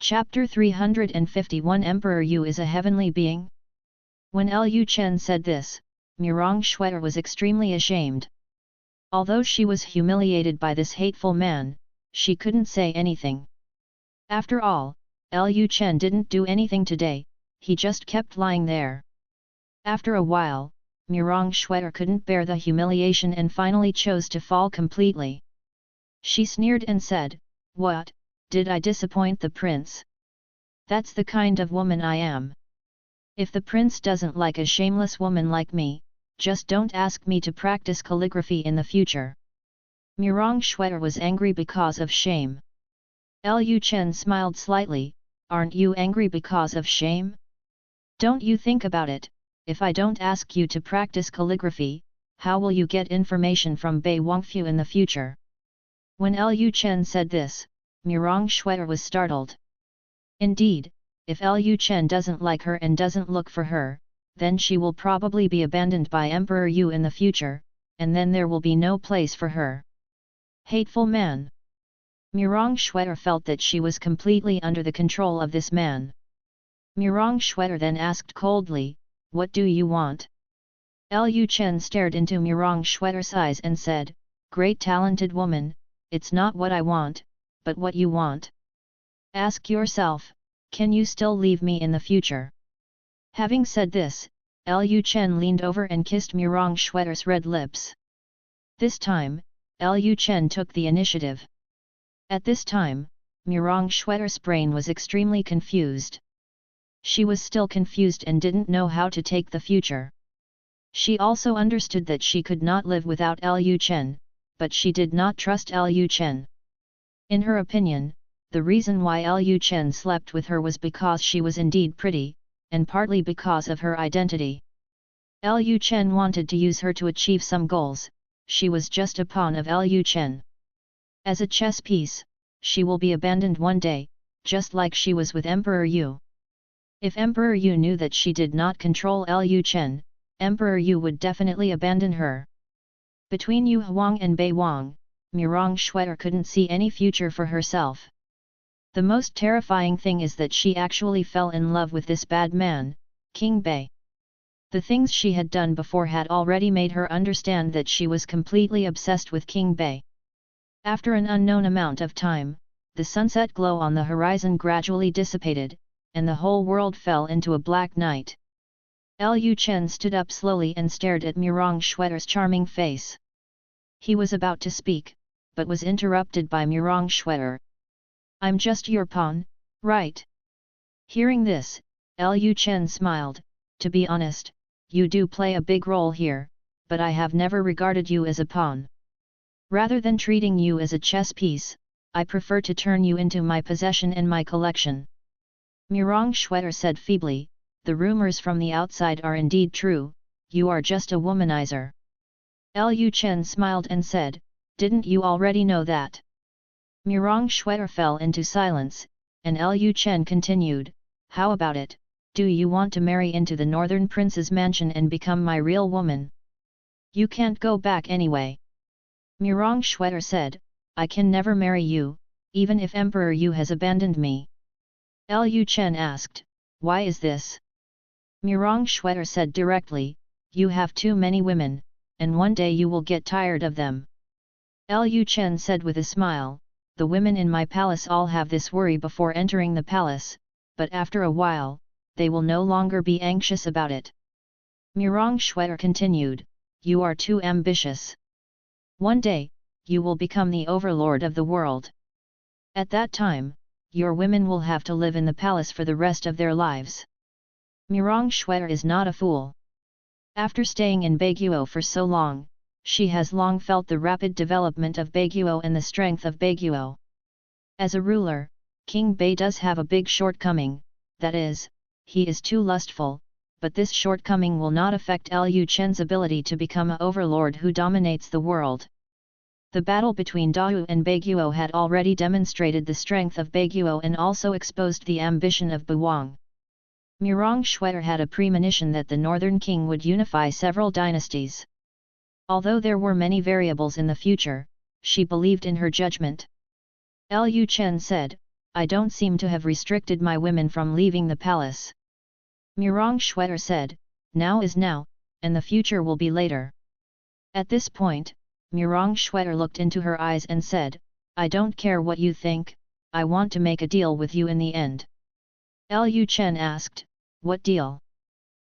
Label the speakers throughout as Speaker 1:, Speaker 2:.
Speaker 1: Chapter 351 Emperor Yu is a heavenly being? When Lu Chen said this, Murong Xue'er was extremely ashamed. Although she was humiliated by this hateful man, she couldn't say anything. After all, Lu Chen didn't do anything today, he just kept lying there. After a while, Murong Xue'er couldn't bear the humiliation and finally chose to fall completely. She sneered and said, "What, did I disappoint the prince? That's the kind of woman I am. If the prince doesn't like a shameless woman like me, just don't ask me to practice calligraphy in the future." Murong Xue'er was angry because of shame. Lu Chen smiled slightly, "Aren't you angry because of shame? Don't you think about it, if I don't ask you to practice calligraphy, how will you get information from Bei Wangfu in the future?" When Lu Chen said this, Murong Xue'er was startled. Indeed, if Lu Chen doesn't like her and doesn't look for her, then she will probably be abandoned by Emperor Yu in the future, and then there will be no place for her. Hateful man! Murong Xue'er felt that she was completely under the control of this man. Murong Xue'er then asked coldly, "What do you want?" Lu Chen stared into Murong Xue'er's eyes and said, "Great talented woman, it's not what I want, but what you want. Ask yourself, can you still leave me in the future?" Having said this, Lu Chen leaned over and kissed Murong Xue'er's red lips. This time, Lu Chen took the initiative. At this time, Murong Xue'er's brain was extremely confused. She was still confused and didn't know how to take the future. She also understood that she could not live without Lu Chen, but she did not trust Lu Chen. In her opinion, the reason why Lu Chen slept with her was because she was indeed pretty, and partly because of her identity. Lu Chen wanted to use her to achieve some goals, she was just a pawn of Lu Chen. As a chess piece, she will be abandoned one day, just like she was with Emperor Yu. If Emperor Yu knew that she did not control Lu Chen, Emperor Yu would definitely abandon her. Between Yu Huang and Bei Wang, Murong Xue'er couldn't see any future for herself. The most terrifying thing is that she actually fell in love with this bad man, King Bei. The things she had done before had already made her understand that she was completely obsessed with King Bei. After an unknown amount of time, the sunset glow on the horizon gradually dissipated, and the whole world fell into a black night. Lu Chen stood up slowly and stared at Murong Xue'er's charming face. He was about to speak, but was interrupted by Murong Xue'er. "I'm just your pawn, right?" Hearing this, Lu Chen smiled, "To be honest, you do play a big role here, but I have never regarded you as a pawn. Rather than treating you as a chess piece, I prefer to turn you into my possession and my collection." Murong Xue'er said feebly, "The rumors from the outside are indeed true, you are just a womanizer." Lu Chen smiled and said, "Didn't you already know that?" Murong Xue'er fell into silence, and Lu Chen continued, "How about it, do you want to marry into the northern prince's mansion and become my real woman? You can't go back anyway." Murong Xue'er said, "I can never marry you, even if Emperor Yu has abandoned me." Lu Chen asked, "Why is this?" Murong Xue'er said directly, "You have too many women, and one day you will get tired of them." Lu Chen said with a smile, "The women in my palace all have this worry before entering the palace, but after a while, they will no longer be anxious about it." Murong Xue'er continued, "You are too ambitious. One day, you will become the overlord of the world. At that time, your women will have to live in the palace for the rest of their lives." Murong Xue'er is not a fool. After staying in Baiguo for so long, she has long felt the rapid development of Baiguo and the strength of Baiguo. As a ruler, King Bei does have a big shortcoming, that is, he is too lustful, but this shortcoming will not affect Lu Chen's ability to become an overlord who dominates the world. The battle between Dao and Baiguo had already demonstrated the strength of Baiguo and also exposed the ambition of Buwang. Murong Xue'er had a premonition that the Northern King would unify several dynasties. Although there were many variables in the future, she believed in her judgment. Lu Chen said, I don't seem to have restricted my women from leaving the palace. Murong Shwetter said, now is now, and the future will be later. At this point, Murong Shwetter looked into her eyes and said, I don't care what you think, I want to make a deal with you in the end. Lu Chen asked, what deal?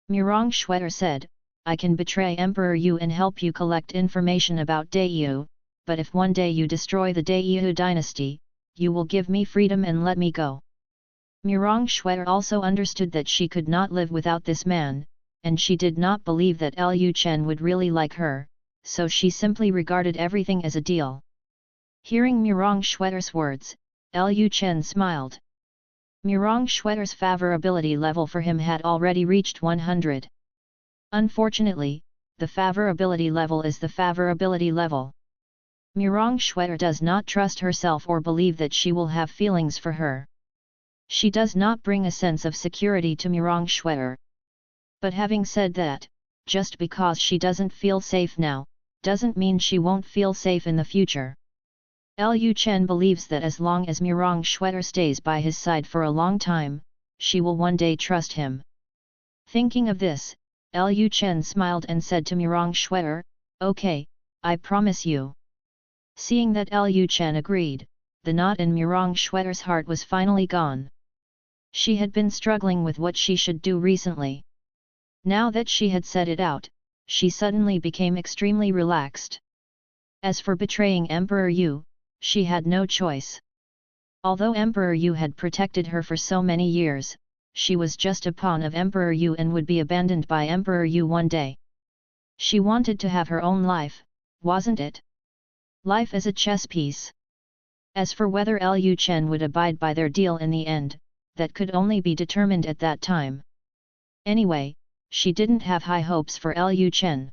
Speaker 1: Murong Shwetter said, I can betray Emperor Yu and help you collect information about Dayu, but if one day you destroy the Dayu dynasty, you will give me freedom and let me go. Murong Shwetter also understood that she could not live without this man, and she did not believe that Lu Chen would really like her, so she simply regarded everything as a deal. Hearing Murong Shwetter's words, Lu Chen smiled. Murong Shwetter's favorability level for him had already reached 100. Unfortunately, the favorability level is the favorability level. Murong Shwetter does not trust herself or believe that she will have feelings for her. She does not bring a sense of security to Murong Shwetter. But having said that, just because she doesn't feel safe now, doesn't mean she won't feel safe in the future. Lu Chen believes that as long as Murong Shwetter stays by his side for a long time, she will one day trust him. Thinking of this, Lu Chen smiled and said to Murong Shwetter, okay, I promise you. Seeing that Lu Chen agreed, the knot in Murong Shwetter's heart was finally gone. She had been struggling with what she should do recently. Now that she had said it out, she suddenly became extremely relaxed. As for betraying Emperor Yu, she had no choice. Although Emperor Yu had protected her for so many years, she was just a pawn of Emperor Yu and would be abandoned by Emperor Yu one day. She wanted to have her own life, wasn't it? Life as a chess piece. As for whether Lu Chen would abide by their deal in the end, that could only be determined at that time. Anyway, she didn't have high hopes for Lu Chen.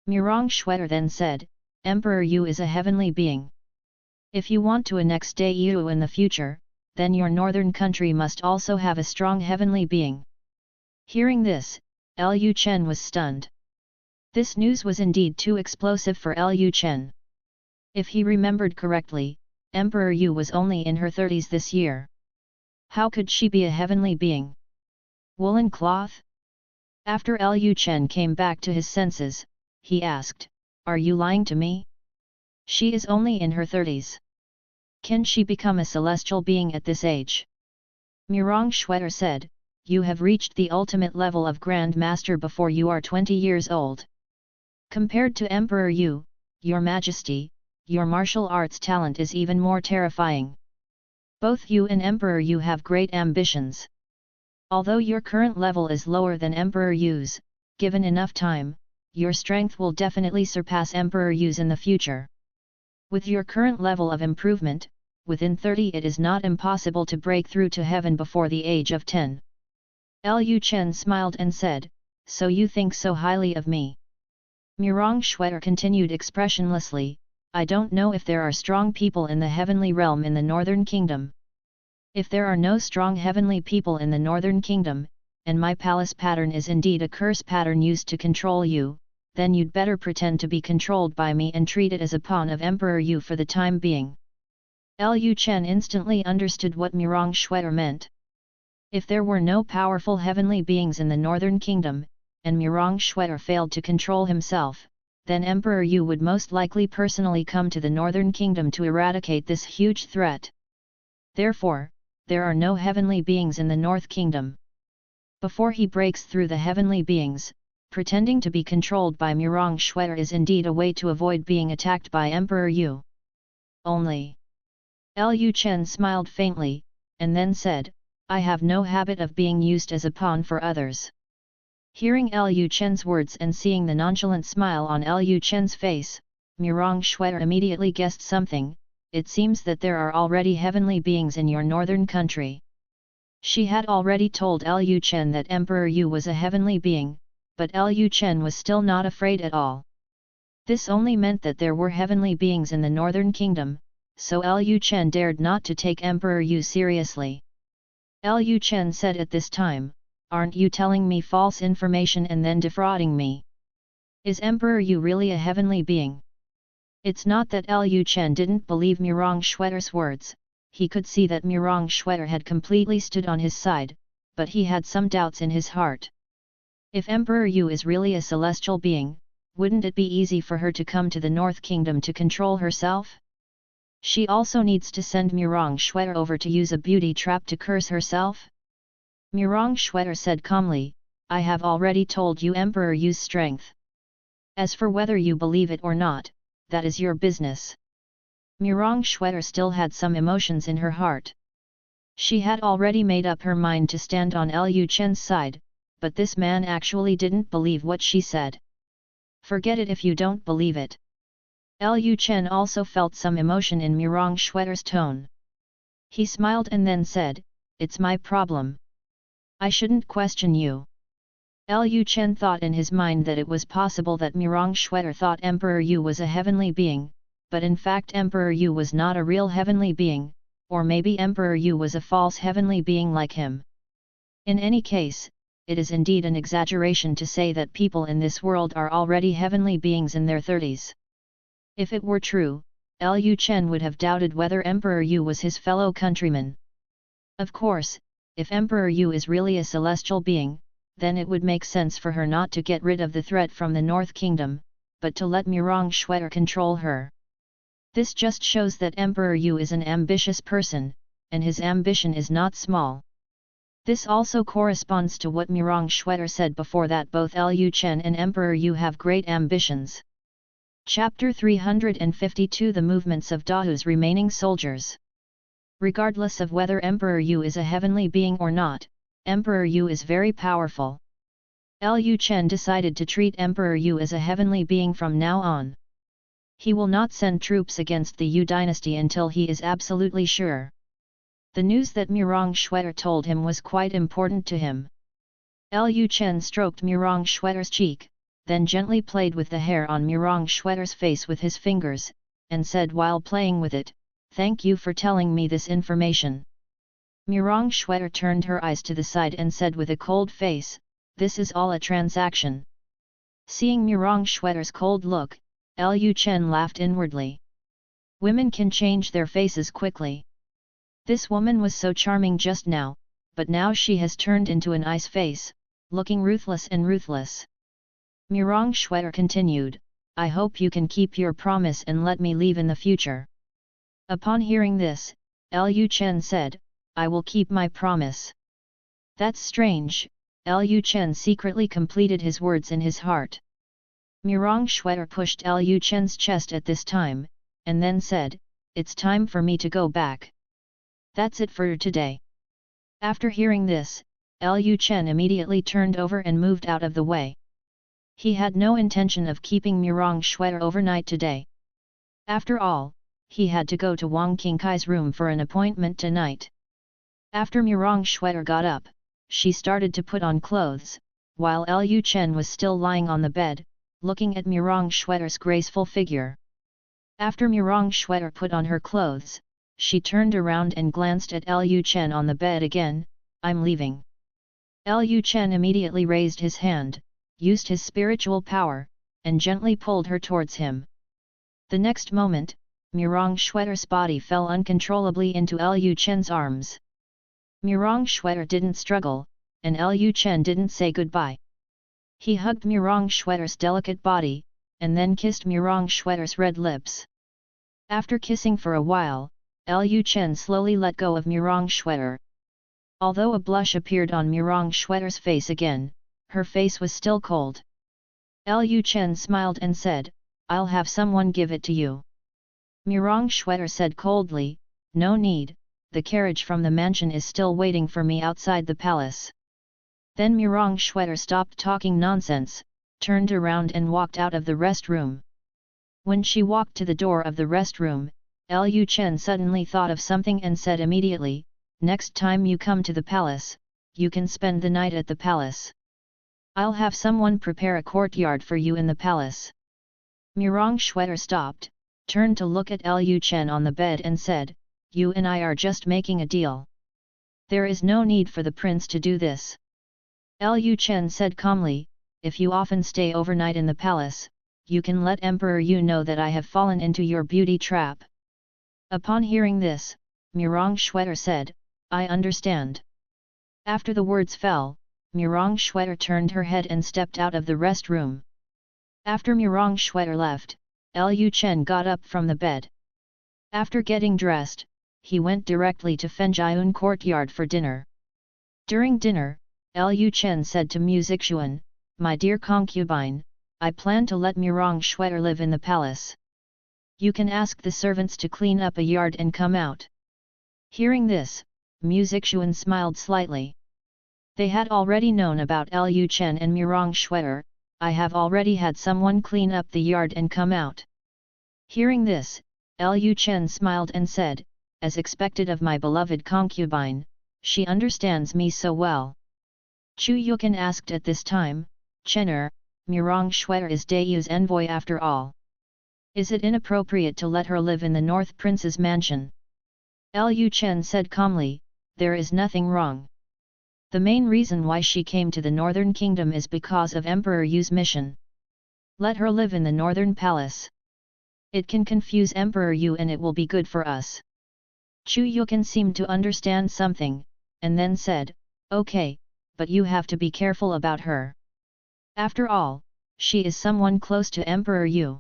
Speaker 1: Murong Shwetter then said, Emperor Yu is a heavenly being. If you want to annex Dayu in the future, then your northern country must also have a strong heavenly being. Hearing this, Lu Chen was stunned. This news was indeed too explosive for Lu Chen. If he remembered correctly, Emperor Yu was only in her 30s this year. How could she be a heavenly being? Woolen cloth? After Lu Chen came back to his senses, he asked, are you lying to me? She is only in her 30s. Can she become a celestial being at this age? Murong Shwetter said, you have reached the ultimate level of Grand Master before you are 20 years old. Compared to Emperor Yu, Your Majesty, your martial arts talent is even more terrifying. Both you and Emperor Yu have great ambitions. Although your current level is lower than Emperor Yu's, given enough time, your strength will definitely surpass Emperor Yu's in the future. With your current level of improvement, within 30 it is not impossible to break through to heaven before the age of 10. Lu Chen smiled and said, so you think so highly of me. Murong Shwetter continued expressionlessly, I don't know if there are strong people in the heavenly realm in the Northern Kingdom. If there are no strong heavenly people in the Northern Kingdom, and my palace pattern is indeed a curse pattern used to control you, then you'd better pretend to be controlled by me and treat it as a pawn of Emperor Yu for the time being. Lu Chen instantly understood what Murong Shwetter meant. If there were no powerful heavenly beings in the Northern Kingdom, and Murong Shwetter failed to control himself, then Emperor Yu would most likely personally come to the Northern Kingdom to eradicate this huge threat. Therefore, there are no heavenly beings in the North Kingdom. Before he breaks through the heavenly beings, pretending to be controlled by Murong Shwetter is indeed a way to avoid being attacked by Emperor Yu. Only. Lu Chen smiled faintly, and then said, I have no habit of being used as a pawn for others. Hearing Lu Chen's words and seeing the nonchalant smile on Lu Chen's face, Murong Shwetter immediately guessed something. It seems that there are already heavenly beings in your northern country. She had already told Lu Chen that Emperor Yu was a heavenly being, but Lu Chen was still not afraid at all. This only meant that there were heavenly beings in the Northern Kingdom, so Lu Chen dared not to take Emperor Yu seriously. Lu Chen said at this time, aren't you telling me false information and then defrauding me? Is Emperor Yu really a heavenly being? It's not that Lu Chen didn't believe Murong Shwetter's words, he could see that Mirong Shwetter had completely stood on his side, but he had some doubts in his heart. If Emperor Yu is really a celestial being, wouldn't it be easy for her to come to the North Kingdom to control herself? She also needs to send Mirong Shwetter over to use a beauty trap to curse herself? Mirong Shwetter said calmly, I have already told you Emperor Yu's strength. As for whether you believe it or not, that is your business. Mirong Shwetter still had some emotions in her heart. She had already made up her mind to stand on Lu Chen's side, but this man actually didn't believe what she said. Forget it if you don't believe it. Lu Chen also felt some emotion in Mirong Shwetter's tone. He smiled and then said, it's my problem. I shouldn't question you. Lu Chen thought in his mind that it was possible that Mirong Shwetter thought Emperor Yu was a heavenly being, but in fact Emperor Yu was not a real heavenly being, or maybe Emperor Yu was a false heavenly being like him. In any case, it is indeed an exaggeration to say that people in this world are already heavenly beings in their 30s. If it were true, Lu Chen would have doubted whether Emperor Yu was his fellow countryman. Of course, if Emperor Yu is really a celestial being, then it would make sense for her not to get rid of the threat from the North Kingdom, but to let Mirong Shwetter control her. This just shows that Emperor Yu is an ambitious person, and his ambition is not small. This also corresponds to what Mirong Shwetter said before, that both Lu Chen and Emperor Yu have great ambitions. Chapter 352 The Movements of Dahu's Remaining Soldiers. Regardless of whether Emperor Yu is a heavenly being or not, Emperor Yu is very powerful. Lu Chen decided to treat Emperor Yu as a heavenly being from now on. He will not send troops against the Yu dynasty until he is absolutely sure. The news that Mirong Shwetter told him was quite important to him. Lu Chen stroked Mirong Shwetter's cheek, then gently played with the hair on Mirong Shwetter's face with his fingers, and said while playing with it, "Thank you for telling me this information." Mirong Shwetter turned her eyes to the side and said with a cold face, "This is all a transaction." Seeing Mirong Shwetter's cold look, Lu Chen laughed inwardly. Women can change their faces quickly. This woman was so charming just now, but now she has turned into an ice face, looking ruthless and ruthless. Mirong Shwetter continued, "I hope you can keep your promise and let me leave in the future." Upon hearing this, Lu Chen said, "I will keep my promise." That's strange, Lu Chen secretly completed his words in his heart. Mirong Shwetter pushed Lu Chen's chest at this time, and then said, "It's time for me to go back. That's it for today." After hearing this, Lu Chen immediately turned over and moved out of the way. He had no intention of keeping Mirong Shwetter overnight today. After all, he had to go to Wang Qingkai's room for an appointment tonight. After Mirong Shwetter got up, she started to put on clothes, while Lu Chen was still lying on the bed, looking at Mirong Shwetter's graceful figure. After Mirong Shwetter put on her clothes, she turned around and glanced at Lu Chen on the bed again. "I'm leaving." Lu Chen immediately raised his hand, used his spiritual power, and gently pulled her towards him. The next moment, Mirong Shwetter's body fell uncontrollably into Lu Chen's arms. Mirong Shwetter didn't struggle, and Lu Chen didn't say goodbye. He hugged Mirong Shwetter's delicate body, and then kissed Mirong Shwetter's red lips. After kissing for a while, Lu Chen slowly let go of Mirong Shwetter. Although a blush appeared on Mirong Shwetter's face again, her face was still cold. Lu Chen smiled and said, "I'll have someone give it to you." Mirong Shwetter said coldly, "No need, the carriage from the mansion is still waiting for me outside the palace." Then Mirong Shwetter stopped talking nonsense, turned around and walked out of the rest room. When she walked to the door of the rest room, Lu Chen suddenly thought of something and said immediately, "Next time you come to the palace, you can spend the night at the palace. I'll have someone prepare a courtyard for you in the palace." Mirong Shwetter stopped, turned to look at Lu Chen on the bed and said, "You and I are just making a deal. There is no need for the prince to do this." Lu Chen said calmly, "If you often stay overnight in the palace, you can let Emperor Yu know that I have fallen into your beauty trap." Upon hearing this, Murong Shwetter said, I understand. After the words fell, Murong Shwetter turned her head and stepped out of the rest room. After Murong Shwetter left, Lu Chen got up from the bed. After getting dressed, he went directly to Fenjian courtyard for dinner. During dinner, Lu Chen said to Mu Zixuan, My dear concubine, I plan to let Murong Shwetter live in the palace. You can ask the servants to clean up a yard and come out. Hearing this, Mu Zixuan smiled slightly. They had already known about Lu Chen and Murong Shwetter. I have already had someone clean up the yard and come out. Hearing this, Lu Chen smiled and said, As expected of my beloved concubine, she understands me so well. Chu Yukin asked at this time, Chen'er, Murong Shwetter is Daiyu's envoy after all. Is it inappropriate to let her live in the North Prince's mansion? Lu Chen said calmly, There is nothing wrong. The main reason why she came to the Northern Kingdom is because of Emperor Yu's mission. Let her live in the Northern Palace. It can confuse Emperor Yu and it will be good for us. Chu Yukin seemed to understand something, and then said, Okay, but you have to be careful about her. After all, she is someone close to Emperor Yu.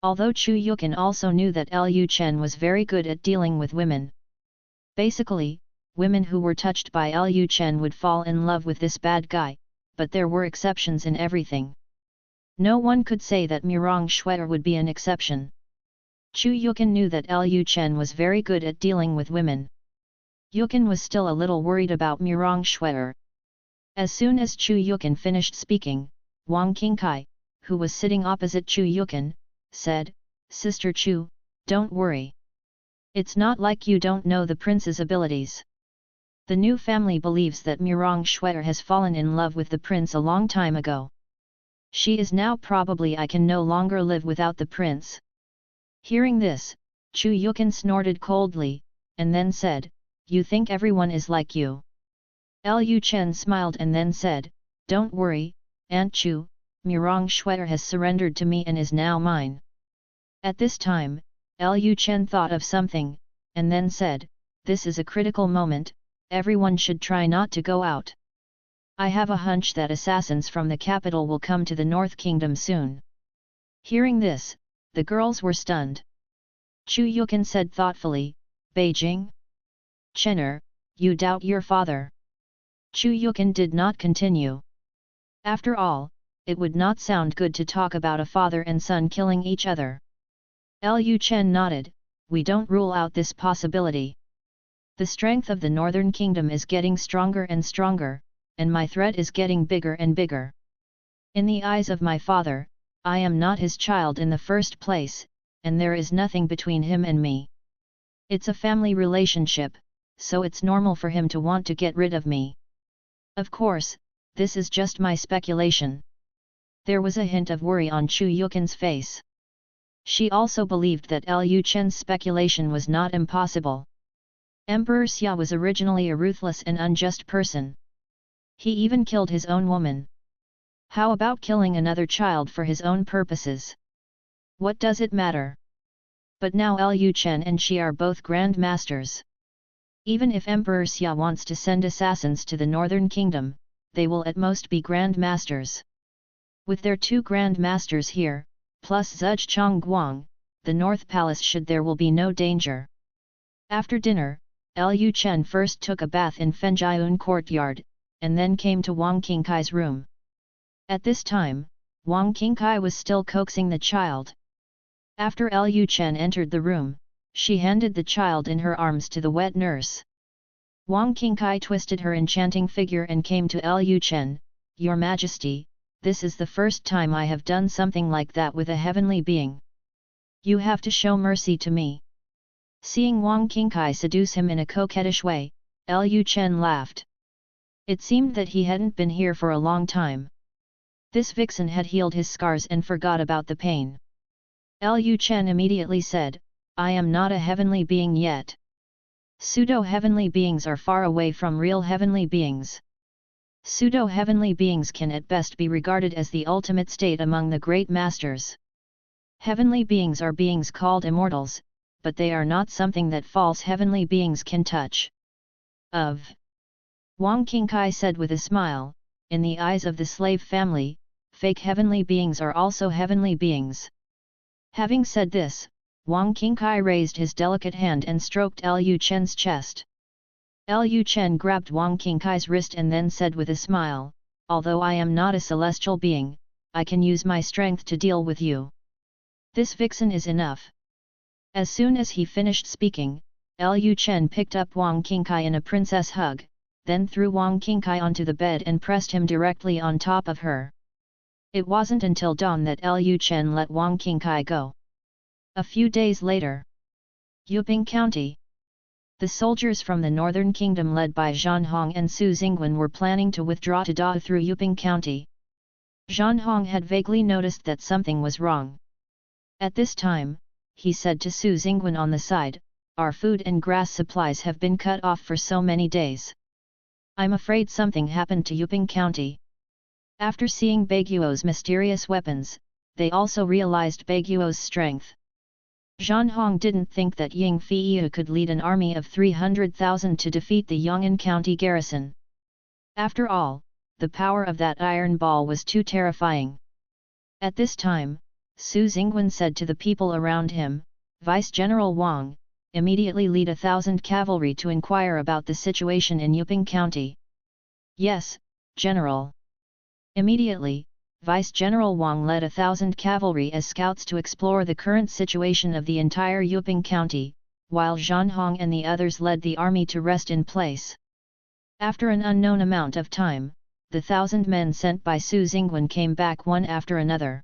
Speaker 1: Although Chu Yukin also knew that Lu Chen was very good at dealing with women. Basically, women who were touched by Lu Chen would fall in love with this bad guy, but there were exceptions in everything. No one could say that Murong Shwetter would be an exception. Chu Yukin knew that Lu Chen was very good at dealing with women. Yukin was still a little worried about Murong Shwetter. As soon as Chu Yukin finished speaking, Wang Qingkai, who was sitting opposite Chu Yukin, said, Sister Chu, don't worry. It's not like you don't know the prince's abilities. The new family believes that Murong Shwetter has fallen in love with the prince a long time ago. She is now probably I can no longer live without the prince. Hearing this, Chu Yukin snorted coldly, and then said, You think everyone is like you? Lu Chen smiled and then said, Don't worry, Aunt Chu, Murong Shwetter has surrendered to me and is now mine. At this time, Lu Chen thought of something, and then said, This is a critical moment, everyone should try not to go out. I have a hunch that assassins from the capital will come to the North Kingdom soon. Hearing this, the girls were stunned. Chu Yukin said thoughtfully, Beijing? Chen'er, you doubt your father. Chu Yukin did not continue. After all, it would not sound good to talk about a father and son killing each other. Lu Chen nodded, We don't rule out this possibility. The strength of the Northern Kingdom is getting stronger and stronger, and my threat is getting bigger and bigger. In the eyes of my father, I am not his child in the first place, and there is nothing between him and me. It's a family relationship, so it's normal for him to want to get rid of me. Of course, this is just my speculation. There was a hint of worry on Chu Yukin's face. She also believed that Lu Chen's speculation was not impossible. Emperor Xia was originally a ruthless and unjust person. He even killed his own woman. How about killing another child for his own purposes? What does it matter? But now Lu Chen and she are both Grand Masters. Even if Emperor Xia wants to send assassins to the Northern Kingdom, they will at most be Grand Masters. With their 2 Grand Masters here, plus Zhuge Chongguang, the North Palace should there will be no danger. After dinner, Lu Chen first took a bath in Fenjian courtyard, and then came to Wang Qingkai's room. At this time, Wang Qingkai was still coaxing the child. After Lu Chen entered the room, she handed the child in her arms to the wet nurse. Wang Qingkai twisted her enchanting figure and came to Lu Chen, Your Majesty, this is the first time I have done something like that with a heavenly being. You have to show mercy to me. Seeing Wang Qingkai seduce him in a coquettish way, Lu Chen laughed. It seemed that he hadn't been here for a long time. This vixen had healed his scars and forgot about the pain. Lu Chen immediately said, I am not a heavenly being yet. Pseudo-heavenly beings are far away from real heavenly beings. Pseudo-heavenly beings can at best be regarded as the ultimate state among the great masters. Heavenly beings are beings called immortals, but they are not something that false heavenly beings can touch. Of Wang Qingkai said with a smile, in the eyes of the slave family, fake heavenly beings are also heavenly beings. Having said this, Wang Qingkai raised his delicate hand and stroked Lu Chen's chest. Lu Chen grabbed Wang Qingkai's wrist and then said with a smile, although I am not a celestial being, I can use my strength to deal with you. This vixen is enough. As soon as he finished speaking, Lu Chen picked up Wang Qingkai in a princess hug, then threw Wang Qingkai onto the bed and pressed him directly on top of her. It wasn't until dawn that Lu Chen let Wang Qingkai go. A few days later, Yuping County. The soldiers from the Northern Kingdom led by Zhan Hong and Su Xingwen were planning to withdraw to Dao through Yuping County. Zhan Hong had vaguely noticed that something was wrong. At this time, he said to Su Xingwen on the side, our food and grass supplies have been cut off for so many days. I'm afraid something happened to Yuping County. After seeing Baiguo's mysterious weapons, they also realized Baiguo's strength. Zhan Hong didn't think that Ying Feiyu could lead an army of 300,000 to defeat the Yong'an County garrison. After all, the power of that iron ball was too terrifying. At this time, Su Xingwen said to the people around him, Vice General Wang, immediately lead 1,000 cavalry to inquire about the situation in Yuping County. Yes, General. Immediately, Vice General Wang led 1,000 cavalry as scouts to explore the current situation of the entire Yuping County, while Zhan Hong and the others led the army to rest in place. After an unknown amount of time, the 1,000 men sent by Su Xingwen came back one after another.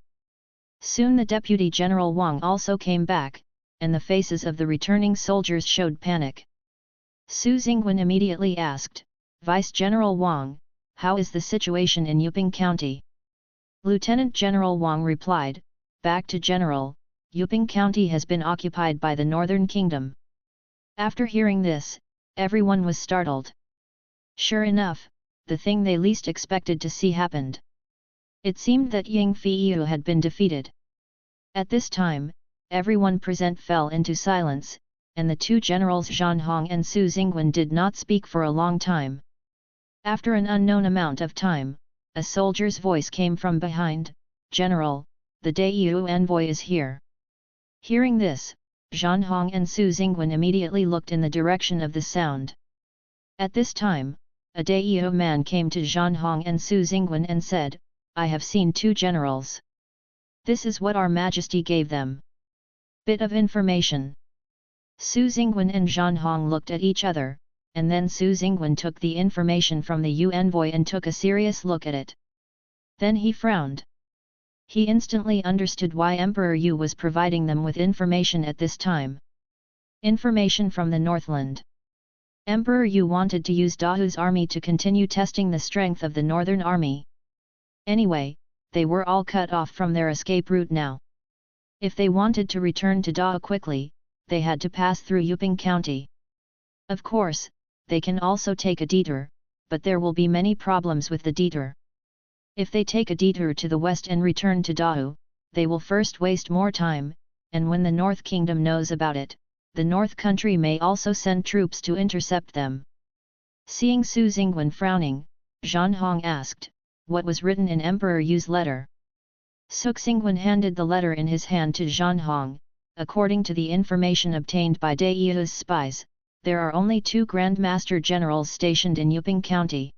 Speaker 1: Soon the Deputy General Wang also came back, and the faces of the returning soldiers showed panic. Su Xingwen immediately asked, Vice General Wang, how is the situation in Yuping County? Lieutenant General Wang replied, back to General, Yuping County has been occupied by the Northern Kingdom. After hearing this, everyone was startled. Sure enough, the thing they least expected to see happened. It seemed that Ying Feiyu had been defeated. At this time, everyone present fell into silence, and the two generals Zhan Hong and Su Xingwen did not speak for a long time. After an unknown amount of time, a soldier's voice came from behind, General, the Daeyu envoy is here. Hearing this, Zhan Hong and Su Xingwen immediately looked in the direction of the sound. At this time, a Daeyu man came to Zhan Hong and Su Xingwen and said, I have seen two generals. This is what our Majesty gave them. Bit of information. Su Xingwen and Zhan Hong looked at each other, and then Su Xingwen took the information from the Yu envoy and took a serious look at it. Then he frowned. He instantly understood why Emperor Yu was providing them with information at this time. Information from the Northland. Emperor Yu wanted to use Dahu's army to continue testing the strength of the Northern Army. Anyway, they were all cut off from their escape route now. If they wanted to return to Dahu quickly, they had to pass through Yuping County. Of course, they can also take a detour, but there will be many problems with the detour. If they take a detour to the west and return to Dahu, they will first waste more time, and when the North Kingdom knows about it, the North Country may also send troops to intercept them. Seeing Su Xingwen frowning, Zhan Hong asked, what was written in Emperor Yu's letter? Su Xingwen handed the letter in his hand to Zhan Hong. According to the information obtained by Daeyu's spies, there are only 2 Grand Master Generals stationed in Yuping County.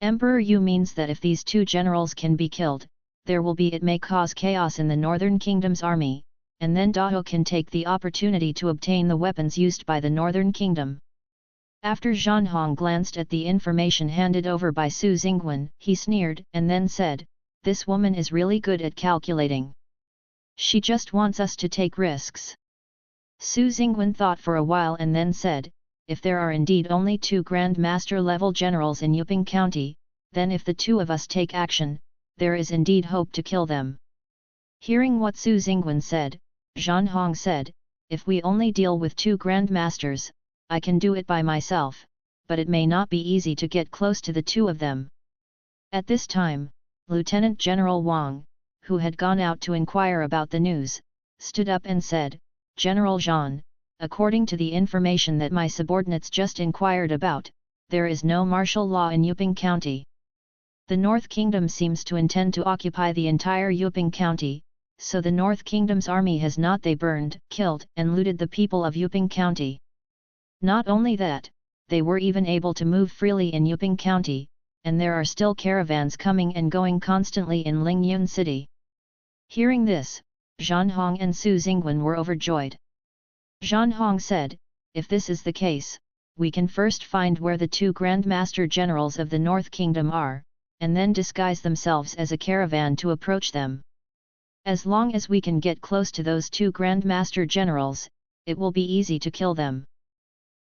Speaker 1: Emperor Yu means that if these 2 generals can be killed, it may cause chaos in the Northern Kingdom's army, and then Dahu can take the opportunity to obtain the weapons used by the Northern Kingdom. After Zhan Hong glanced at the information handed over by Su Xingwen, he sneered and then said, this woman is really good at calculating. She just wants us to take risks. Su Xingwen thought for a while and then said, if there are indeed only 2 Grand Master level generals in Yuping County, then if the 2 of us take action, there is indeed hope to kill them. Hearing what Su Xingwen said, Zhan Hong said, if we only deal with 2 Grand Masters, I can do it by myself, but it may not be easy to get close to the 2 of them. At this time, Lieutenant General Wang, who had gone out to inquire about the news, stood up and said, General Zhan, according to the information that my subordinates just inquired about, there is no martial law in Yuping County. The North Kingdom seems to intend to occupy the entire Yuping County, so the North Kingdom's army has not they burned, killed and looted the people of Yuping County. Not only that, they were even able to move freely in Yuping County, and there are still caravans coming and going constantly in Lingyun City. Hearing this, Zhan Hong and Su Xingwen were overjoyed. Zhan Hong said, if this is the case, we can first find where the two Grand Master Generals of the North Kingdom are, and then disguise themselves as a caravan to approach them. As long as we can get close to those two Grand Master Generals, it will be easy to kill them.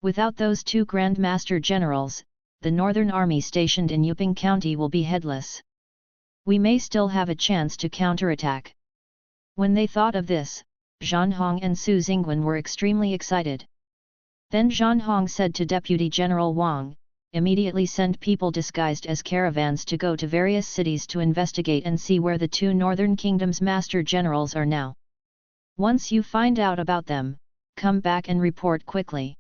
Speaker 1: Without those two Grand Master Generals, the Northern Army stationed in Yuping County will be headless. We may still have a chance to counterattack. When they thought of this, Zhan Hong and Su Xingwen were extremely excited. Then Zhan Hong said to Deputy General Wang, immediately send people disguised as caravans to go to various cities to investigate and see where the two Northern Kingdom's Master Generals are now. Once you find out about them, come back and report quickly.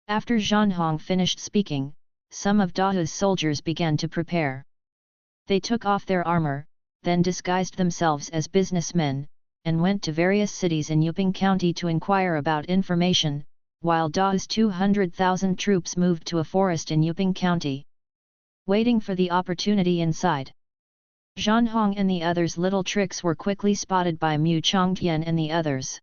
Speaker 1: After Zhan Hong finished speaking, some of Dahu's soldiers began to prepare. They took off their armor, then disguised themselves as businessmen, and went to various cities in Yuping County to inquire about information, while Dahu's 200,000 troops moved to a forest in Yuping County, waiting for the opportunity inside. Zhan Hong and the others' little tricks were quickly spotted by Mu Chongtian and the others.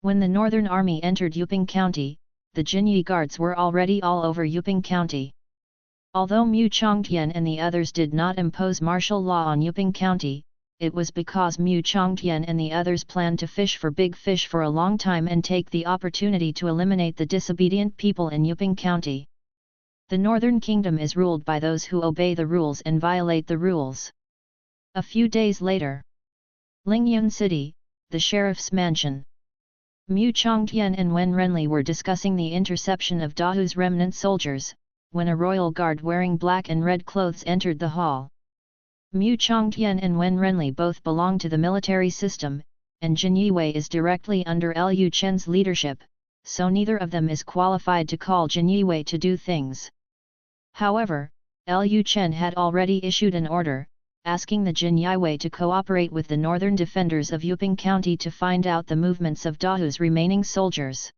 Speaker 1: When the Northern Army entered Yuping County, the Jinyi guards were already all over Yuping County. Although Mu Chongtian and the others did not impose martial law on Yuping County, it was because Mu Chongtian and the others planned to fish for big fish for a long time and take the opportunity to eliminate the disobedient people in Yuping County. The Northern Kingdom is ruled by those who obey the rules and violate the rules. A few days later, Lingyun City, the Sheriff's Mansion. Mu Chongtian and Wen Renli were discussing the interception of Dahu's remnant soldiers, when a royal guard wearing black and red clothes entered the hall. Mu Chongtian and Wen Renli both belong to the military system, and Jin Yiwei is directly under Lu Chen's leadership, so neither of them is qualified to call Jin Yiwei to do things. However, Lu Chen had already issued an order, asking the Jin Yiwei to cooperate with the northern defenders of Yuping County to find out the movements of Dahu's remaining soldiers.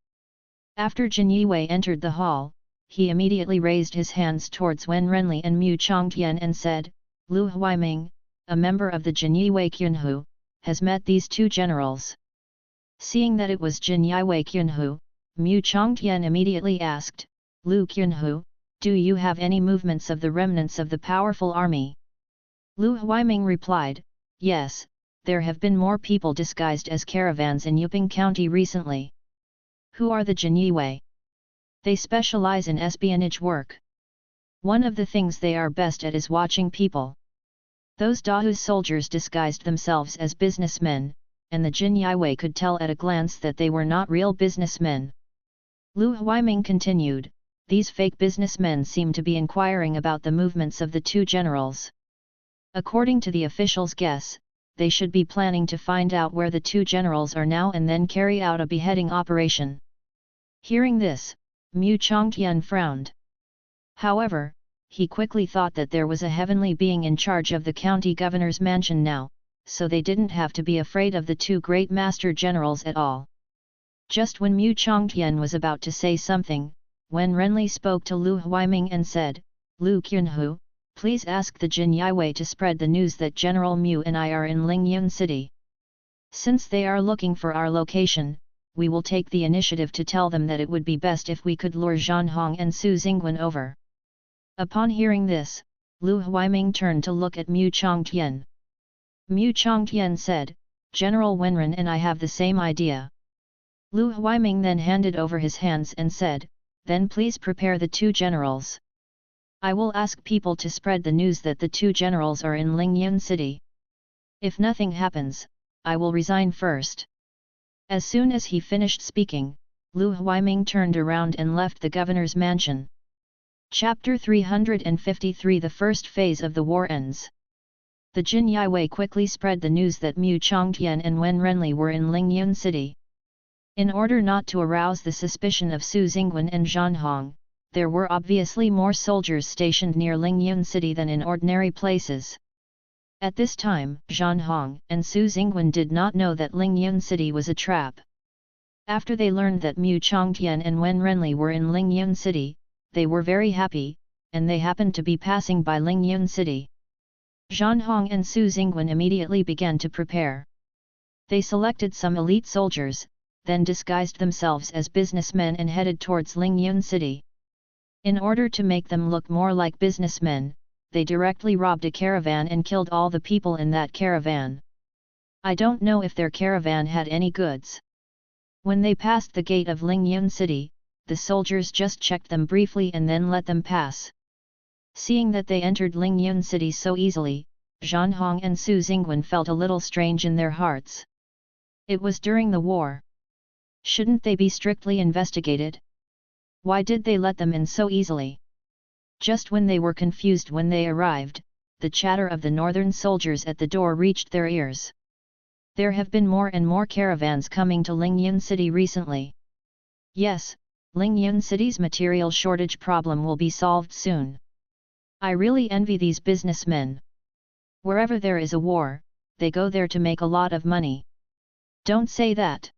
Speaker 1: After Jin Yiwei entered the hall, he immediately raised his hands towards Wen Renli and Mu Chongtian and said, Lu Huaiming, a member of the Jin Yiwei Qunhu, has met these two generals. Seeing that it was Jin Yiwei Qunhu, Mu Chongtian immediately asked, Lu Qunhu, do you have any movements of the remnants of the powerful army? Lu Huaiming replied, yes, there have been more people disguised as caravans in Yuping County recently. Who are the Jin Yiwei? They specialize in espionage work. One of the things they are best at is watching people. Those Dahu's soldiers disguised themselves as businessmen, and the Jin Yiwei could tell at a glance that they were not real businessmen. Lu Huaiming continued, these fake businessmen seem to be inquiring about the movements of the two generals. According to the officials' guess, they should be planning to find out where the two generals are now and then carry out a beheading operation. Hearing this, Mu Chongtian frowned. However, he quickly thought that there was a heavenly being in charge of the county governor's mansion now, so they didn't have to be afraid of the two great master generals at all. Just when Mu Chongtian was about to say something, Wen Renli spoke to Lu Huaiming and said, Lu Qunhu, please ask the Jin Yiwei to spread the news that General Mu and I are in Lingyun City. Since they are looking for our location, we will take the initiative to tell them that it would be best if we could lure Zhan Hong and Su Xingwen over. Upon hearing this, Lu Huaiming turned to look at Mu Chongtian. Mu Chongtian said, General Wenren and I have the same idea. Lu Huaiming then handed over his hands and said, then please prepare the two generals. I will ask people to spread the news that the two generals are in Lingyun City. If nothing happens, I will resign first. As soon as he finished speaking, Lu Huaiming turned around and left the governor's mansion. Chapter 353 The first phase of the war ends. The Jin Yiwei quickly spread the news that Mu Chongtian and Wen Renli were in Lingyun City. In order not to arouse the suspicion of Su Jingwen and Zhan Hong, there were obviously more soldiers stationed near Lingyun City than in ordinary places. At this time, Zhan Hong and Su Jingwen did not know that Lingyun City was a trap. After they learned that Mu Chongtian and Wen Renli were in Lingyun City, they were very happy, and they happened to be passing by Lingyun City. Zhan Hong and Su Jingwen immediately began to prepare. They selected some elite soldiers, then disguised themselves as businessmen and headed towards Lingyun City. In order to make them look more like businessmen, they directly robbed a caravan and killed all the people in that caravan. I don't know if their caravan had any goods. When they passed the gate of Lingyun City, the soldiers just checked them briefly and then let them pass. Seeing that they entered Lingyun City so easily, Zhan Hong and Su Jingwen felt a little strange in their hearts. It was during the war. Shouldn't they be strictly investigated? Why did they let them in so easily? Just when they were confused when they arrived, the chatter of the northern soldiers at the door reached their ears. There have been more and more caravans coming to Lingyun City recently. Yes, Lingyun City's material shortage problem will be solved soon. I really envy these businessmen. Wherever there is a war, they go there to make a lot of money. Don't say that.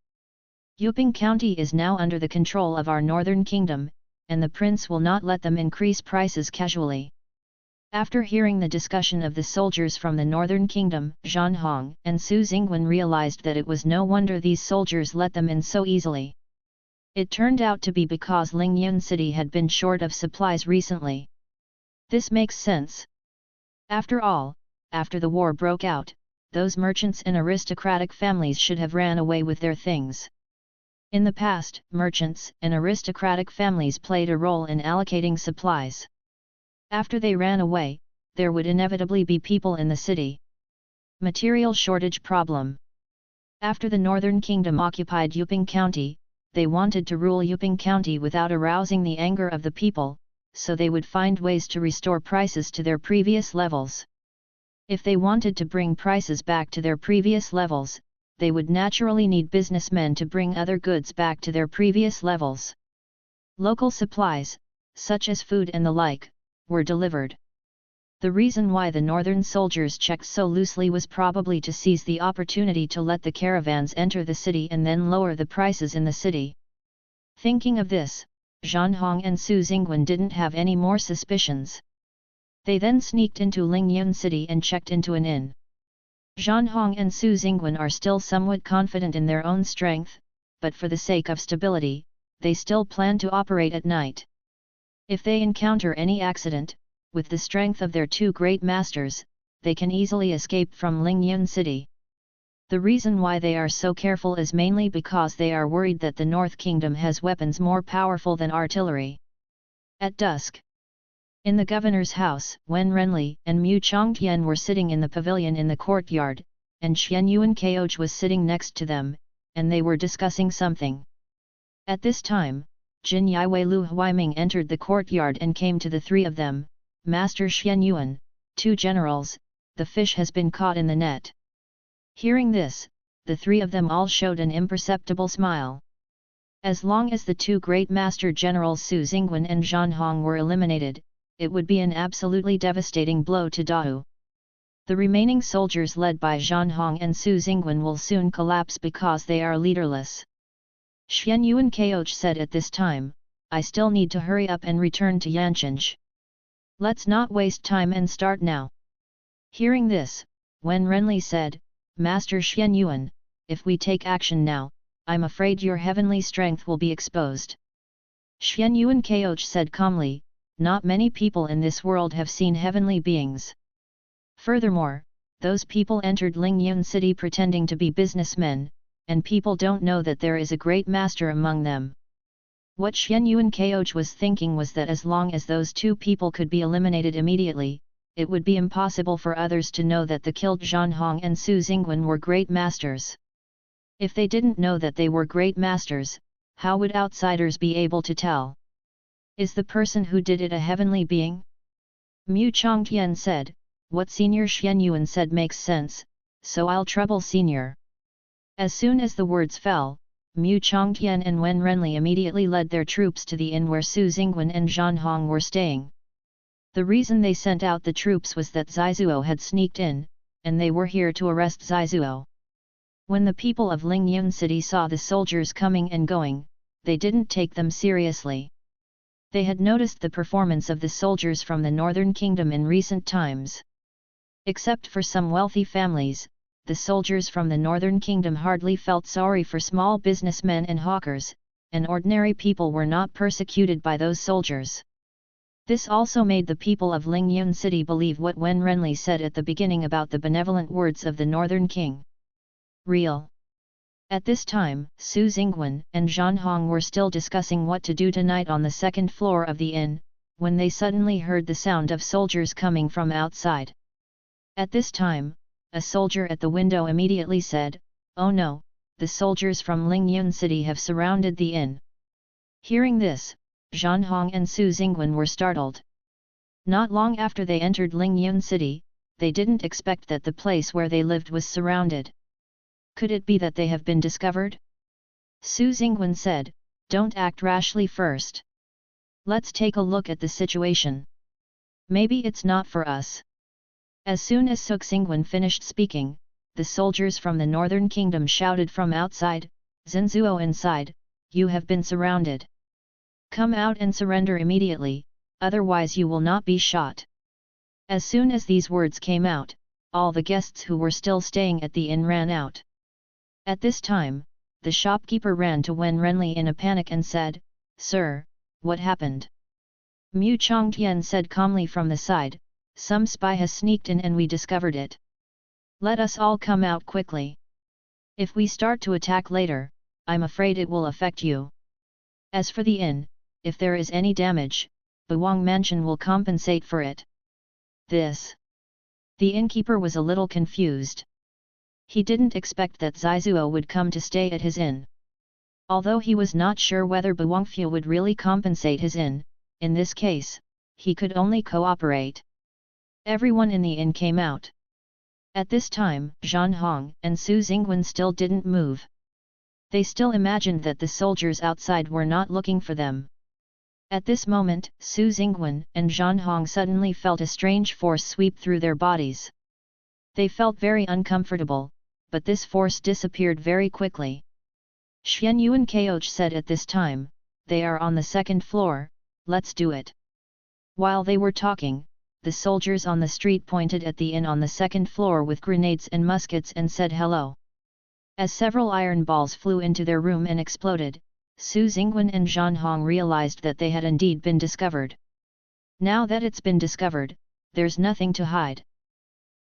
Speaker 1: Yuping County is now under the control of our northern kingdom, and the prince will not let them increase prices casually. After hearing the discussion of the soldiers from the northern kingdom, Zhan Hong and Su Jingwen realized that it was no wonder these soldiers let them in so easily. It turned out to be because Lingyun City had been short of supplies recently. This makes sense. After all, after the war broke out, those merchants and aristocratic families should have ran away with their things. In the past, merchants and aristocratic families played a role in allocating supplies. After they ran away, there would inevitably be people in the city. Material shortage problem. After the Northern Kingdom occupied Yuping County, they wanted to rule Yuping County without arousing the anger of the people, so they would find ways to restore prices to their previous levels. If they wanted to bring prices back to their previous levels, they would naturally need businessmen to bring other goods back to their previous levels. Local supplies, such as food and the like, were delivered. The reason why the northern soldiers checked so loosely was probably to seize the opportunity to let the caravans enter the city and then lower the prices in the city. Thinking of this, Zhan Hong and Su Jingwen didn't have any more suspicions. They then sneaked into Lingyun City and checked into an inn. Zhan Hong and Su Jingwen are still somewhat confident in their own strength, but for the sake of stability, they still plan to operate at night. If they encounter any accident, with the strength of their two great masters, they can easily escape from Lingyun City. The reason why they are so careful is mainly because they are worried that the North Kingdom has weapons more powerful than artillery. At dusk, in the governor's house, Wen Renli and Mu Chongtian were sitting in the pavilion in the courtyard, and Xian Yuan Kaoj was sitting next to them, and they were discussing something. At this time, Jin Yiwei Lu Huaiming entered the courtyard and came to the three of them. Master Xian Yuan, two generals, the fish has been caught in the net. Hearing this, the three of them all showed an imperceptible smile. As long as the two great master generals Su Jingwen and Zhan Hong were eliminated, it would be an absolutely devastating blow to Dao. The remaining soldiers led by Zhan Hong and Su Jingwen will soon collapse because they are leaderless. Xian Yuan Kaoj said at this time, I still need to hurry up and return to Yancheng. Let's not waste time and start now. Hearing this, Wen Renli said, Master Xian Yuan, if we take action now, I'm afraid your heavenly strength will be exposed. Xian Yuan Kaoj said calmly, not many people in this world have seen heavenly beings. Furthermore, those people entered Lingyun City pretending to be businessmen, and people don't know that there is a great master among them. What Xian Yuan Kaoj was thinking was that as long as those two people could be eliminated immediately, it would be impossible for others to know that the killed Zhan Hong and Su Jingwen were great masters. If they didn't know that they were great masters, how would outsiders be able to tell? Is the person who did it a heavenly being? Mu Chongtian said, what Senior Xian Yuan said makes sense, so I'll trouble Senior. As soon as the words fell, Mu Chongtian and Wen Renli immediately led their troops to the inn where Su Xingwen and Zhan Hong were staying. The reason they sent out the troops was that Zaizuo had sneaked in, and they were here to arrest Zaizuo. When the people of Lingyun City saw the soldiers coming and going, they didn't take them seriously. They had noticed the performance of the soldiers from the Northern Kingdom in recent times. Except for some wealthy families, the soldiers from the Northern Kingdom hardly felt sorry for small businessmen and hawkers, and ordinary people were not persecuted by those soldiers. This also made the people of Lingyun City believe what Wen Renli said at the beginning about the benevolent words of the Northern King. Real. At this time, Su Xingwen and Zhan Hong were still discussing what to do tonight on the second floor of the inn, when they suddenly heard the sound of soldiers coming from outside. At this time, a soldier at the window immediately said, "Oh no, the soldiers from Lingyun City have surrounded the inn." Hearing this, Zhan Hong and Su Xingwen were startled. Not long after they entered Lingyun City, they didn't expect that the place where they lived was surrounded. Could it be that they have been discovered? Su Xingwen said, "Don't act rashly first. Let's take a look at the situation. Maybe it's not for us." As soon as Su Xingwen finished speaking, the soldiers from the Northern Kingdom shouted from outside, "Zhenzuo inside, you have been surrounded. Come out and surrender immediately, otherwise you will not be shot." As soon as these words came out, all the guests who were still staying at the inn ran out. At this time, the shopkeeper ran to Wen Renli in a panic and said, "Sir, what happened?" Mu Chongtian said calmly from the side, "Some spy has sneaked in and we discovered it. Let us all come out quickly. If we start to attack later, I'm afraid it will affect you. As for the inn, if there is any damage, the Wang Mansion will compensate for it." This. The innkeeper was a little confused. He didn't expect that Zaizuo would come to stay at his inn. Although he was not sure whether Wangfu would really compensate his inn, in this case, he could only cooperate. Everyone in the inn came out. At this time, Zhan Hong and Su Xingwen still didn't move. They still imagined that the soldiers outside were not looking for them. At this moment, Su Xingwen and Zhan Hong suddenly felt a strange force sweep through their bodies. They felt very uncomfortable, but this force disappeared very quickly. Xian Yuan Koch said at this time, "They are on the second floor, let's do it." While they were talking, the soldiers on the street pointed at the inn on the second floor with grenades and muskets and said hello. As several iron balls flew into their room and exploded, Su Xingwen and Zhan Hong realized that they had indeed been discovered. Now that it's been discovered, there's nothing to hide.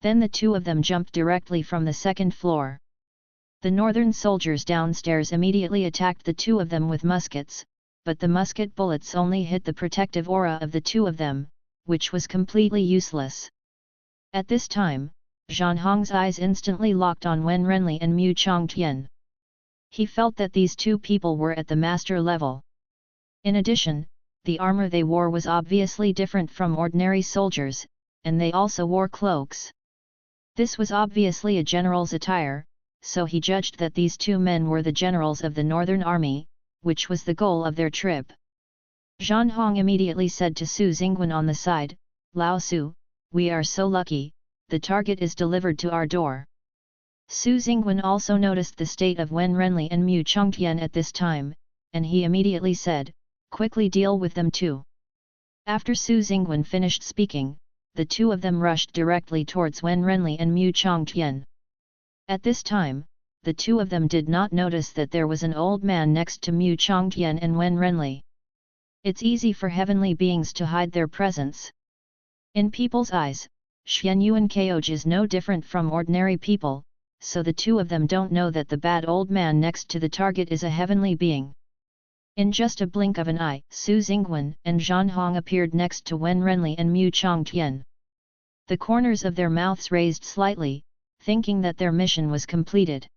Speaker 1: Then the two of them jumped directly from the second floor. The northern soldiers downstairs immediately attacked the two of them with muskets, but the musket bullets only hit the protective aura of the two of them, which was completely useless. At this time, Zhan Hong's eyes instantly locked on Wen Renli and Mu Chongtian. He felt that these two people were at the master level. In addition, the armor they wore was obviously different from ordinary soldiers, and they also wore cloaks. This was obviously a general's attire, so he judged that these two men were the generals of the Northern Army, which was the goal of their trip. Zhan Hong immediately said to Su Xingwen on the side, "Lao Su, we are so lucky, the target is delivered to our door." Su Xingwen also noticed the state of Wen Renli and Mu Chongtian at this time, and he immediately said, "Quickly deal with them too." After Su Xingwen finished speaking, the two of them rushed directly towards Wen Renli and Mu Chongtian. At this time, the two of them did not notice that there was an old man next to Mu Chongtian and Wen Renli. It's easy for heavenly beings to hide their presence. In people's eyes, Xian Yuan Koch is no different from ordinary people, so the two of them don't know that the bad old man next to the target is a heavenly being. In just a blink of an eye, Su Xingwen and Zhan Hong appeared next to Wen Renli and Mu Chongtian. The corners of their mouths raised slightly, thinking that their mission was completed.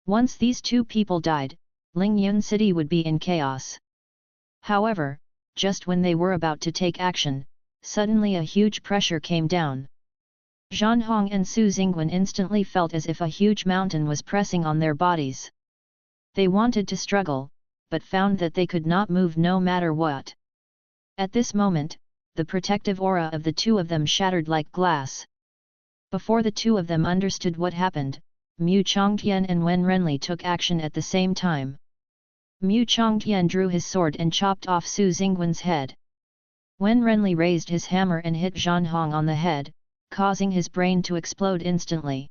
Speaker 1: Once these two people died, Lingyun City would be in chaos. However, just when they were about to take action, suddenly a huge pressure came down. Zhan Hong and Su Xingwen instantly felt as if a huge mountain was pressing on their bodies. They wanted to struggle, but found that they could not move no matter what. At this moment, the protective aura of the two of them shattered like glass. Before the two of them understood what happened, Mu Chongtian and Wen Renli took action at the same time. Mu Chongtian drew his sword and chopped off Su Xingwen's head. Wen Renli raised his hammer and hit Zhan Hong on the head, causing his brain to explode instantly.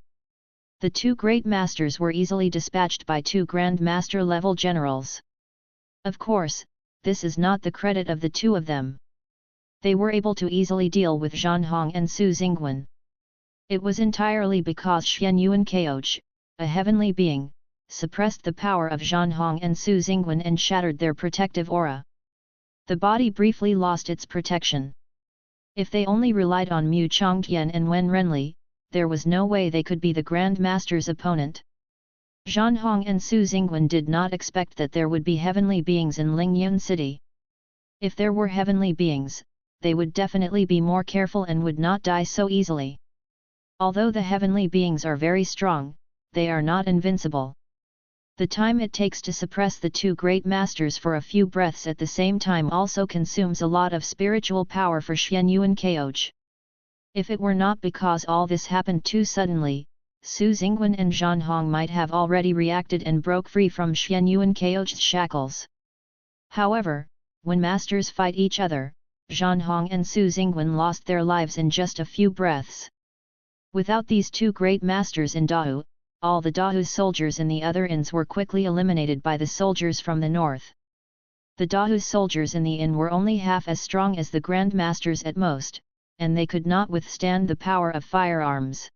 Speaker 1: The two great masters were easily dispatched by two Grand Master level generals. Of course, this is not the credit of the two of them. They were able to easily deal with Zhan Hong and Su Xingwen. It was entirely because Xuan Yuan Koch, a heavenly being, suppressed the power of Zhan Hong and Su Xingwen and shattered their protective aura. The body briefly lost its protection. If they only relied on Mu Chongtian and Wen Renli, there was no way they could be the Grand Master's opponent. Zhan Hong and Su Xingwen did not expect that there would be heavenly beings in Lingyun City. If there were heavenly beings, they would definitely be more careful and would not die so easily. Although the heavenly beings are very strong, they are not invincible. The time it takes to suppress the two great masters for a few breaths at the same time also consumes a lot of spiritual power for Xuan Yuan Koch. If it were not because all this happened too suddenly, Su Xingwen and Zhan Hong might have already reacted and broke free from Xuan Yuan Koch's shackles. However, when masters fight each other, Zhan Hong and Su Xingwen lost their lives in just a few breaths. Without these two great masters in Dahou, all the Dahu's soldiers in the other inns were quickly eliminated by the soldiers from the north. The Dahu's soldiers in the inn were only half as strong as the Grand Masters at most, and they could not withstand the power of firearms.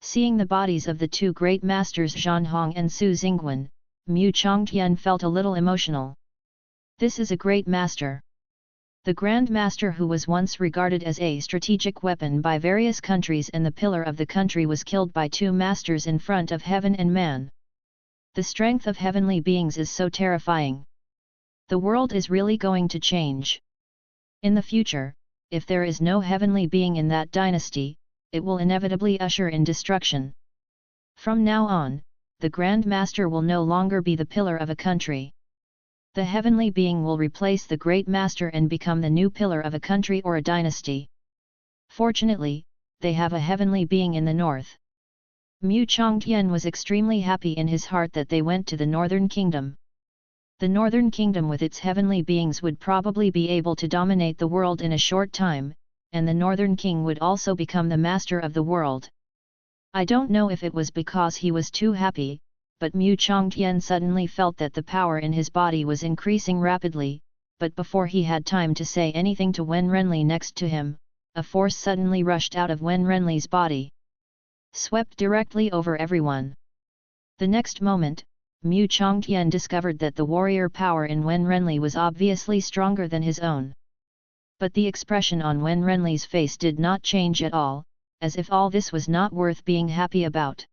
Speaker 1: Seeing the bodies of the two great masters Zhan Hong and Su Xingwen, Mu Chongtian felt a little emotional. This is a great master. The Grand Master who was once regarded as a strategic weapon by various countries and the pillar of the country was killed by two masters in front of heaven and man. The strength of heavenly beings is so terrifying. The world is really going to change. In the future, if there is no heavenly being in that dynasty, it will inevitably usher in destruction. From now on, the Grand Master will no longer be the pillar of a country. The heavenly being will replace the Great Master and become the new pillar of a country or a dynasty. Fortunately, they have a heavenly being in the north. Mu Chongtian was extremely happy in his heart that they went to the Northern Kingdom. The Northern Kingdom with its heavenly beings would probably be able to dominate the world in a short time, and the Northern King would also become the master of the world. I don't know if it was because he was too happy, but Mu Chongtian suddenly felt that the power in his body was increasing rapidly, but before he had time to say anything to Wen Renli next to him, a force suddenly rushed out of Wen Renli's body. Swept directly over everyone. The next moment, Mu Chongtian discovered that the warrior power in Wen Renli was obviously stronger than his own. But the expression on Wen Renli's face did not change at all, as if all this was not worth being happy about.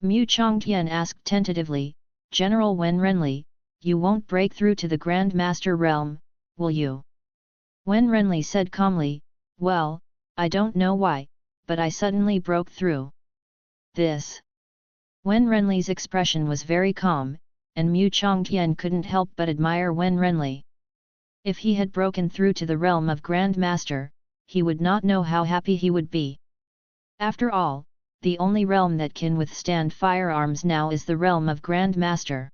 Speaker 1: Mu Chongtian asked tentatively, "General Wen Renli, you won't break through to the Grand Master realm, will you?" Wen Renli said calmly, "Well, I don't know why, but I suddenly broke through." This. Wen Renli's expression was very calm, and Mu Chongtian couldn't help but admire Wen Renli. If he had broken through to the realm of Grand Master, he would not know how happy he would be. After all, the only realm that can withstand firearms now is the realm of Grand Master.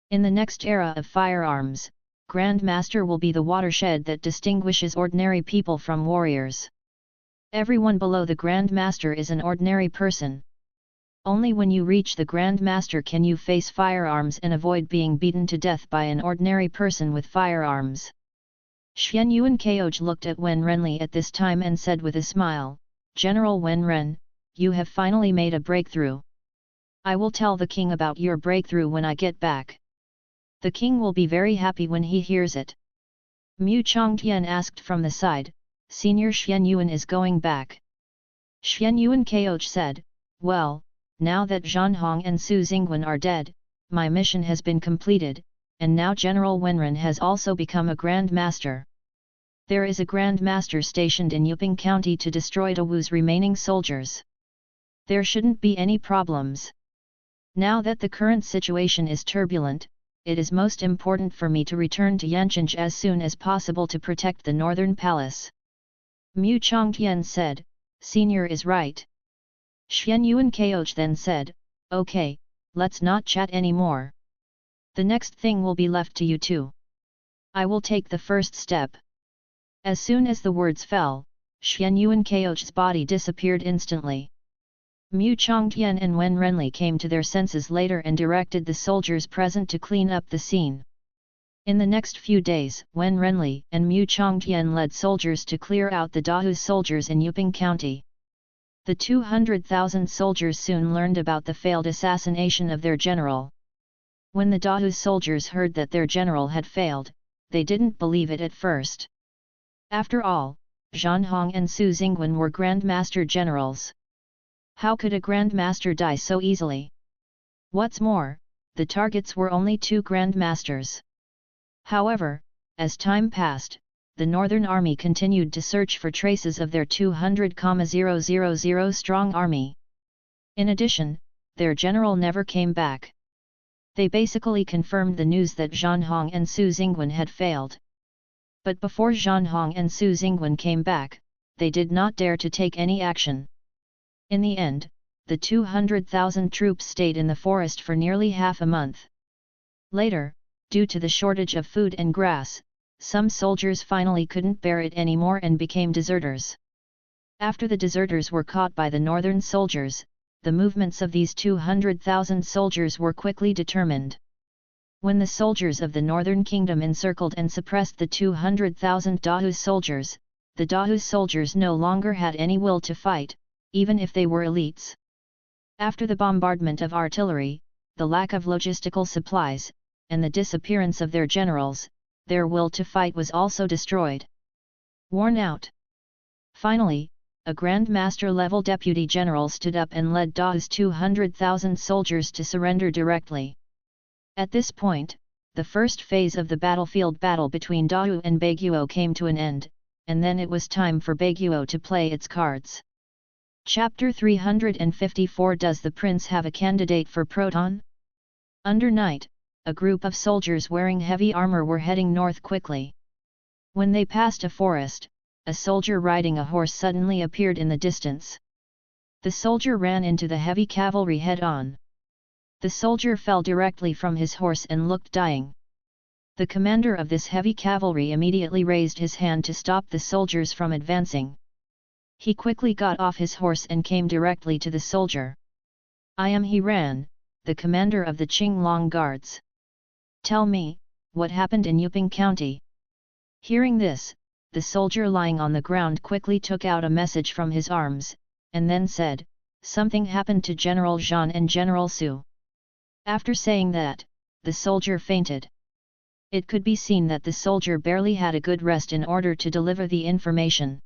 Speaker 1: In the next era of firearms, Grand Master will be the watershed that distinguishes ordinary people from warriors. Everyone below the Grand Master is an ordinary person. Only when you reach the Grand Master can you face firearms and avoid being beaten to death by an ordinary person with firearms. Xuan Yuan Koch looked at Wen Renli at this time and said with a smile, "General Wen Ren, you have finally made a breakthrough. I will tell the king about your breakthrough when I get back. The king will be very happy when he hears it." Mu Chongtian asked from the side, "Senior Xuan Yuan is going back?" Xuan Yuan Koch said, "Well, now that Zhan Hong and Su Xingwen are dead, my mission has been completed, and now General Wenren has also become a Grand Master. There is a Grand Master stationed in Yuping County to destroy Dawu's remaining soldiers. There shouldn't be any problems. Now that the current situation is turbulent, it is most important for me to return to Yancheng as soon as possible to protect the northern palace. Mu Chongtian said, Senior is right. Xian Yuan Kaoj then said, Okay, let's not chat anymore. The next thing will be left to you two. I will take the first step. As soon as the words fell, Xian Yuan Kaoj's body disappeared instantly. Mu Chongtian and Wen Renli came to their senses later and directed the soldiers present to clean up the scene. In the next few days, Wen Renli and Mu Chongtian led soldiers to clear out the Dahu soldiers in Yuping County. The 200,000 soldiers soon learned about the failed assassination of their general. When the Dahu soldiers heard that their general had failed, they didn't believe it at first. After all, Zhan Hong and Su Xingwen were Grandmaster generals. How could a Grandmaster die so easily? What's more, the targets were only 2 Grandmasters. However, as time passed, the Northern Army continued to search for traces of their 200,000 strong army. In addition, their general never came back. They basically confirmed the news that Zhan Hong and Su Xingwen had failed. But before Zhan Hong and Su Xingwen came back, they did not dare to take any action. In the end, the 200,000 troops stayed in the forest for nearly half a month. Later, due to the shortage of food and grass, some soldiers finally couldn't bear it anymore and became deserters. After the deserters were caught by the northern soldiers, the movements of these 200,000 soldiers were quickly determined. When the soldiers of the northern kingdom encircled and suppressed the 200,000 Dahu soldiers, the Dahu soldiers no longer had any will to fight, even if they were elites. After the bombardment of artillery, the lack of logistical supplies, and the disappearance of their generals, their will to fight was also destroyed. Worn out. Finally, a Grandmaster-level deputy general stood up and led Dahu's 200,000 soldiers to surrender directly. At this point, the first phase of the battlefield battle between Dahu and Baiguo came to an end, and then it was time for Baiguo to play its cards. Chapter 354 Does the prince have a candidate for Proton? Under night, a group of soldiers wearing heavy armor were heading north quickly. When they passed a forest, a soldier riding a horse suddenly appeared in the distance. The soldier ran into the heavy cavalry head-on. The soldier fell directly from his horse and looked dying. The commander of this heavy cavalry immediately raised his hand to stop the soldiers from advancing. He quickly got off his horse and came directly to the soldier. I am He Ran, the commander of the Qinglong Guards. Tell me, what happened in Yuping County? Hearing this, the soldier lying on the ground quickly took out a message from his arms, and then said, Something happened to General Zhan and General Su. After saying that, the soldier fainted. It could be seen that the soldier barely had a good rest in order to deliver the information.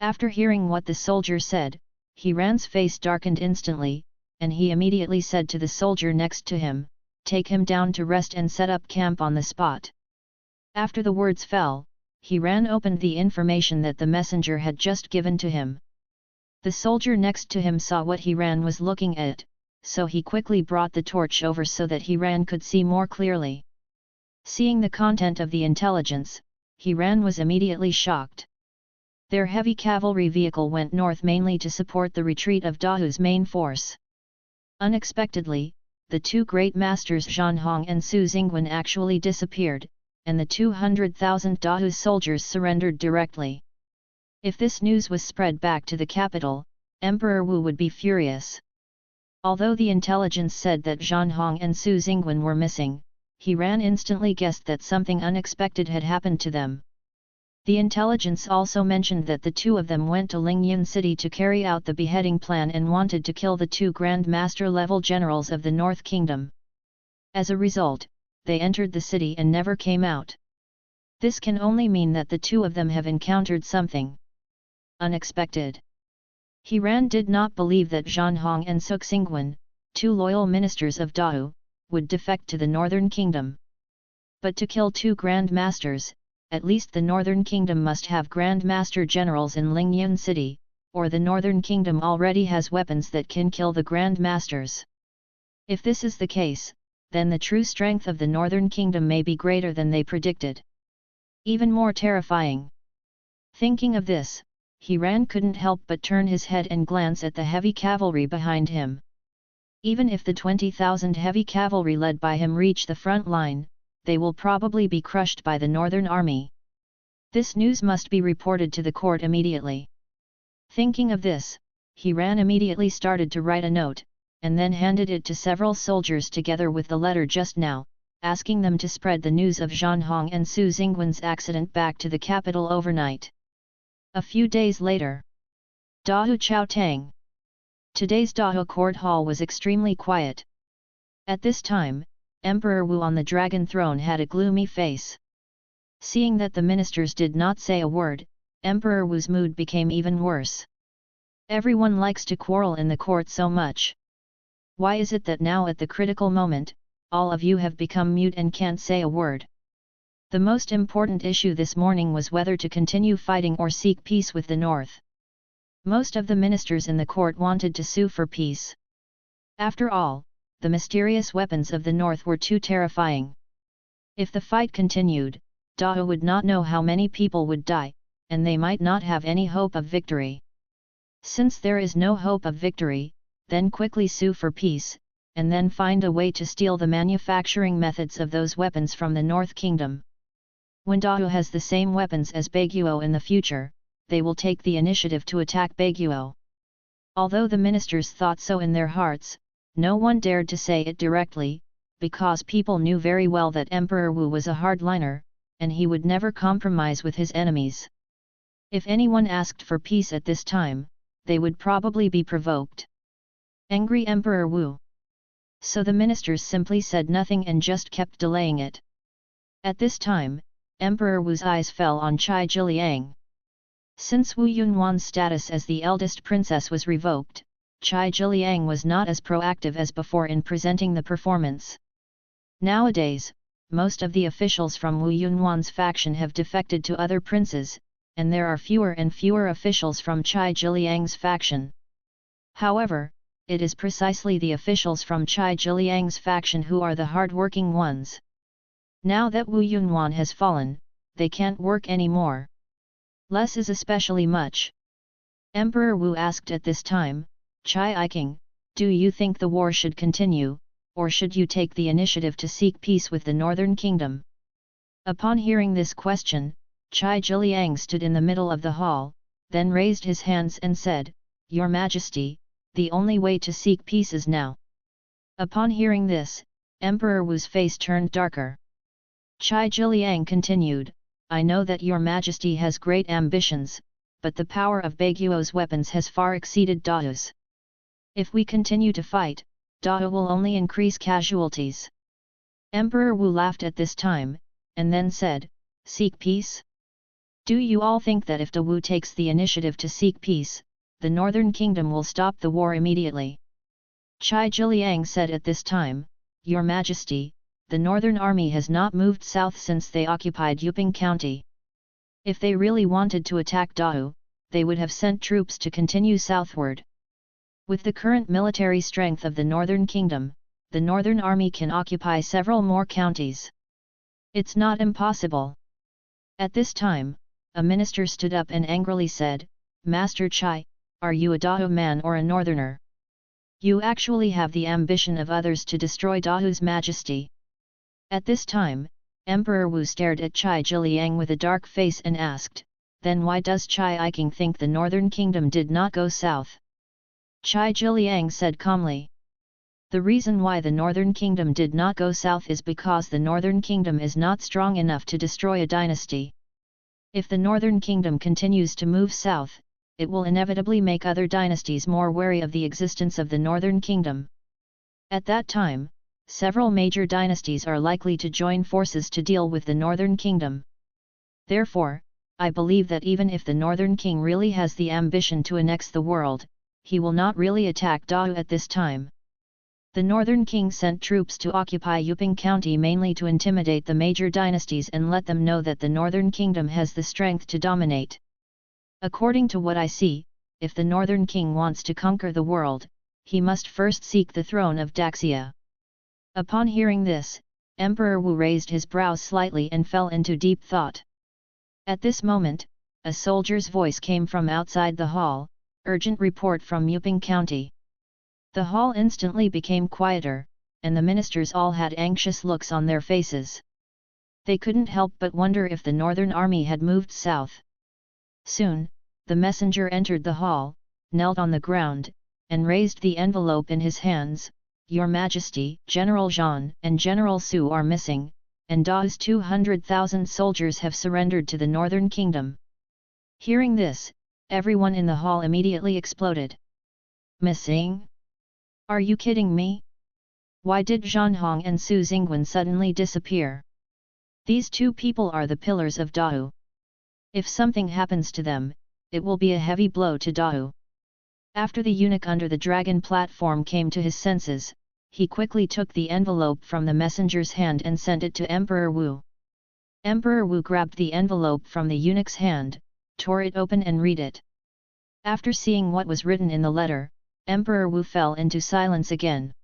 Speaker 1: After hearing what the soldier said, He Ran's face darkened instantly, and he immediately said to the soldier next to him, Take him down to rest and set up camp on the spot. After the words fell, He Ran opened the information that the messenger had just given to him. The soldier next to him saw what He Ran was looking at, so he quickly brought the torch over so that He Ran could see more clearly. Seeing the content of the intelligence, He Ran was immediately shocked. Their heavy cavalry vehicle went north mainly to support the retreat of Dahu's main force. Unexpectedly, the 2 great masters Zhan Hong and Su Xingwen actually disappeared, and the 200,000 Dahu soldiers surrendered directly. If this news was spread back to the capital, Emperor Wu would be furious. Although the intelligence said that Zhan Hong and Su Xingwen were missing, He Ran instantly guessed that something unexpected had happened to them. The intelligence also mentioned that the 2 of them went to Lingyun City to carry out the beheading plan and wanted to kill the 2 Grandmaster-level generals of the North Kingdom. As a result, they entered the city and never came out. This can only mean that the 2 of them have encountered something unexpected. He Ran did not believe that Zhan Hong and Su Xingwen, 2 loyal ministers of Dahu, would defect to the Northern Kingdom. But to kill 2 Grandmasters, at least the Northern Kingdom must have Grandmaster generals in Lingyun City, or the Northern Kingdom already has weapons that can kill the Grandmasters. If this is the case, then the true strength of the northern kingdom may be greater than they predicted. Even more terrifying. Thinking of this, couldn't help but turn his head and glance at the heavy cavalry behind him. Even if the 20,000 heavy cavalry led by him reach the front line, they will probably be crushed by the northern army. This news must be reported to the court immediately. Thinking of this, immediately started to write a note, and then handed it to several soldiers together with the letter just now, asking them to spread the news of Zhang Hong and Su Xingwen's accident back to the capital overnight. A few days later. Dahou Chao Tang. Today's Dahou court hall was extremely quiet. At this time, Emperor Wu on the dragon throne had a gloomy face. Seeing that the ministers did not say a word, Emperor Wu's mood became even worse. Everyone likes to quarrel in the court so much. Why is it that now at the critical moment, all of you have become mute and can't say a word? The most important issue this morning was whether to continue fighting or seek peace with the north. Most of the ministers in the court wanted to sue for peace. After all, the mysterious weapons of the north were too terrifying. If the fight continued, Dahou would not know how many people would die, and they might not have any hope of victory. Since there is no hope of victory, then quickly sue for peace, and then find a way to steal the manufacturing methods of those weapons from the North Kingdom. When Dahou has the same weapons as Baiguo in the future, they will take the initiative to attack Baiguo. Although the ministers thought so in their hearts, no one dared to say it directly, because people knew very well that Emperor Wu was a hardliner, and he would never compromise with his enemies. If anyone asked for peace at this time, they would probably be provoked. Angry Emperor Wu. So the ministers simply said nothing and just kept delaying it. At this time, Emperor Wu's eyes fell on Cai Jiliang. Since Wu Yunwan's status as the eldest princess was revoked, Cai Jiliang was not as proactive as before in presenting the performance. Nowadays, most of the officials from Wu Yunwan's faction have defected to other princes, and there are fewer and fewer officials from Cai Jiliang's faction. However, it is precisely the officials from Cai Jiliang's faction who are the hard-working ones. Now that Wu Yunwan has fallen, they can't work anymore. Less is especially much. Emperor Wu asked at this time, Chai Iking, do you think the war should continue, or should you take the initiative to seek peace with the Northern Kingdom? Upon hearing this question, Cai Jiliang stood in the middle of the hall, then raised his hands and said, Your Majesty, the only way to seek peace is now. Upon hearing this, Emperor Wu's face turned darker. Cai Jiliang continued, I know that your Majesty has great ambitions, but the power of Baiguo's weapons has far exceeded Dahou's. If we continue to fight, Dahou will only increase casualties. Emperor Wu laughed at this time, and then said, Seek peace? Do you all think that if Dahou takes the initiative to seek peace, the Northern Kingdom will stop the war immediately? Cai Jiliang said at this time, Your Majesty, the Northern Army has not moved south since they occupied Yuping County. If they really wanted to attack Dahou, they would have sent troops to continue southward. With the current military strength of the Northern Kingdom, the Northern Army can occupy several more counties. It's not impossible. At this time, a minister stood up and angrily said, Master Chai, are you a Dahou man or a northerner? You actually have the ambition of others to destroy Dahou's majesty. At this time, Emperor Wu stared at Cai Jiliang with a dark face and asked, Then why does Cai Iking think the Northern Kingdom did not go south? Cai Jiliang said calmly. The reason why the Northern Kingdom did not go south is because the Northern Kingdom is not strong enough to destroy a dynasty. If the Northern Kingdom continues to move south, it will inevitably make other dynasties more wary of the existence of the Northern Kingdom. At that time, several major dynasties are likely to join forces to deal with the Northern Kingdom. Therefore, I believe that even if the Northern King really has the ambition to annex the world, he will not really attack Dahou at this time. The Northern King sent troops to occupy Yuping County mainly to intimidate the major dynasties and let them know that the Northern Kingdom has the strength to dominate. According to what I see, if the Northern King wants to conquer the world, he must first seek the throne of Daxia. Upon hearing this, Emperor Wu raised his brows slightly and fell into deep thought. At this moment, a soldier's voice came from outside the hall, "Urgent report from Yuping County." The hall instantly became quieter, and the ministers all had anxious looks on their faces. They couldn't help but wonder if the northern army had moved south. Soon, the messenger entered the hall, knelt on the ground, and raised the envelope in his hands. "Your Majesty, General Zhan and General Su are missing, and Dao's 200,000 soldiers have surrendered to the northern kingdom." Hearing this, everyone in the hall immediately exploded. "Missing? Are you kidding me? Why did Zhan Hong and Su Xingwen suddenly disappear? These two people are the pillars of Dao. If something happens to them, it will be a heavy blow to Dao." After the eunuch under the dragon platform came to his senses, he quickly took the envelope from the messenger's hand and sent it to Emperor Wu. Emperor Wu grabbed the envelope from the eunuch's hand, tore it open and read it. After seeing what was written in the letter, Emperor Wu fell into silence again.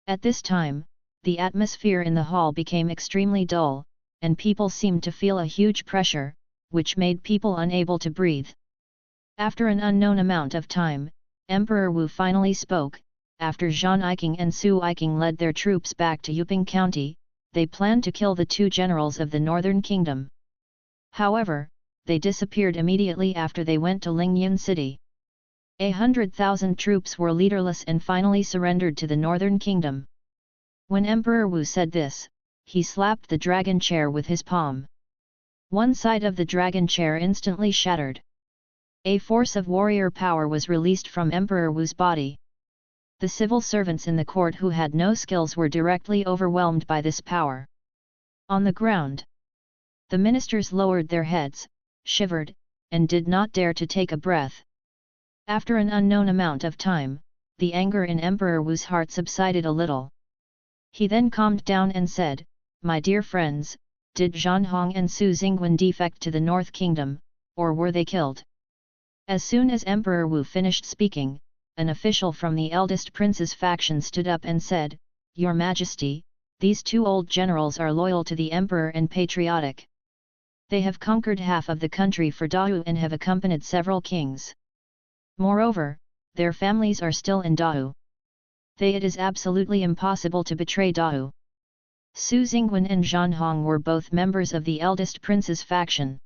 Speaker 1: At this time, the atmosphere in the hall became extremely dull, and people seemed to feel a huge pressure, which made people unable to breathe. After an unknown amount of time, Emperor Wu finally spoke. After Zhan Yiqing and Su Yiqing led their troops back to Yuping County, they planned to kill the two generals of the northern kingdom. However, they disappeared immediately after they went to Lingyun City. 100,000 troops were leaderless and finally surrendered to the northern kingdom. When Emperor Wu said this, he slapped the dragon chair with his palm. One side of the dragon chair instantly shattered. A force of warrior power was released from Emperor Wu's body. The civil servants in the court who had no skills were directly overwhelmed by this power. On the ground, the ministers lowered their heads, shivered, and did not dare to take a breath. After an unknown amount of time, the anger in Emperor Wu's heart subsided a little. He then calmed down and said, "My dear friends, did Zhan Hong and Su Xingwen defect to the North Kingdom, or were they killed?" As soon as Emperor Wu finished speaking, an official from the eldest prince's faction stood up and said, "Your Majesty, these two old generals are loyal to the Emperor and patriotic. They have conquered half of the country for Dao and have accompanied several kings. Moreover, their families are still in Dao. It is absolutely impossible to betray Dao." Su Xingwen and Zhan Hong were both members of the eldest prince's faction.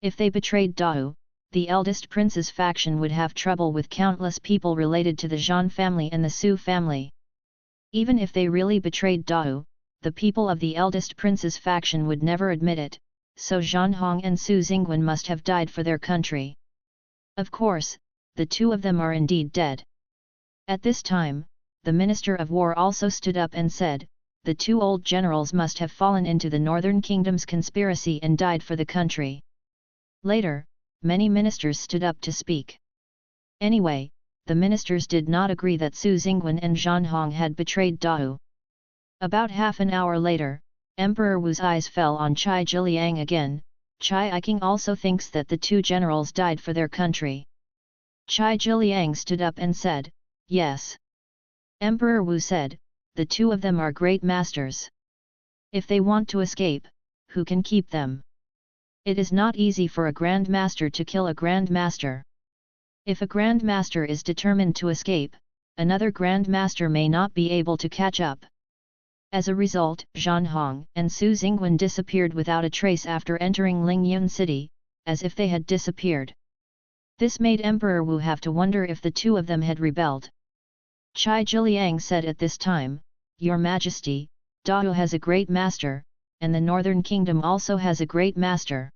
Speaker 1: If they betrayed Dao, the eldest prince's faction would have trouble with countless people related to the Zhan family and the Su family. Even if they really betrayed Dao, the people of the eldest prince's faction would never admit it, so Zhan Hong and Su Xingwen must have died for their country. Of course, the two of them are indeed dead. At this time, the Minister of War also stood up and said, "The two old generals must have fallen into the Northern Kingdom's conspiracy and died for the country." Later, many ministers stood up to speak. Anyway, the ministers did not agree that Su Xingwen and Zhan Hong had betrayed Dao. About half an hour later, Emperor Wu's eyes fell on Cai Jiliang again. Cai Yiqing also thinks that the two generals died for their country. Cai Jiliang stood up and said, "Yes." Emperor Wu said, "The two of them are great masters. If they want to escape, who can keep them? It is not easy for a Grand Master to kill a Grand Master. If a Grand Master is determined to escape, another Grand Master may not be able to catch up." As a result, Zhan Hong and Su Xingwen disappeared without a trace after entering Lingyun City, as if they had disappeared. This made Emperor Wu have to wonder if the two of them had rebelled. Cai Jiliang said at this time, "Your Majesty, Dao has a great master, and the Northern Kingdom also has a great master.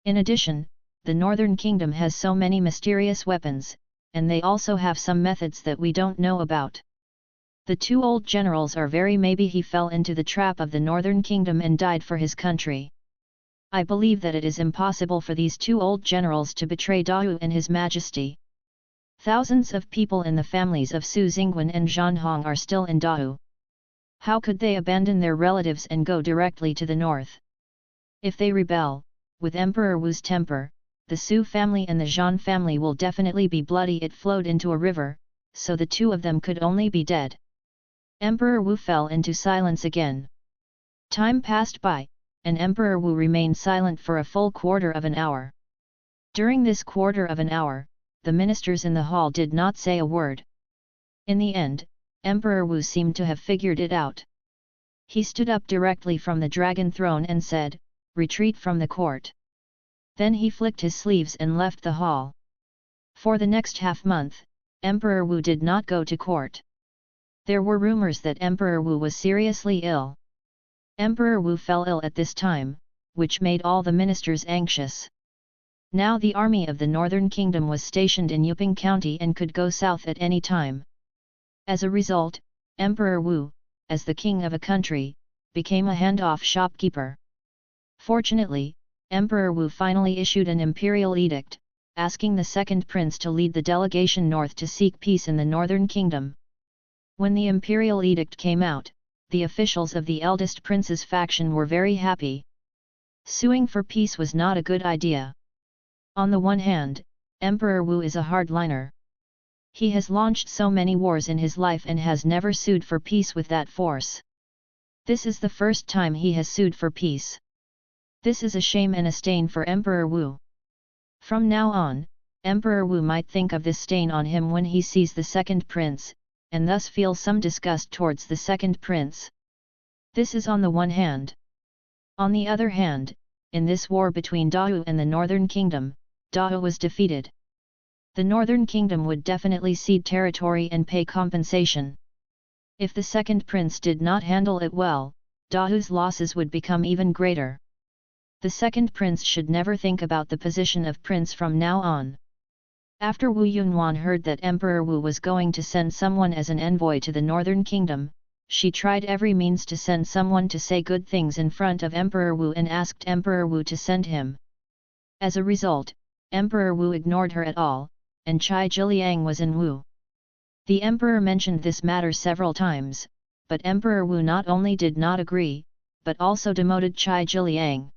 Speaker 1: In addition, the Northern Kingdom has so many mysterious weapons, and they also have some methods that we don't know about. The two old generals are maybe he fell into the trap of the Northern Kingdom and died for his country. I believe that it is impossible for these two old generals to betray Dao and His Majesty. Thousands of people in the families of Su Xingwen and Zhan Hong are still in Dao. How could they abandon their relatives and go directly to the north? If they rebel, with Emperor Wu's temper, the Su family and the Zhan family will definitely be bloody. It flowed into a river, so the two of them could only be dead." Emperor Wu fell into silence again. Time passed by, and Emperor Wu remained silent for a full quarter of an hour. During this quarter of an hour, the ministers in the hall did not say a word. In the end, Emperor Wu seemed to have figured it out. He stood up directly from the dragon throne and said, "Retreat from the court." Then he flicked his sleeves and left the hall. For the next half-month, Emperor Wu did not go to court. There were rumors that Emperor Wu was seriously ill. Emperor Wu fell ill at this time, which made all the ministers anxious. Now the army of the Northern Kingdom was stationed in Yuping County and could go south at any time. As a result, Emperor Wu, as the king of a country, became a handoff shopkeeper. Fortunately, Emperor Wu finally issued an imperial edict, asking the second prince to lead the delegation north to seek peace in the Northern Kingdom. When the imperial edict came out, the officials of the eldest prince's faction were very happy. Suing for peace was not a good idea. On the one hand, Emperor Wu is a hardliner. He has launched so many wars in his life and has never sued for peace with that force. This is the first time he has sued for peace. This is a shame and a stain for Emperor Wu. From now on, Emperor Wu might think of this stain on him when he sees the second prince, and thus feel some disgust towards the second prince. This is on the one hand. On the other hand, in this war between Dao and the Northern Kingdom, Dao was defeated. The Northern Kingdom would definitely cede territory and pay compensation. If the second prince did not handle it well, Dao's losses would become even greater. The second prince should never think about the position of prince from now on. After Wu Yunwan heard that Emperor Wu was going to send someone as an envoy to the Northern Kingdom, she tried every means to send someone to say good things in front of Emperor Wu and asked Emperor Wu to send him. As a result, Emperor Wu ignored her at all, and Chai Jiliang was in Wu. The emperor mentioned this matter several times, but Emperor Wu not only did not agree, but also demoted Chai Jiliang.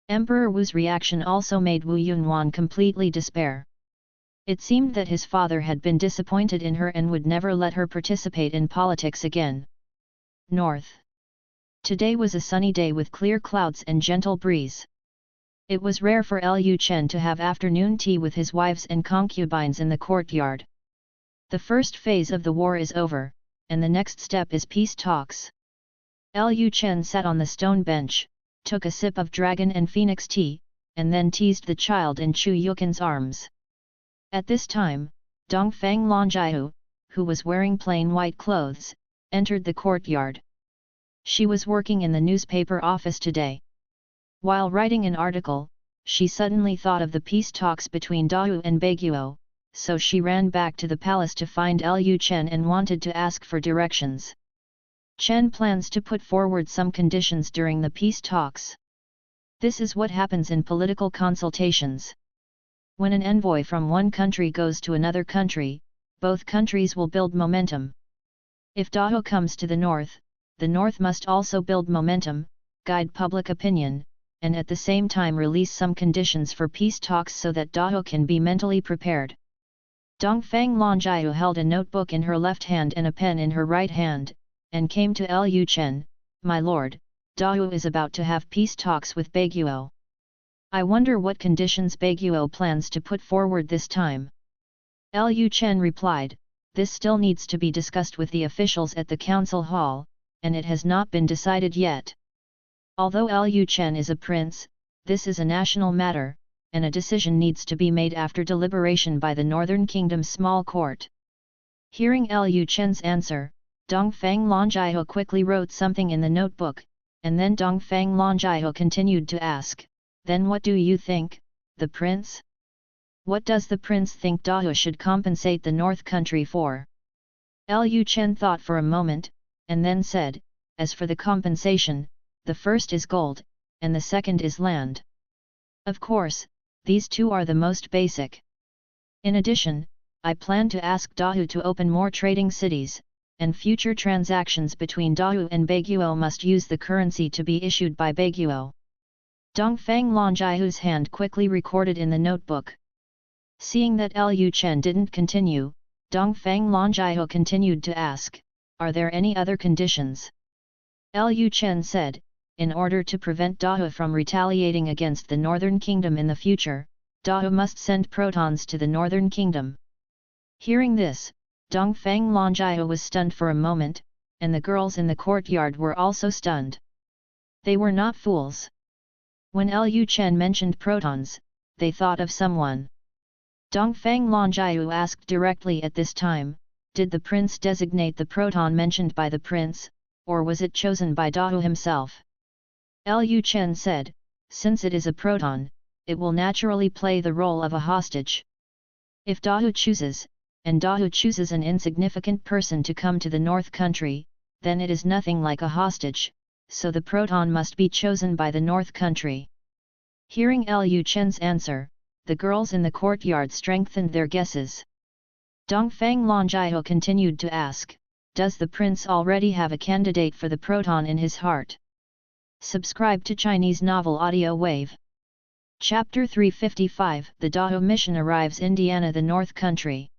Speaker 1: Emperor Wu's reaction also made Wu Yunwan completely despair. It seemed that his father had been disappointed in her and would never let her participate in politics again. North. Today was a sunny day with clear clouds and gentle breeze. It was rare for Lu Chen to have afternoon tea with his wives and concubines in the courtyard. The first phase of the war is over, and the next step is peace talks. Lu Chen sat on the stone bench, took a sip of dragon and phoenix tea, and then teased the child in Chu Yukin's arms. At this time, Dongfang Longjiu, who was wearing plain white clothes, entered the courtyard. She was working in the newspaper office today. While writing an article, she suddenly thought of the peace talks between Dao and Baiguo, so she ran back to the palace to find Lu Chen and wanted to ask for directions. Chen plans to put forward some conditions during the peace talks. This is what happens in political consultations. When an envoy from one country goes to another country, both countries will build momentum. If Dao comes to the North must also build momentum, guide public opinion, and at the same time release some conditions for peace talks so that Dao can be mentally prepared. Dongfang Longjiu held a notebook in her left hand and a pen in her right hand, and came to Lu Chen, "My lord, Dao is about to have peace talks with Baiguo. I wonder what conditions Baiguo plans to put forward this time." Lu Chen replied, "This still needs to be discussed with the officials at the council hall, and it has not been decided yet. Although Lu Chen is a prince, this is a national matter, and a decision needs to be made after deliberation by the Northern Kingdom's small court." Hearing Lu Chen's answer, Dongfang Longjiu quickly wrote something in the notebook, and then Dongfang Longjiu continued to ask, "Then what do you think, the prince? What does the prince think Dao should compensate the North country for?" Lu Chen thought for a moment, and then said, "As for the compensation, the first is gold, and the second is land. Of course, these two are the most basic. In addition, I plan to ask Dao to open more trading cities, and future transactions between Dao and Baiguo must use the currency to be issued by Baiguo." Dongfang Longjiu's hand quickly recorded in the notebook. Seeing that Lu Chen didn't continue, Dongfang Longjiu continued to ask, are there any other conditions? Lu Chen said, in order to prevent Dao from retaliating against the Northern Kingdom in the future, Dao must send protons to the Northern Kingdom. Hearing this, Dongfang Longjia was stunned for a moment, and the girls in the courtyard were also stunned. They were not fools. When Lu Chen mentioned protons, they thought of someone. Dongfang Longjia asked directly at this time, did the prince designate the proton mentioned by the prince, or was it chosen by Dao himself? Lu Chen said, since it is a proton, it will naturally play the role of a hostage. If Dao chooses, and Dao chooses an insignificant person to come to the North Country, then it is nothing like a hostage, so the proton must be chosen by the North Country. Hearing Lu Chen's answer, the girls in the courtyard strengthened their guesses. Dongfang Longjia continued to ask, does the prince already have a candidate for the proton in his heart? Subscribe to Chinese Novel Audio Wave. Chapter 355 The Dao Mission arrives Indiana the North Country.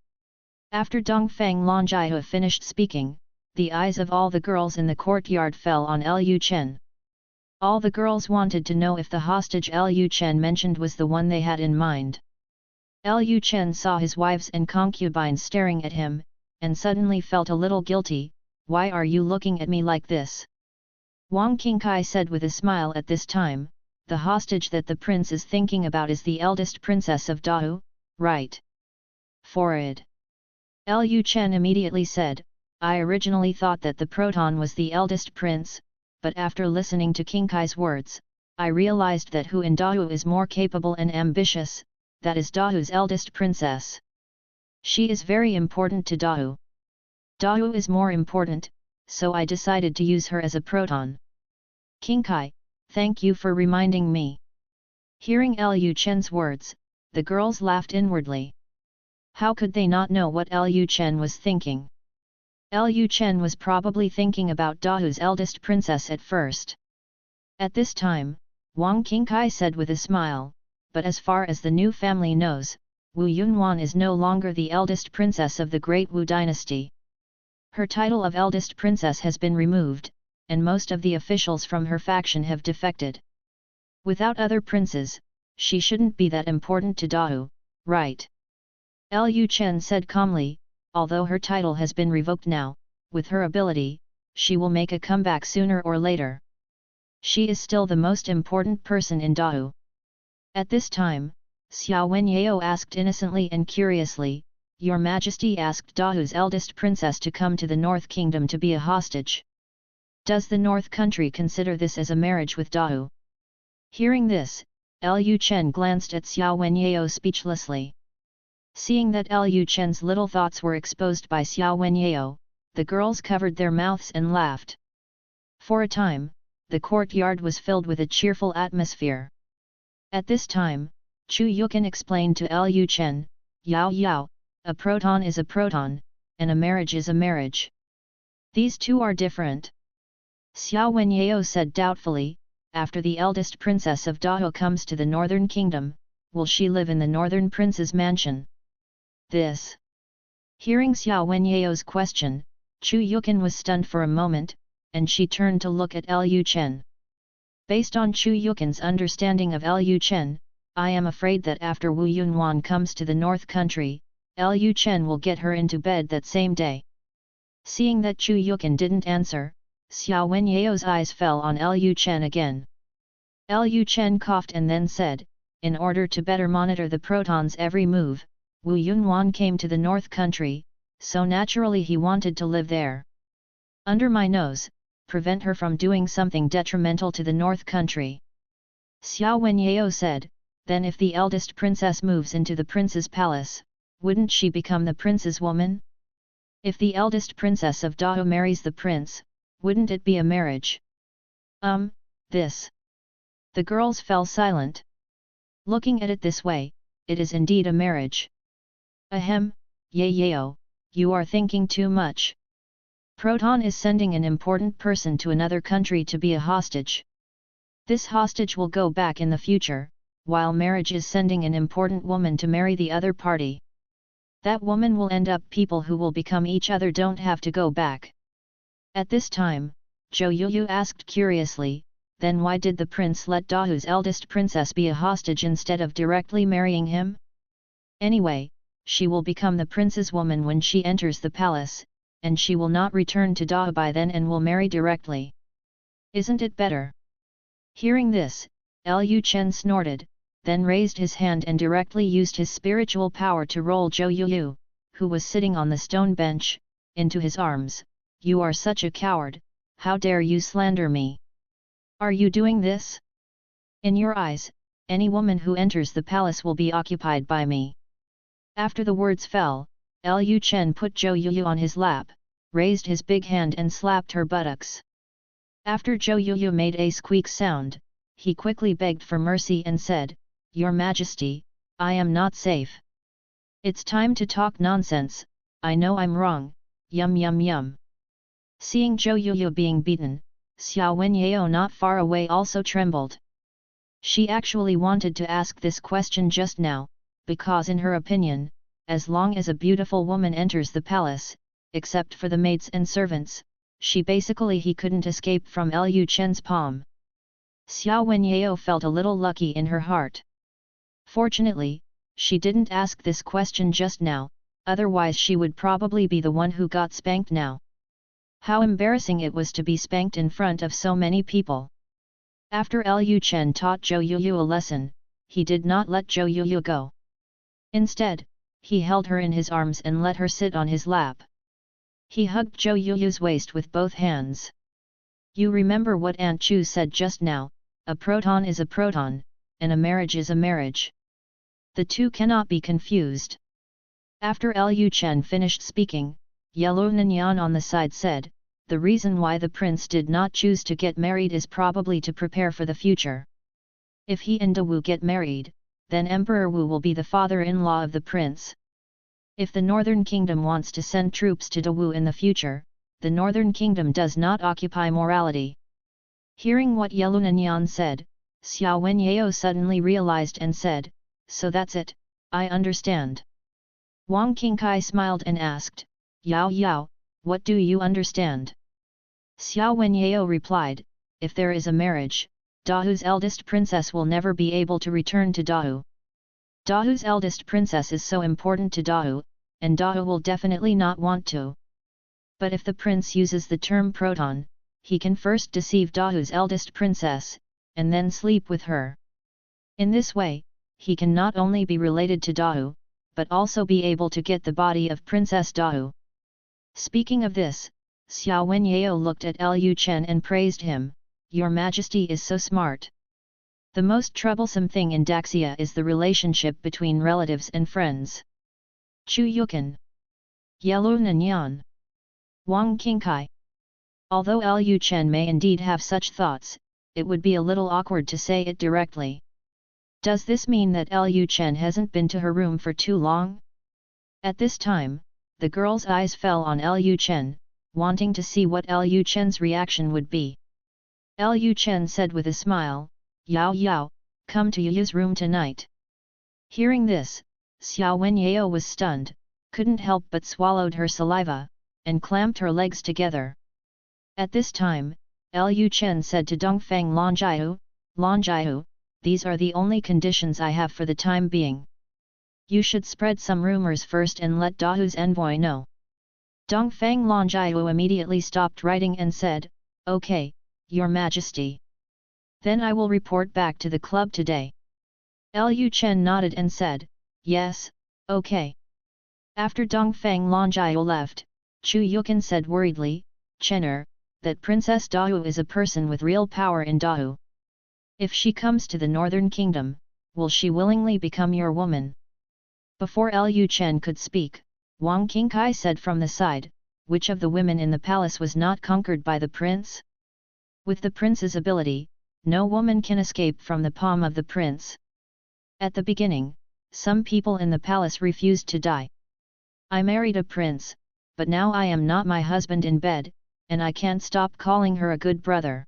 Speaker 1: After Dongfang Longjia finished speaking, the eyes of all the girls in the courtyard fell on Lu Chen. All the girls wanted to know if the hostage Lu Chen mentioned was the one they had in mind. Lu Chen saw his wives and concubines staring at him, and suddenly felt a little guilty. Why are you looking at me like this? Wang Qingkai said with a smile at this time, the hostage that the prince is thinking about is the eldest princess of Dao, right? Forward. Lu Chen immediately said, I originally thought that the proton was the eldest prince, but after listening to Qingkai's words, I realized that who in Dao is more capable and ambitious, that is Dao's eldest princess. She is very important to Dao. Dao is more important, so I decided to use her as a proton. Qingkai, thank you for reminding me. Hearing Lu Chen's words, the girls laughed inwardly. How could they not know what Lu Chen was thinking? Lu Chen was probably thinking about Dao's eldest princess at first. At this time, Wang Qingkai said with a smile, but as far as the new family knows, Wu Yunwan is no longer the eldest princess of the Great Wu Dynasty. Her title of eldest princess has been removed, and most of the officials from her faction have defected. Without other princes, she shouldn't be that important to Dao, right? Lu Chen said calmly, although her title has been revoked now, with her ability, she will make a comeback sooner or later. She is still the most important person in Dao. At this time, Xiao Wenyao asked innocently and curiously, Your Majesty asked Dao's eldest princess to come to the North Kingdom to be a hostage. Does the North Country consider this as a marriage with Dao? Hearing this, Lu Chen glanced at Xiao Wenyao speechlessly. Seeing that Lu Chen's little thoughts were exposed by Xiao Wenyao, the girls covered their mouths and laughed. For a time, the courtyard was filled with a cheerful atmosphere. At this time, Chu Yukan explained to Lu Chen, Yao Yao, a proton is a proton, and a marriage is a marriage. These two are different. Xiao Wenyao said doubtfully, after the eldest princess of Dao comes to the Northern Kingdom, will she live in the Northern Prince's mansion? This. Hearing Xiao Wenyao's question, Chu Yukan was stunned for a moment, and she turned to look at Lu Chen. Based on Chu Yukan's understanding of Lu Chen, I am afraid that after Wu Yunwan comes to the North Country, Lu Chen will get her into bed that same day. Seeing that Chu Yukan didn't answer, Xiao Wenyao's eyes fell on Lu Chen again. Lu Chen coughed and then said, in order to better monitor the proton's every move, Wu Yunwan came to the North Country, so naturally he wanted to live there. Under my nose, prevent her from doing something detrimental to the North Country. Xiao Wenyao said, then if the eldest princess moves into the prince's palace, wouldn't she become the prince's woman? If the eldest princess of Dao marries the prince, wouldn't it be a marriage? This. The girls fell silent. Looking at it this way, it is indeed a marriage. Ahem, Yao, you are thinking too much. Proton is sending an important person to another country to be a hostage. This hostage will go back in the future, while marriage is sending an important woman to marry the other party. That woman will end up people who will become each other don't have to go back. At this time, Zhou Yuyu asked curiously, then why did the prince let Dahu's eldest princess be a hostage instead of directly marrying him? Anyway, she will become the prince's woman when she enters the palace, and she will not return to Dahu by then and will marry directly. Isn't it better? Hearing this, Lu Chen snorted, then raised his hand and directly used his spiritual power to roll Zhou Yuyu, who was sitting on the stone bench, into his arms. You are such a coward, how dare you slander me? Are you doing this? In your eyes, any woman who enters the palace will be occupied by me. After the words fell, Lu Chen put Zhou Yuyu on his lap, raised his big hand and slapped her buttocks. After Zhou Yuyu made a squeak sound, he quickly begged for mercy and said, Your Majesty, I am not safe. It's time to talk nonsense, I know I'm wrong, yum yum yum. Seeing Zhou Yuyu being beaten, Xiao Wenyao not far away also trembled. She actually wanted to ask this question just now, because in her opinion, as long as a beautiful woman enters the palace, except for the maids and servants, he couldn't escape from Lu Chen's palm. Xiao Wenyao felt a little lucky in her heart. Fortunately, she didn't ask this question just now, otherwise she would probably be the one who got spanked now. How embarrassing it was to be spanked in front of so many people. After Lu Chen taught Zhou Yuyu a lesson, he did not let Zhou Yuyu go. Instead, he held her in his arms and let her sit on his lap. He hugged Zhou Yuyu's waist with both hands. You remember what Aunt Chu said just now, a proton is a proton, and a marriage is a marriage. The two cannot be confused. After Lu Chen finished speaking, Yellow Nanyang on the side said, the reason why the prince did not choose to get married is probably to prepare for the future. If he and Dawu get married, then Emperor Wu will be the father-in-law of the prince. If the Northern Kingdom wants to send troops to Dawu in the future, the Northern Kingdom does not occupy morality. Hearing what Yellow Nanyang said, Xiao Wenyao suddenly realized and said, so that's it, I understand. Wang Qingkai smiled and asked, Yao Yao, what do you understand? Xiao Wenyao replied, if there is a marriage, Dahu's eldest princess will never be able to return to Dahu. Dahu's eldest princess is so important to Dahu, and Dahu will definitely not want to. But if the prince uses the term proton, he can first deceive Dahu's eldest princess, and then sleep with her. In this way, he can not only be related to Dahu, but also be able to get the body of Princess Dahu. Speaking of this, Xiao Wenyao looked at Lu Chen and praised him, Your Majesty is so smart. The most troublesome thing in Daxia is the relationship between relatives and friends. Chu Yukan, Yellow Nanyang, Wang Qingkai. Although Lu Chen may indeed have such thoughts, it would be a little awkward to say it directly. Does this mean that Lu Chen hasn't been to her room for too long? At this time, the girl's eyes fell on Lu Chen, wanting to see what Lu Chen's reaction would be. Lu Chen said with a smile, Yao Yao, come to Yu's room tonight. Hearing this, Xiao Wenyao was stunned, couldn't help but swallowed her saliva, and clamped her legs together. At this time, Lu Chen said to Dongfang Longjaihu, these are the only conditions I have for the time being. You should spread some rumors first and let Dahu's envoy know. Dongfang Longjaihu immediately stopped writing and said, okay, Your Majesty. Then I will report back to the club today. Lu Chen nodded and said, yes, okay. After Dongfang Longjaihu left, Chu Yukan said worriedly, Chener, that Princess Dahu is a person with real power in Dahu. If she comes to the Northern Kingdom, will she willingly become your woman? Before Lu Chen could speak, Wang Qingkai said from the side, which of the women in the palace was not conquered by the prince? With the prince's ability, no woman can escape from the palm of the prince. At the beginning, some people in the palace refused to die. I married a prince, but now I am not my husband in bed, and I can't stop calling her a good brother.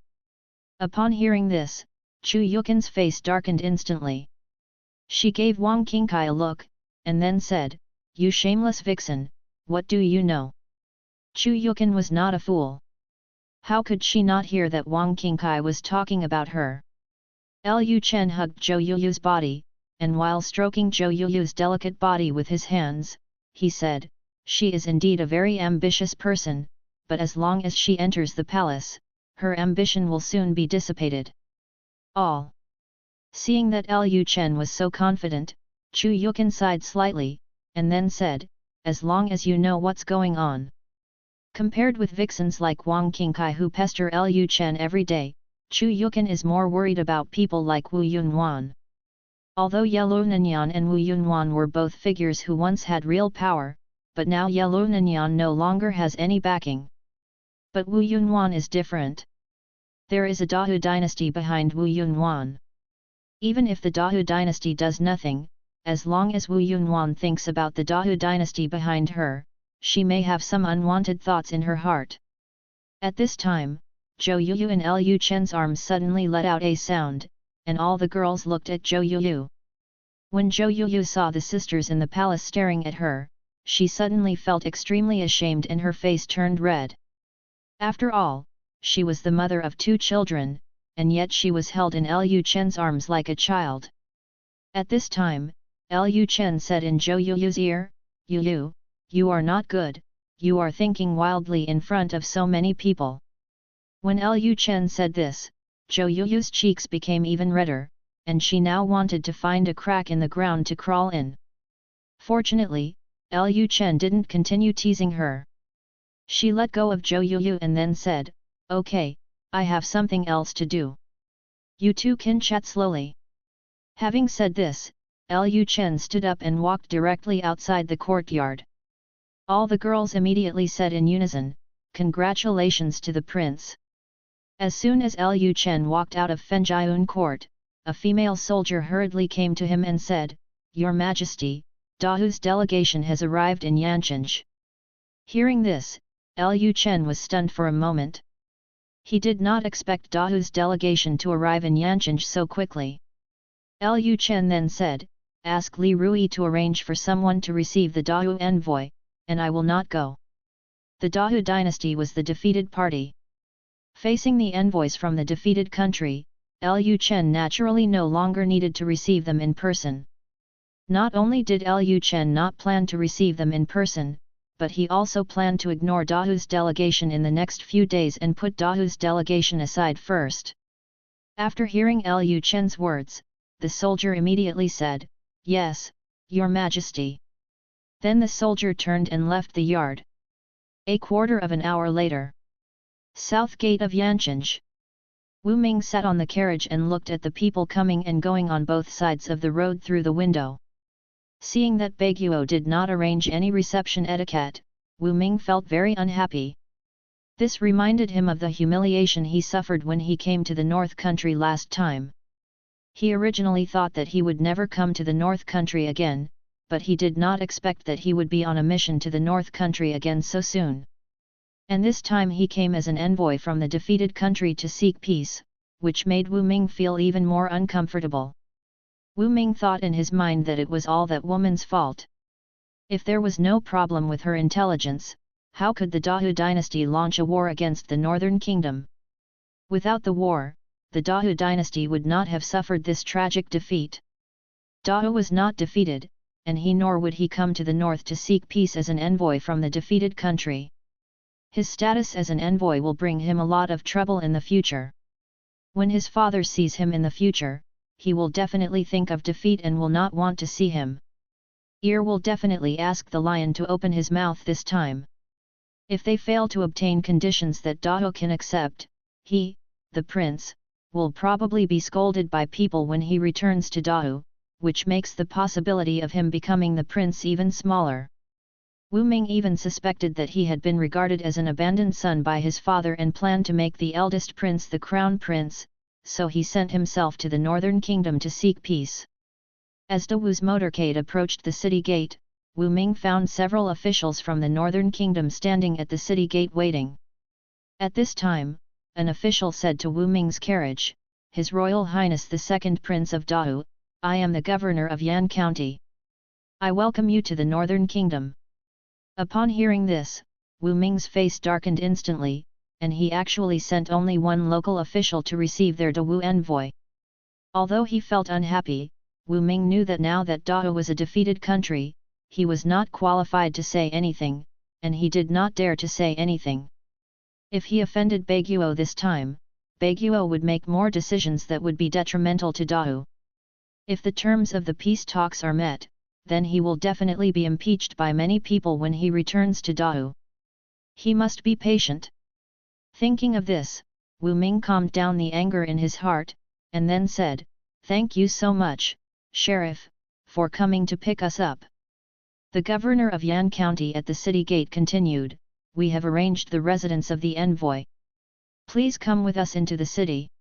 Speaker 1: Upon hearing this, Chu Yukan's face darkened instantly. She gave Wang Qingkai a look, and then said, You shameless vixen, what do you know? Chu Yukan was not a fool. How could she not hear that Wang Qingkai was talking about her? Lu Chen hugged Zhou Yuyu's body, and while stroking Zhou Yuyu's delicate body with his hands, he said, "She is indeed a very ambitious person, but as long as she enters the palace, her ambition will soon be dissipated." All. Seeing that Lu Chen was so confident, Chu Yukan sighed slightly, and then said, "As long as you know what's going on." Compared with vixens like Wang Qingkai who pester Lu Chen every day, Chu Yukan is more worried about people like Wu Yunwan. Although Yelunanyan and Wu Yunwan were both figures who once had real power, but now Yelunanyan no longer has any backing. But Wu Yunwan is different. There is a Dahu dynasty behind Wu Yunwan. Even if the Dahu dynasty does nothing, as long as Wu Yunwan thinks about the Dahu dynasty behind her, she may have some unwanted thoughts in her heart. At this time, Zhou Yuyu and Lu Chen's arms suddenly let out a sound, and all the girls looked at Zhou Yuyu. When Zhou Yuyu saw the sisters in the palace staring at her, she suddenly felt extremely ashamed and her face turned red. After all, she was the mother of 2 children, and yet she was held in Lu Chen's arms like a child. At this time, Lu Chen said in Zhou Yuyu's ear, "Yuyu, you are not good, you are thinking wildly in front of so many people." When Lu Chen said this, Zhou Yuyu's cheeks became even redder, and she now wanted to find a crack in the ground to crawl in. Fortunately, Lu Chen didn't continue teasing her. She let go of Zhou Yuyu and then said, "Okay, I have something else to do. You two can chat slowly." Having said this, Lu Chen stood up and walked directly outside the courtyard. All the girls immediately said in unison, "Congratulations to the prince." As soon as Lu Chen walked out of Fenjiun court, a female soldier hurriedly came to him and said, "Your Majesty, Dahu's delegation has arrived in Yancheng." Hearing this, Lu Chen was stunned for a moment. He did not expect Dahu's delegation to arrive in Yancheng so quickly. Lu Chen then said, "Ask Li Rui to arrange for someone to receive the Dahu envoy, and I will not go." The Dahu dynasty was the defeated party. Facing the envoys from the defeated country, Lu Chen naturally no longer needed to receive them in person. Not only did Lu Chen not plan to receive them in person, but he also planned to ignore Dahu's delegation in the next few days and put Dahu's delegation aside first. After hearing Lu Chen's words, the soldier immediately said, "Yes, Your Majesty." Then the soldier turned and left the yard. A quarter of an hour later. South Gate of Yancheng. Wu Ming sat on the carriage and looked at the people coming and going on both sides of the road through the window. Seeing that Baiguo did not arrange any reception etiquette, Wu Ming felt very unhappy. This reminded him of the humiliation he suffered when he came to the North Country last time. He originally thought that he would never come to the North Country again, but he did not expect that he would be on a mission to the North Country again so soon. And this time he came as an envoy from the defeated country to seek peace, which made Wu Ming feel even more uncomfortable. Wu Ming thought in his mind that it was all that woman's fault. If there was no problem with her intelligence, how could the Dahu dynasty launch a war against the Northern Kingdom? Without the war, the Dahu dynasty would not have suffered this tragic defeat. Dahu was not defeated, and nor would he come to the north to seek peace as an envoy from the defeated country. His status as an envoy will bring him a lot of trouble in the future. When his father sees him in the future, he will definitely think of defeat and will not want to see him. Ear will definitely ask the lion to open his mouth this time. If they fail to obtain conditions that Dahu can accept, he, the prince, will probably be scolded by people when he returns to Dahu, which makes the possibility of him becoming the prince even smaller. Wu Ming even suspected that he had been regarded as an abandoned son by his father and planned to make the eldest prince the crown prince, so he sent himself to the Northern Kingdom to seek peace. As Dawu's motorcade approached the city gate, Wu Ming found several officials from the Northern Kingdom standing at the city gate waiting. At this time, an official said to Wu Ming's carriage, "His Royal Highness the Second Prince of Dahu, I am the Governor of Yan County. I welcome you to the Northern Kingdom." Upon hearing this, Wu Ming's face darkened instantly, and he actually sent only one local official to receive their Dawu envoy. Although he felt unhappy, Wu Ming knew that now that Dawu was a defeated country, he was not qualified to say anything, and he did not dare to say anything. If he offended Baiguo this time, Baiguo would make more decisions that would be detrimental to Dawu. If the terms of the peace talks are met, then he will definitely be impeached by many people when he returns to Dawu. He must be patient. Thinking of this, Wu Ming calmed down the anger in his heart, and then said, "Thank you so much, Sheriff, for coming to pick us up." The governor of Yan County at the city gate continued, "We have arranged the residence of the envoy. Please come with us into the city."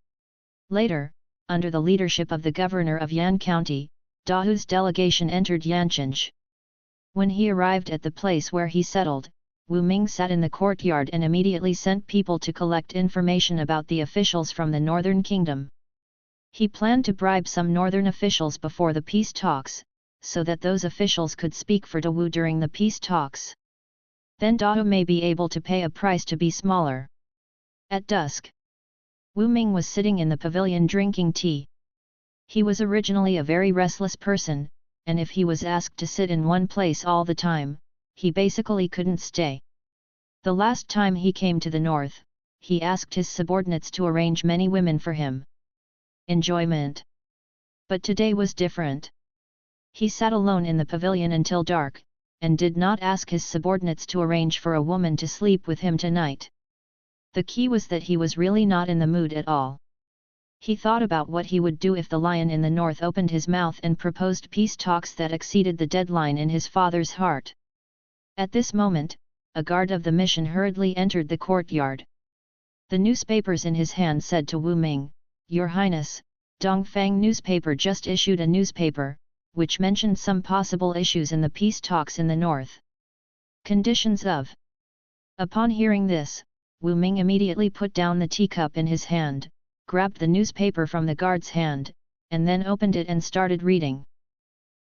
Speaker 1: Later, under the leadership of the governor of Yan County, Dawu's delegation entered Yanchanj. When he arrived at the place where he settled, Wu Ming sat in the courtyard and immediately sent people to collect information about the officials from the Northern Kingdom. He planned to bribe some northern officials before the peace talks, so that those officials could speak for Dawu during the peace talks. Then Dawu may be able to pay a price to be smaller. At dusk, Wu Ming was sitting in the pavilion drinking tea. He was originally a very restless person, and if he was asked to sit in one place all the time, he basically couldn't stay. The last time he came to the north, he asked his subordinates to arrange many women for him. Enjoyment. But today was different. He sat alone in the pavilion until dark, and did not ask his subordinates to arrange for a woman to sleep with him tonight. The key was that he was really not in the mood at all. He thought about what he would do if the lion in the north opened his mouth and proposed peace talks that exceeded the deadline in his father's heart. At this moment, a guard of the mission hurriedly entered the courtyard. The newspapers in his hand said to Wu Ming, "Your Highness, Dongfang newspaper just issued a newspaper, which mentioned some possible issues in the peace talks in the north. Conditions of." Upon hearing this, Wu Ming immediately put down the teacup in his hand, grabbed the newspaper from the guard's hand, and then opened it and started reading.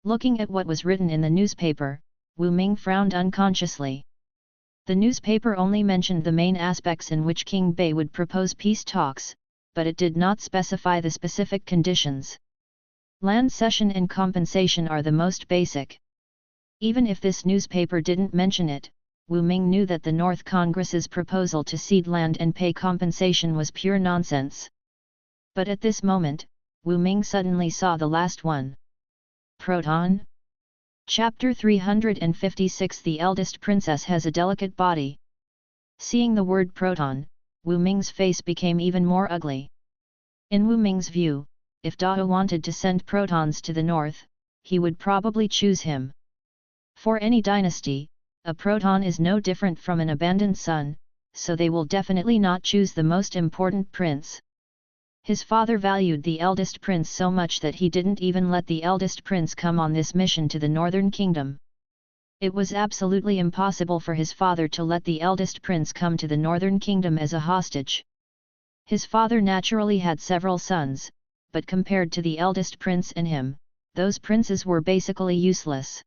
Speaker 1: Looking at what was written in the newspaper, Wu Ming frowned unconsciously. The newspaper only mentioned the main aspects in which King Bei would propose peace talks, but it did not specify the specific conditions. Land cession and compensation are the most basic. Even if this newspaper didn't mention it, Wu Ming knew that the North Congress's proposal to cede land and pay compensation was pure nonsense. But at this moment, Wu Ming suddenly saw the last one. Proton? Chapter 356 The eldest princess has a delicate body. Seeing the word proton, Wu Ming's face became even more ugly. In Wu Ming's view, if Dawu wanted to send protons to the north, he would probably choose him. For any dynasty, a proton is no different from an abandoned son, so they will definitely not choose the most important prince. His father valued the eldest prince so much that he didn't even let the eldest prince come on this mission to the Northern Kingdom. It was absolutely impossible for his father to let the eldest prince come to the Northern Kingdom as a hostage. His father naturally had several sons, but compared to the eldest prince and him, those princes were basically useless.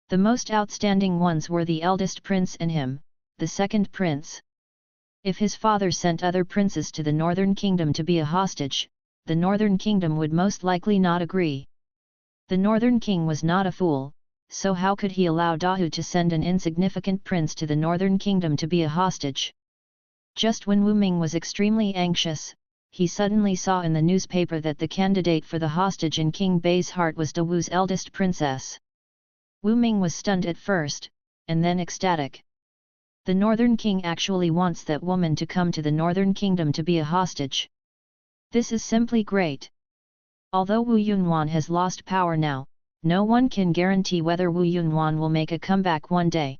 Speaker 1: The most outstanding ones were the eldest prince and him, the second prince. If his father sent other princes to the Northern Kingdom to be a hostage, the Northern Kingdom would most likely not agree. The Northern King was not a fool, so how could he allow Dawu to send an insignificant prince to the Northern Kingdom to be a hostage? Just when Wu Ming was extremely anxious, he suddenly saw in the newspaper that the candidate for the hostage in King Bei's heart was Dawu's eldest princess. Wu Ming was stunned at first, and then ecstatic. The Northern King actually wants that woman to come to the Northern Kingdom to be a hostage. This is simply great. Although Wu Yunwan has lost power now, no one can guarantee whether Wu Yunwan will make a comeback one day.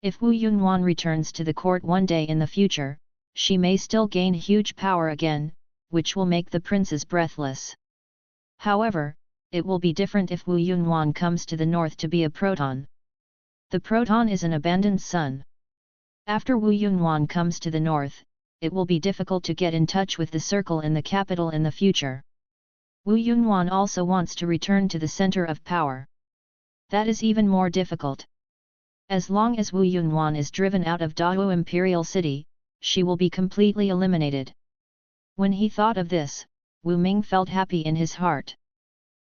Speaker 1: If Wu Yunwan returns to the court one day in the future, she may still gain huge power again, which will make the princes breathless. However, it will be different if Wu Yunwan comes to the north to be a proton. The proton is an abandoned son. After Wu Yunwan comes to the north, it will be difficult to get in touch with the circle in the capital in the future. Wu Yunwan also wants to return to the center of power. That is even more difficult. As long as Wu Yunwan is driven out of Dawu Imperial City, she will be completely eliminated. When he thought of this, Wu Ming felt happy in his heart.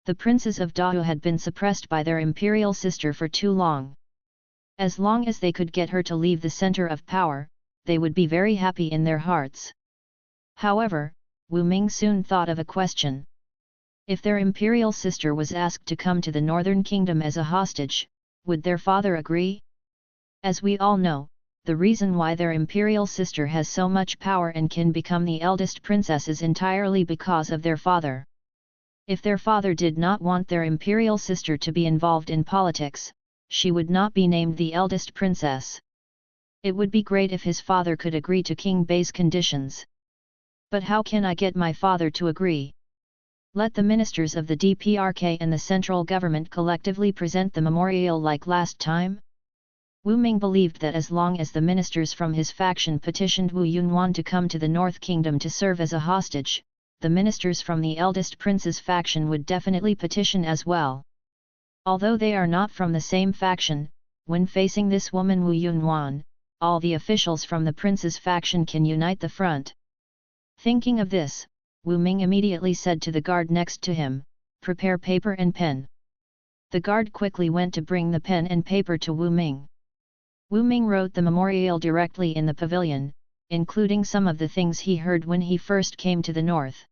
Speaker 1: The princes of Dao had been suppressed by their imperial sister for too long. As long as they could get her to leave the center of power, they would be very happy in their hearts. However, Wu Ming soon thought of a question. If their imperial sister was asked to come to the northern kingdom as a hostage, would their father agree? As we all know, the reason why their imperial sister has so much power and can become the eldest princess is entirely because of their father. If their father did not want their imperial sister to be involved in politics, she would not be named the eldest princess. It would be great if his father could agree to King Bei's conditions. But how can I get my father to agree? Let the ministers of the DPRK and the central government collectively present the memorial like last time? Wu Ming believed that as long as the ministers from his faction petitioned Wu Yunwan to come to the North Kingdom to serve as a hostage, the ministers from the eldest prince's faction would definitely petition as well. Although they are not from the same faction, when facing this woman Wu Yunwan, all the officials from the prince's faction can unite the front. Thinking of this, Wu Ming immediately said to the guard next to him, "Prepare paper and pen." The guard quickly went to bring the pen and paper to Wu Ming. Wu Ming wrote the memorial directly in the pavilion, including some of the things he heard when he first came to the north.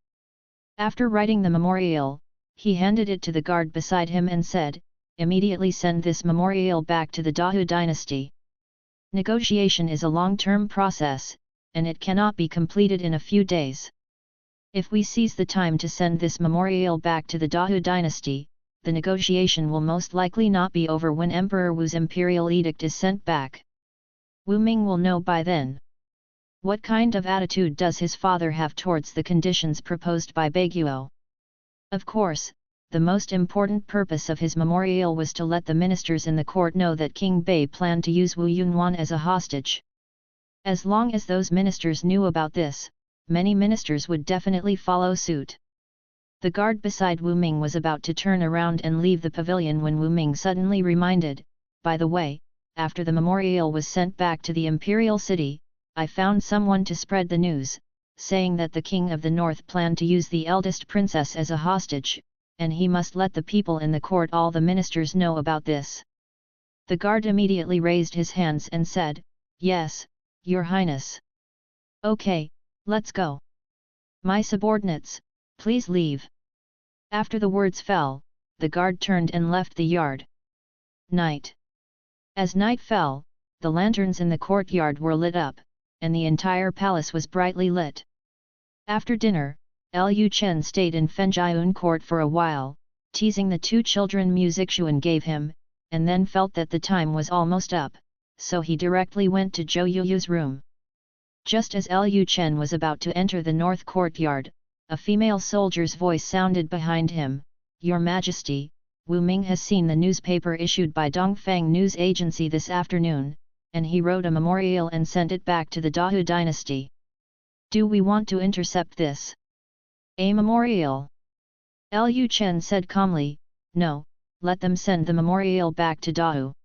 Speaker 1: After writing the memorial, he handed it to the guard beside him and said, "Immediately send this memorial back to the Dao dynasty." Negotiation is a long-term process, and it cannot be completed in a few days. If we seize the time to send this memorial back to the Dao dynasty, the negotiation will most likely not be over when Emperor Wu's imperial edict is sent back. Wu Ming will know by then. What kind of attitude does his father have towards the conditions proposed by Baiguo? Of course, the most important purpose of his memorial was to let the ministers in the court know that King Bei planned to use Wu Yunwan as a hostage. As long as those ministers knew about this, many ministers would definitely follow suit. The guard beside Wu Ming was about to turn around and leave the pavilion when Wu Ming suddenly reminded, "By the way, after the memorial was sent back to the imperial city, I found someone to spread the news, saying that the king of the north planned to use the eldest princess as a hostage, and he must let the people in the court all the ministers know about this." The guard immediately raised his hands and said, "Yes, Your Highness." "Okay, let's go. My subordinates, please leave." After the words fell, the guard turned and left the yard. Night. As night fell, the lanterns in the courtyard were lit up, and the entire palace was brightly lit. After dinner, Lu Chen stayed in Fenjiun court for a while, teasing the two children Music Xuan gave him, and then felt that the time was almost up, so he directly went to Zhou Yuyu's room. Just as Lu Chen was about to enter the north courtyard, a female soldier's voice sounded behind him, "Your Majesty, Wu Ming has seen the newspaper issued by Dongfang News Agency this afternoon, and he wrote a memorial and sent it back to the Dao dynasty. Do we want to intercept this?" "A memorial?" Lu Chen said calmly, "No, let them send the memorial back to Dao."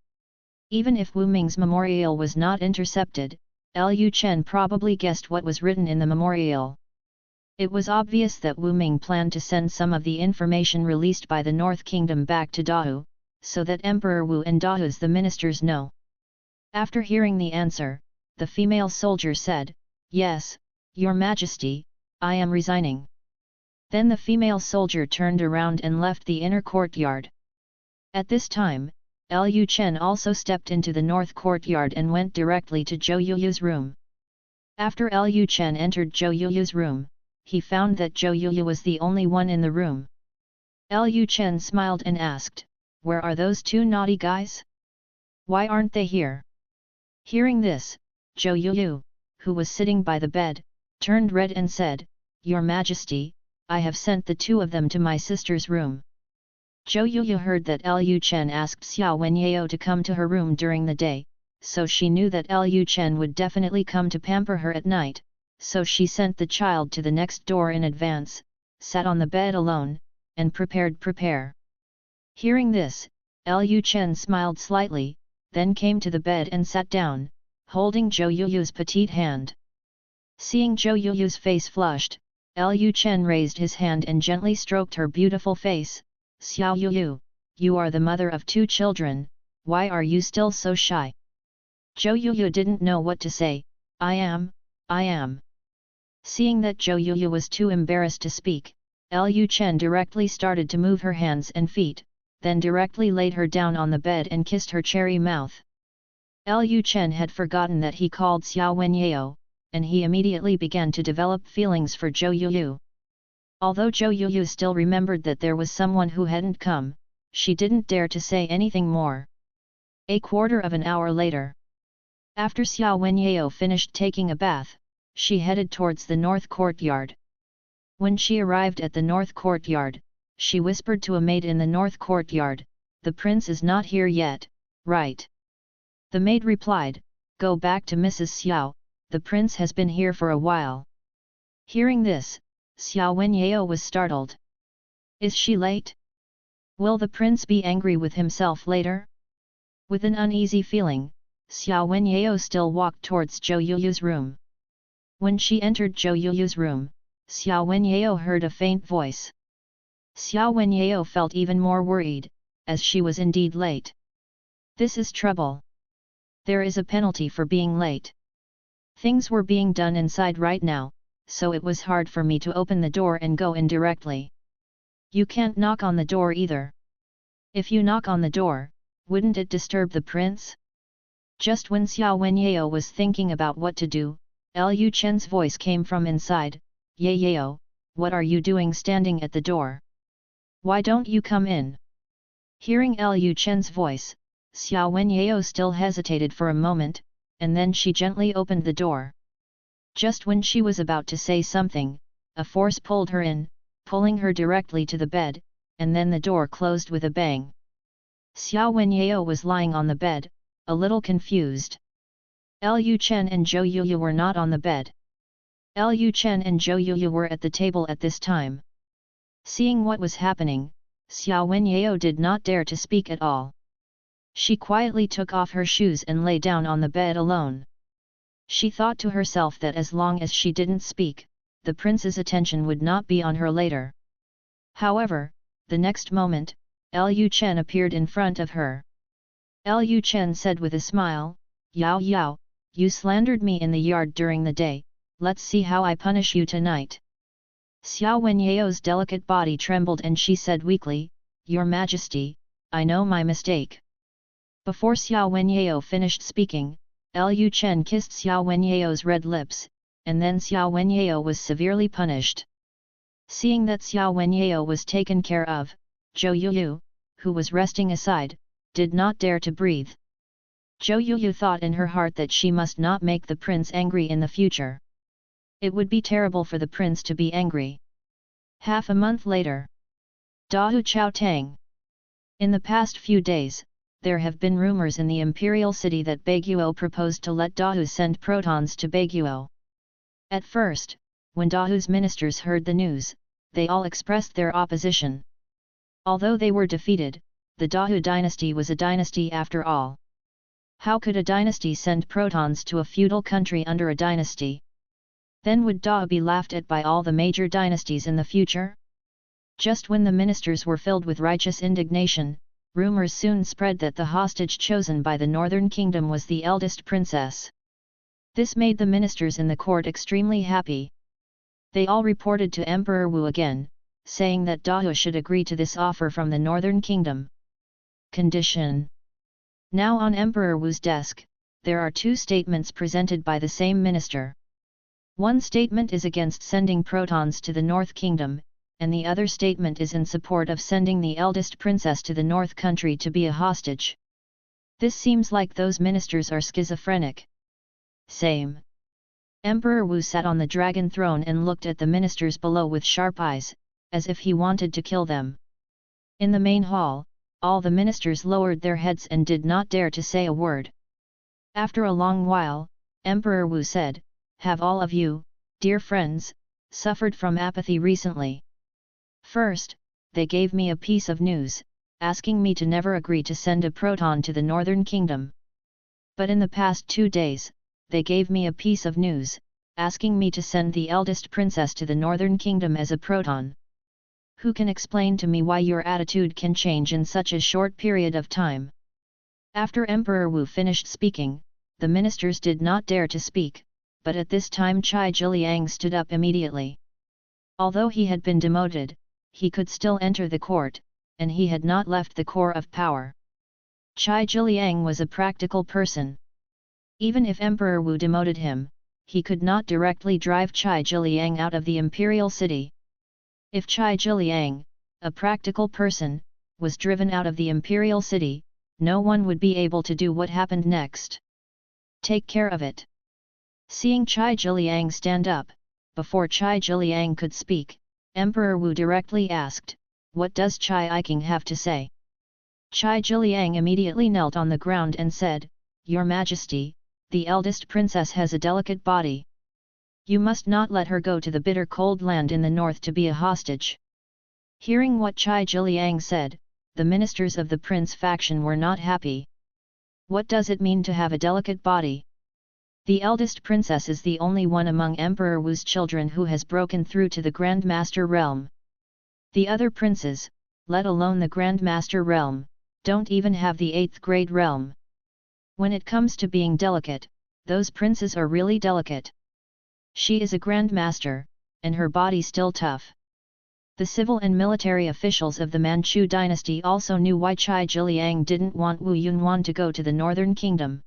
Speaker 1: Even if Wu Ming's memorial was not intercepted, Lu Chen probably guessed what was written in the memorial. It was obvious that Wu Ming planned to send some of the information released by the North Kingdom back to Dao, so that Emperor Wu and Dao's the ministers know. After hearing the answer, the female soldier said, "Yes, Your Majesty, I am resigning." Then the female soldier turned around and left the inner courtyard. At this time, Lu Chen also stepped into the north courtyard and went directly to Zhou Yuyu's room. After Lu Chen entered Zhou Yuyu's room, he found that Zhou Yuyu was the only one in the room. Lu Chen smiled and asked, "Where are those two naughty guys? Why aren't they here?" Hearing this, Zhou Yuyu, who was sitting by the bed, turned red and said, "Your Majesty, I have sent the two of them to my sister's room." Zhou Yuyu heard that Lu Chen asked Xiao Wenyao to come to her room during the day, so she knew that Lu Chen would definitely come to pamper her at night, so she sent the child to the next door in advance, sat on the bed alone, and prepare. Hearing this, Lu Chen smiled slightly, then came to the bed and sat down, holding Zhou Yuyu's petite hand. Seeing Zhou Yuyu's face flushed, Lu Chen raised his hand and gently stroked her beautiful face. Xiao Yuyu, you are the mother of 2 children, why are you still so shy? Zhou Yuyu didn't know what to say. I am. Seeing that Zhou Yuyu was too embarrassed to speak, Lu Chen directly started to move her hands and feet, then directly laid her down on the bed and kissed her cherry mouth. Lu Chen had forgotten that he called Xiao Wenyao, and he immediately began to develop feelings for Zhou Yuyu. Although Zhou Yuyu still remembered that there was someone who hadn't come, she didn't dare to say anything more. A quarter of an hour later, after Xiao Wenyao finished taking a bath, she headed towards the north courtyard. When she arrived at the north courtyard, she whispered to a maid in the north courtyard, "The prince is not here yet, right?" The maid replied, "Go back to Mrs. Xiao, the prince has been here for a while." Hearing this, Xiao Wenyao was startled. Is she late? Will the prince be angry with himself later? With an uneasy feeling, Xiao Wenyao still walked towards Zhou Yuyu's room. When she entered Zhou Yuyu's room, Xiao Wenyao heard a faint voice. Xiao Wenyao felt even more worried, as she was indeed late. This is trouble. There is a penalty for being late. Things were being done inside right now, so it was hard for me to open the door and go in directly. You can't knock on the door either. If you knock on the door, wouldn't it disturb the prince? Just when Xiao Wenyao was thinking about what to do, Lu Chen's voice came from inside, "Yayao, what are you doing standing at the door? Why don't you come in?" Hearing Lu Chen's voice, Xiao Wenyao still hesitated for a moment, and then she gently opened the door. Just when she was about to say something, a force pulled her in, pulling her directly to the bed, and then the door closed with a bang. Xiao Wenyao was lying on the bed, a little confused. Lu Chen and Zhou Yuyu were not on the bed. Lu Chen and Zhou Yuyu were at the table at this time. Seeing what was happening, Xiao Wenyao did not dare to speak at all. She quietly took off her shoes and lay down on the bed alone. She thought to herself that as long as she didn't speak, the prince's attention would not be on her later. However, the next moment, Lu Chen appeared in front of her. Lu Chen said with a smile, "Yao Yao, you slandered me in the yard during the day, let's see how I punish you tonight." Xiao Wenyao's delicate body trembled and she said weakly, "Your Majesty, I know my mistake." Before Xiao Wenyao finished speaking, Lu Chen kissed Xiao Wenyao's red lips, and then Xiao Wenyao was severely punished. Seeing that Xiao Wenyao was taken care of, Zhou Yuyu, who was resting aside, did not dare to breathe. Zhou Yuyu thought in her heart that she must not make the prince angry in the future. It would be terrible for the prince to be angry. Half a month later. Dahu Chao Tang. In the past few days, there have been rumors in the imperial city that Baiguo proposed to let Dahu send protons to Baiguo. At first, when Dahu's ministers heard the news, they all expressed their opposition. Although they were defeated, the Dahu dynasty was a dynasty after all. How could a dynasty send protons to a feudal country under a dynasty? Then would Dahu be laughed at by all the major dynasties in the future? Just when the ministers were filled with righteous indignation, rumors soon spread that the hostage chosen by the northern kingdom was the eldest princess. This made the ministers in the court extremely happy. They all reported to Emperor Wu again, saying that Dahu should agree to this offer from the northern kingdom. Condition. Now on Emperor Wu's desk, there are two statements presented by the same minister. One statement is against sending protons to the North Kingdom, and the other statement is in support of sending the eldest princess to the North Country to be a hostage. This seems like those ministers are schizophrenic. Same. Emperor Wu sat on the dragon throne and looked at the ministers below with sharp eyes, as if he wanted to kill them. In the main hall, all the ministers lowered their heads and did not dare to say a word. After a long while, Emperor Wu said, "Have all of you, dear friends, suffered from apathy recently? First, they gave me a piece of news, asking me to never agree to send a proton to the Northern Kingdom. But in the past 2 days, they gave me a piece of news, asking me to send the eldest princess to the northern kingdom as a proton. Who can explain to me why your attitude can change in such a short period of time? After Emperor Wu finished speaking, the ministers did not dare to speak, but at this time Chai Jiliang stood up immediately. Although he had been demoted, he could still enter the court, and he had not left the core of power. Chai Jiliang was a practical person. Even if Emperor Wu demoted him, he could not directly drive Chai Jiliang out of the imperial city. If Chai Jiliang, a practical person, was driven out of the imperial city, no one would be able to do what happened next. Take care of it. Seeing Chai Jiliang stand up, before Chai Jiliang could speak, Emperor Wu directly asked, "What does Chai Iking have to say?" Chai Jiliang immediately knelt on the ground and said, "Your Majesty, the eldest princess has a delicate body. You must not let her go to the bitter cold land in the north to be a hostage." Hearing what Chai Jiliang said, the ministers of the prince faction were not happy. What does it mean to have a delicate body? The eldest princess is the only one among Emperor Wu's children who has broken through to the Grand Master realm. The other princes, let alone the Grand Master realm, don't even have the 8th grade realm. When it comes to being delicate, those princes are really delicate. She is a Grand Master, and her body still tough. The civil and military officials of the Manchu dynasty also knew why Chai Jiliang didn't want Wu Yunwan to go to the northern kingdom.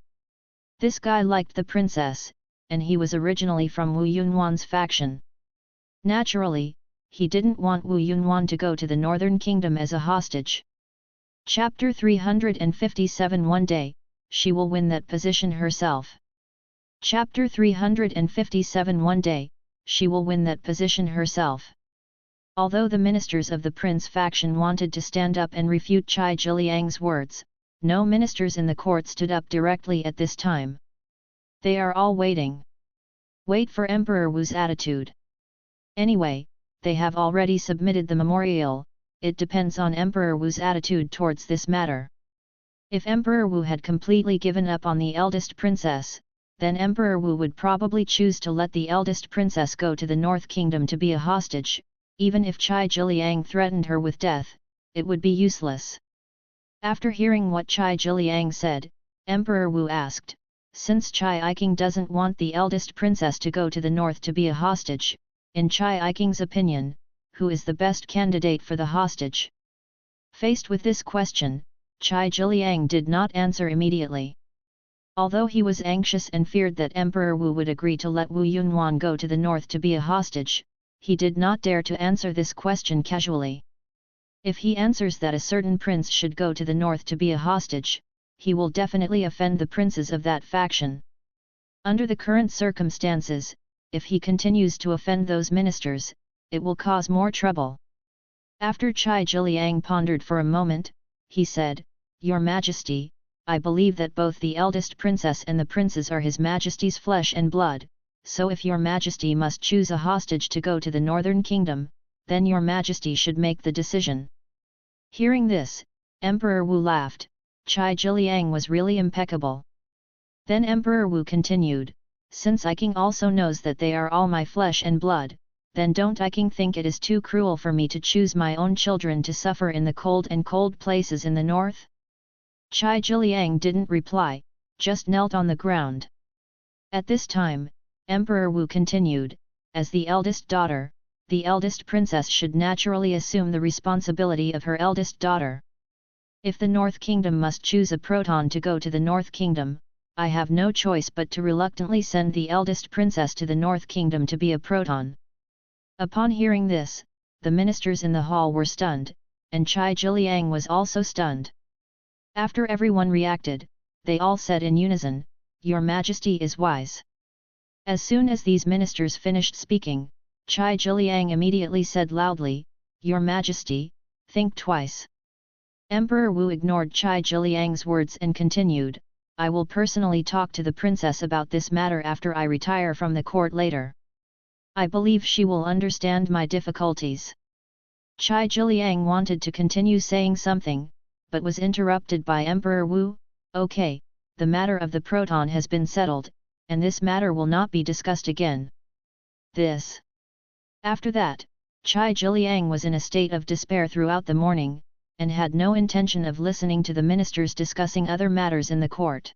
Speaker 1: This guy liked the princess, and he was originally from Wu Yunwan's faction. Naturally, he didn't want Wu Yunwan to go to the northern kingdom as a hostage. Chapter 357 One day, she will win that position herself. Chapter 357 One day, she will win that position herself. Although the ministers of the prince faction wanted to stand up and refute Chai Jiliang's words, no ministers in the court stood up directly at this time. They are all waiting. Wait for Emperor Wu's attitude. Anyway, they have already submitted the memorial, it depends on Emperor Wu's attitude towards this matter. If Emperor Wu had completely given up on the eldest princess, then Emperor Wu would probably choose to let the eldest princess go to the North Kingdom to be a hostage. Even if Chai Jiliang threatened her with death, it would be useless. After hearing what Chai Jiliang said, Emperor Wu asked, "Since Chai Iking doesn't want the eldest princess to go to the north to be a hostage, in Chai Iking's opinion, who is the best candidate for the hostage?" Faced with this question, Chai Jiliang did not answer immediately. Although he was anxious and feared that Emperor Wu would agree to let Wu Yunwan go to the north to be a hostage, he did not dare to answer this question casually. If he answers that a certain prince should go to the north to be a hostage, he will definitely offend the princes of that faction. Under the current circumstances, if he continues to offend those ministers, it will cause more trouble. After Chai Jiliang pondered for a moment, he said, "Your Majesty, I believe that both the eldest princess and the princes are His Majesty's flesh and blood. So if your Majesty must choose a hostage to go to the northern kingdom, then your Majesty should make the decision." Hearing this, Emperor Wu laughed. Chai Jiliang was really impeccable. Then Emperor Wu continued, "Since Iking also knows that they are all my flesh and blood, then don't Iking think it is too cruel for me to choose my own children to suffer in the cold places in the north?" Chai Jiliang didn't reply, just knelt on the ground. At this time, Emperor Wu continued, "As the eldest daughter, the eldest princess should naturally assume the responsibility of her eldest daughter. If the North Kingdom must choose a proton to go to the North Kingdom, I have no choice but to reluctantly send the eldest princess to the North Kingdom to be a proton." Upon hearing this, the ministers in the hall were stunned, and Chai Jiliang was also stunned. After everyone reacted, they all said in unison, "Your Majesty is wise." As soon as these ministers finished speaking, Chai Jiliang immediately said loudly, "Your Majesty, think twice." Emperor Wu ignored Chai Jiliang's words and continued, "I will personally talk to the princess about this matter after I retire from the court later. I believe she will understand my difficulties." Chai Jiliang wanted to continue saying something, but was interrupted by Emperor Wu. "Okay, the matter of the proton has been settled, and this matter will not be discussed again. this. After that, Chai Jiliang was in a state of despair throughout the morning, and had no intention of listening to the ministers discussing other matters in the court.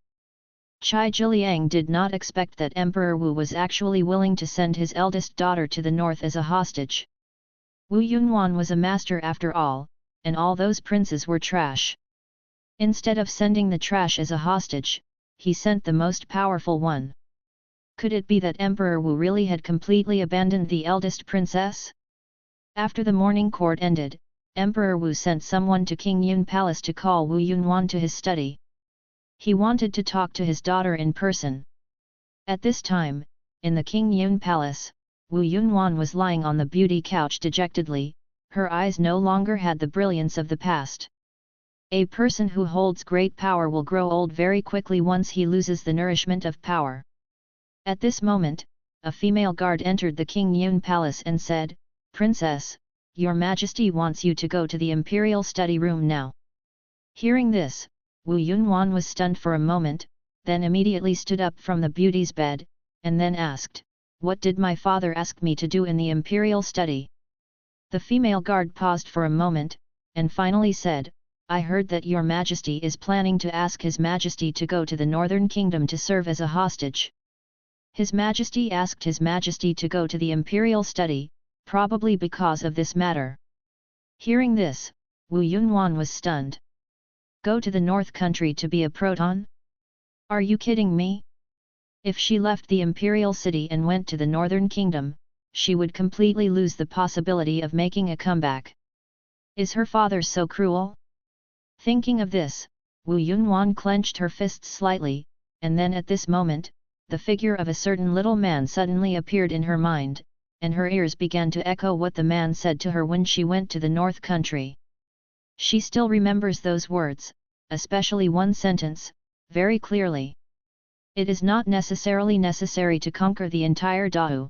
Speaker 1: Chai Jiliang did not expect that Emperor Wu was actually willing to send his eldest daughter to the north as a hostage. Wu Yunwan was a master after all, and all those princes were trash. Instead of sending the trash as a hostage, he sent the most powerful one. Could it be that Emperor Wu really had completely abandoned the eldest princess? After the morning court ended, Emperor Wu sent someone to King Yun Palace to call Wu Yunwan to his study. He wanted to talk to his daughter in person. At this time, in the King Yun Palace, Wu Yunwan was lying on the beauty couch dejectedly, her eyes no longer had the brilliance of the past. A person who holds great power will grow old very quickly once he loses the nourishment of power. At this moment, a female guard entered the King Yun Palace and said, "Princess, your Majesty wants you to go to the imperial study room now." Hearing this, Wu Yunwan was stunned for a moment, then immediately stood up from the beauty's bed, and then asked, "What did my father ask me to do in the imperial study?" The female guard paused for a moment, and finally said, "I heard that your Majesty is planning to ask His Majesty to go to the Northern Kingdom to serve as a hostage." His Majesty asked His Majesty to go to the imperial study, probably because of this matter. Hearing this, Wu Yunwan was stunned. Go to the North Country to be a proton? Are you kidding me? If she left the imperial city and went to the Northern Kingdom, she would completely lose the possibility of making a comeback. Is her father so cruel? Thinking of this, Wu Yunwan clenched her fists slightly, and then at this moment, the figure of a certain little man suddenly appeared in her mind, and her ears began to echo what the man said to her when she went to the North Country. She still remembers those words, especially one sentence, very clearly. It is not necessarily necessary to conquer the entire Dao.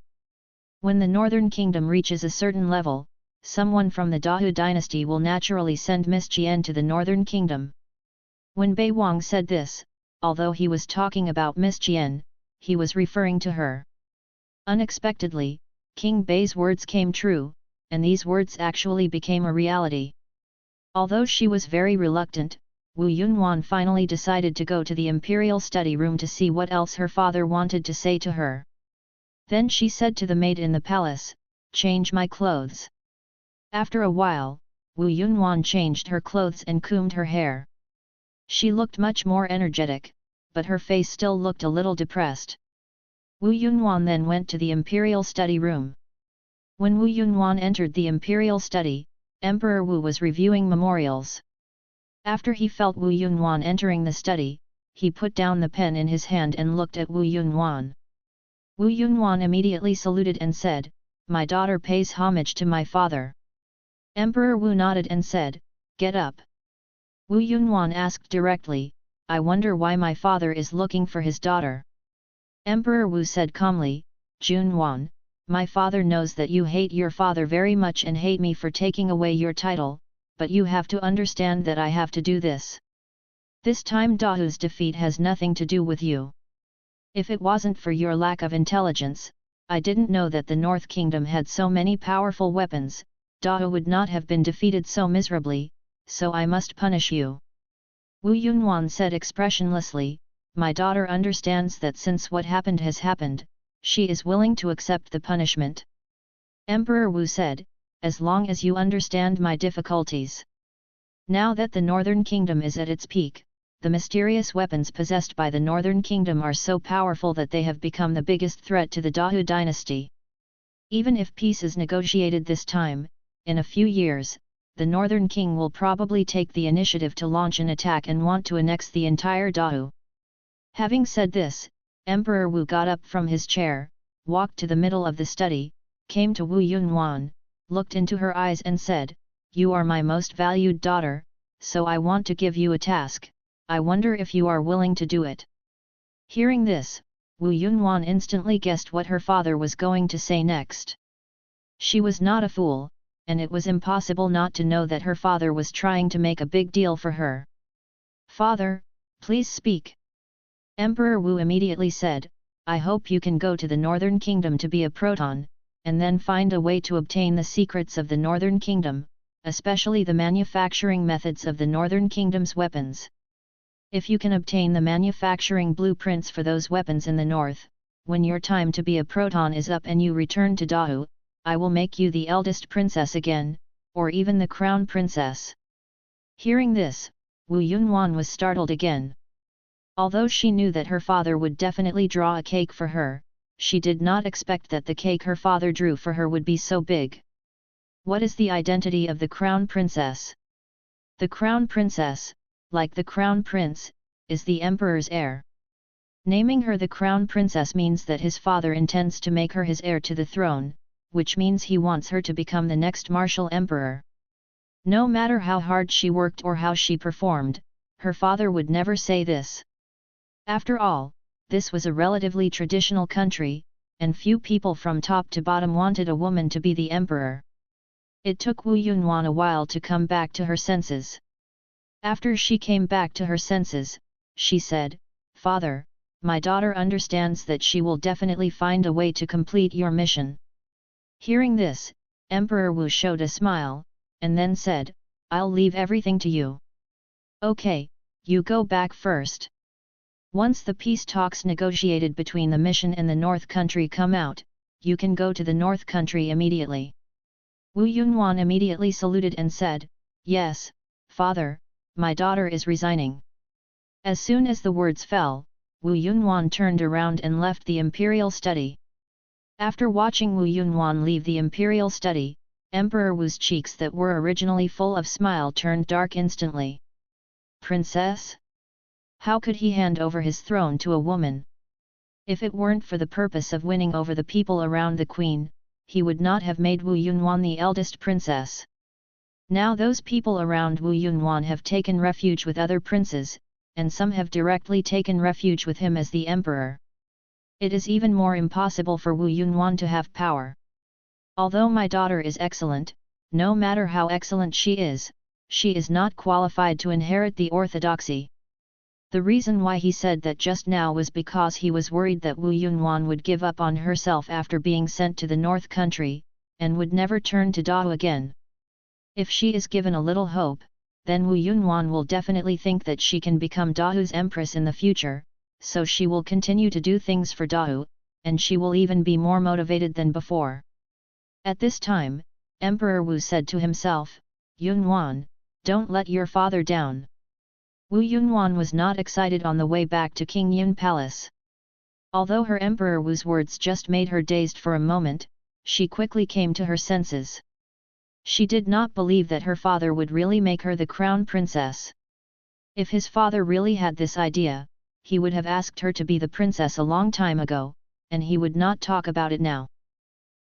Speaker 1: When the Northern Kingdom reaches a certain level, someone from the Dao dynasty will naturally send Miss Jian to the Northern Kingdom. When Bei Wang said this, although he was talking about Miss Jian, he was referring to her. Unexpectedly, King Bei's words came true, and these words actually became a reality. Although she was very reluctant, Wu Yunwan finally decided to go to the imperial study room to see what else her father wanted to say to her. Then she said to the maid in the palace, "Change my clothes." After a while, Wu Yunwan changed her clothes and combed her hair. She looked much more energetic, but her face still looked a little depressed. Wu Yunwan then went to the imperial study room. When Wu Yunwan entered the imperial study, Emperor Wu was reviewing memorials. After he felt Wu Yunwan entering the study, he put down the pen in his hand and looked at Wu Yunwan. Wu Yunwan immediately saluted and said, "My daughter pays homage to my father." Emperor Wu nodded and said, "Get up." Wu Yunwan asked directly, "I wonder why my father is looking for his daughter." Emperor Wu said calmly, "Junwan, my father knows that you hate your father very much and hate me for taking away your title, but you have to understand that I have to do this. This time Dahu's defeat has nothing to do with you. If it wasn't for your lack of intelligence, I didn't know that the North Kingdom had so many powerful weapons, Dahu would not have been defeated so miserably, so I must punish you." Wu Yunwan said expressionlessly, "My daughter understands that since what happened has happened, she is willing to accept the punishment." Emperor Wu said, "As long as you understand my difficulties. Now that the Northern Kingdom is at its peak, the mysterious weapons possessed by the Northern Kingdom are so powerful that they have become the biggest threat to the Dao dynasty. Even if peace is negotiated this time, in a few years, the Northern King will probably take the initiative to launch an attack and want to annex the entire Dao." Having said this, Emperor Wu got up from his chair, walked to the middle of the study, came to Wu Yunwan, looked into her eyes and said, "You are my most valued daughter, so I want to give you a task. I wonder if you are willing to do it." Hearing this, Wu Yunwan instantly guessed what her father was going to say next. She was not a fool, and it was impossible not to know that her father was trying to make a big deal for her. "Father, please speak." Emperor Wu immediately said, "I hope you can go to the Northern Kingdom to be a proton, and then find a way to obtain the secrets of the Northern Kingdom, especially the manufacturing methods of the Northern Kingdom's weapons. If you can obtain the manufacturing blueprints for those weapons in the north, when your time to be a proton is up and you return to Dahua, I will make you the eldest princess again, or even the crown princess." Hearing this, Wu Yunwan was startled again. Although she knew that her father would definitely draw a cake for her, she did not expect that the cake her father drew for her would be so big. What is the identity of the crown princess? The crown princess, like the crown prince, is the emperor's heir. Naming her the crown princess means that his father intends to make her his heir to the throne, which means he wants her to become the next martial emperor. No matter how hard she worked or how she performed, her father would never say this. After all, this was a relatively traditional country, and few people from top to bottom wanted a woman to be the emperor. It took Wu Yunwan a while to come back to her senses. After she came back to her senses, she said, "Father, my daughter understands that she will definitely find a way to complete your mission." Hearing this, Emperor Wu showed a smile, and then said, "I'll leave everything to you. Okay, you go back first. Once the peace talks negotiated between the mission and the North Country come out, you can go to the North Country immediately." Wu Yunwan immediately saluted and said, "Yes, father, my daughter is resigning." As soon as the words fell, Wu Yunwan turned around and left the imperial study. After watching Wu Yunwan leave the imperial study, Emperor Wu's cheeks that were originally full of smile turned dark instantly. Princess? How could he hand over his throne to a woman? If it weren't for the purpose of winning over the people around the queen, he would not have made Wu Yunwan the eldest princess. Now those people around Wu Yunwan have taken refuge with other princes, and some have directly taken refuge with him as the emperor. It is even more impossible for Wu Yunwan to have power. Although my daughter is excellent, no matter how excellent she is not qualified to inherit the orthodoxy. The reason why he said that just now was because he was worried that Wu Yunwan would give up on herself after being sent to the North Country, and would never turn to Dahua again. If she is given a little hope, then Wu Yunwan will definitely think that she can become Dahu's empress in the future, so she will continue to do things for Dahu, and she will even be more motivated than before. At this time, Emperor Wu said to himself, "Yunwan, don't let your father down." Wu Yunwan was not excited on the way back to King Yun Palace. Although her Emperor Wu's words just made her dazed for a moment, she quickly came to her senses. She did not believe that her father would really make her the crown princess. If his father really had this idea, he would have asked her to be the princess a long time ago, and he would not talk about it now.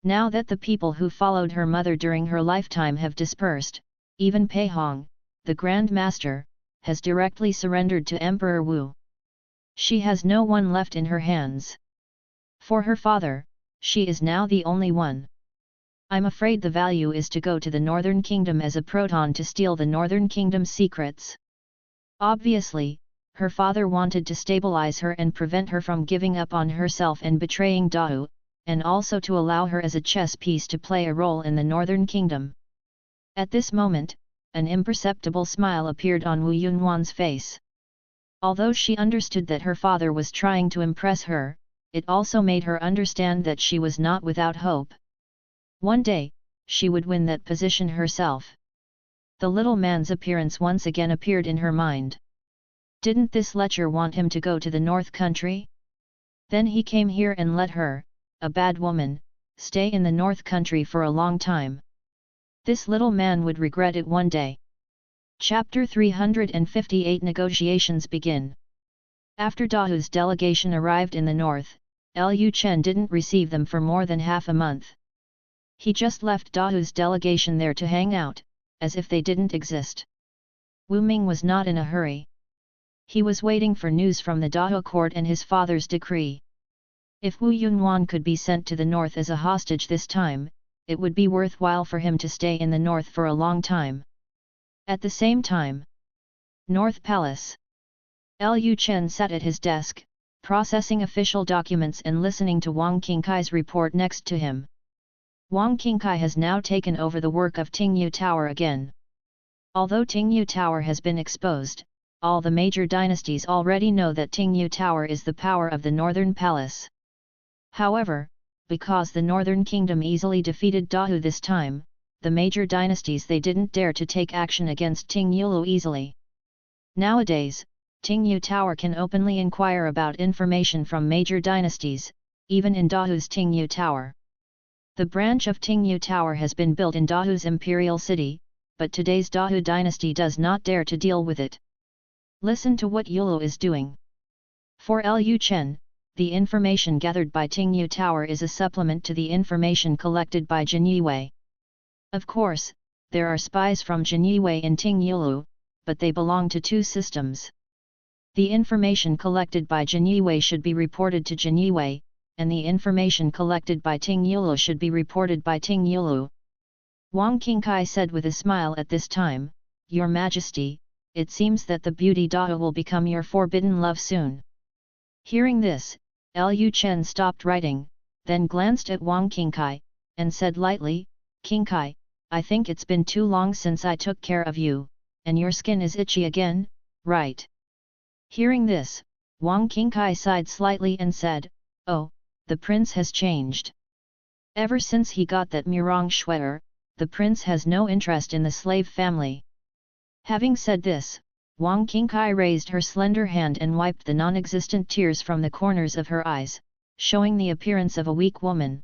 Speaker 1: Now that the people who followed her mother during her lifetime have dispersed, even Pei Hong, the Grand Master, has directly surrendered to Emperor Wu. She has no one left in her hands. For her father, she is now the only one. I'm afraid the value is to go to the Northern Kingdom as a proton to steal the Northern Kingdom's secrets. Obviously, her father wanted to stabilize her and prevent her from giving up on herself and betraying Dahu, and also to allow her as a chess piece to play a role in the Northern Kingdom. At this moment, an imperceptible smile appeared on Wu Yunwan's face. Although she understood that her father was trying to impress her, it also made her understand that she was not without hope. One day, she would win that position herself. The little man's appearance once again appeared in her mind. Didn't this lecher want him to go to the North Country? Then he came here and let her, a bad woman, stay in the North Country for a long time. This little man would regret it one day. Chapter 358 Negotiations begin. After Dahu's delegation arrived in the north, Lu Chen didn't receive them for more than half a month. He just left Dahu's delegation there to hang out, as if they didn't exist. Wu Ming was not in a hurry. He was waiting for news from the Dahu court and his father's decree. If Wu Yunwan could be sent to the north as a hostage this time, it would be worthwhile for him to stay in the north for a long time. At the same time, North Palace. Lu Chen sat at his desk, processing official documents and listening to Wang Qingkai's report next to him. Wang Qingkai has now taken over the work of Tingyu Tower again. Although Tingyu Tower has been exposed, all the major dynasties already know that Tingyu Tower is the power of the Northern Palace. However, because the Northern Kingdom easily defeated Dahu this time, the major dynasties they didn't dare to take action against Tingyulu easily. Nowadays, Tingyu Tower can openly inquire about information from major dynasties, even in Dahu's Tingyu Tower. The branch of Tingyu Tower has been built in Dahu's imperial city, but today's Dahu dynasty does not dare to deal with it. Listen to what Yulu is doing. For Lu Chen, the information gathered by Tingyu Tower is a supplement to the information collected by Jin Yiwei. Of course, there are spies from Jin Yiwei in Tingyulu, but they belong to two systems. The information collected by Jin Yiwei should be reported to Jin Yiwei, and the information collected by Tingyulu should be reported by Tingyulu. Wang Qingkai said with a smile at this time, "Your Majesty, it seems that the beauty Dahu will become your forbidden love soon." Hearing this, Lu Chen stopped writing, then glanced at Wang Qingkai, and said lightly, "Qingkai, I think it's been too long since I took care of you, and your skin is itchy again, right?" Hearing this, Wang Qingkai sighed slightly and said, "Oh, the prince has changed. Ever since he got that Murong sweater, the prince has no interest in the slave family." Having said this, Wang Qingkai raised her slender hand and wiped the non-existent tears from the corners of her eyes, showing the appearance of a weak woman.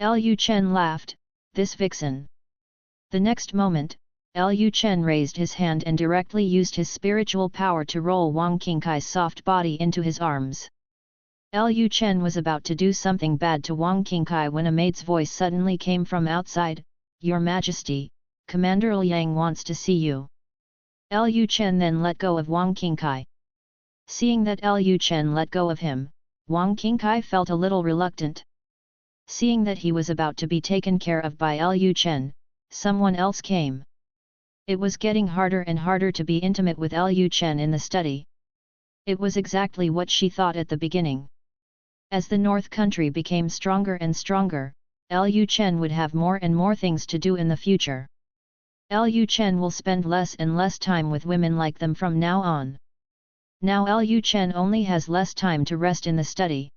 Speaker 1: Lu Chen laughed, "This vixen." The next moment, Lu Chen raised his hand and directly used his spiritual power to roll Wang Qingkai's soft body into his arms. Lu Chen was about to do something bad to Wang Qingkai when a maid's voice suddenly came from outside, "Your Majesty, Commander Liang wants to see you." Lu Chen then let go of Wang Qingkai. Seeing that Lu Chen let go of him, Wang Qingkai felt a little reluctant. Seeing that he was about to be taken care of by Lu Chen, someone else came. It was getting harder and harder to be intimate with Lu Chen in the study. It was exactly what she thought at the beginning. As the North Country became stronger and stronger, Lu Chen would have more and more things to do in the future. Lu Chen will spend less and less time with women like them from now on. Now Lu Chen only has less time to rest in the study.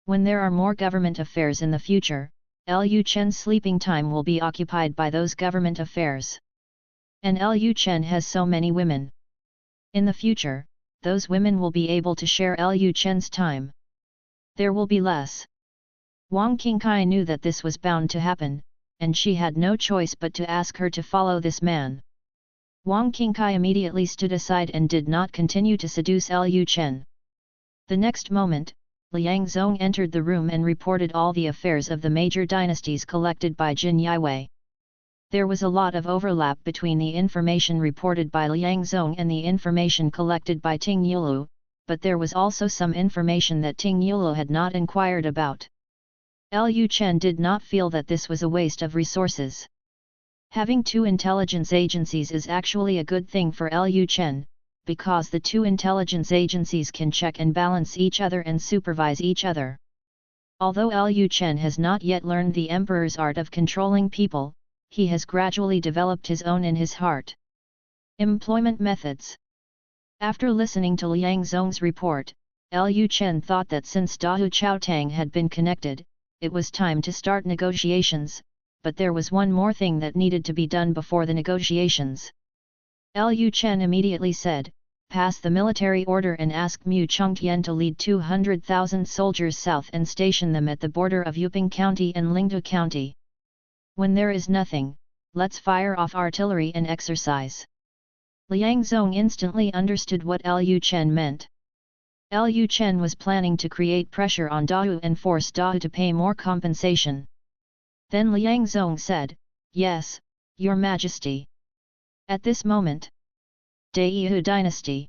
Speaker 1: When there are more government affairs in the future, Lu Chen's sleeping time will be occupied by those government affairs. And Lu Chen has so many women. In the future, those women will be able to share Lu Chen's time. There will be less. Wang Qingkai knew that this was bound to happen, and she had no choice but to ask her to follow this man. Wang Qingkai immediately stood aside and did not continue to seduce Lu Chen. The next moment, Liang Zong entered the room and reported all the affairs of the major dynasties collected by Jin Yiwei. There was a lot of overlap between the information reported by Liang Zong and the information collected by Ting Yulu, but there was also some information that Ting Yulu had not inquired about. Lu Chen did not feel that this was a waste of resources. Having two intelligence agencies is actually a good thing for Lu Chen, because the two intelligence agencies can check and balance each other and supervise each other. Although Lu Chen has not yet learned the Emperor's art of controlling people, he has gradually developed his own in his heart. Employment methods. After listening to Liang Zong's report, Lu Chen thought that since Dahu Chaotang had been connected, it was time to start negotiations, but there was one more thing that needed to be done before the negotiations. Lu Chen immediately said, "Pass the military order and ask Mu Chongtian to lead 200,000 soldiers south and station them at the border of Yuping County and Lingdu County. When there is nothing, let's fire off artillery and exercise." Liang Zong instantly understood what Lu Chen meant. Lu Chen was planning to create pressure on Dahu and force Dahu to pay more compensation. Then Liang Zong said, "Yes, Your Majesty." At this moment, Daehu Dynasty.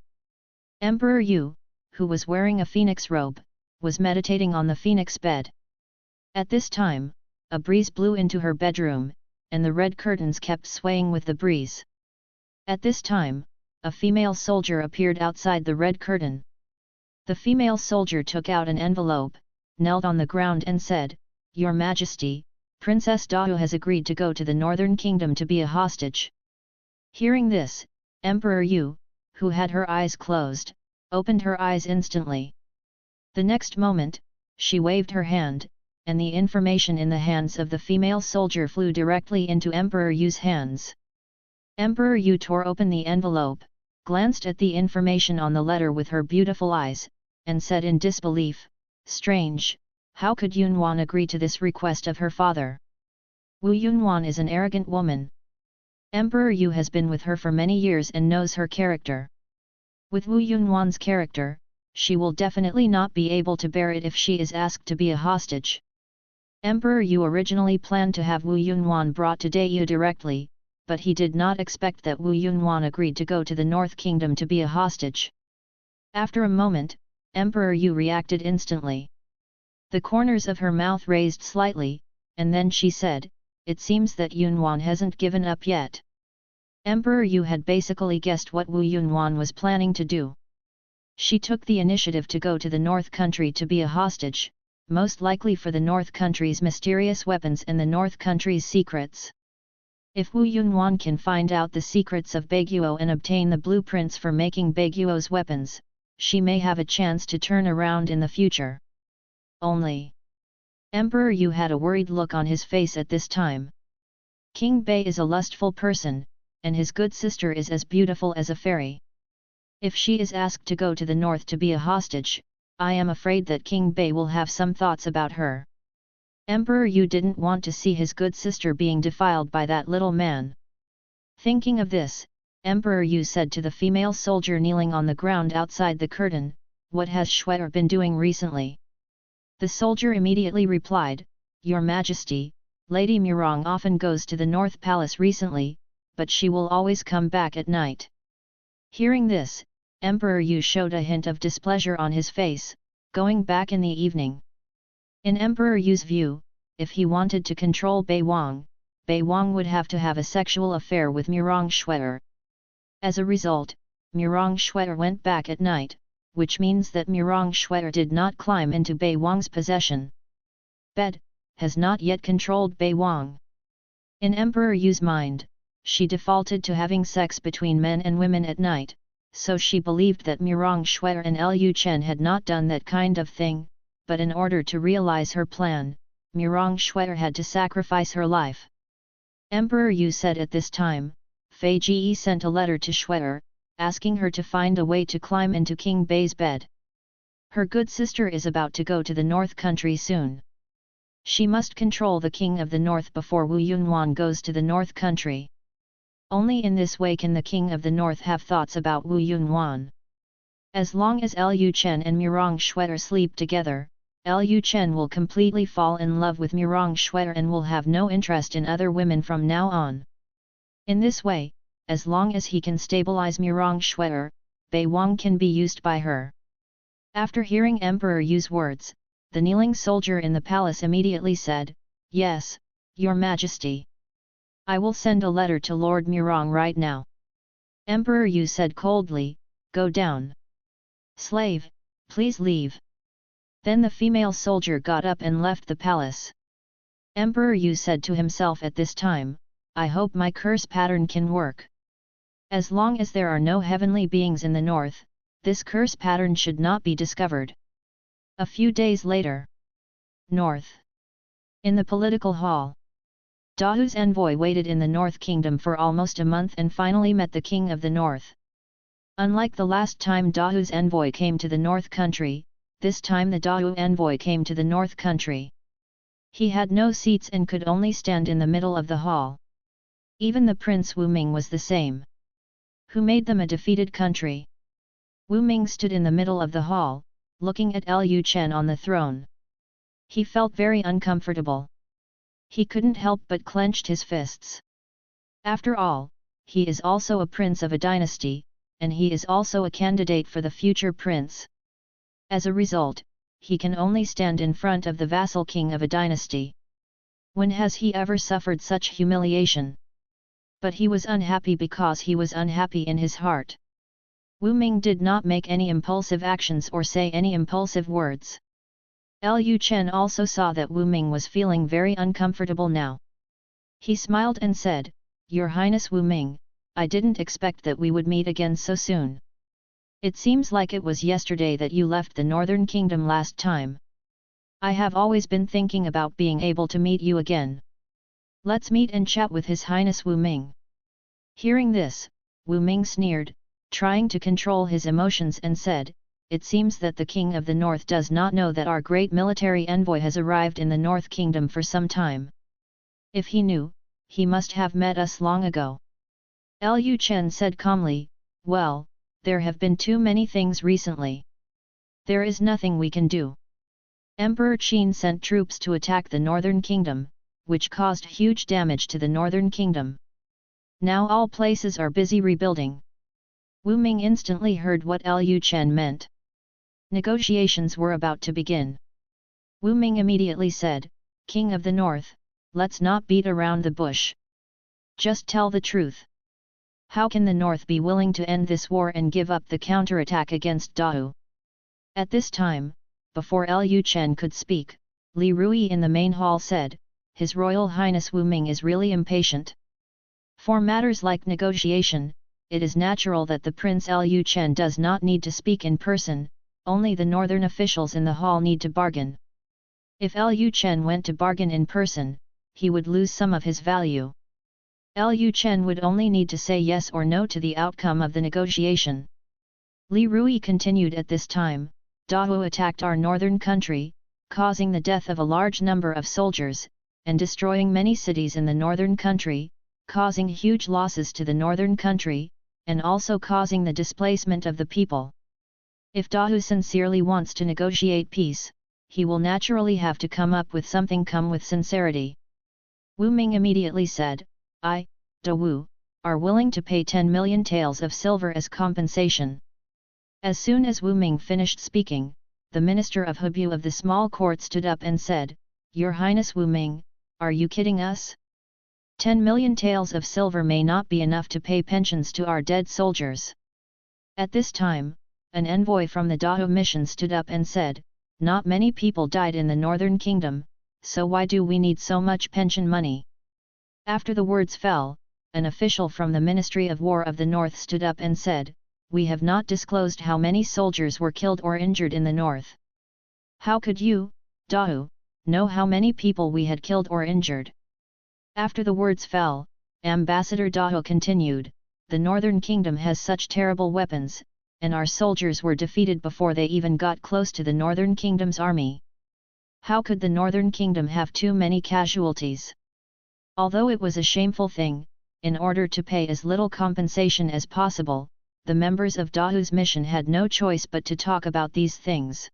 Speaker 1: Emperor Yu, who was wearing a phoenix robe, was meditating on the phoenix bed. At this time, a breeze blew into her bedroom, and the red curtains kept swaying with the breeze. At this time, a female soldier appeared outside the red curtain. The female soldier took out an envelope, knelt on the ground and said, "Your Majesty, Princess Dao has agreed to go to the northern kingdom to be a hostage. Hearing this, Emperor Yu, who had her eyes closed, opened her eyes instantly. The next moment, she waved her hand, and the information in the hands of the female soldier flew directly into Emperor Yu's hands. Emperor Yu tore open the envelope, glanced at the information on the letter with her beautiful eyes, and said in disbelief, "Strange, how could Yunwan agree to this request of her father? Wu Yunwan is an arrogant woman. Emperor Yu has been with her for many years and knows her character. With Wu Yunwan's character, she will definitely not be able to bear it if she is asked to be a hostage." Emperor Yu originally planned to have Wu Yunwan brought to Dayu directly, but he did not expect that Wu Yunwan agreed to go to the North Kingdom to be a hostage. After a moment, Emperor Yu reacted instantly. The corners of her mouth raised slightly, and then she said, "It seems that Yunwan hasn't given up yet." Emperor Yu had basically guessed what Wu Yunwan was planning to do. She took the initiative to go to the North Country to be a hostage, most likely for the North Country's mysterious weapons and the North Country's secrets. If Wu Yunwan can find out the secrets of Baiguo and obtain the blueprints for making Baiguo's weapons, she may have a chance to turn around in the future. Only, Emperor Yu had a worried look on his face at this time. King Bei is a lustful person, and his good sister is as beautiful as a fairy. If she is asked to go to the north to be a hostage, I am afraid that King Bei will have some thoughts about her. Emperor Yu didn't want to see his good sister being defiled by that little man. Thinking of this, Emperor Yu said to the female soldier kneeling on the ground outside the curtain, "What has Shuer been doing recently?" The soldier immediately replied, "Your Majesty, Lady Murong often goes to the North Palace recently, but she will always come back at night." Hearing this, Emperor Yu showed a hint of displeasure on his face, going back in the evening. In Emperor Yu's view, if he wanted to control Bei Wang would have to have a sexual affair with Murong Shuer. As a result, Murong Shuer went back at night, which means that Murong Shuer did not climb into Bei Wang's possession. Bed has not yet controlled Bei Wang. In Emperor Yu's mind, she defaulted to having sex between men and women at night, so she believed that Murong Shuer and Lu Chen had not done that kind of thing, but in order to realize her plan, Murong Shuer had to sacrifice her life. Emperor Yu said at this time, Fei Ji sent a letter to Shuer, asking her to find a way to climb into King Bei's bed. Her good sister is about to go to the North Country soon. She must control the King of the North before Wu Yunwan goes to the North Country. Only in this way can the King of the North have thoughts about Wu Yunwan. As long as Lu Chen and Murong Shuer sleep together, Lu Chen will completely fall in love with Murong Shuer and will have no interest in other women from now on. In this way, as long as he can stabilize Murong Shuer, Bei Wang can be used by her. After hearing Emperor Yu's words, the kneeling soldier in the palace immediately said, "Yes, Your Majesty. I will send a letter to Lord Murong right now." Emperor Yu said coldly, "Go down. Slave, please leave." Then the female soldier got up and left the palace. Emperor Yu said to himself at this time, "I hope my curse pattern can work. As long as there are no heavenly beings in the north, this curse pattern should not be discovered." A few days later. North. In the political hall. Dahu's envoy waited in the North Kingdom for almost a month and finally met the King of the North. Unlike the last time Dahu's envoy came to the North Country, this time the Dahu envoy came to the North Country. He had no seats and could only stand in the middle of the hall. Even the Prince Wu Ming was the same. Who made them a defeated country? Wu Ming stood in the middle of the hall, looking at Lu Chen on the throne. He felt very uncomfortable. He couldn't help but clenched his fists. After all, he is also a prince of a dynasty, and he is also a candidate for the future prince. As a result, he can only stand in front of the vassal king of a dynasty. When has he ever suffered such humiliation? But he was unhappy because he was unhappy in his heart. Wu Ming did not make any impulsive actions or say any impulsive words. Lu Chen also saw that Wu Ming was feeling very uncomfortable now. He smiled and said, "Your Highness Wu Ming, I didn't expect that we would meet again so soon. It seems like it was yesterday that you left the Northern Kingdom last time. I have always been thinking about being able to meet you again. Let's meet and chat with His Highness Wu Ming." Hearing this, Wu Ming sneered, trying to control his emotions and said, "It seems that the King of the North does not know that our great military envoy has arrived in the North Kingdom for some time. If he knew, he must have met us long ago." Lu Chen said calmly, "Well, there have been too many things recently. There is nothing we can do." Emperor Qin sent troops to attack the Northern Kingdom, which caused huge damage to the Northern Kingdom. Now all places are busy rebuilding. Wu Ming instantly heard what Lu Chen meant. Negotiations were about to begin. Wu Ming immediately said, "King of the North, let's not beat around the bush. Just tell the truth. How can the North be willing to end this war and give up the counterattack against Dao?" At this time, before Lu Chen could speak, Li Rui in the main hall said, "His Royal Highness Wu Ming is really impatient. For matters like negotiation, it is natural that the Prince Lu Chen does not need to speak in person, only the northern officials in the hall need to bargain. If Lu Chen went to bargain in person, he would lose some of his value. Lu Chen would only need to say yes or no to the outcome of the negotiation." Li Rui continued, "At this time, Dao attacked our northern country, causing the death of a large number of soldiers, and destroying many cities in the northern country, causing huge losses to the northern country, and also causing the displacement of the people. If Dao sincerely wants to negotiate peace, he will naturally have to come up with something come with sincerity." Wu Ming immediately said, "I, Dao, are willing to pay 10 million taels of silver as compensation." As soon as Wu Ming finished speaking, the Minister of Hebu of the small court stood up and said, "Your Highness Wu Ming, are you kidding us? 10 million taels of silver may not be enough to pay pensions to our dead soldiers." At this time, an envoy from the Dao mission stood up and said, "Not many people died in the Northern Kingdom, so why do we need so much pension money?" After the words fell, an official from the Ministry of War of the North stood up and said, "We have not disclosed how many soldiers were killed or injured in the North. How could you, Dao, know how many people we had killed or injured?" After the words fell, Ambassador Dao continued, "The Northern Kingdom has such terrible weapons, and our soldiers were defeated before they even got close to the Northern Kingdom's army. How could the Northern Kingdom have too many casualties?" Although it was a shameful thing, in order to pay as little compensation as possible, the members of Dao's mission had no choice but to talk about these things.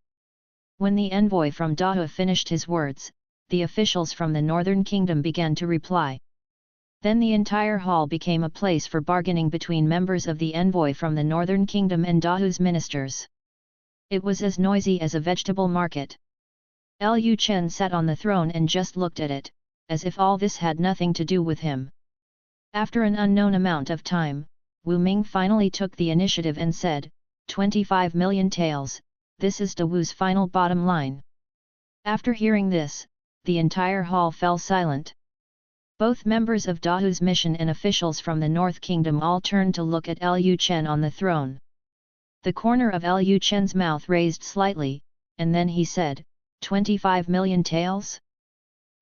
Speaker 1: When the envoy from Dao finished his words, the officials from the Northern Kingdom began to reply. Then the entire hall became a place for bargaining between members of the envoy from the Northern Kingdom and Dao's ministers. It was as noisy as a vegetable market. Lu Chen sat on the throne and just looked at it, as if all this had nothing to do with him. After an unknown amount of time, Wu Ming finally took the initiative and said, 25 million taels, this is Dao's final bottom line. After hearing this, the entire hall fell silent. Both members of Dao's mission and officials from the North Kingdom all turned to look at Lu Chen on the throne. The corner of Lu Chen's mouth raised slightly, and then he said, 25 million taels?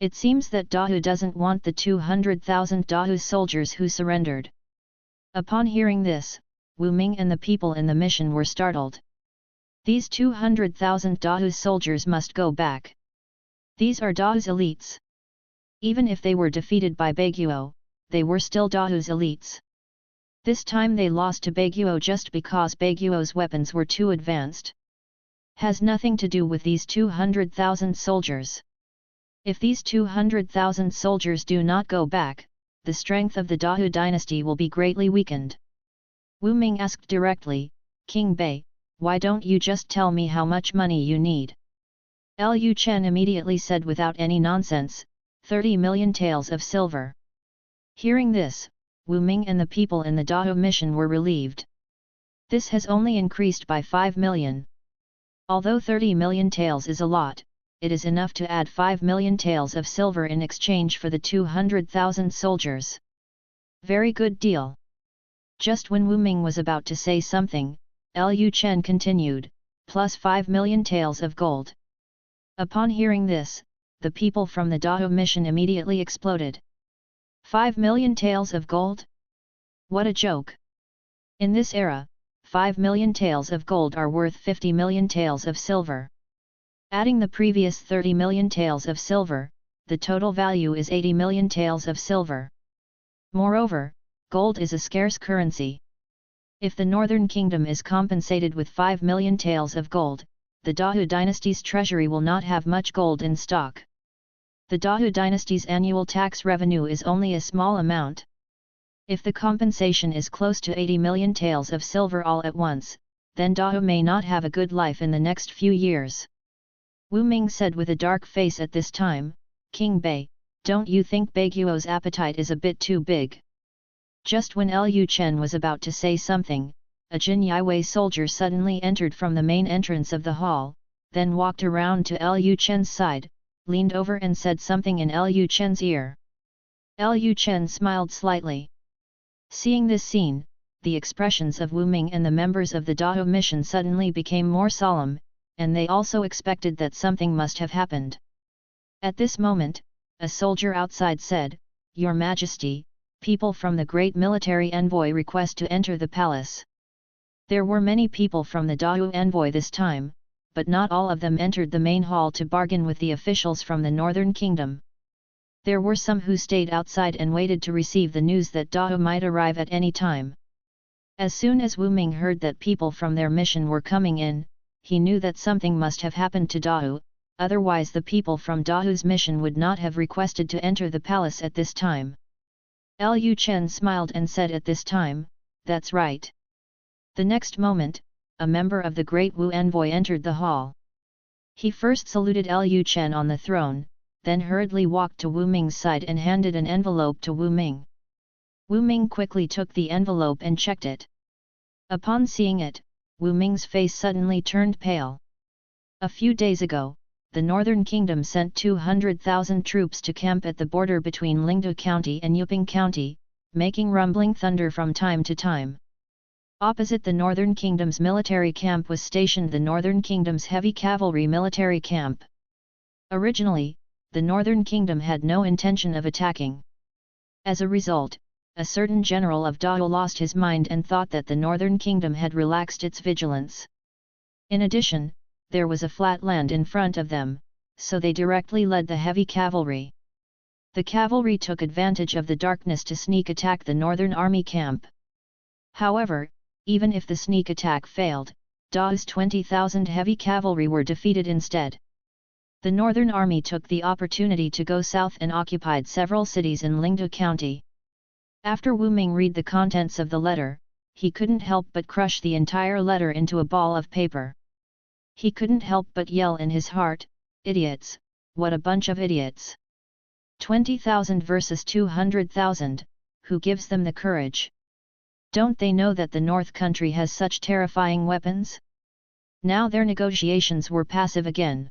Speaker 1: It seems that Dao doesn't want the 200,000 Dao soldiers who surrendered. Upon hearing this, Wu Ming and the people in the mission were startled. These 200,000 Dao soldiers must go back. These are Dao's elites. Even if they were defeated by Baiguo, they were still Dao's elites. This time they lost to Baiguo just because Baiguo's weapons were too advanced. Has nothing to do with these 200,000 soldiers. If these 200,000 soldiers do not go back, the strength of the Dao dynasty will be greatly weakened. Wu Ming asked directly, King Bei, why don't you just tell me how much money you need? Lu Chen immediately said without any nonsense, 30 million taels of silver. Hearing this, Wu Ming and the people in the Dao mission were relieved. This has only increased by 5 million. Although 30 million taels is a lot, it is enough to add 5 million taels of silver in exchange for the 200,000 soldiers. Very good deal. Just when Wu Ming was about to say something, Lu Chen continued, plus 5 million taels of gold. Upon hearing this, the people from the Dao mission immediately exploded. 5 million taels of gold? What a joke! In this era, 5 million taels of gold are worth 50 million taels of silver. Adding the previous 30 million taels of silver, the total value is 80 million taels of silver. Moreover, gold is a scarce currency. If the Northern Kingdom is compensated with 5 million taels of gold, the Dao dynasty's treasury will not have much gold in stock. The Dao dynasty's annual tax revenue is only a small amount. If the compensation is close to 80 million taels of silver all at once, then Dao may not have a good life in the next few years. Wu Ming said with a dark face at this time, King Bei, don't you think Baiguo's appetite is a bit too big? Just when Lu Chen was about to say something, a Jin Yiwei soldier suddenly entered from the main entrance of the hall, then walked around to Lu Chen's side, leaned over and said something in Lu Chen's ear. Lu Chen smiled slightly. Seeing this scene, the expressions of Wu Ming and the members of the Dao mission suddenly became more solemn, and they also expected that something must have happened. At this moment, a soldier outside said, Your Majesty, people from the great military envoy request to enter the palace. There were many people from the Dao envoy this time, but not all of them entered the main hall to bargain with the officials from the Northern Kingdom. There were some who stayed outside and waited to receive the news that Dao might arrive at any time. As soon as Wu Ming heard that people from their mission were coming in, he knew that something must have happened to Dao, otherwise the people from Dao's mission would not have requested to enter the palace at this time. Lu Chen smiled and said at this time, That's right. The next moment, a member of the Great Wu envoy entered the hall. He first saluted Lu Chen on the throne, then hurriedly walked to Wu Ming's side and handed an envelope to Wu Ming. Wu Ming quickly took the envelope and checked it. Upon seeing it, Wu Ming's face suddenly turned pale. A few days ago, the Northern Kingdom sent 200,000 troops to camp at the border between Lingdu County and Yuping County, making rumbling thunder from time to time. Opposite the Northern Kingdom's military camp was stationed the Northern Kingdom's heavy cavalry military camp. Originally, the Northern Kingdom had no intention of attacking. As a result, a certain general of Dao lost his mind and thought that the Northern Kingdom had relaxed its vigilance. In addition, there was a flat land in front of them, so they directly led the heavy cavalry. The cavalry took advantage of the darkness to sneak attack the Northern Army camp. However, even if the sneak attack failed, Dao's 20,000 heavy cavalry were defeated instead. The Northern Army took the opportunity to go south and occupied several cities in Lingdu County. After Wu Ming read the contents of the letter, he couldn't help but crush the entire letter into a ball of paper. He couldn't help but yell in his heart, Idiots, what a bunch of idiots! 20,000 versus 200,000, who gives them the courage? Don't they know that the North Country has such terrifying weapons? Now their negotiations were passive again.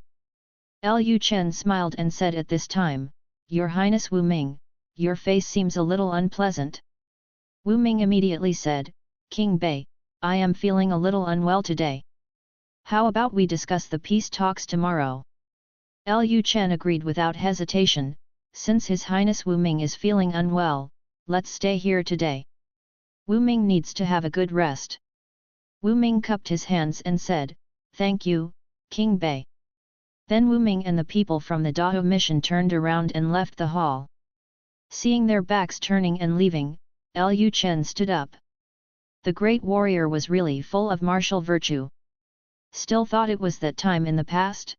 Speaker 1: Lu Chen smiled and said at this time, Your Highness Wu Ming, your face seems a little unpleasant. Wu Ming immediately said, King Bei, I am feeling a little unwell today. How about we discuss the peace talks tomorrow? Lu Chen agreed without hesitation, since His Highness Wu Ming is feeling unwell, let's stay here today. Wu Ming needs to have a good rest. Wu Ming cupped his hands and said, Thank you, King Bei. Then Wu Ming and the people from the Dao mission turned around and left the hall. Seeing their backs turning and leaving, Lu Chen stood up. The great warrior was really full of martial virtue. Still thought it was that time in the past?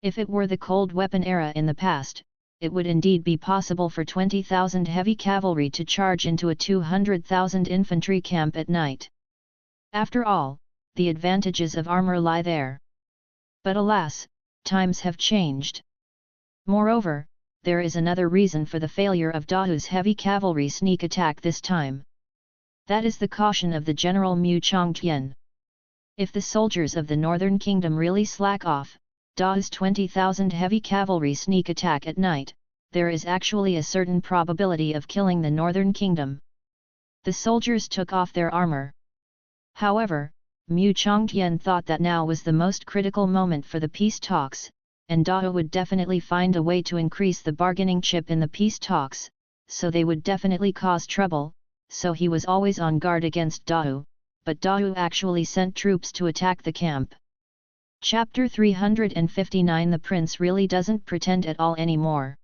Speaker 1: If it were the cold weapon era in the past, it would indeed be possible for 20,000 heavy cavalry to charge into a 200,000 infantry camp at night. After all, the advantages of armor lie there. But alas, times have changed. Moreover, there is another reason for the failure of Dao's heavy cavalry sneak attack this time. That is the caution of the General Mu Chongtian. If the soldiers of the Northern Kingdom really slack off, Da's 20,000 heavy cavalry sneak attack at night, there is actually a certain probability of killing the northern kingdom. The soldiers took off their armor. However, Mu Chongtian thought that now was the most critical moment for the peace talks, and Da would definitely find a way to increase the bargaining chip in the peace talks, so they would definitely cause trouble, so he was always on guard against Da, but Da actually sent troops to attack the camp. Chapter 359 The prince really doesn't pretend at all anymore.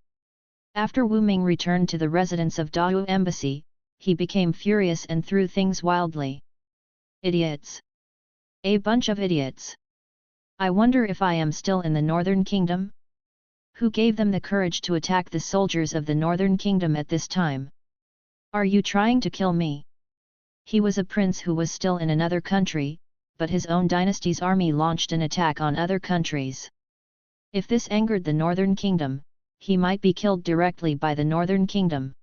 Speaker 1: After Wu Ming returned to the residence of Da embassy, he became furious and threw things wildly. Idiots! A bunch of idiots! I wonder if I am still in the northern kingdom? Who gave them the courage to attack the soldiers of the northern kingdom at this time? Are you trying to kill me? He was a prince who was still in another country, but his own dynasty's army launched an attack on other countries. If this angered the northern kingdom, he might be killed directly by the northern kingdom.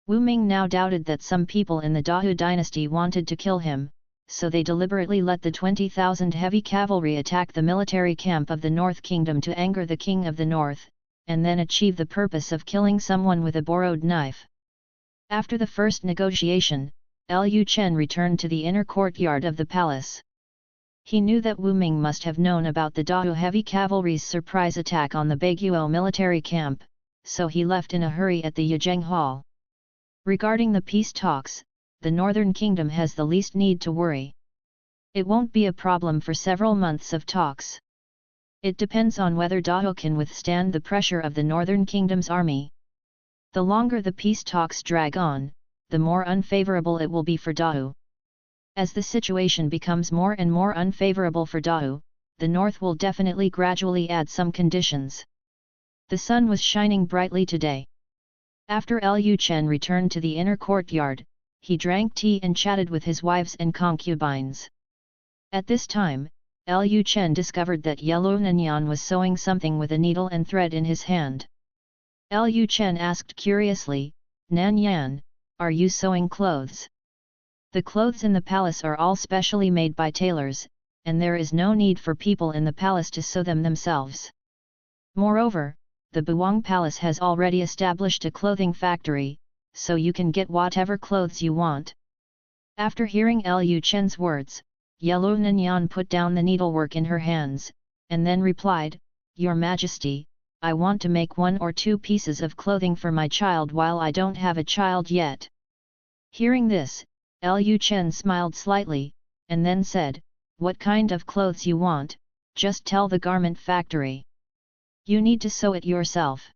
Speaker 1: Wu Ming now doubted that some people in the Da dynasty wanted to kill him, so they deliberately let the 20,000 heavy cavalry attack the military camp of the North Kingdom to anger the king of the North, and then achieve the purpose of killing someone with a borrowed knife. After the first negotiation, Lu Chen returned to the inner courtyard of the palace. He knew that Wu Ming must have known about the Da heavy cavalry's surprise attack on the Baiguo military camp, so he left in a hurry at the Yizheng Hall. Regarding the peace talks, the Northern Kingdom has the least need to worry. It won't be a problem for several months of talks. It depends on whether Da can withstand the pressure of the Northern Kingdom's army. The longer the peace talks drag on, the more unfavorable it will be for Da. As the situation becomes more and more unfavorable for Da, the North will definitely gradually add some conditions. The sun was shining brightly today. After Lu Chen returned to the inner courtyard, he drank tea and chatted with his wives and concubines. At this time, Lu Chen discovered that Yellow Nanyan was sewing something with a needle and thread in his hand. Lu Chen asked curiously, "Nanyan, are you sewing clothes?" The clothes in the palace are all specially made by tailors, and there is no need for people in the palace to sew them themselves. Moreover, the Buwang Palace has already established a clothing factory, so you can get whatever clothes you want. After hearing Lu Chen's words, Yellow Nanyan put down the needlework in her hands, and then replied, "Your Majesty, I want to make 1 or 2 pieces of clothing for my child while I don't have a child yet." Hearing this, Lu Chen smiled slightly, and then said, "What kind of clothes you want, just tell the garment factory. You need to sew it yourself."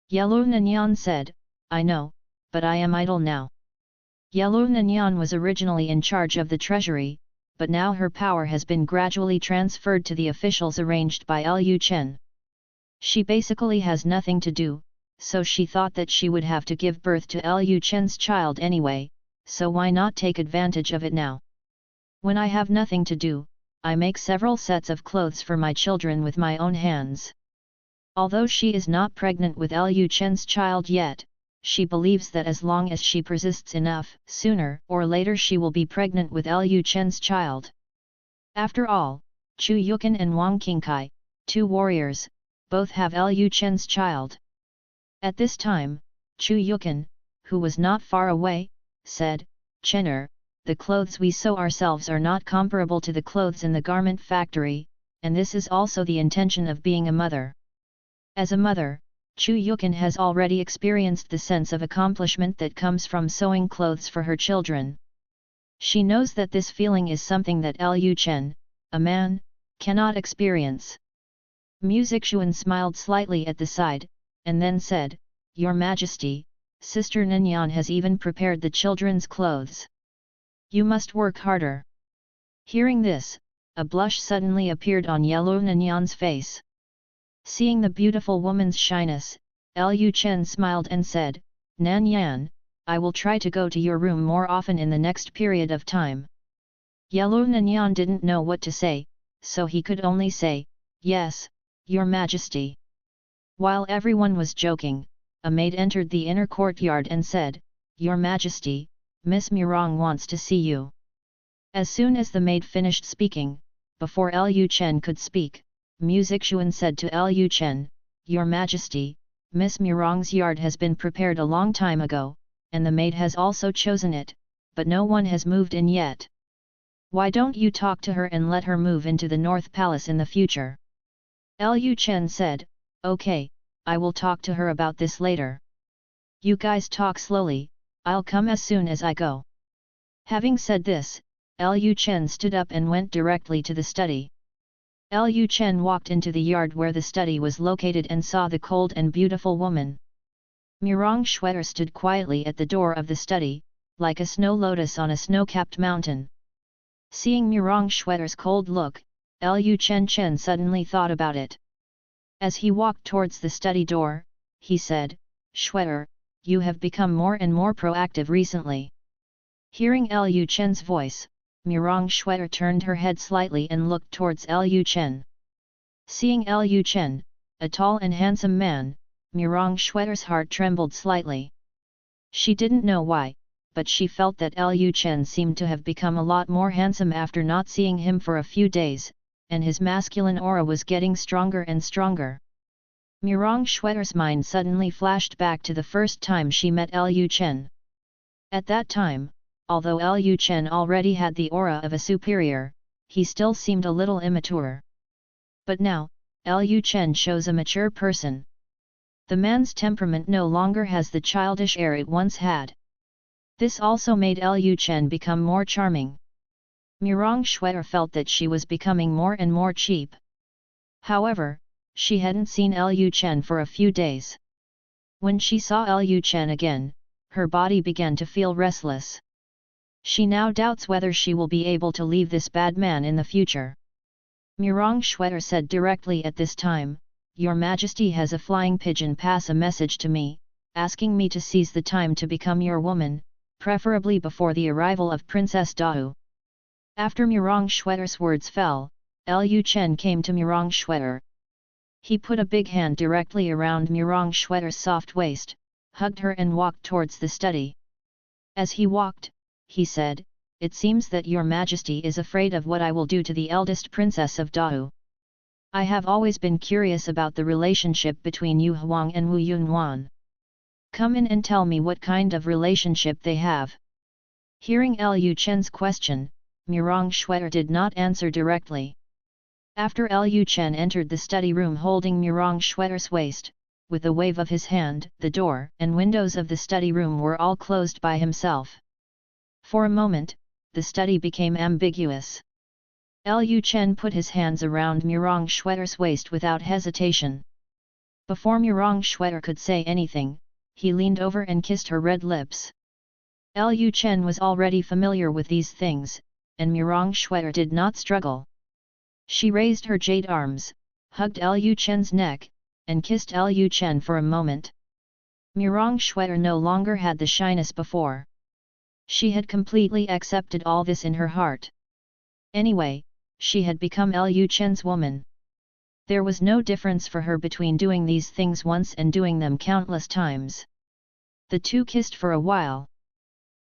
Speaker 1: Yellow Nanyan said, "I know, but I am idle now." Yellow Nanyan was originally in charge of the treasury, but now her power has been gradually transferred to the officials arranged by Lu Chen. She basically has nothing to do, so she thought that she would have to give birth to Lu Chen's child anyway, so why not take advantage of it now? When I have nothing to do, I make several sets of clothes for my children with my own hands. Although she is not pregnant with Lu Chen's child yet, she believes that as long as she persists enough, sooner or later she will be pregnant with Lu Chen's child. After all, Chu Yukin and Wang Qingkai, 2 warriors, both have Lu Chen's child. At this time, Chu Yukin, who was not far away, said, "Chener, the clothes we sew ourselves are not comparable to the clothes in the garment factory, and this is also the intention of being a mother." As a mother, Chu Yukin has already experienced the sense of accomplishment that comes from sewing clothes for her children. She knows that this feeling is something that Lu Chen, a man, cannot experience. Mu Zixuan smiled slightly at the side, and then said, "Your Majesty, Sister Nanyan has even prepared the children's clothes. You must work harder." Hearing this, a blush suddenly appeared on Yellow Nanyan's face. Seeing the beautiful woman's shyness, Lu Chen smiled and said, "Nanyan, I will try to go to your room more often in the next period of time." Yellow Nanyan didn't know what to say, so he could only say, "Yes, Your Majesty." While everyone was joking, a maid entered the inner courtyard and said, "Your Majesty, Miss Murong wants to see you." As soon as the maid finished speaking, before Lu Chen could speak, Music Xuan said to Lu Chen, "Your Majesty, Miss Murong's yard has been prepared a long time ago, and the maid has also chosen it, but no one has moved in yet. Why don't you talk to her and let her move into the North Palace in the future?" Lu Chen said, "Okay, I will talk to her about this later. You guys talk slowly, I'll come as soon as I go." Having said this, Lu Chen stood up and went directly to the study. Lu Chen walked into the yard where the study was located and saw the cold and beautiful woman. Murong Shwetter stood quietly at the door of the study, like a snow lotus on a snow-capped mountain. Seeing Murong Shwetter's cold look, Lu Chen suddenly thought about it. As he walked towards the study door, he said, "Shwetter, you have become more and more proactive recently." Hearing Lu Chen's voice, Murong Shwetter turned her head slightly and looked towards Lu Chen. Seeing Lu Chen, a tall and handsome man, Murong Shwetter's heart trembled slightly. She didn't know why, but she felt that Lu Chen seemed to have become a lot more handsome after not seeing him for a few days, and his masculine aura was getting stronger and stronger. Murong Shwetter's mind suddenly flashed back to the first time she met Lu Chen. At that time, although Lu Chen already had the aura of a superior, he still seemed a little immature. But now, Lu Chen shows a mature person. The man's temperament no longer has the childish air it once had. This also made Lu Chen become more charming. Murong Shwetter felt that she was becoming more and more cheap. However, she hadn't seen Lu Chen for a few days. When she saw Lu Chen again, her body began to feel restless. She now doubts whether she will be able to leave this bad man in the future. Murong Shwetter said directly at this time, "Your Majesty has a flying pigeon pass a message to me, asking me to seize the time to become your woman, preferably before the arrival of Princess Dao." After Murong Shwetter's words fell, Lu Chen came to Murong Shwetter. He put a big hand directly around Murong Shwetter's soft waist, hugged her and walked towards the study. As he walked, he said, "It seems that your Majesty is afraid of what I will do to the eldest princess of Dao. I have always been curious about the relationship between Yu Huang and Wu Yunhuan. Come in and tell me what kind of relationship they have." Hearing Lu Chen's question, Murong Shwetter did not answer directly. After Lu Chen entered the study room holding Murong Shwetter's waist, with a wave of his hand, the door and windows of the study room were all closed by himself. For a moment, the study became ambiguous. Lu Chen put his hands around Murong Shwetter's waist without hesitation. Before Murong Shwetter could say anything, he leaned over and kissed her red lips. Lu Chen was already familiar with these things, and Murong Shwetter did not struggle. She raised her jade arms, hugged Lu Chen's neck, and kissed Lu Chen for a moment. Murong Shwetter no longer had the shyness before. She had completely accepted all this in her heart. Anyway, she had become Lu Chen's woman. There was no difference for her between doing these things once and doing them countless times. The two kissed for a while.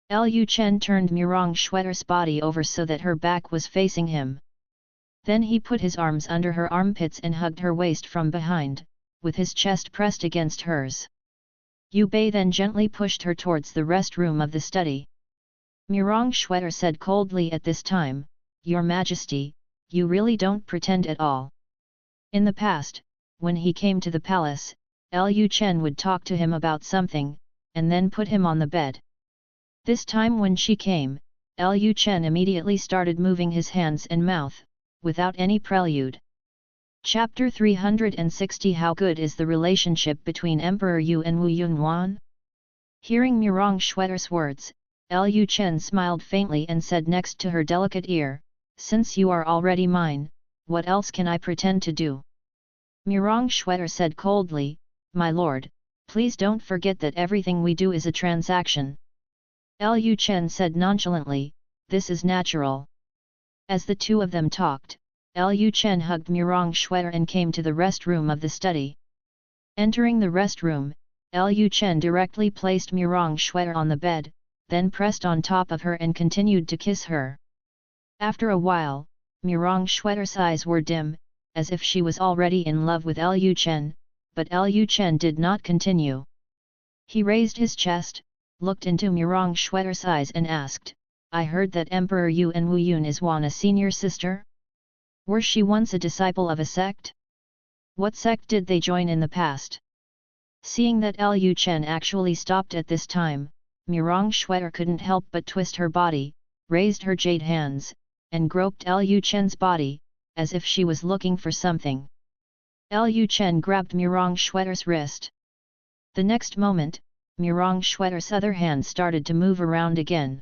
Speaker 1: Lu Chen turned Murong Shwetter's body over so that her back was facing him. Then he put his arms under her armpits and hugged her waist from behind, with his chest pressed against hers. Yu Bei then gently pushed her towards the rest room of the study. Murong Shwetter said coldly at this time, "Your Majesty, you really don't pretend at all." In the past, when he came to the palace, Lu Chen would talk to him about something, and then put him on the bed. This time when she came, Lu Chen immediately started moving his hands and mouth, without any prelude. Chapter 360 How good is the relationship between Emperor Yu and Wu Yunhuan? Hearing Murong Shwetter's words, Lu Chen smiled faintly and said next to her delicate ear, "Since you are already mine, what else can I pretend to do?" Murong Shwetter said coldly, "My lord, please don't forget that everything we do is a transaction." Lu Chen said nonchalantly, "This is natural." As the two of them talked, Lu Chen hugged Murong Shwetter and came to the rest room of the study. Entering the rest room, Lu Chen directly placed Murong Shwetter on the bed, then pressed on top of her and continued to kiss her. After a while, Murong Shwetter's eyes were dim, as if she was already in love with Lu Chen, but Lu Chen did not continue. He raised his chest, looked into Murong Schwetter's eyes and asked, "I heard that Emperor Yu and Wu Yun is Wan a senior sister? Were she once a disciple of a sect? What sect did they join in the past?" Seeing that Lu Chen actually stopped at this time, Murong Schwetter couldn't help but twist her body, raised her jade hands, and groped Lu Chen's body, as if she was looking for something. Lu Chen grabbed Murong Schwetter's wrist. The next moment, Murong Schwetter's other hand started to move around again.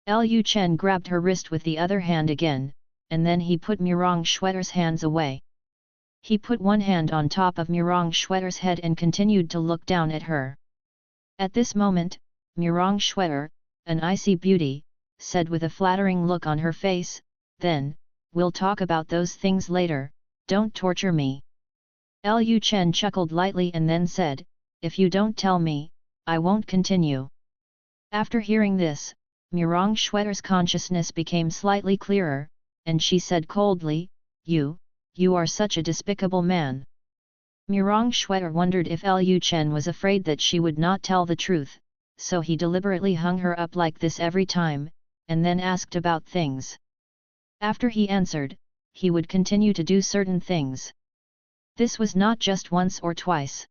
Speaker 1: Lu Chen grabbed her wrist with the other hand again, and then he put Murong Schwetter's hands away. He put one hand on top of Murong Schwetter's head and continued to look down at her. At this moment, Murong Schwetter, an icy beauty, said with a flattering look on her face, "Then, we'll talk about those things later, don't torture me." Lu Chen chuckled lightly and then said, "If you don't tell me, I won't continue." After hearing this, Murong Schwetter's consciousness became slightly clearer, and she said coldly, You are such a despicable man." Murong Schwetter wondered if Lu Chen was afraid that she would not tell the truth, so he deliberately hung her up like this every time, and then asked about things. After he answered, he would continue to do certain things. This was not just once or twice.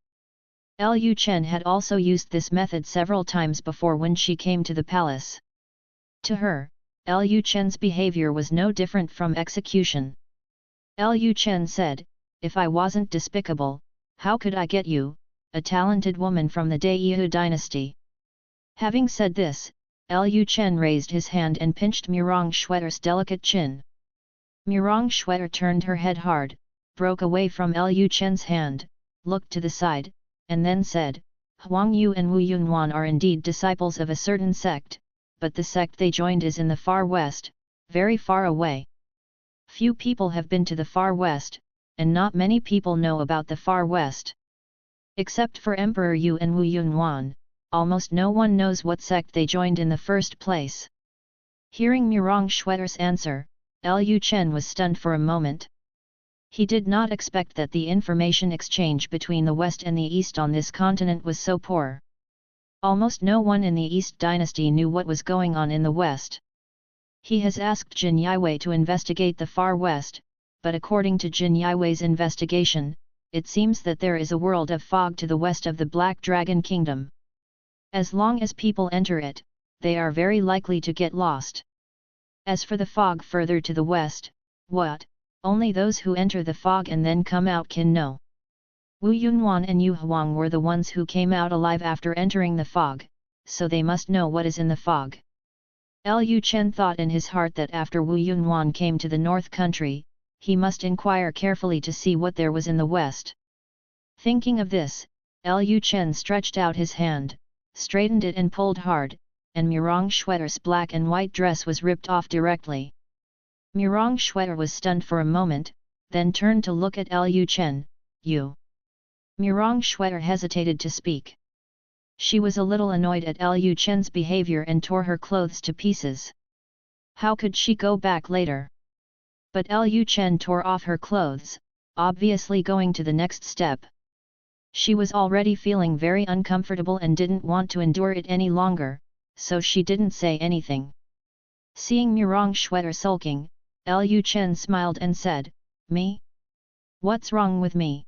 Speaker 1: Lu Chen had also used this method several times before when she came to the palace. To her, Lu Chen's behavior was no different from execution. Lu Chen said, "If I wasn't despicable, how could I get you, a talented woman from the Great Xia Dynasty?" Having said this, Lu Chen raised his hand and pinched Murong Schwetter's delicate chin. Murong Schwetter turned her head hard, broke away from Lu Chen's hand, looked to the side, and then said, "Huang Yu and Wu Yunwan are indeed disciples of a certain sect, but the sect they joined is in the far west, very far away. Few people have been to the far west, and not many people know about the far west. Except for Emperor Yu and Wu Yunwan, almost no one knows what sect they joined in the first place." Hearing Murong Schwetter's answer, Lu Chen was stunned for a moment. He did not expect that the information exchange between the West and the East on this continent was so poor. Almost no one in the East dynasty knew what was going on in the West. He has asked Jin Yiwei to investigate the far west, but according to Jin Yiwei's investigation, it seems that there is a world of fog to the west of the Black Dragon Kingdom. As long as people enter it, they are very likely to get lost. As for the fog further to the west, only those who enter the fog and then come out can know. Wu Yunwan and Yu Huang were the ones who came out alive after entering the fog, so they must know what is in the fog. Lu Chen thought in his heart that after Wu Yunwan came to the north country, he must inquire carefully to see what there was in the west. Thinking of this, Lu Chen stretched out his hand, straightened it and pulled hard, and Murong Schwetter's black and white dress was ripped off directly. Murong Schwetter was stunned for a moment, then turned to look at Lu Chen. "You?" Murong Schwetter hesitated to speak. She was a little annoyed at Lu Chen's behavior and tore her clothes to pieces. How could she go back later? But Lu Chen tore off her clothes, obviously going to the next step. She was already feeling very uncomfortable and didn't want to endure it any longer, so she didn't say anything. Seeing Murong Schwetter sulking, Lu Chen smiled and said, "Me? What's wrong with me?"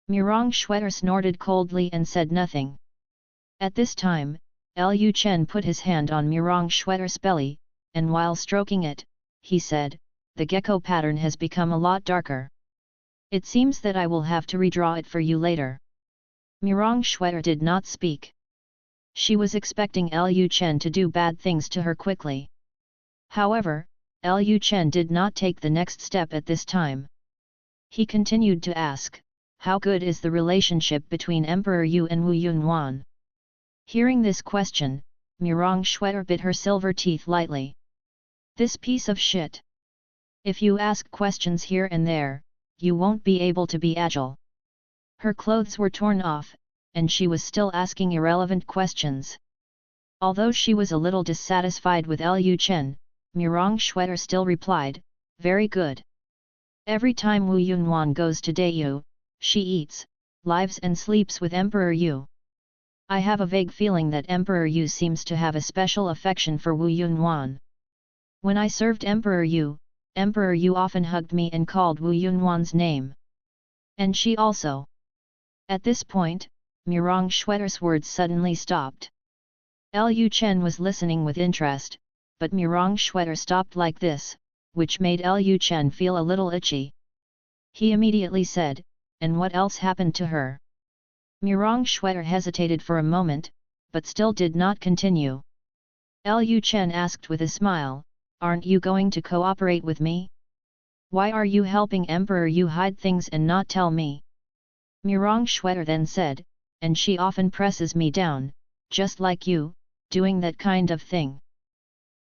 Speaker 1: Murong Schwetter snorted coldly and said nothing. At this time, Lu Chen put his hand on Murong Schwetter's belly, and while stroking it, he said, "The gecko pattern has become a lot darker. It seems that I will have to redraw it for you later." Murong Schwetter did not speak. She was expecting Lu Chen to do bad things to her quickly. However, Lu Chen did not take the next step at this time. He continued to ask, "How good is the relationship between Emperor Yu and Wu Yunwan?" Hearing this question, Murong Schwetter bit her silver teeth lightly. "This piece of shit. If you ask questions here and there, you won't be able to be agile." Her clothes were torn off, and she was still asking irrelevant questions. Although she was a little dissatisfied with Lu Chen, Murong Schwetter still replied, "Very good. Every time Wu Yunwan goes to Dayu, she eats, lives and sleeps with Emperor Yu. I have a vague feeling that Emperor Yu seems to have a special affection for Wu Yunwan. When I served Emperor Yu often hugged me and called Wu Yunwan's name. And she also. At this point, Murong Schwetter's words suddenly stopped. Lu Chen was listening with interest, but Murong Schwetter stopped like this, which made Lu Chen feel a little itchy. He immediately said, "And what else happened to her?" Murong Schwetter hesitated for a moment, but still did not continue. Lu Chen asked with a smile, "Aren't you going to cooperate with me? Why are you helping Emperor Yu hide things and not tell me?" Murong Schwetter then said, "And she often presses me down, just like you, doing that kind of thing."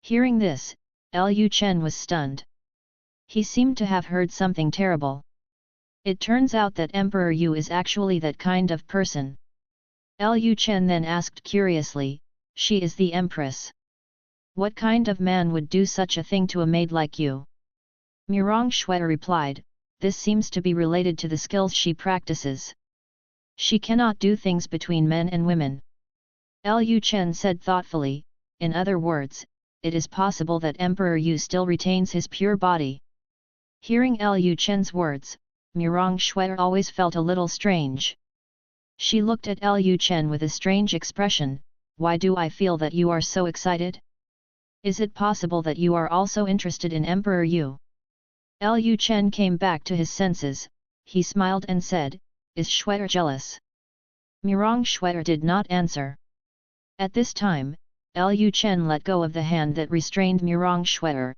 Speaker 1: Hearing this, Lu Chen was stunned. He seemed to have heard something terrible. It turns out that Emperor Yu is actually that kind of person. Lu Chen then asked curiously, "She is the Empress. What kind of man would do such a thing to a maid like you?" Murong Schwetter replied, "This seems to be related to the skills she practices. She cannot do things between men and women." Lu Chen said thoughtfully, "In other words, it is possible that Emperor Yu still retains his pure body." Hearing Lu Chen's words, Murong Schwetter always felt a little strange. She looked at Lu Chen with a strange expression. "Why do I feel that you are so excited? Is it possible that you are also interested in Emperor Yu?" Lu Chen came back to his senses. He smiled and said, "Is Schwetter jealous?" Murong Schwetter did not answer. At this time, Lu Chen let go of the hand that restrained Murong Schwetter.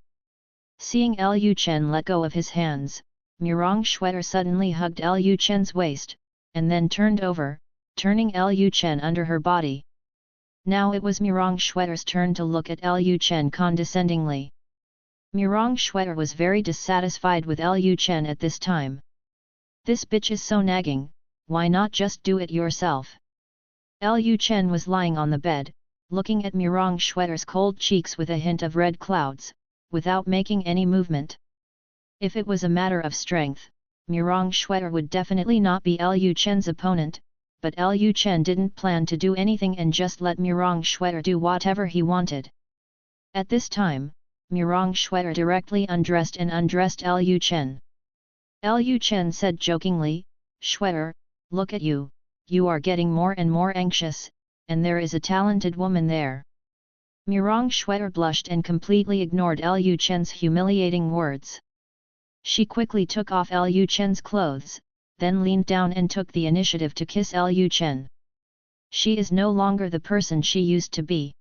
Speaker 1: Seeing Lu Chen let go of his hands, Murong Schwetter suddenly hugged Lu Chen's waist, and then turned over, turning Lu Chen under her body. Now it was Murong Schwetter's turn to look at Lu Chen condescendingly. Murong Schwetter was very dissatisfied with Lu Chen at this time. "This bitch is so nagging, why not just do it yourself?" Lu Chen was lying on the bed, looking at Murong Schwetter's cold cheeks with a hint of red clouds, without making any movement. If it was a matter of strength, Murong Schwetter would definitely not be Lu Chen's opponent, but Lu Chen didn't plan to do anything and just let Murong Schwetter do whatever he wanted. At this time, Murong Schwetter directly undressed Lu Chen. Lu Chen said jokingly, "Schwetter, look at you, you are getting more and more anxious, and there is a talented woman there." Murong Schwetter blushed and completely ignored Lu Chen's humiliating words. She quickly took off Lu Chen's clothes, then leaned down and took the initiative to kiss Lu Chen. She is no longer the person she used to be.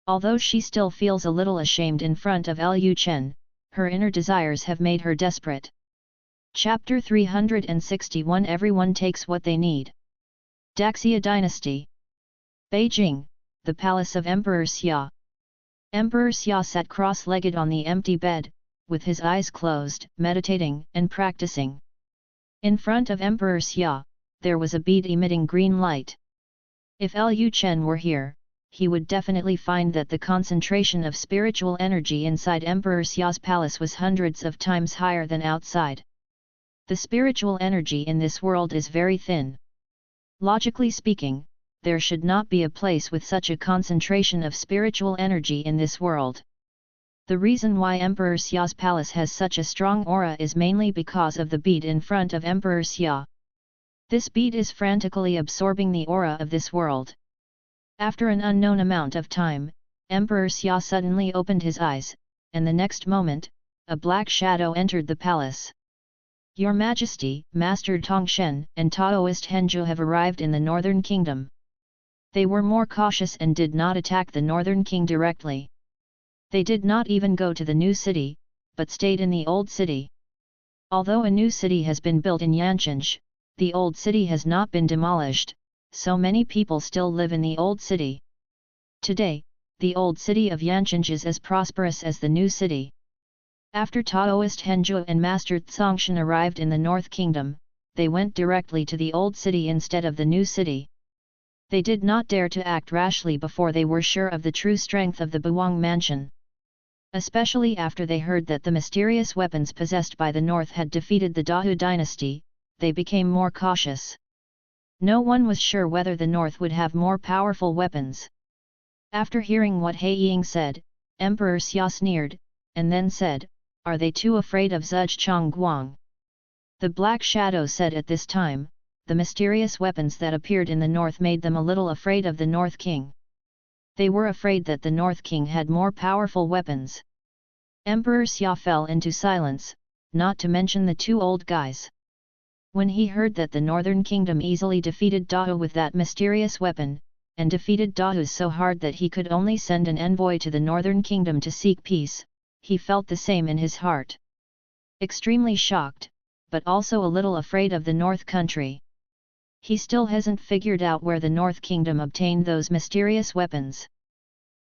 Speaker 1: Although she still feels a little ashamed in front of Lu Chen, her inner desires have made her desperate. Chapter 361 Everyone takes what they need. Xia Dynasty. Beijing, the palace of Emperor Xia. Emperor Xia sat cross-legged on the empty bed, with his eyes closed, meditating and practicing. In front of Emperor Xia, there was a bead emitting green light. If Lu Chen were here, he would definitely find that the concentration of spiritual energy inside Emperor Xia's palace was hundreds of times higher than outside. The spiritual energy in this world is very thin. Logically speaking, there should not be a place with such a concentration of spiritual energy in this world. The reason why Emperor Xia's palace has such a strong aura is mainly because of the bead in front of Emperor Xia. This bead is frantically absorbing the aura of this world. After an unknown amount of time, Emperor Xia suddenly opened his eyes, and the next moment, a black shadow entered the palace. "Your Majesty, Master Tongshen and Taoist Henzhou have arrived in the Northern Kingdom." They were more cautious and did not attack the Northern King directly. They did not even go to the new city, but stayed in the old city. Although a new city has been built in Yanchenge, the old city has not been demolished, so many people still live in the old city. Today, the old city of Yanchenge is as prosperous as the new city. After Taoist Henzhou and Master Tsongshan arrived in the North Kingdom, they went directly to the old city instead of the new city. They did not dare to act rashly before they were sure of the true strength of the Buwang mansion. Especially after they heard that the mysterious weapons possessed by the North had defeated the Dahu dynasty, they became more cautious. No one was sure whether the North would have more powerful weapons. After hearing what He Ying said, Emperor Xia sneered, and then said, "Are they too afraid of Zhuge Guang?" The Black Shadow said at this time, the mysterious weapons that appeared in the North made them a little afraid of the North King. They were afraid that the North King had more powerful weapons. Emperor Xia fell into silence, not to mention the two old guys. When he heard that the Northern Kingdom easily defeated Dahu with that mysterious weapon, and defeated Dahu so hard that he could only send an envoy to the Northern Kingdom to seek peace, he felt the same in his heart. Extremely shocked, but also a little afraid of the North country. He still hasn't figured out where the North Kingdom obtained those mysterious weapons.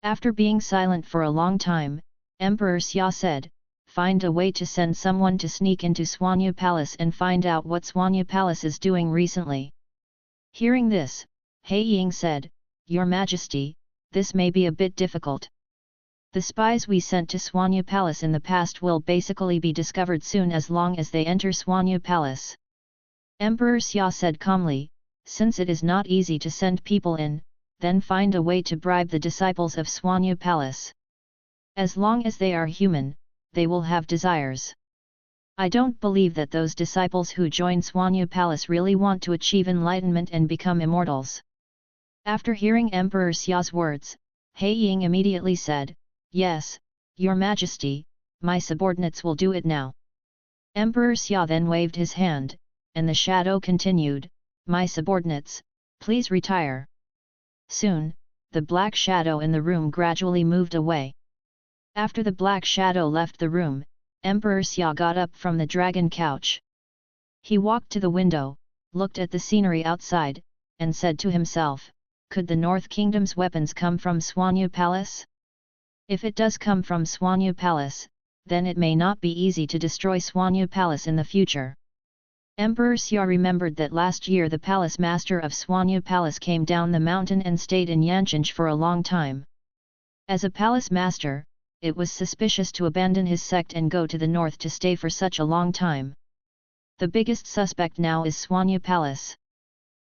Speaker 1: After being silent for a long time, Emperor Xia said, "Find a way to send someone to sneak into Swanyu Palace and find out what Swanyu Palace is doing recently." Hearing this, He Ying said, "Your Majesty, this may be a bit difficult. The spies we sent to Swanyu Palace in the past will basically be discovered soon as long as they enter Swanyu Palace." Emperor Xia said calmly, "Since it is not easy to send people in, then find a way to bribe the disciples of Swanyu Palace. As long as they are human, they will have desires. I don't believe that those disciples who join Swanyu Palace really want to achieve enlightenment and become immortals." After hearing Emperor Xia's words, He Ying immediately said, "Yes, Your Majesty, my subordinates will do it now." Emperor Xia then waved his hand, and the shadow continued, "My subordinates, please retire." Soon, the black shadow in the room gradually moved away. After the black shadow left the room, Emperor Xia got up from the dragon couch. He walked to the window, looked at the scenery outside, and said to himself, "Could the North Kingdom's weapons come from Swanyu Palace? If it does come from Swanyu Palace, then it may not be easy to destroy Swanyu Palace in the future." Emperor Xia remembered that last year the palace master of Swanyu Palace came down the mountain and stayed in Yanchinj for a long time. As a palace master, it was suspicious to abandon his sect and go to the north to stay for such a long time. The biggest suspect now is Swanyu Palace.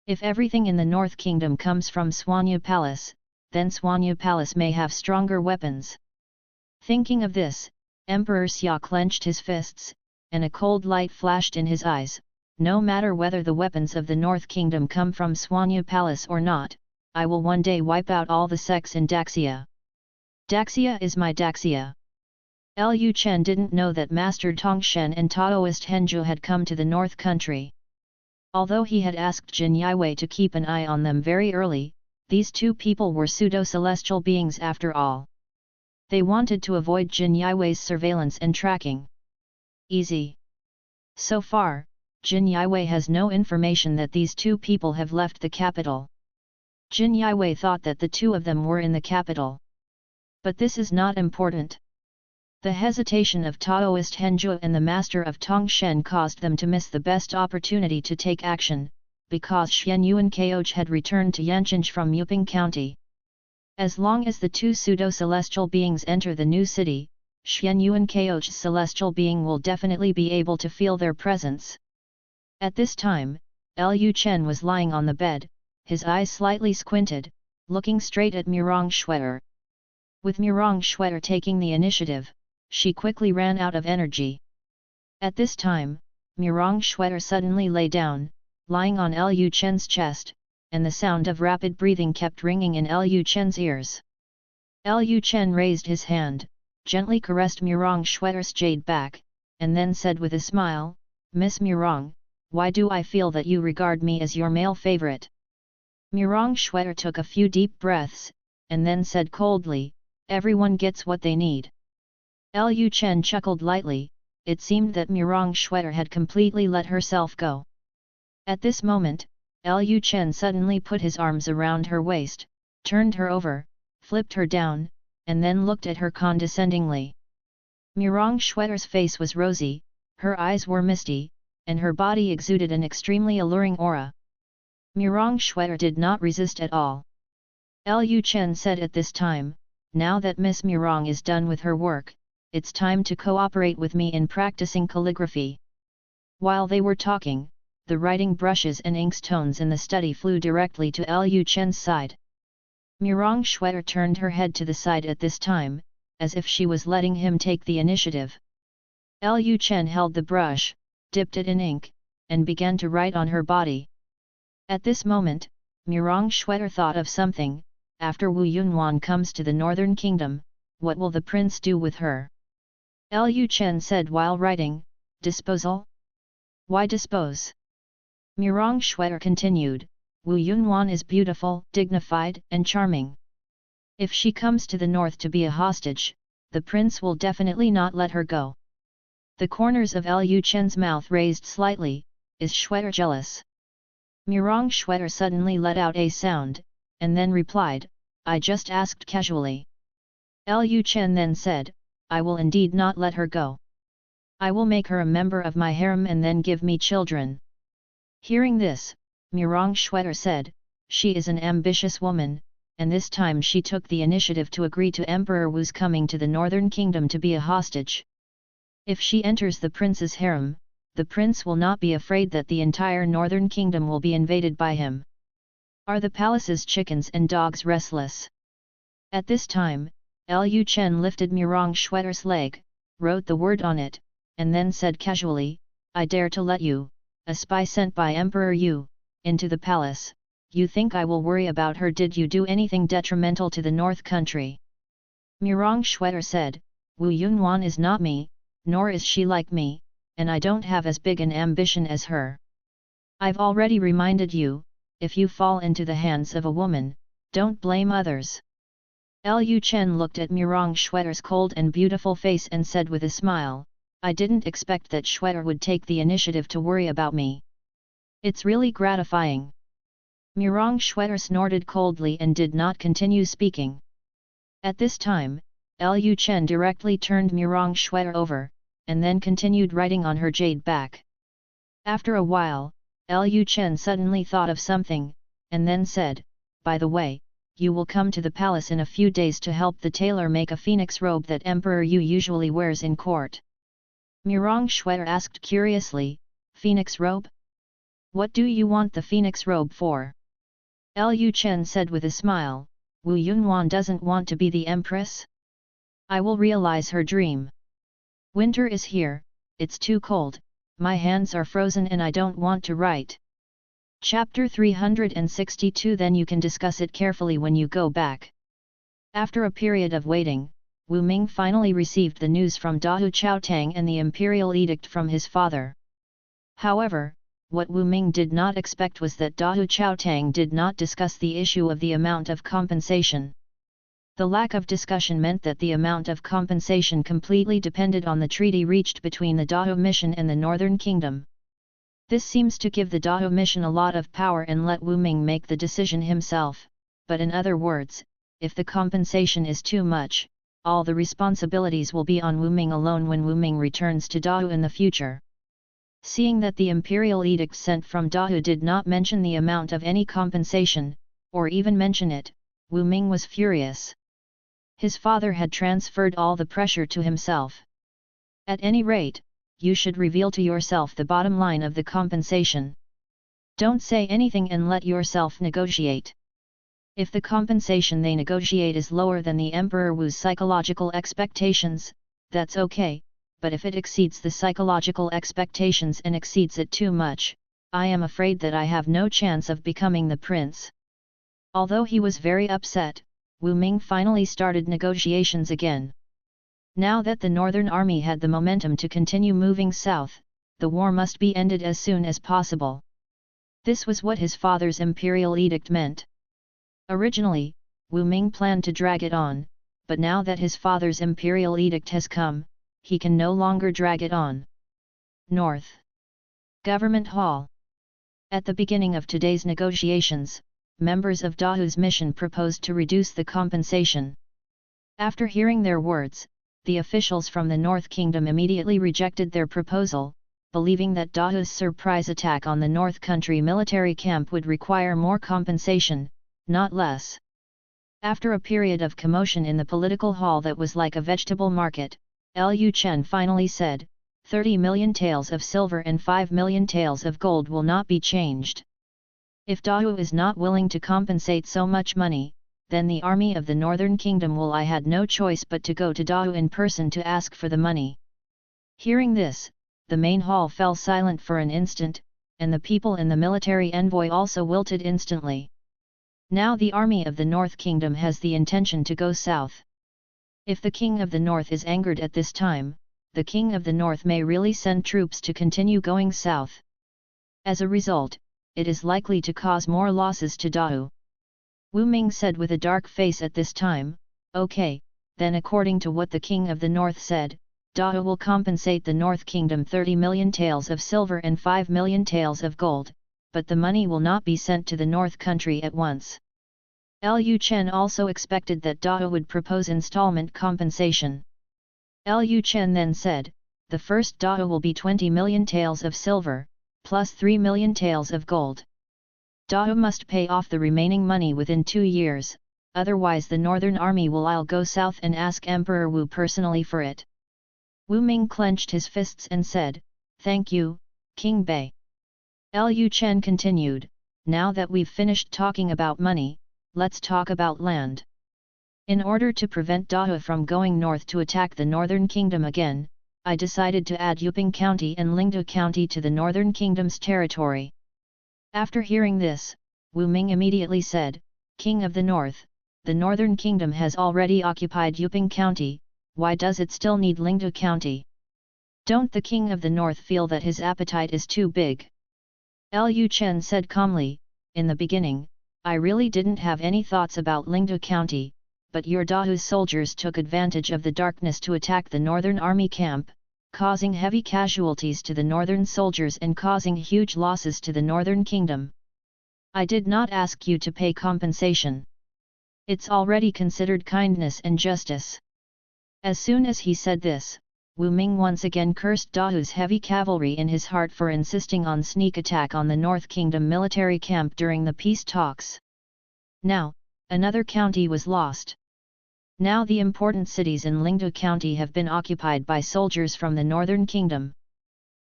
Speaker 1: If everything in the North Kingdom comes from Swanyu Palace, then Swanyu Palace may have stronger weapons. Thinking of this, Emperor Xia clenched his fists, and a cold light flashed in his eyes. "No matter whether the weapons of the North Kingdom come from Swanyu Palace or not, I will one day wipe out all the sects in Daxia. Daxia is my Daxia." Lu Chen didn't know that Master Tongshen and Taoist Henzhou had come to the North Country. Although he had asked Jin Yiwei to keep an eye on them very early, these two people were pseudo-celestial beings after all. They wanted to avoid Jin Yiwei's surveillance and tracking. Easy. So far, Jin Yiwei has no information that these two people have left the capital. Jin Yiwei thought that the two of them were in the capital. But this is not important. The hesitation of Taoist Henzhou and the master of Tongshen caused them to miss the best opportunity to take action, because Xian Yuan Keoj had returned to Yanchinj from Yuping County. As long as the two pseudo-celestial beings enter the new city, Xian Yuan Keoj's celestial being will definitely be able to feel their presence. At this time, Lu Chen was lying on the bed, his eyes slightly squinted, looking straight at Murong Schwetter. With Murong Schwetter taking the initiative, she quickly ran out of energy. At this time, Murong Schwetter suddenly lay down, lying on Lu Chen's chest, and the sound of rapid breathing kept ringing in Lu Chen's ears. Lu Chen raised his hand, gently caressed Murong Schwetter's jade back, and then said with a smile, "Miss Murong, why do I feel that you regard me as your male favorite?" Murong Schwetter took a few deep breaths, and then said coldly, "Everyone gets what they need." Lu Chen chuckled lightly. It seemed that Murong Schwetter had completely let herself go. At this moment, Lu Chen suddenly put his arms around her waist, turned her over, flipped her down, and then looked at her condescendingly. Murong Schwetter's face was rosy, her eyes were misty, and her body exuded an extremely alluring aura. Murong Schwetter did not resist at all. Lu Chen said at this time, "Now that Miss Murong is done with her work, it's time to cooperate with me in practicing calligraphy. While they were talking, the writing brushes and inkstones in the study flew directly to Lu Chen's side. Murong Xue'er turned her head to the side at this time, as if she was letting him take the initiative. Lu Chen held the brush, dipped it in ink, and began to write on her body. At this moment, Murong Xue'er thought of something. After Wu Yunwan comes to the northern kingdom, what will the prince do with her? Lu Chen said while writing, disposal? Why dispose? Murong Xue'er continued, Wu Yunwan is beautiful, dignified, and charming. If she comes to the north to be a hostage, the prince will definitely not let her go. The corners of Lu Chen's mouth raised slightly. Is Xue'er jealous? Murong Xue'er suddenly let out a sound, and then replied, I just asked casually. Lu Chen then said, I will indeed not let her go. I will make her a member of my harem and then give me children. Hearing this, Murong Xue'er said, she is an ambitious woman, and this time she took the initiative to agree to Emperor Wu's coming to the northern kingdom to be a hostage. If she enters the prince's harem, the prince will not be afraid that the entire northern kingdom will be invaded by him. Are the palace's chickens and dogs restless? At this time, Lu Chen lifted Murong Xue'er's leg, wrote the word on it, and then said casually, I dare to let you, a spy sent by Emperor Yu, into the palace. You think I will worry about her? Did you do anything detrimental to the north country? Murong Xue'er said, Wu Yunwan is not me, nor is she like me, and I don't have as big an ambition as her. I've already reminded you, if you fall into the hands of a woman, don't blame others. Lu Chen looked at Murong Xue'er's cold and beautiful face and said with a smile, I didn't expect that Xue'er would take the initiative to worry about me. It's really gratifying. Murong Xue'er snorted coldly and did not continue speaking. At this time, Lu Chen directly turned Murong Xue'er over, and then continued writing on her jade back. After a while, Lu Chen suddenly thought of something, and then said, by the way, you will come to the palace in a few days to help the tailor make a phoenix robe that Emperor Yu usually wears in court. Murong Xue'er asked curiously, phoenix robe? What do you want the phoenix robe for? Lu Chen said with a smile, Wu Yunwan doesn't want to be the empress? I will realize her dream. Winter is here, it's too cold, my hands are frozen and I don't want to write. Chapter 362 Then you can discuss it carefully when you go back. After a period of waiting, Wu Ming finally received the news from Dahu Chaotang and the imperial edict from his father. However, what Wu Ming did not expect was that Dahu Chaotang did not discuss the issue of the amount of compensation. The lack of discussion meant that the amount of compensation completely depended on the treaty reached between the Dahu mission and the Northern Kingdom. This seems to give the Dahu mission a lot of power and let Wu Ming make the decision himself, but in other words, if the compensation is too much, all the responsibilities will be on Wu Ming alone when Wu Ming returns to Dahu in the future. Seeing that the imperial edict sent from Dahu did not mention the amount of any compensation, or even mention it, Wu Ming was furious. His father had transferred all the pressure to himself. At any rate, you should reveal to yourself the bottom line of the compensation. Don't say anything and let yourself negotiate. If the compensation they negotiate is lower than the Emperor Wu's psychological expectations, that's okay, but if it exceeds the psychological expectations and exceeds it too much, I am afraid that I have no chance of becoming the prince. Although he was very upset, Wu Ming finally started negotiations again. Now that the Northern Army had the momentum to continue moving south, the war must be ended as soon as possible. This was what his father's imperial edict meant. Originally, Wu Ming planned to drag it on, but now that his father's imperial edict has come, he can no longer drag it on. North Government Hall. At the beginning of today's negotiations, members of Dahu's mission proposed to reduce the compensation. After hearing their words, the officials from the North Kingdom immediately rejected their proposal, believing that Dahu's surprise attack on the North Country military camp would require more compensation, not less. After a period of commotion in the political hall that was like a vegetable market, Lu Chen finally said, 30 million taels of silver and 5 million taels of gold will not be changed. If Dao is not willing to compensate so much money, then the army of the Northern Kingdom will. I had no choice but to go to Dao in person to ask for the money. Hearing this, the main hall fell silent for an instant, and the people and the military envoy also wilted instantly. Now the army of the North Kingdom has the intention to go south. If the king of the North is angered at this time, the king of the North may really send troops to continue going south. As a result, it is likely to cause more losses to Dao. Wu Ming said with a dark face at this time, okay, then according to what the king of the North said, Dao will compensate the North Kingdom 30 million taels of silver and 5 million taels of gold, but the money will not be sent to the North country at once. Lu Chen also expected that Dao would propose installment compensation. Lu Chen then said, the first Dao will be 20 million taels of silver, plus 3 million taels of gold. Dao must pay off the remaining money within 2 years, otherwise the northern army will. I'll go south and ask Emperor Wu personally for it. Wu Ming clenched his fists and said, thank you, King Bei. Lu Chen continued, now that we've finished talking about money, let's talk about land. In order to prevent Dao from going north to attack the Northern Kingdom again, I decided to add Yuping County and Lingde County to the Northern Kingdom's territory. After hearing this, Wu Ming immediately said, King of the North, the Northern Kingdom has already occupied Yuping County, why does it still need Lingde County? Don't the King of the North feel that his appetite is too big? Lu Chen said calmly, in the beginning, I really didn't have any thoughts about Lingde County, but your Dahu's soldiers took advantage of the darkness to attack the northern army camp, causing heavy casualties to the northern soldiers and causing huge losses to the Northern Kingdom. I did not ask you to pay compensation. It's already considered kindness and justice. As soon as he said this, Wu Ming once again cursed Dahu's heavy cavalry in his heart for insisting on sneak attack on the North Kingdom military camp during the peace talks. Now, another county was lost. Now the important cities in Lingde County have been occupied by soldiers from the Northern Kingdom.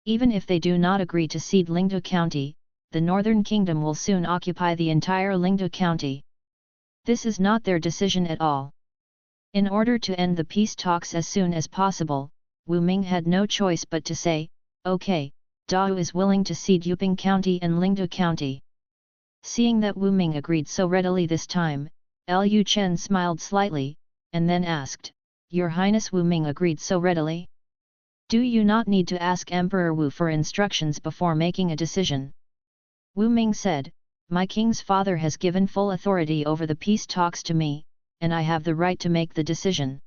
Speaker 1: Even if they do not agree to cede Lingde County, the Northern Kingdom will soon occupy the entire Lingde County. This is not their decision at all. In order to end the peace talks as soon as possible, Wu Ming had no choice but to say, okay, Dao is willing to cede Yuping County and Lingde County. Seeing that Wu Ming agreed so readily this time, Lu Chen smiled slightly, and then asked, Your Highness Wu Ming agreed so readily? Do you not need to ask Emperor Wu for instructions before making a decision? Wu Ming said, My king's father has given full authority over the peace talks to me, and I have the right to make the decision.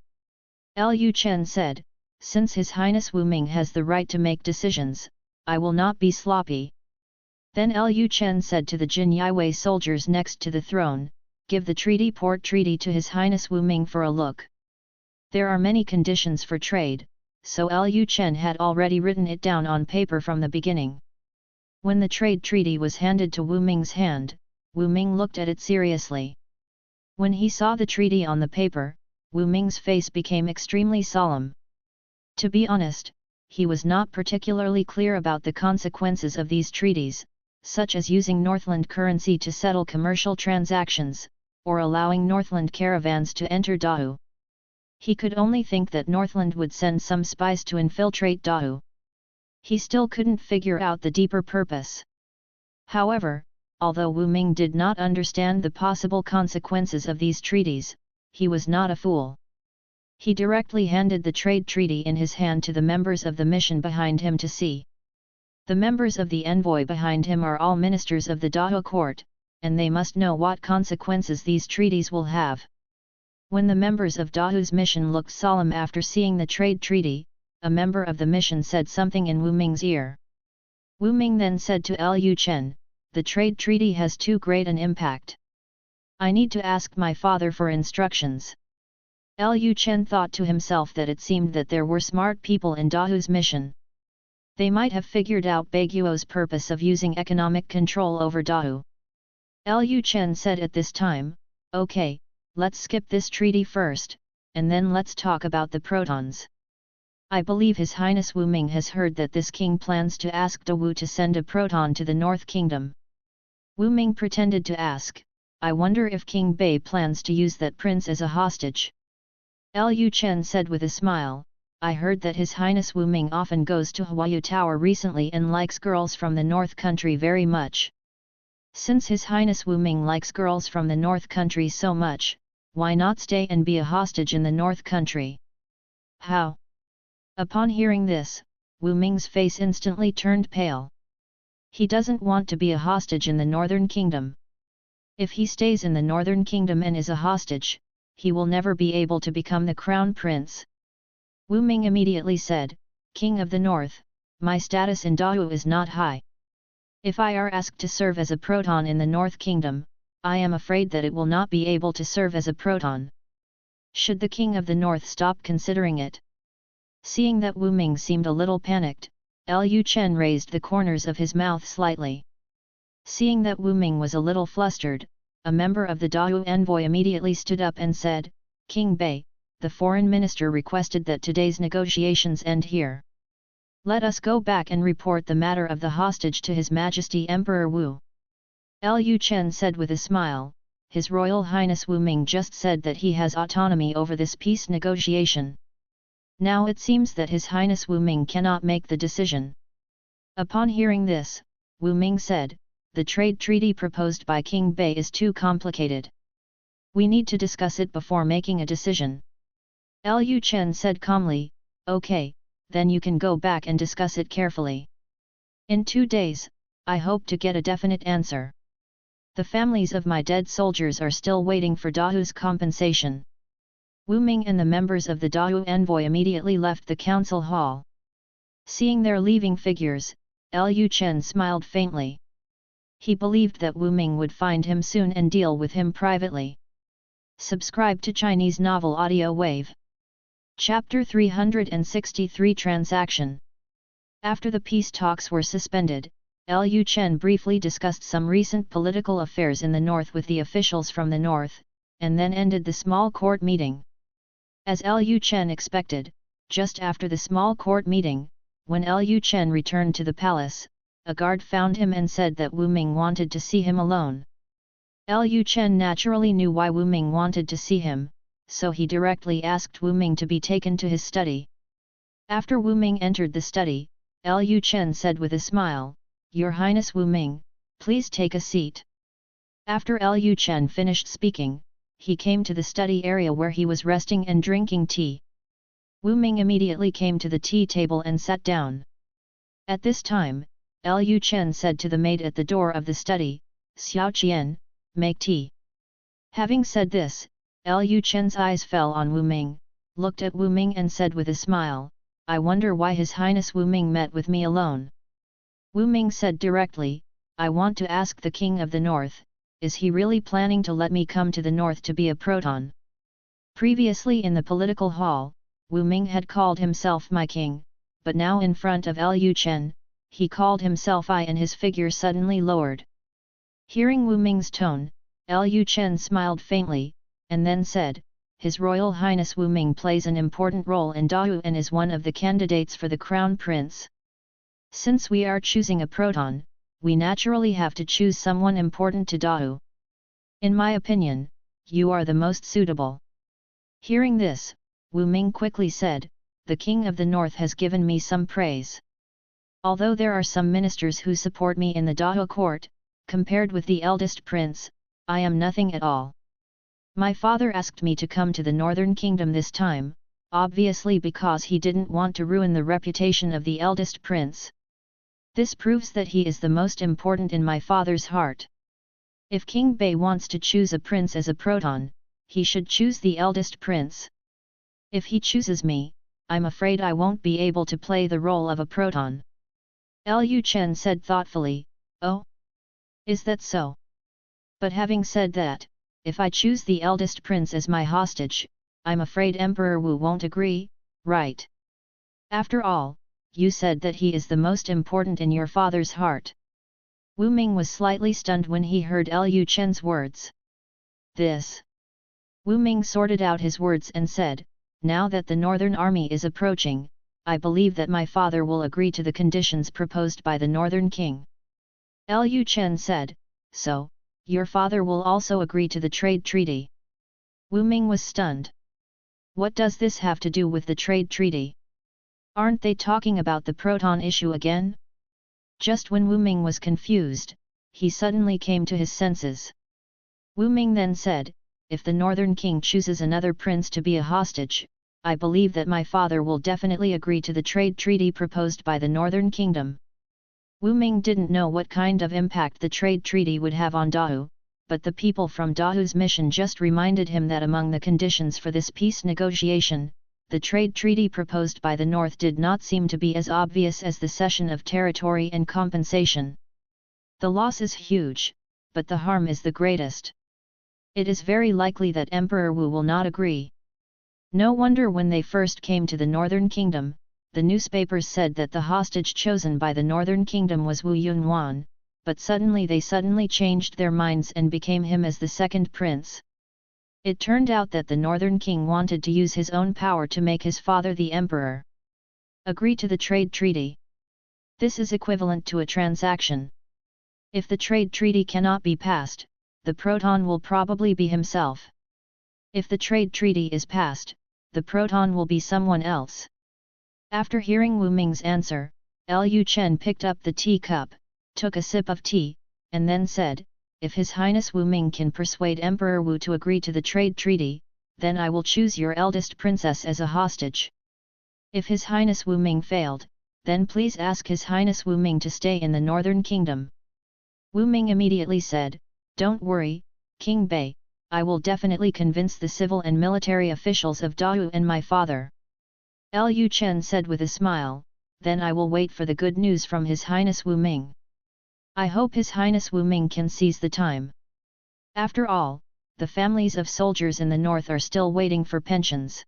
Speaker 1: Lu Chen said, Since His Highness Wu Ming has the right to make decisions, I will not be sloppy. Then Lu Chen said to the Jin Yiwei soldiers next to the throne, Give the port treaty to His Highness Wu Ming for a look. There are many conditions for trade, so Lu Chen had already written it down on paper from the beginning. When the trade treaty was handed to Wu Ming's hand, Wu Ming looked at it seriously. When he saw the treaty on the paper, Wu Ming's face became extremely solemn. To be honest, he was not particularly clear about the consequences of these treaties, such as using Northland currency to settle commercial transactions, or allowing Northland caravans to enter Dao. He could only think that Northland would send some spies to infiltrate Dao. He still couldn't figure out the deeper purpose. However, although Wu Ming did not understand the possible consequences of these treaties, he was not a fool. He directly handed the trade treaty in his hand to the members of the mission behind him to see. The members of the envoy behind him are all ministers of the Dao court, and they must know what consequences these treaties will have. When the members of Dahu's mission looked solemn after seeing the trade treaty, a member of the mission said something in Wu Ming's ear. Wu Ming then said to Lu Chen, The trade treaty has too great an impact. I need to ask my father for instructions. Lu Chen thought to himself that it seemed that there were smart people in Dahu's mission. They might have figured out Baiguo's purpose of using economic control over Dao. Lu Chen said at this time, Okay, let's skip this treaty first, and then let's talk about the protons. I believe His Highness Wu Ming has heard that this king plans to ask De Wu to send a proton to the North Kingdom. Wu Ming pretended to ask, I wonder if King Bei plans to use that prince as a hostage. Lu Chen said with a smile, I heard that His Highness Wu Ming often goes to Huayu Tower recently and likes girls from the North Country very much. Since His Highness Wu Ming likes girls from the North Country so much, why not stay and be a hostage in the North Country? How? Upon hearing this, Wu Ming's face instantly turned pale. He doesn't want to be a hostage in the Northern Kingdom. If he stays in the Northern Kingdom and is a hostage, he will never be able to become the crown prince. Wu Ming immediately said, King of the North, my status in Dao is not high. If I are asked to serve as a proton in the North Kingdom, I am afraid that it will not be able to serve as a proton. Should the King of the North stop considering it? Seeing that Wu Ming seemed a little panicked, Lu Chen raised the corners of his mouth slightly. Seeing that Wu Ming was a little flustered, a member of the Dao envoy immediately stood up and said, King Bei, the foreign minister requested that today's negotiations end here. Let us go back and report the matter of the hostage to His Majesty Emperor Wu. Lu Chen said with a smile, His Royal Highness Wu Ming just said that he has autonomy over this peace negotiation. Now it seems that His Highness Wu Ming cannot make the decision. Upon hearing this, Wu Ming said, the trade treaty proposed by King Bei is too complicated. We need to discuss it before making a decision. Lu Chen said calmly, okay, then you can go back and discuss it carefully. In 2 days, I hope to get a definite answer. The families of my dead soldiers are still waiting for Dahu's compensation. Wu Ming and the members of the Dahu envoy immediately left the council hall. Seeing their leaving figures, Lu Chen smiled faintly. He believed that Wu Ming would find him soon and deal with him privately. Subscribe to Chinese Novel Audio Wave. Chapter 363 Transaction. After the peace talks were suspended, Lu Chen briefly discussed some recent political affairs in the north with the officials from the north, and then ended the small court meeting. As Lu Chen expected, just after the small court meeting, when Lu Chen returned to the palace, a guard found him and said that Wu Ming wanted to see him alone. Lu Chen naturally knew why Wu Ming wanted to see him, so he directly asked Wu Ming to be taken to his study. After Wu Ming entered the study, Lu Chen said with a smile, Your Highness Wu Ming, please take a seat. After Lu Chen finished speaking, he came to the study area where he was resting and drinking tea. Wu Ming immediately came to the tea table and sat down. At this time, Lu Chen said to the maid at the door of the study, Xiao Qian, make tea. Having said this, Lu Chen's eyes fell on Wu Ming, looked at Wu Ming and said with a smile, I wonder why His Highness Wu Ming met with me alone. Wu Ming said directly, I want to ask the King of the North, is he really planning to let me come to the north to be a proton? Previously in the political hall, Wu Ming had called himself my king, but now in front of Lu Chen, he called himself I and his figure suddenly lowered. Hearing Wu Ming's tone, Lu Chen smiled faintly, and then said, His Royal Highness Wu Ming plays an important role in Dao and is one of the candidates for the crown prince. Since we are choosing a proton, we naturally have to choose someone important to Dao. In my opinion, you are the most suitable. Hearing this, Wu Ming quickly said, the King of the North has given me some praise. Although there are some ministers who support me in the Dao court, compared with the eldest prince, I am nothing at all. My father asked me to come to the Northern Kingdom this time, obviously because he didn't want to ruin the reputation of the eldest prince. This proves that he is the most important in my father's heart. If King Bei wants to choose a prince as a proton, he should choose the eldest prince. If he chooses me, I'm afraid I won't be able to play the role of a proton. Lu Chen said thoughtfully, Oh? Is that so? But having said that, if I choose the eldest prince as my hostage, I'm afraid Emperor Wu won't agree, right? After all, you said that he is the most important in your father's heart. Wu Ming was slightly stunned when he heard Lu Chen's words. This. Wu Ming sorted out his words and said, now that the northern army is approaching, I believe that my father will agree to the conditions proposed by the northern king. Lu Chen said, so, your father will also agree to the trade treaty. Wu Ming was stunned. What does this have to do with the trade treaty? Aren't they talking about the proton issue again? Just when Wu Ming was confused, he suddenly came to his senses. Wu Ming then said, if the northern king chooses another prince to be a hostage, I believe that my father will definitely agree to the trade treaty proposed by the northern kingdom. Wu Ming didn't know what kind of impact the trade treaty would have on Dahu, but the people from Dahu's mission just reminded him that among the conditions for this peace negotiation, the trade treaty proposed by the North did not seem to be as obvious as the cession of territory and compensation. The loss is huge, but the harm is the greatest. It is very likely that Emperor Wu will not agree. No wonder when they first came to the Northern Kingdom, the newspapers said that the hostage chosen by the Northern Kingdom was Wu Yunhuan, but they suddenly changed their minds and became him as the second prince. It turned out that the Northern King wanted to use his own power to make his father the emperor. Agree to the trade treaty. This is equivalent to a transaction. If the trade treaty cannot be passed, the proton will probably be himself. If the trade treaty is passed, the proton will be someone else. After hearing Wu Ming's answer, Lu Chen picked up the teacup, took a sip of tea, and then said, if His Highness Wu Ming can persuade Emperor Wu to agree to the trade treaty, then I will choose your eldest princess as a hostage. If His Highness Wu Ming failed, then please ask His Highness Wu Ming to stay in the Northern Kingdom. Wu Ming immediately said, don't worry, King Bei, I will definitely convince the civil and military officials of Dahu and my father. Lu Chen said with a smile, then I will wait for the good news from His Highness Wu Ming. I hope His Highness Wu Ming can seize the time. After all, the families of soldiers in the north are still waiting for pensions.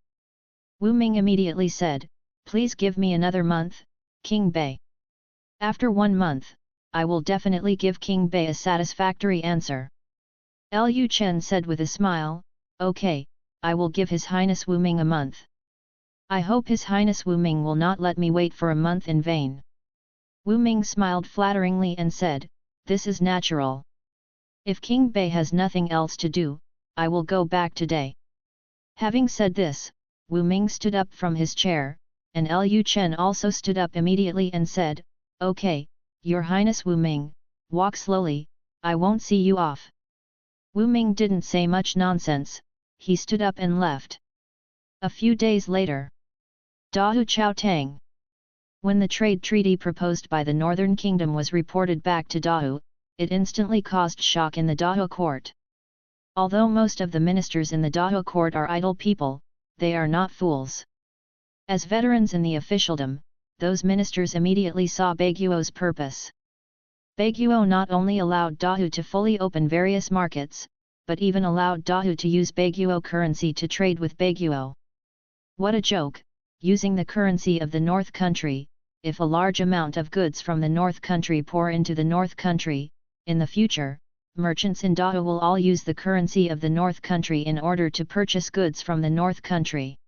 Speaker 1: Wu Ming immediately said, please give me another month, King Bei. After 1 month, I will definitely give King Bei a satisfactory answer. Lu Chen said with a smile, okay, I will give His Highness Wu Ming a month. I hope His Highness Wu Ming will not let me wait for a month in vain. Wu Ming smiled flatteringly and said, this is natural. If King Bei has nothing else to do, I will go back today. Having said this, Wu Ming stood up from his chair, and Lu Chen also stood up immediately and said, okay, Your Highness Wu Ming, walk slowly, I won't see you off. Wu Ming didn't say much nonsense, he stood up and left. A few days later. Dahu Chao Tang. When the trade treaty proposed by the Northern Kingdom was reported back to Dahu, it instantly caused shock in the Dahu court. Although most of the ministers in the Dahu court are idle people, they are not fools. As veterans in the officialdom, those ministers immediately saw Baiguo's purpose. Baiguo not only allowed Dahu to fully open various markets, but even allowed Dahu to use Baiguo currency to trade with Baiguo. What a joke, using the currency of the North Country. If a large amount of goods from the North Country pour into the North Country, in the future, merchants in Dahu will all use the currency of the North Country in order to purchase goods from the North Country.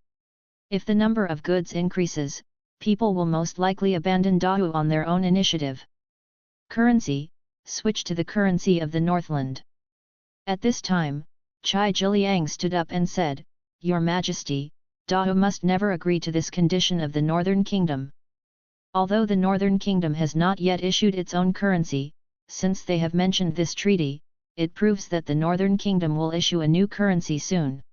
Speaker 1: If the number of goods increases, people will most likely abandon Dahu on their own initiative. Currency, switch to the currency of the Northland. At this time, Chai Jiliang stood up and said, Your Majesty, Dahu must never agree to this condition of the Northern Kingdom. Although the Northern Kingdom has not yet issued its own currency, since they have mentioned this treaty, it proves that the Northern Kingdom will issue a new currency soon.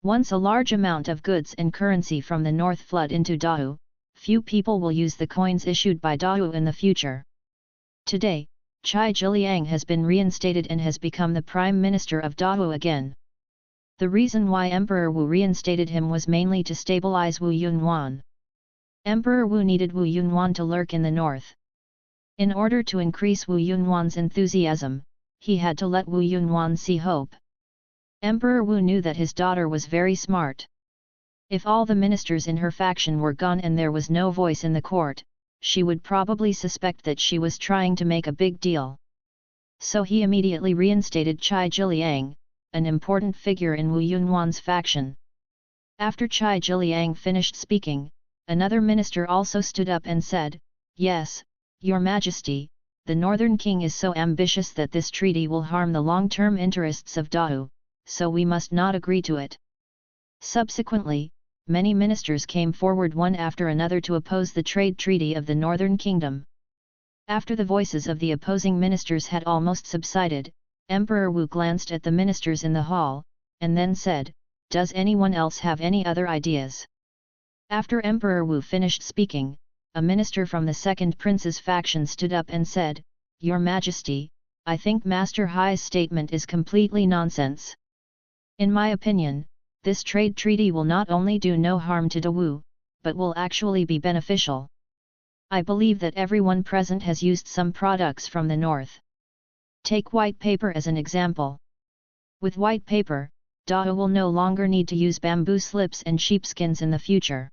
Speaker 1: Once a large amount of goods and currency from the north flood into Dahu, few people will use the coins issued by Dahu in the future. Today, Chai Jiliang has been reinstated and has become the Prime Minister of Dahu again. The reason why Emperor Wu reinstated him was mainly to stabilize Wu Yunhuan. Emperor Wu needed Wu Yunhuan to lurk in the north. In order to increase Wu Yunhuan's enthusiasm, he had to let Wu Yunhuan see hope. Emperor Wu knew that his daughter was very smart. If all the ministers in her faction were gone and there was no voice in the court, she would probably suspect that she was trying to make a big deal. So he immediately reinstated Chai Jiliang, an important figure in Wu Yunhuan's faction. After Chai Jiliang finished speaking, Another minister also stood up and said, "Yes, Your Majesty, the Northern King is so ambitious that this treaty will harm the long-term interests of Dao, so we must not agree to it." Subsequently, many ministers came forward one after another to oppose the trade treaty of the Northern Kingdom. After the voices of the opposing ministers had almost subsided, Emperor Wu glanced at the ministers in the hall, and then said, "Does anyone else have any other ideas?" After Emperor Wu finished speaking, a minister from the Second Prince's faction stood up and said, "Your Majesty, I think Master Hai's statement is completely nonsense. In my opinion, this trade treaty will not only do no harm to Dawu, but will actually be beneficial. I believe that everyone present has used some products from the north. Take white paper as an example. With white paper, Dao will no longer need to use bamboo slips and sheepskins in the future."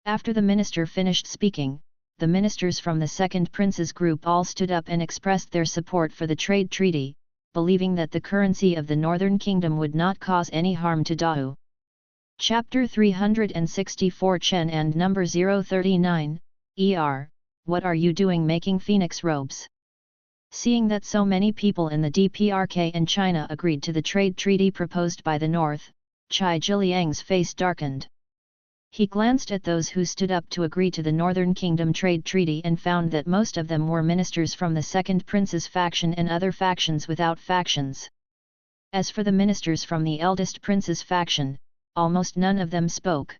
Speaker 1: After the minister finished speaking, the ministers from the Second Prince's group all stood up and expressed their support for the trade treaty, believing that the currency of the Northern Kingdom would not cause any harm to Dao. Chapter 364 Chen and number 039, ER, what are you doing making phoenix robes? Seeing that so many people in the DPRK and China agreed to the trade treaty proposed by the North, Chai Jiliang's face darkened. He glanced at those who stood up to agree to the Northern Kingdom trade treaty and found that most of them were ministers from the Second Prince's faction and other factions without factions. As for the ministers from the eldest prince's faction, almost none of them spoke.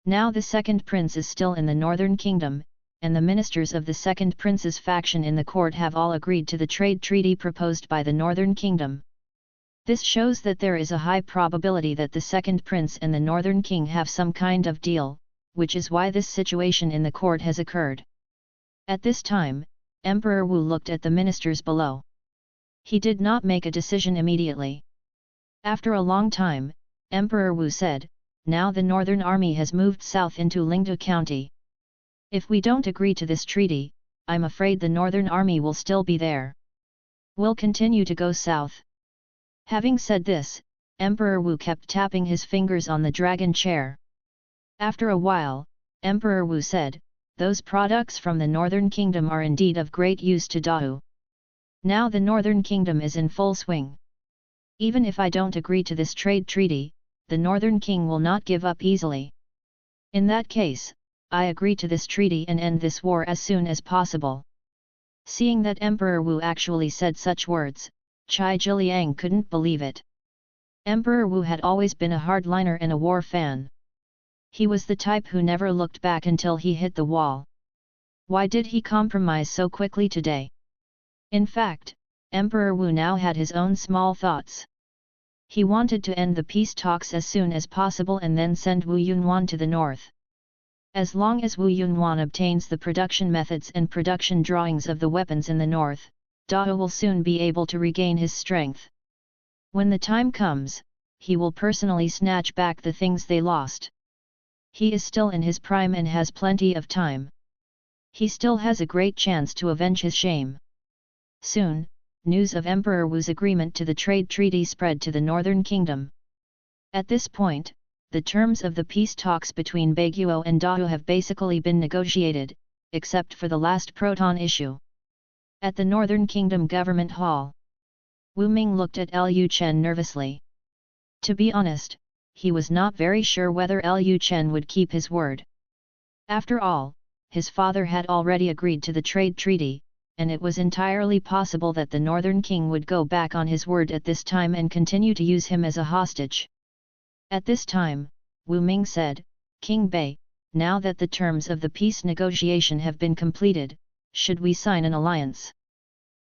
Speaker 1: Now the Second Prince is still in the Northern Kingdom, and the ministers of the Second Prince's faction in the court have all agreed to the trade treaty proposed by the Northern Kingdom. This shows that there is a high probability that the Second Prince and the Northern King have some kind of deal, which is why this situation in the court has occurred. At this time, Emperor Wu looked at the ministers below. He did not make a decision immediately. After a long time, Emperor Wu said, "Now the Northern Army has moved south into Lingdu County. If we don't agree to this treaty, I'm afraid the Northern Army will still be there. We'll continue to go south." Having said this, Emperor Wu kept tapping his fingers on the dragon chair. After a while, Emperor Wu said, "Those products from the Northern Kingdom are indeed of great use to Dao. Now the Northern Kingdom is in full swing. Even if I don't agree to this trade treaty, the Northern King will not give up easily. In that case, I agree to this treaty and end this war as soon as possible." Seeing that Emperor Wu actually said such words, Chai Jiliang couldn't believe it. Emperor Wu had always been a hardliner and a war fan. He was the type who never looked back until he hit the wall. Why did he compromise so quickly today? In fact, Emperor Wu now had his own small thoughts. He wanted to end the peace talks as soon as possible and then send Wu Yunwan to the north. As long as Wu Yunwan obtains the production methods and production drawings of the weapons in the north, Dao will soon be able to regain his strength. When the time comes, he will personally snatch back the things they lost. He is still in his prime and has plenty of time. He still has a great chance to avenge his shame. Soon, news of Emperor Wu's agreement to the trade treaty spread to the Northern Kingdom. At this point, the terms of the peace talks between Baiguo and Dao have basically been negotiated, except for the last proton issue. At the Northern Kingdom Government Hall, Wu Ming looked at Lu Chen nervously. To be honest, he was not very sure whether Lu Chen would keep his word. After all, his father had already agreed to the trade treaty, and it was entirely possible that the Northern King would go back on his word at this time and continue to use him as a hostage. At this time, Wu Ming said, "King Bei, now that the terms of the peace negotiation have been completed, should we sign an alliance?"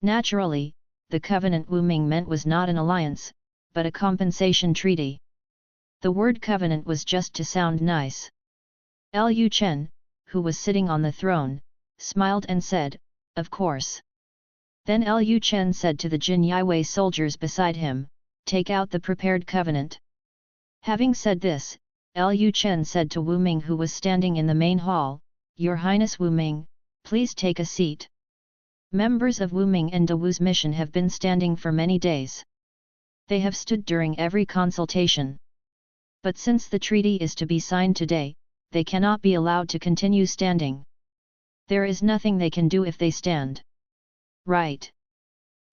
Speaker 1: Naturally, the covenant Wu Ming meant was not an alliance, but a compensation treaty. The word covenant was just to sound nice. Lu Chen, who was sitting on the throne, smiled and said, "Of course." Then Lu Chen said to the Jin Yiwei soldiers beside him, "Take out the prepared covenant." Having said this, Lu Chen said to Wu Ming, who was standing in the main hall, "Your Highness Wu Ming, please take a seat." Members of Wu Ming and Dawu's mission have been standing for many days. They have stood during every consultation. But since the treaty is to be signed today, they cannot be allowed to continue standing. There is nothing they can do if they stand. Right.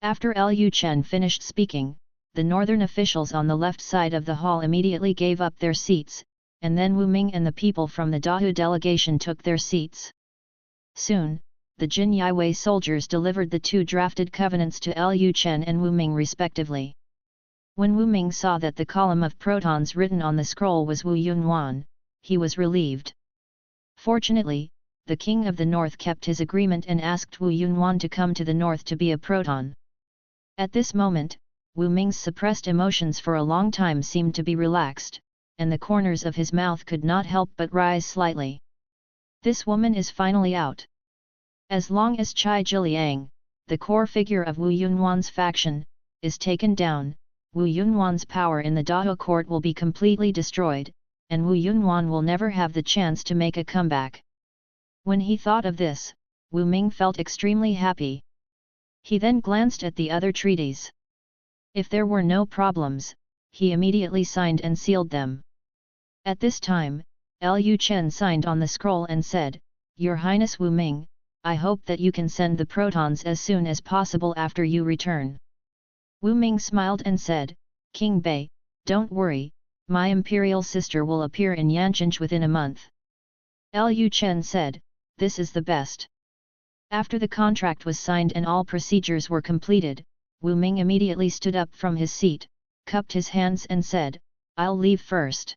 Speaker 1: After Lu Chen finished speaking, the northern officials on the left side of the hall immediately gave up their seats, and then Wu Ming and the people from the Dahu delegation took their seats. Soon, the Jin Yiwei soldiers delivered the two drafted covenants to Lu Chen and Wu Ming respectively. When Wu Ming saw that the column of protons written on the scroll was Wu Yunhuan, he was relieved. Fortunately, the king of the north kept his agreement and asked Wu Yunhuan to come to the north to be a proton. At this moment, Wu Ming's suppressed emotions for a long time seemed to be relaxed, and the corners of his mouth could not help but rise slightly. This woman is finally out. As long as Chai Jiliang, the core figure of Wu Yunhuan's faction, is taken down, Wu Yunhuan's power in the Dahu court will be completely destroyed, and Wu Yunhuan will never have the chance to make a comeback. When he thought of this, Wu Ming felt extremely happy. He then glanced at the other treaties. If there were no problems, he immediately signed and sealed them. At this time, Lu Chen signed on the scroll and said, "Your Highness Wu Ming, I hope that you can send the protons as soon as possible after you return." Wu Ming smiled and said, "King Bei, don't worry, my imperial sister will appear in Yancheng within a month." Lu Chen said, "This is the best." After the contract was signed and all procedures were completed, Wu Ming immediately stood up from his seat, cupped his hands and said, "I'll leave first."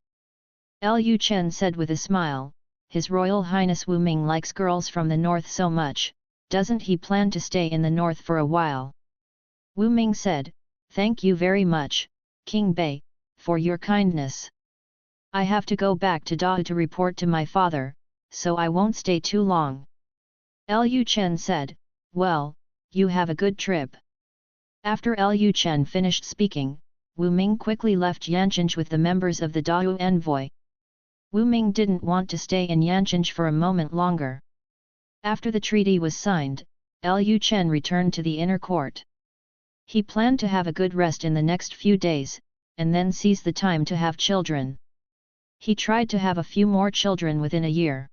Speaker 1: Lu Chen said with a smile, "His Royal Highness Wu Ming likes girls from the north so much, doesn't he plan to stay in the north for a while?" Wu Ming said, "Thank you very much, King Bei, for your kindness. I have to go back to Dahu to report to my father, so I won't stay too long." Lu Chen said, "Well, you have a good trip." After Lu Chen finished speaking, Wu Ming quickly left Yancheng with the members of the Dahu envoy. Wu Ming didn't want to stay in Yancheng for a moment longer. After the treaty was signed, Lu Chen returned to the inner court. He planned to have a good rest in the next few days, and then seize the time to have children. He tried to have a few more children within a year.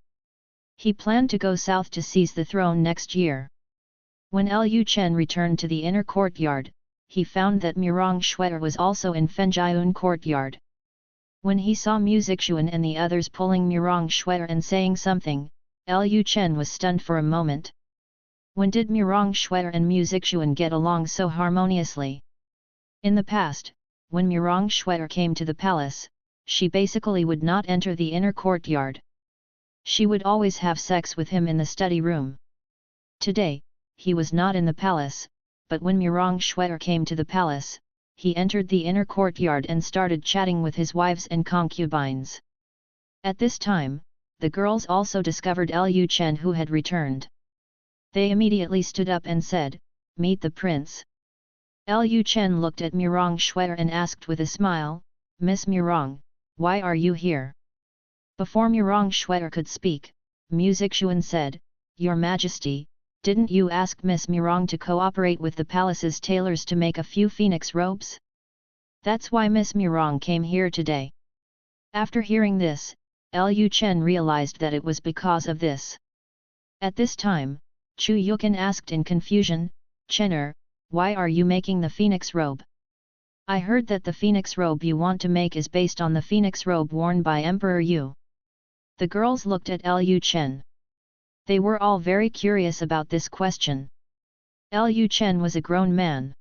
Speaker 1: He planned to go south to seize the throne next year. When Lu Chen returned to the inner courtyard, he found that Mirong Shuer was also in Fenjiun courtyard. When he saw Mu Zixuan and the others pulling Mirong Shuer and saying something, Lu Chen was stunned for a moment. When did Mirong Shuer and Mu Zixuan get along so harmoniously? In the past, when Mirong Shuer came to the palace, she basically would not enter the inner courtyard. She would always have sex with him in the study room. Today, he was not in the palace, but when Mirong Shuer came to the palace, he entered the inner courtyard and started chatting with his wives and concubines. At this time, the girls also discovered Lu Chen who had returned. They immediately stood up and said, "Meet the prince." Lu Chen looked at Mirong Shuer and asked with a smile, "Miss Mirong, why are you here?" Before Mirong Shuer could speak, Mu Zixuan said, "Your Majesty, didn't you ask Miss Mirong to cooperate with the palace's tailors to make a few phoenix robes? That's why Miss Mirong came here today." After hearing this, Lu Chen realized that it was because of this. At this time, Chu Yukin asked in confusion, "Chener, why are you making the phoenix robe? I heard that the phoenix robe you want to make is based on the phoenix robe worn by Emperor Yu." The girls looked at Lu Chen. They were all very curious about this question. Lu Chen was a grown man.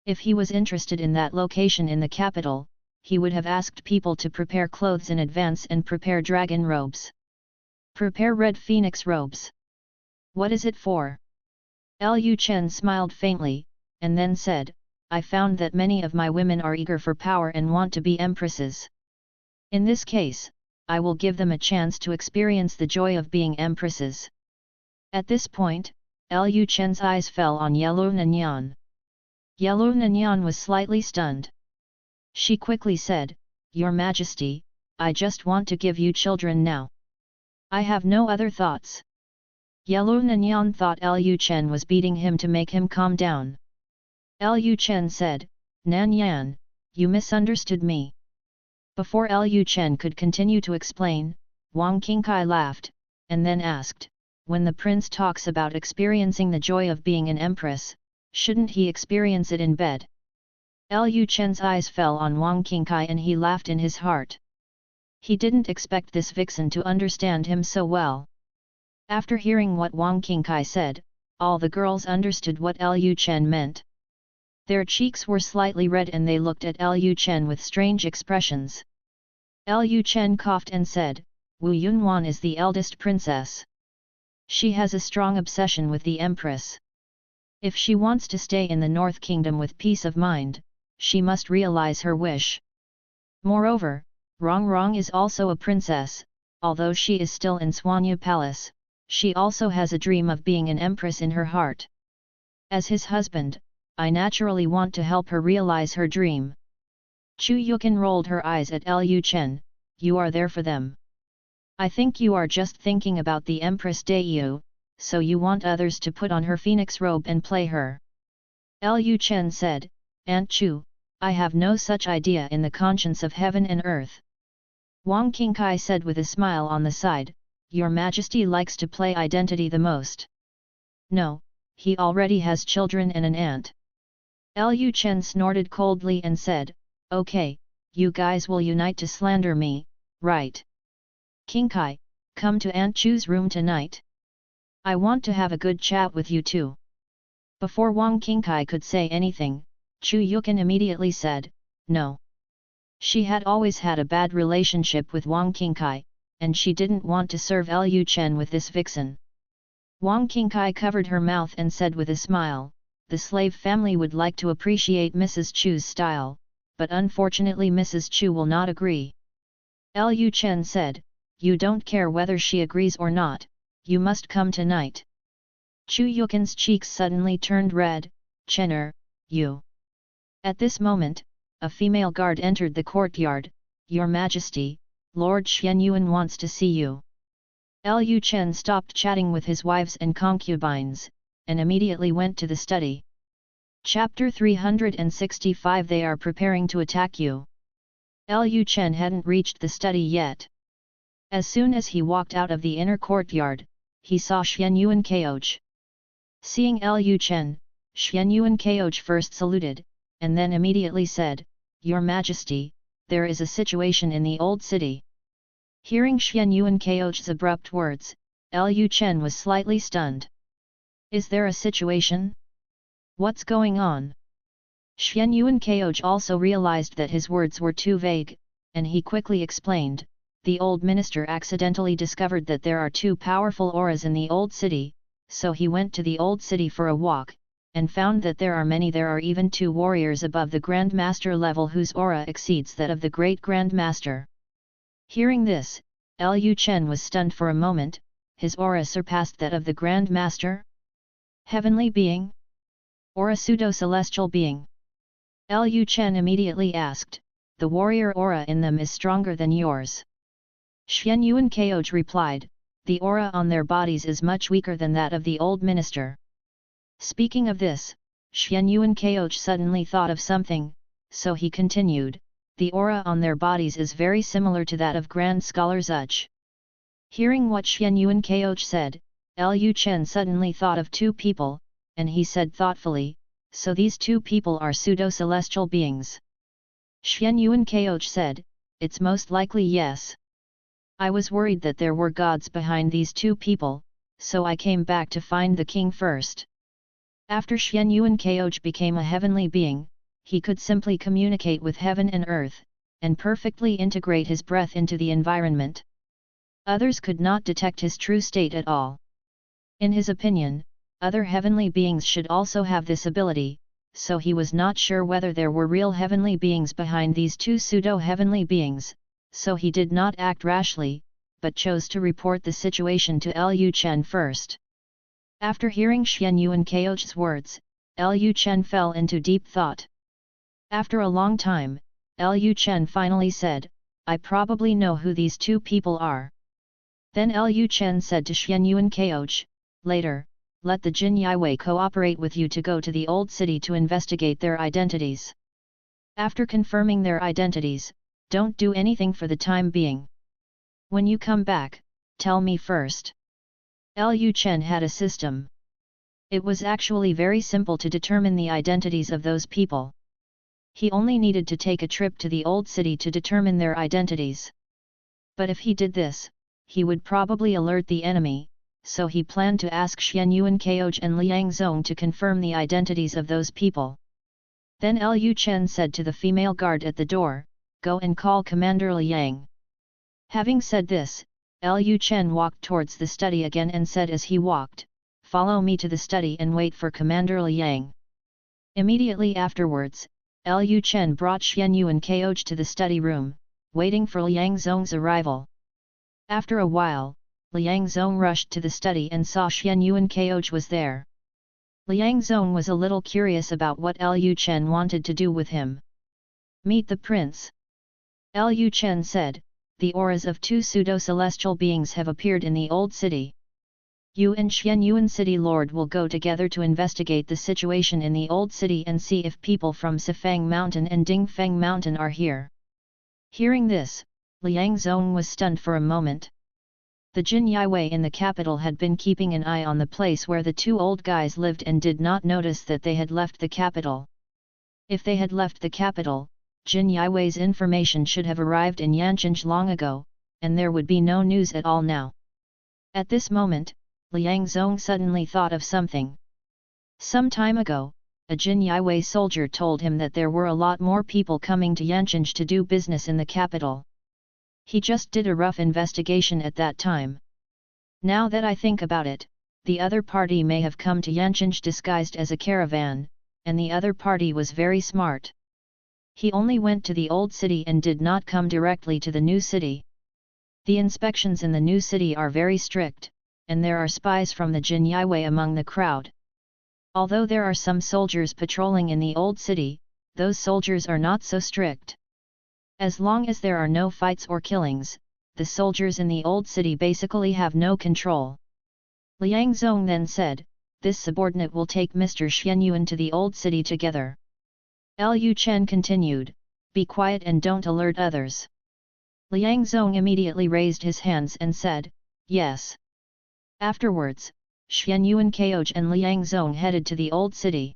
Speaker 1: If he was interested in that location in the capital, he would have asked people to prepare clothes in advance and prepare dragon robes. Prepare red phoenix robes. What is it for? Lu Chen smiled faintly, and then said, "I found that many of my women are eager for power and want to be empresses. In this case, I will give them a chance to experience the joy of being empresses." At this point, Lu Chen's eyes fell on Yelu Nanyan. Yelu Nanyan was slightly stunned. She quickly said, "Your Majesty, I just want to give you children now. I have no other thoughts." Yelu Nanyan thought Lu Chen was beating him to make him calm down. Lu Chen said, "Nanyan, you misunderstood me." Before Lu Chen could continue to explain, Wang Qingkai laughed, and then asked, when the prince talks about experiencing the joy of being an empress, shouldn't he experience it in bed? Lu Chen's eyes fell on Wang Qingkai and he laughed in his heart. He didn't expect this vixen to understand him so well. After hearing what Wang Qingkai said, all the girls understood what Lu Chen meant. Their cheeks were slightly red and they looked at Lu Chen with strange expressions. Lu Chen coughed and said, Wu Yunwan is the eldest princess. She has a strong obsession with the empress. If she wants to stay in the North Kingdom with peace of mind, she must realize her wish. Moreover, Rong Rong is also a princess, although she is still in Swanya Palace, she also has a dream of being an empress in her heart. As his husband, I naturally want to help her realize her dream. Chu Yukin rolled her eyes at Lu Chen, you are there for them. I think you are just thinking about the Empress Dayu, so you want others to put on her phoenix robe and play her. Lu Chen said, Aunt Chu, I have no such idea in the conscience of heaven and earth. Wang Qingkai said with a smile on the side, Your Majesty likes to play identity the most. No, he already has children and an aunt. Lu Chen snorted coldly and said, Okay, you guys will unite to slander me, right? Qingkai, come to Aunt Chu's room tonight. I want to have a good chat with you too. Before Wang Qingkai could say anything, Chu Yukin immediately said, No. She had always had a bad relationship with Wang Qingkai, and she didn't want to serve Lu Chen with this vixen. Wang Qingkai covered her mouth and said with a smile, The slave family would like to appreciate Mrs. Chu's style, but unfortunately Mrs. Chu will not agree. Lu Chen said, You don't care whether she agrees or not, you must come tonight. Chu Yukin's cheeks suddenly turned red, Chener, you. At this moment, a female guard entered the courtyard, Your Majesty, Lord Xuanyuan wants to see you. Lu Chen stopped chatting with his wives and concubines, and immediately went to the study. Chapter 365 They are preparing to attack you. Lu Chen hadn't reached the study yet. As soon as he walked out of the inner courtyard, he saw Xuanyuan Keoj. Seeing Lu Chen, Xuanyuan Keoj first saluted, and then immediately said, Your Majesty, there is a situation in the old city. Hearing Xuanyuan Keoj's abrupt words, Lu Chen was slightly stunned. Is there a situation? What's going on? Xuanyuan Keoj also realized that his words were too vague, and he quickly explained, The old minister accidentally discovered that there are two powerful auras in the old city, so he went to the old city for a walk, and found that there are even two warriors above the Grand Master level whose aura exceeds that of the Great Grand Master. Hearing this, Lu Chen was stunned for a moment, his aura surpassed that of the Grand Master? Heavenly being? Or a pseudo-celestial being? Lu Chen immediately asked, The warrior aura in them is stronger than yours. Xuanyuan Keoj replied, The aura on their bodies is much weaker than that of the old minister. Speaking of this, Xuanyuan Keoj suddenly thought of something, so he continued, The aura on their bodies is very similar to that of Grand Scholar Zuch. Hearing what Xuanyuan Keoj said, Lu Chen suddenly thought of two people, and he said thoughtfully, So these two people are pseudo-celestial beings. Xuanyuan Keoj said, It's most likely yes. I was worried that there were gods behind these two people, so I came back to find the king first. After Xuanyuan Keoj became a heavenly being, he could simply communicate with heaven and earth, and perfectly integrate his breath into the environment. Others could not detect his true state at all. In his opinion, other heavenly beings should also have this ability, so he was not sure whether there were real heavenly beings behind these two pseudo-heavenly beings, so he did not act rashly, but chose to report the situation to Lu Chen first. After hearing Xuanyuan Keoj's words, Lu Chen fell into deep thought. After a long time, Lu Chen finally said, I probably know who these two people are. Then Lu Chen said to Xuanyuan Keoj, Later, let the Jin Yiwei cooperate with you to go to the old city to investigate their identities. After confirming their identities, don't do anything for the time being. When you come back, tell me first. Lu Chen had a system. It was actually very simple to determine the identities of those people. He only needed to take a trip to the old city to determine their identities. But if he did this, he would probably alert the enemy, so he planned to ask Xian Yuan Koj and Liang Zong to confirm the identities of those people. Then Lu Chen said to the female guard at the door, "Go and call Commander Liang." Having said this, Lu Chen walked towards the study again and said as he walked, "Follow me to the study and wait for Commander Liang." Immediately afterwards, Lu Chen brought Xian Yuan Koj to the study room, waiting for Liang Zong's arrival. After a while, Liang Zong rushed to the study and saw Xian Yuan Koj was there. Liang Zong was a little curious about what Lu Chen wanted to do with him. "Meet the prince." Lu Chen said, "The auras of two pseudo-celestial beings have appeared in the old city. You and Xian Yuan City Lord will go together to investigate the situation in the old city and see if people from Sifang Mountain and Dingfeng Mountain are here." Hearing this, Liang Zong was stunned for a moment. The Jin Yiwei in the capital had been keeping an eye on the place where the two old guys lived and did not notice that they had left the capital. If they had left the capital, Jin Yiwei's information should have arrived in Yancheng long ago, and there would be no news at all now. At this moment, Liang Zong suddenly thought of something. Some time ago, a Jin Yiwei soldier told him that there were a lot more people coming to Yancheng to do business in the capital. He just did a rough investigation at that time. Now that I think about it, the other party may have come to Yancheng disguised as a caravan, and the other party was very smart. He only went to the old city and did not come directly to the new city. The inspections in the new city are very strict, and there are spies from the Jin Yiwei among the crowd. Although there are some soldiers patrolling in the old city, those soldiers are not so strict. As long as there are no fights or killings, the soldiers in the old city basically have no control. Liang Zong then said, "This subordinate will take Mr. Xian Yuan to the old city together." Lu Chen continued, "Be quiet and don't alert others." Liang Zong immediately raised his hands and said, "Yes." Afterwards, Xian Yuan Koj and Liang Zong headed to the old city.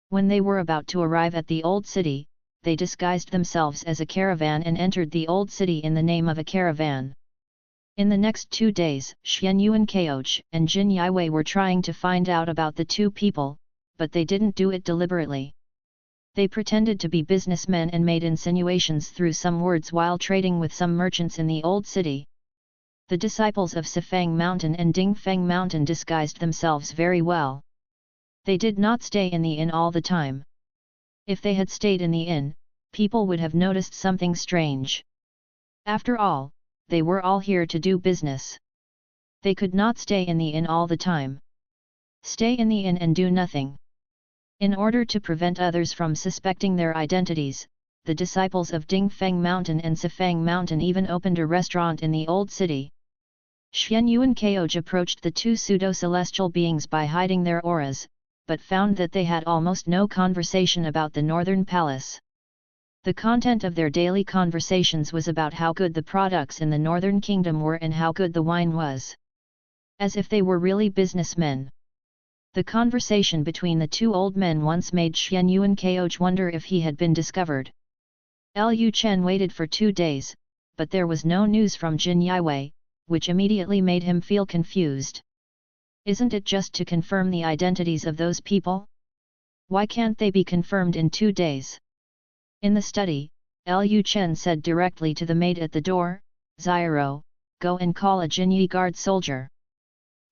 Speaker 1: When they were about to arrive at the old city, they disguised themselves as a caravan and entered the old city in the name of a caravan. In the next 2 days, Xian Yuan Koj and Jin Yiwei were trying to find out about the two people, but they didn't do it deliberately. They pretended to be businessmen and made insinuations through some words while trading with some merchants in the old city. The disciples of Sifang Mountain and Dingfeng Mountain disguised themselves very well. They did not stay in the inn all the time. If they had stayed in the inn, people would have noticed something strange. After all, they were all here to do business. They could not stay in the inn all the time. Stay in the inn and do nothing. In order to prevent others from suspecting their identities, the disciples of Dingfeng Mountain and Sifang Mountain even opened a restaurant in the old city. Xian Yuan Koj approached the two pseudo-celestial beings by hiding their auras, but found that they had almost no conversation about the northern palace. The content of their daily conversations was about how good the products in the northern kingdom were and how good the wine was. As if they were really businessmen. The conversation between the two old men once made Xian Yuan Koj wonder if he had been discovered. Lu Chen waited for 2 days, but there was no news from Jin Yiwei, which immediately made him feel confused. Isn't it just to confirm the identities of those people? Why can't they be confirmed in 2 days? In the study, Lu Chen said directly to the maid at the door, "Xiao, go and call a Jinyi guard soldier."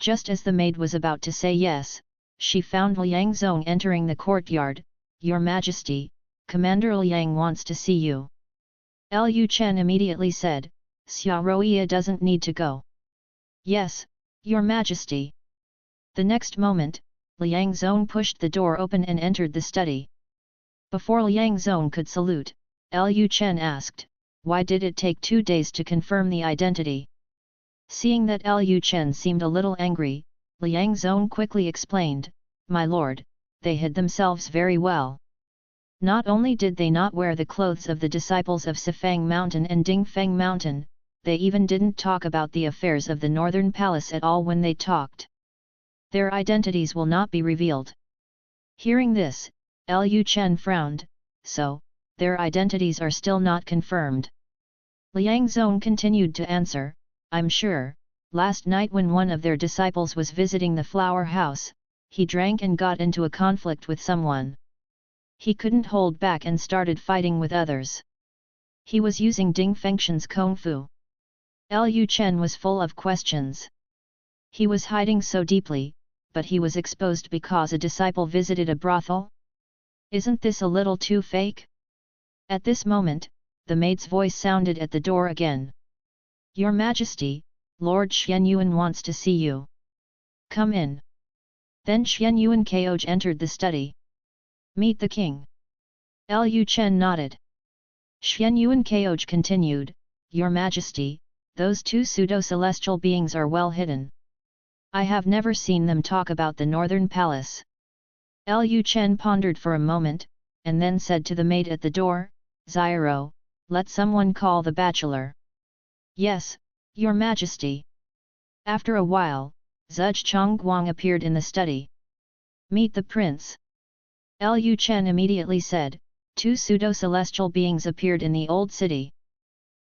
Speaker 1: Just as the maid was about to say yes, she found Liang Zong entering the courtyard. "Your Majesty, Commander Liang wants to see you." Lu Chen immediately said, "Xiaoruya doesn't need to go." "Yes, Your Majesty." The next moment, Liang Zong pushed the door open and entered the study. Before Liang Zong could salute, Lu Chen asked, "Why did it take 2 days to confirm the identity?" Seeing that Lu Chen seemed a little angry, Liang Zong quickly explained, "My lord, they hid themselves very well. Not only did they not wear the clothes of the disciples of Sifang Mountain and Dingfeng Mountain, they even didn't talk about the affairs of the Northern Palace at all when they talked. Their identities will not be revealed. Hearing this, Lu Chen frowned, so, their identities are still not confirmed. Liang Zong continued to answer, I'm sure, last night when one of their disciples was visiting the flower house, he drank and got into a conflict with someone. He couldn't hold back and started fighting with others. He was using Ding Fengshen's Kung Fu. Lu Chen was full of questions. He was hiding so deeply, but he was exposed because a disciple visited a brothel? Isn't this a little too fake? At this moment, the maid's voice sounded at the door again. Your Majesty, Lord Xianyuan wants to see you. Come in. Then Xianyuan Koj entered the study. Meet the king. Lu Chen nodded. Xianyuan Koj continued, Your Majesty, those two pseudo-celestial beings are well hidden. I have never seen them talk about the Northern Palace. Lu Chen pondered for a moment, and then said to the maid at the door, Zyro, let someone call the bachelor. Yes, Your Majesty. After a while, Zhuge Chongguang appeared in the study. Meet the prince. Lu Chen immediately said, two pseudo-celestial beings appeared in the old city.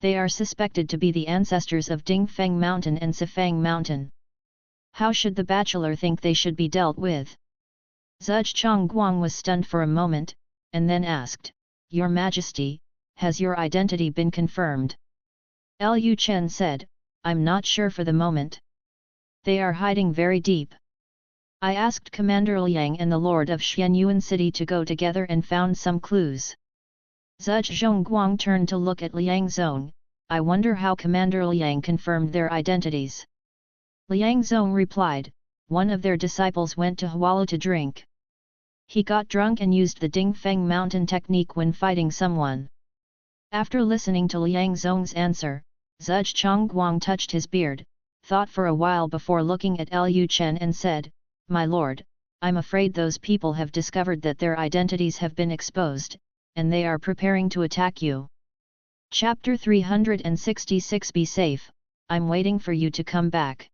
Speaker 1: They are suspected to be the ancestors of Dingfeng Mountain and Sifang Mountain. How should the bachelor think they should be dealt with? Zhuge Chongguang was stunned for a moment, and then asked, Your Majesty, has your identity been confirmed? Lu Chen said, I'm not sure for the moment. They are hiding very deep. I asked Commander Liang and the Lord of Xianyuan City to go together and found some clues. Zhuge Zhongguang turned to look at Liang Zong, I wonder how Commander Liang confirmed their identities. Liang Zong replied, one of their disciples went to Hualu to drink. He got drunk and used the Dingfeng Mountain technique when fighting someone. After listening to Liang Zong's answer, Zhuge Chongguang touched his beard, thought for a while before looking at Lu Chen and said, My lord, I'm afraid those people have discovered that their identities have been exposed, and they are preparing to attack you. Chapter 366 Be safe, I'm waiting for you to come back.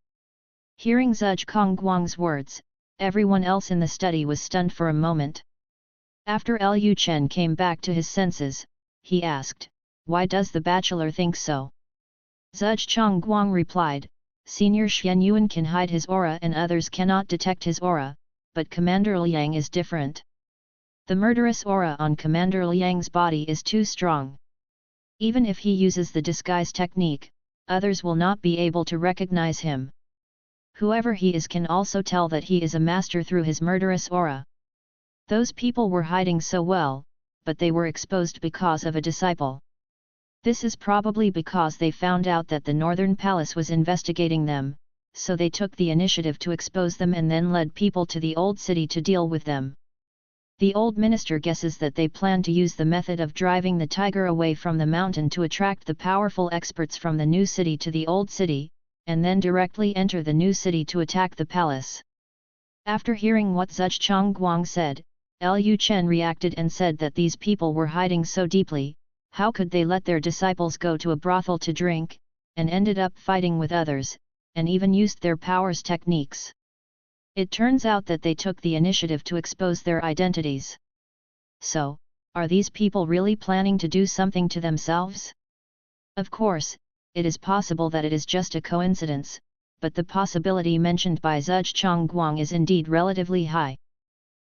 Speaker 1: Hearing Zhuge Chongguang's words, everyone else in the study was stunned for a moment. After Lu Chen came back to his senses, he asked, Why does the bachelor think so? Zhuge Chongguang replied, Senior Xianyuan can hide his aura and others cannot detect his aura, but Commander Liang is different. The murderous aura on Commander Liang's body is too strong. Even if he uses the disguise technique, others will not be able to recognize him. Whoever he is can also tell that he is a master through his murderous aura. Those people were hiding so well, but they were exposed because of a disciple. This is probably because they found out that the Northern Palace was investigating them, so they took the initiative to expose them and then led people to the old city to deal with them. The old minister guesses that they plan to use the method of driving the tiger away from the mountain to attract the powerful experts from the new city to the old city, and then directly enter the new city to attack the palace. After hearing what Zhuge Chongguang said, Lu Chen reacted and said that these people were hiding so deeply, how could they let their disciples go to a brothel to drink, and ended up fighting with others, and even used their powers techniques. It turns out that they took the initiative to expose their identities. So, are these people really planning to do something to themselves? Of course, it is possible that it is just a coincidence, but the possibility mentioned by Zhuge Chongguang is indeed relatively high.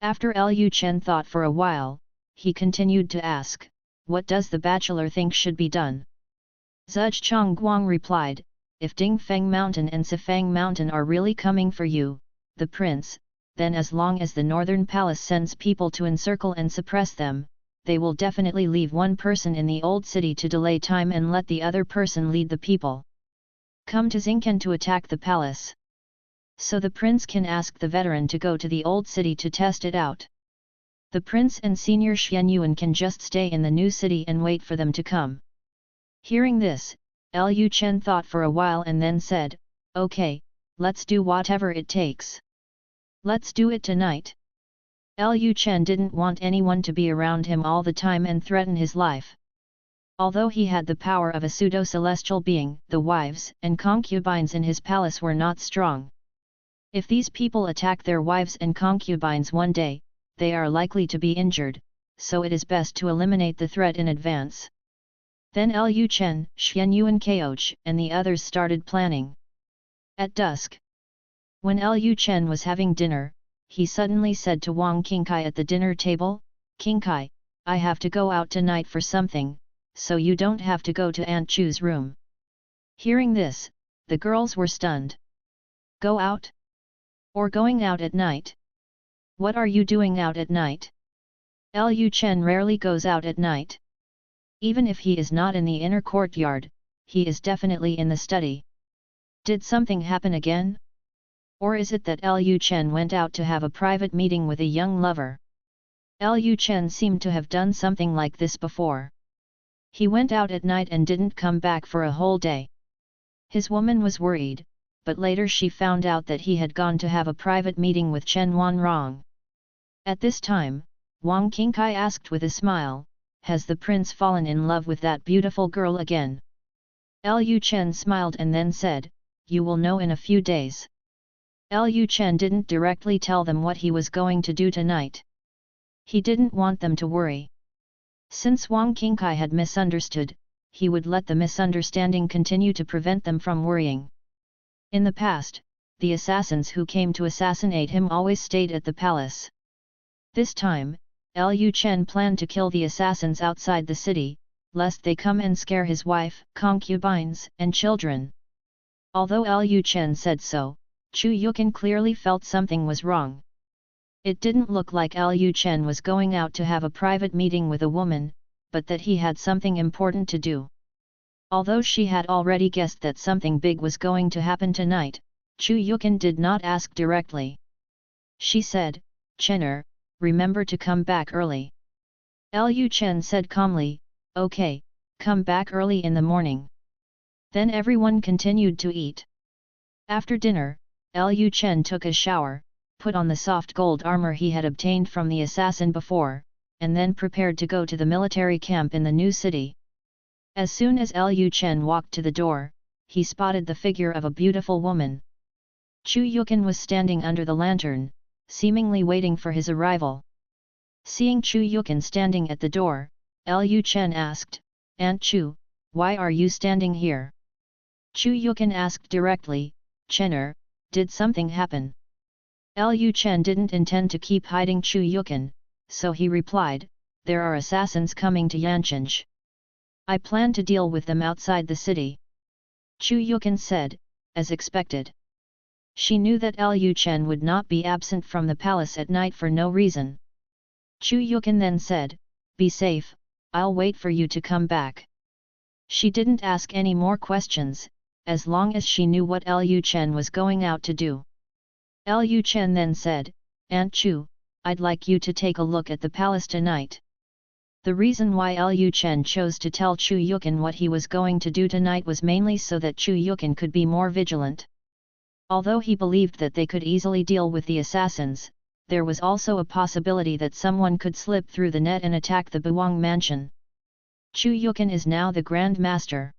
Speaker 1: After Lu Chen thought for a while, he continued to ask, what does the bachelor think should be done? Zhuge Chongguang replied, if Dingfeng Mountain and Sifang Mountain are really coming for you, the prince, then as long as the Northern Palace sends people to encircle and suppress them, they will definitely leave one person in the old city to delay time and let the other person lead the people. Come to Xingqian to attack the palace. So the prince can ask the veteran to go to the old city to test it out. The prince and senior Xianyuan can just stay in the new city and wait for them to come. Hearing this, Lu Chen thought for a while and then said, okay, let's do whatever it takes. Let's do it tonight. Lu Chen didn't want anyone to be around him all the time and threaten his life. Although he had the power of a pseudo-celestial being, the wives and concubines in his palace were not strong. If these people attack their wives and concubines one day, they are likely to be injured, so it is best to eliminate the threat in advance. Then Lu Chen, Xian Yuan Koch, and the others started planning. At dusk, when Lu Chen was having dinner, he suddenly said to Wang Qingkai at the dinner table, "Qingkai, I have to go out tonight for something, so you don't have to go to Aunt Chu's room." Hearing this, the girls were stunned. Go out? Or going out at night? What are you doing out at night? Lu Chen rarely goes out at night. Even if he is not in the inner courtyard, he is definitely in the study. Did something happen again? Or is it that Lu Chen went out to have a private meeting with a young lover? Lu Chen seemed to have done something like this before. He went out at night and didn't come back for a whole day. His woman was worried, but later she found out that he had gone to have a private meeting with Chen Wanrong. At this time, Wang Qingkai asked with a smile, "Has the prince fallen in love with that beautiful girl again?" Lu Chen smiled and then said, "You will know in a few days." Lu Chen didn't directly tell them what he was going to do tonight. He didn't want them to worry. Since Wang Qingkai had misunderstood, he would let the misunderstanding continue to prevent them from worrying. In the past, the assassins who came to assassinate him always stayed at the palace. This time, Lu Chen planned to kill the assassins outside the city, lest they come and scare his wife, concubines, and children. Although Lu Chen said so, Chu Yuqin clearly felt something was wrong. It didn't look like Lu Chen was going out to have a private meeting with a woman, but that he had something important to do. Although she had already guessed that something big was going to happen tonight, Chu Yuqin did not ask directly. She said, "Chener, remember to come back early." Lu Chen said calmly, "Okay, come back early in the morning." Then everyone continued to eat. After dinner, Lu Chen took a shower, put on the soft gold armor he had obtained from the assassin before, and then prepared to go to the military camp in the new city. As soon as Lu Chen walked to the door, he spotted the figure of a beautiful woman. Chu Yuqin was standing under the lantern, seemingly waiting for his arrival. Seeing Chu Yuqin standing at the door, Lu Chen asked, "Aunt Chu, why are you standing here?" Chu Yuqin asked directly, "Chener, did something happen?" Lu Chen didn't intend to keep hiding Chu Yuqin, so he replied, "There are assassins coming to Yancheng. I plan to deal with them outside the city." Chu Yuqin said, as expected. She knew that Lu Chen would not be absent from the palace at night for no reason. Chu Yuqin then said, "Be safe, I'll wait for you to come back." She didn't ask any more questions, as long as she knew what Lu Chen was going out to do. Lu Chen then said, "Aunt Chu, I'd like you to take a look at the palace tonight." The reason why Lu Chen chose to tell Chu Yuqin what he was going to do tonight was mainly so that Chu Yuqin could be more vigilant. Although he believed that they could easily deal with the assassins, there was also a possibility that someone could slip through the net and attack the Buwang mansion. Chu Yuqin is now the Grand Master.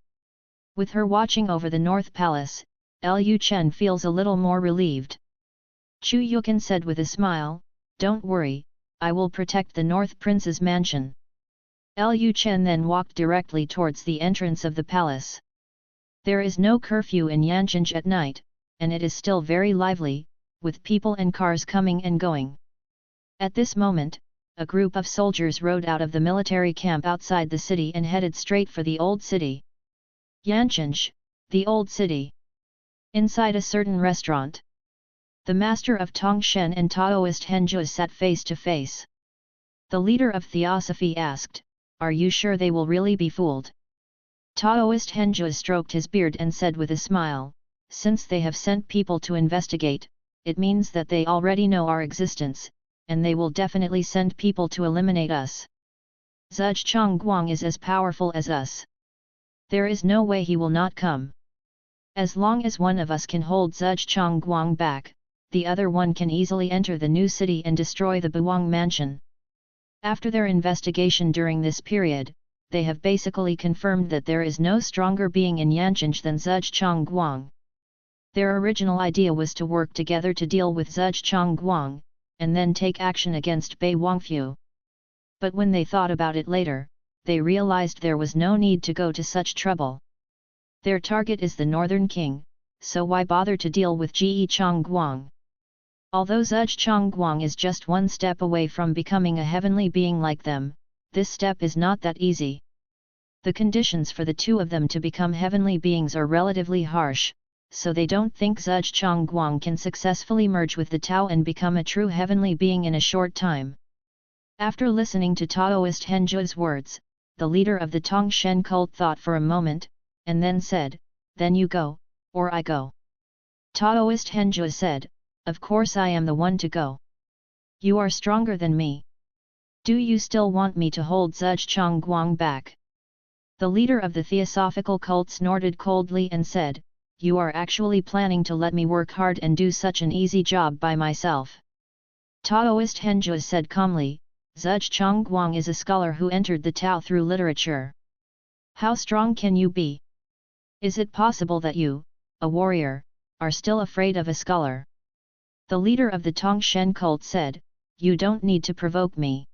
Speaker 1: With her watching over the North Palace, Lu Chen feels a little more relieved. Chu Yuqin said with a smile, "Don't worry, I will protect the North Prince's mansion." Lu Chen then walked directly towards the entrance of the palace. There is no curfew in Yancheng at night, and it is still very lively, with people and cars coming and going. At this moment, a group of soldiers rode out of the military camp outside the city and headed straight for the old city. Yancheng, the old city. Inside a certain restaurant, the master of Tongshen and Taoist Henzhou sat face to face. The leader of Theosophy asked, "Are you sure they will really be fooled?" Taoist Henzhou stroked his beard and said with a smile, "Since they have sent people to investigate, it means that they already know our existence, and they will definitely send people to eliminate us. Zhuge Guang is as powerful as us. There is no way he will not come. As long as one of us can hold Zhuge Guang back, the other one can easily enter the new city and destroy the Buwang mansion." After their investigation during this period, they have basically confirmed that there is no stronger being in Yanqing than Zhuge Guang. Their original idea was to work together to deal with Zhuge Guang, and then take action against Bei Wangfu. But when they thought about it later, they realized there was no need to go to such trouble. Their target is the Northern King, so why bother to deal with Zhuge Guang? Although Zhuge Guang is just one step away from becoming a heavenly being like them, this step is not that easy. The conditions for the two of them to become heavenly beings are relatively harsh, so they don't think Zhuge Guang can successfully merge with the Tao and become a true heavenly being in a short time. After listening to Taoist Henju's words, the leader of the Tongshen cult thought for a moment, and then said, "Then you go, or I go." Taoist Henju said, "Of course I am the one to go. You are stronger than me. Do you still want me to hold Zhuge Guang back?" The leader of the Theosophical cult snorted coldly and said, "You are actually planning to let me work hard and do such an easy job by myself?" Taoist Henju said calmly, "Zhuge Guang is a scholar who entered the Tao through literature. How strong can you be? Is it possible that you, a warrior, are still afraid of a scholar?" The leader of the Tongshen cult said, "You don't need to provoke me.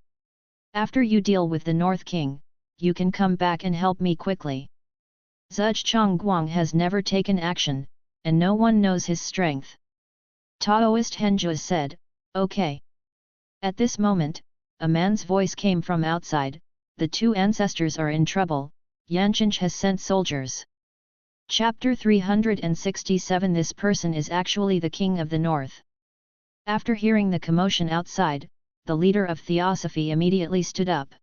Speaker 1: After you deal with the North King, you can come back and help me quickly. Zhuge Guang has never taken action, and no one knows his strength." Taoist Henju said, "Okay." At this moment, a man's voice came from outside, "The two ancestors are in trouble, Yanqing has sent soldiers." Chapter 367. This person is actually the king of the north. After hearing the commotion outside, the leader of Theosophy immediately stood up.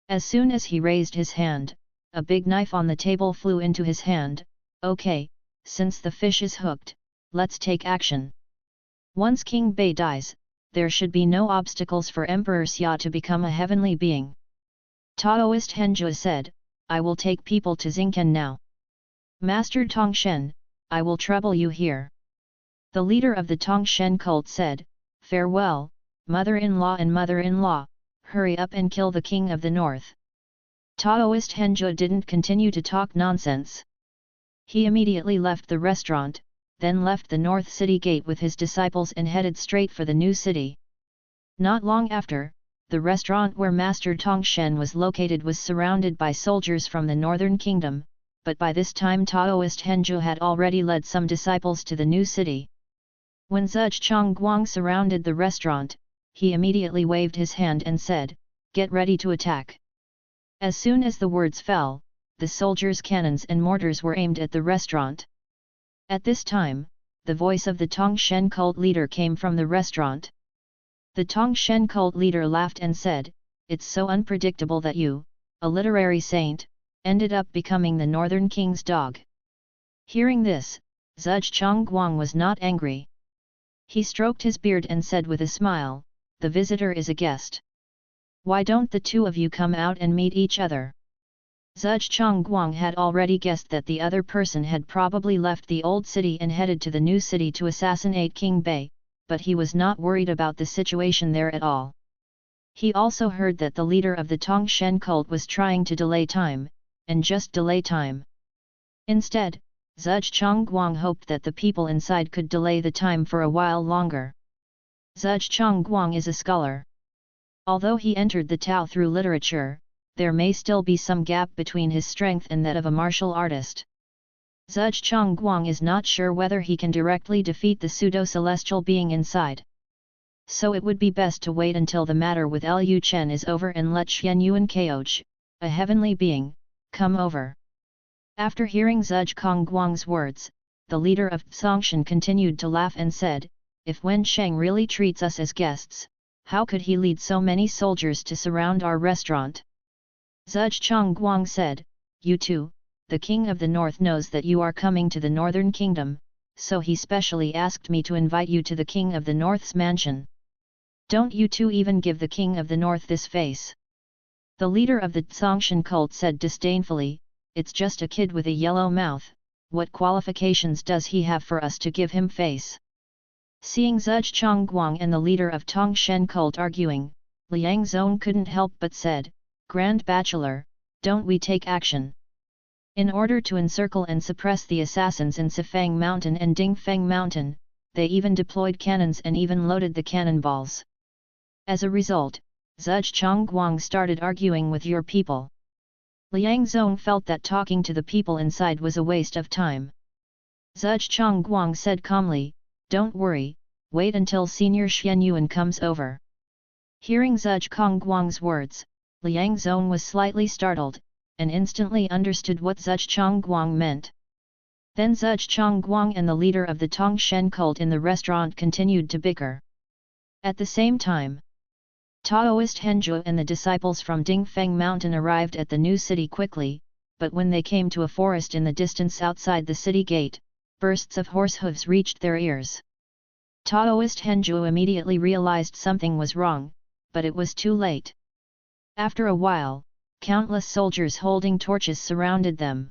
Speaker 1: As soon as he raised his hand, a big knife on the table flew into his hand. "Okay, since the fish is hooked, let's take action. Once King Bei dies, there should be no obstacles for Emperor Xia to become a heavenly being." Taoist Henju said, "I will take people to Xingqian now. Master Tongshen, I will trouble you here." The leader of the Tongshen cult said, "Farewell, mother-in-law and mother-in-law, hurry up and kill the king of the north." Taoist Henju didn't continue to talk nonsense. He immediately left the restaurant, then left the north city gate with his disciples and headed straight for the new city. Not long after, the restaurant where Master Tongshen was located was surrounded by soldiers from the northern kingdom, but by this time Taoist Henju had already led some disciples to the new city. When Zhuge Guang surrounded the restaurant, he immediately waved his hand and said, "Get ready to attack." As soon as the words fell, the soldiers' cannons and mortars were aimed at the restaurant. At this time, the voice of the Tongshen cult leader came from the restaurant. The Tongshen cult leader laughed and said, "It's so unpredictable that you, a literary saint, ended up becoming the Northern King's dog." Hearing this, Zhuge Guang was not angry. He stroked his beard and said with a smile, "The visitor is a guest. Why don't the two of you come out and meet each other?" Zhuge Guang had already guessed that the other person had probably left the old city and headed to the new city to assassinate King Bei, but he was not worried about the situation there at all. He also heard that the leader of the Tongshen cult was trying to delay time, and just delay time. Instead, Zhuge Guang hoped that the people inside could delay the time for a while longer. Zhuge Guang is a scholar. Although he entered the Tao through literature, there may still be some gap between his strength and that of a martial artist. Zhuge Guang is not sure whether he can directly defeat the pseudo-celestial being inside. So it would be best to wait until the matter with Lu Chen is over and let Xian Yuan Kaoj, a heavenly being, come over. After hearing Zhuge Guang's words, the leader of Songshan continued to laugh and said, "If Wen Sheng really treats us as guests, how could he lead so many soldiers to surround our restaurant?" Zhuge Guang said, "You too, the king of the north knows that you are coming to the northern kingdom, so he specially asked me to invite you to the king of the north's mansion. Don't you two even give the king of the north this face?" The leader of the Songshan cult said disdainfully, "It's just a kid with a yellow mouth, what qualifications does he have for us to give him face?" Seeing Zhuge Guang and the leader of Tongshen cult arguing, Liang Zong couldn't help but said, "Grand Bachelor, don't we take action? In order to encircle and suppress the assassins in Sifang Mountain and Dingfeng Mountain, they even deployed cannons and even loaded the cannonballs. As a result, Zhuge Chongguang started arguing with your people. Liang Zong felt that talking to the people inside was a waste of time. Zhuge Chongguang said calmly, "Don't worry, wait until Senior Xian Yuan comes over." Hearing Zhuge Chongguang's words, Liang Zong was slightly startled, and instantly understood what Zhuge Chongguang meant. Then Zhuge Chongguang and the leader of the Tongshen cult in the restaurant continued to bicker. At the same time, Taoist Henzhou and the disciples from Dingfeng Mountain arrived at the new city quickly, but when they came to a forest in the distance outside the city gate, bursts of horse hooves reached their ears. Taoist Henzhou immediately realized something was wrong, but it was too late. After a while, countless soldiers holding torches surrounded them.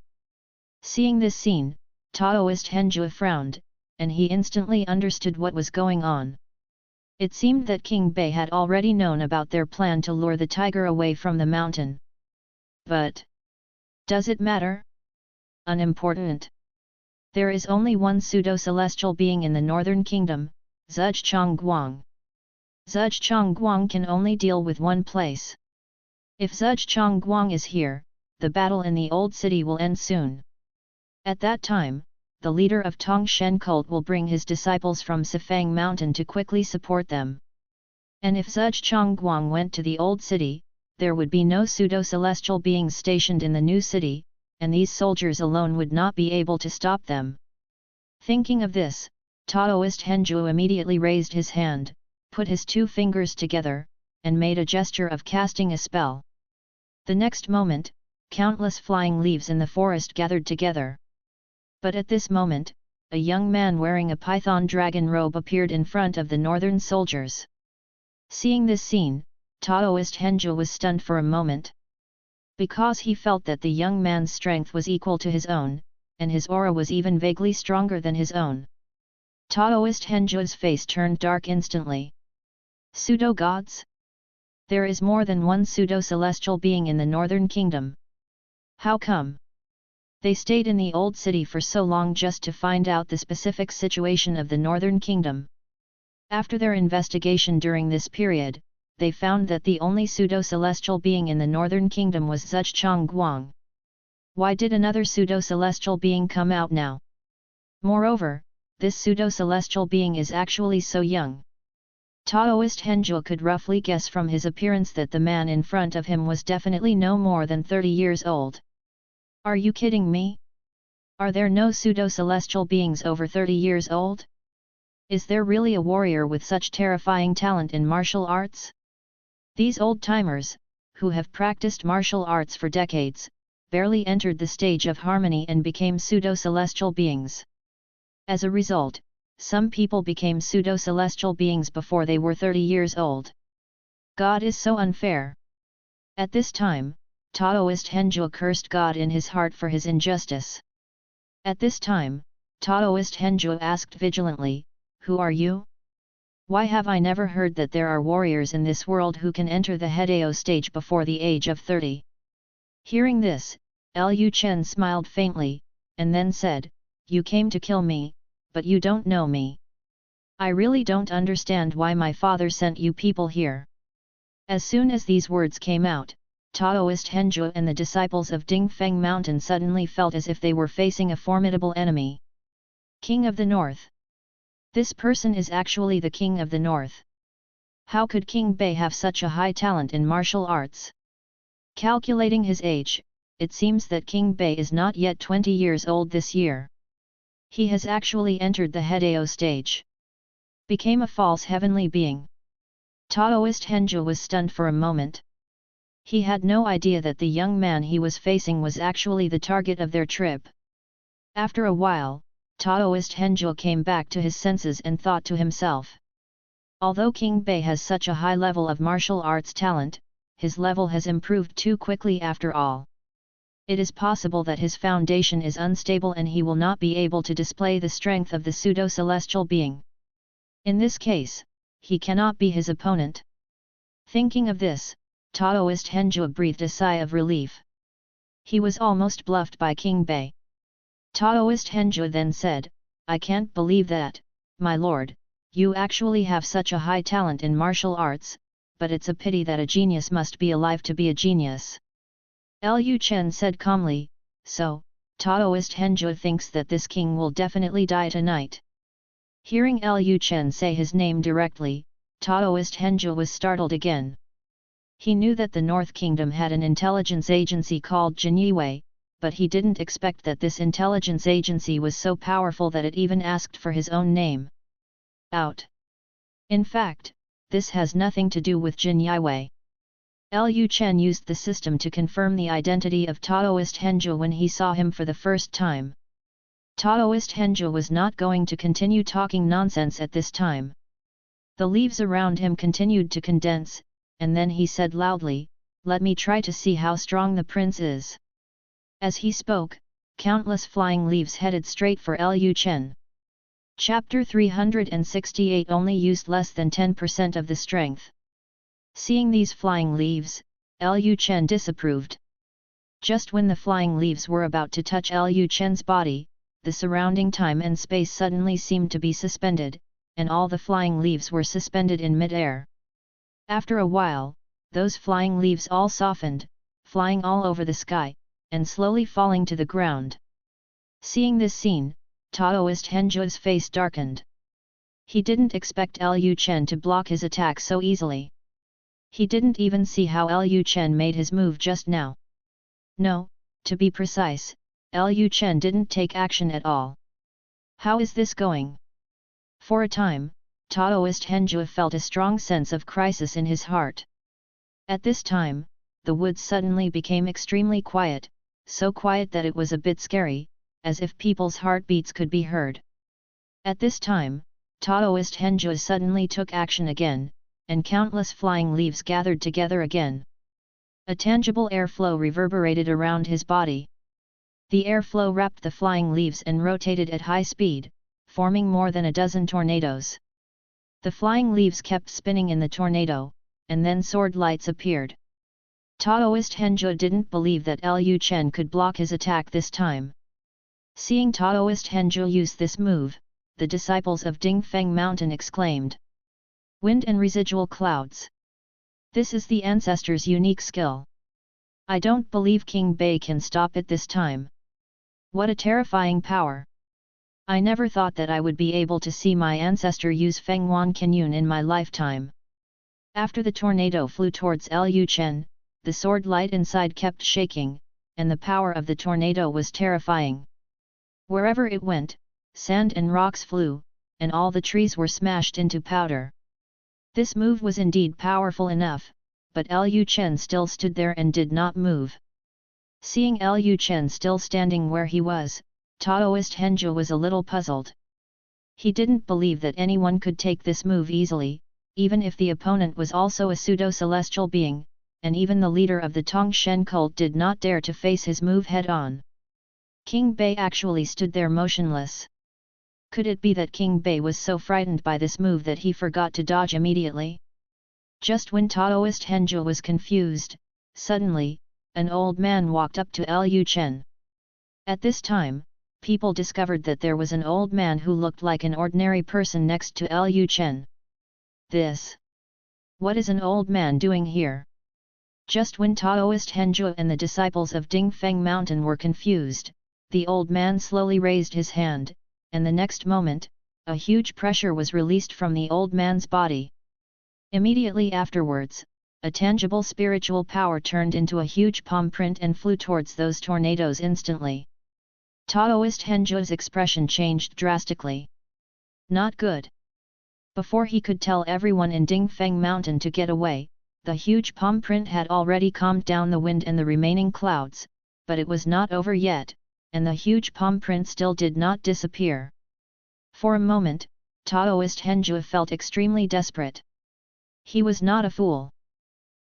Speaker 1: Seeing this scene, Taoist Henzhou frowned, and he instantly understood what was going on. It seemed that King Bei had already known about their plan to lure the tiger away from the mountain. But does it matter? Unimportant. There is only one pseudo-celestial being in the northern kingdom, Zhuge Chongguang. Zhuge Chongguang can only deal with one place. If Zhuge Chongguang is here, the battle in the old city will end soon. At that time, the leader of Tongshen cult will bring his disciples from Sifang Mountain to quickly support them. And if Zhuge Chongguang went to the old city, there would be no pseudo-celestial beings stationed in the new city, and these soldiers alone would not be able to stop them. Thinking of this, Taoist Henzhou immediately raised his hand, put his two fingers together, and made a gesture of casting a spell. The next moment, countless flying leaves in the forest gathered together. But at this moment, a young man wearing a python dragon robe appeared in front of the northern soldiers. Seeing this scene, Taoist Henzhou was stunned for a moment. Because he felt that the young man's strength was equal to his own, and his aura was even vaguely stronger than his own. Taoist Henzhou's face turned dark instantly. Pseudo-gods? There is more than one pseudo-celestial being in the northern kingdom. How come? They stayed in the old city for so long just to find out the specific situation of the northern kingdom. After their investigation during this period, they found that the only pseudo-celestial being in the northern kingdom was Zhuge Chongguang. Why did another pseudo-celestial being come out now? Moreover, this pseudo-celestial being is actually so young. Taoist Henzhou could roughly guess from his appearance that the man in front of him was definitely no more than 30 years old. Are you kidding me? Are there no pseudo-celestial beings over 30 years old? Is there really a warrior with such terrifying talent in martial arts? These old-timers, who have practiced martial arts for decades, barely entered the stage of harmony and became pseudo-celestial beings. As a result, some people became pseudo-celestial beings before they were 30 years old. God is so unfair. At this time, Taoist Henzhou cursed God in his heart for his injustice. At this time, Taoist Henzhou asked vigilantly, "Who are you? Why have I never heard that there are warriors in this world who can enter the Hedao stage before the age of 30? Hearing this, Lu Chen smiled faintly, and then said, "You came to kill me, but you don't know me. I really don't understand why my father sent you people here." As soon as these words came out, Taoist Henzhou and the disciples of Dingfeng Mountain suddenly felt as if they were facing a formidable enemy. King of the North. This person is actually the King of the North. How could King Bei have such a high talent in martial arts? Calculating his age, it seems that King Bei is not yet 20 years old this year. He has actually entered the Hedao stage. Became a false heavenly being. Taoist Henzhou was stunned for a moment. He had no idea that the young man he was facing was actually the target of their trip. After a while, Taoist Henzhou came back to his senses and thought to himself. Although King Bei has such a high level of martial arts talent, his level has improved too quickly after all. It is possible that his foundation is unstable and he will not be able to display the strength of the pseudo-celestial being. In this case, he cannot be his opponent. Thinking of this, Taoist Henzhou breathed a sigh of relief. He was almost bluffed by King Bei. Taoist Henzhu then said, "I can't believe that, my lord, you actually have such a high talent in martial arts, but it's a pity that a genius must be alive to be a genius." Lu Chen said calmly, "So, Taoist Henzhu thinks that this king will definitely die tonight." Hearing Lu Chen say his name directly, Taoist Henzhu was startled again. He knew that the North Kingdom had an intelligence agency called Jinyue, but he didn't expect that this intelligence agency was so powerful that it even asked for his own name. Out. In fact, this has nothing to do with Jinyue. Lu Chen used the system to confirm the identity of Taoist Henzhu when he saw him for the first time. Taoist Henzhu was not going to continue talking nonsense at this time. The leaves around him continued to condense, and then he said loudly, "Let me try to see how strong the prince is." As he spoke, countless flying leaves headed straight for Lu Chen. Chapter 368 only used less than 10% of the strength. Seeing these flying leaves, Lu Chen disapproved. Just when the flying leaves were about to touch Lu Chen's body, the surrounding time and space suddenly seemed to be suspended, and all the flying leaves were suspended in mid-air. After a while, those flying leaves all softened, flying all over the sky, and slowly falling to the ground. Seeing this scene, Taoist Henzhu's face darkened. He didn't expect Lu Chen to block his attack so easily. He didn't even see how Lu Chen made his move just now. No, to be precise, Lu Chen didn't take action at all. How is this going? For a time, Taoist Henzhu felt a strong sense of crisis in his heart. At this time, the woods suddenly became extremely quiet, so quiet that it was a bit scary, as if people's heartbeats could be heard. At this time, Taoist Henzhu suddenly took action again, and countless flying leaves gathered together again. A tangible airflow reverberated around his body. The airflow wrapped the flying leaves and rotated at high speed, forming more than a dozen tornadoes. The flying leaves kept spinning in the tornado, and then sword lights appeared. Taoist Henzhu didn't believe that Lu Chen could block his attack this time. Seeing Taoist Henzhu use this move, the disciples of Dingfeng Mountain exclaimed, "Wind and residual clouds. This is the ancestor's unique skill. I don't believe King Bei can stop it this time. What a terrifying power! I never thought that I would be able to see my ancestor use Fenghuan Kenyun in my lifetime." After the tornado flew towards Lu Chen, the sword light inside kept shaking, and the power of the tornado was terrifying. Wherever it went, sand and rocks flew, and all the trees were smashed into powder. This move was indeed powerful enough, but Lu Chen still stood there and did not move. Seeing Lu Chen still standing where he was, Taoist Henzhu was a little puzzled. He didn't believe that anyone could take this move easily, even if the opponent was also a pseudo-celestial being, and even the leader of the Tongshen cult did not dare to face his move head-on. King Bei actually stood there motionless. Could it be that King Bei was so frightened by this move that he forgot to dodge immediately? Just when Taoist Henzhu was confused, suddenly, an old man walked up to Lu Chen. At this time, people discovered that there was an old man who looked like an ordinary person next to Lu Chen. What is an old man doing here? Just when Taoist Henzhu and the disciples of Dingfeng Mountain were confused, the old man slowly raised his hand, and the next moment, a huge pressure was released from the old man's body. Immediately afterwards, a tangible spiritual power turned into a huge palm print and flew towards those tornadoes instantly. Taoist Henzhu's expression changed drastically. Not good. Before he could tell everyone in Dingfeng Mountain to get away, the huge palm print had already calmed down the wind and the remaining clouds, but it was not over yet, and the huge palm print still did not disappear. For a moment, Taoist Henzhu felt extremely desperate. He was not a fool.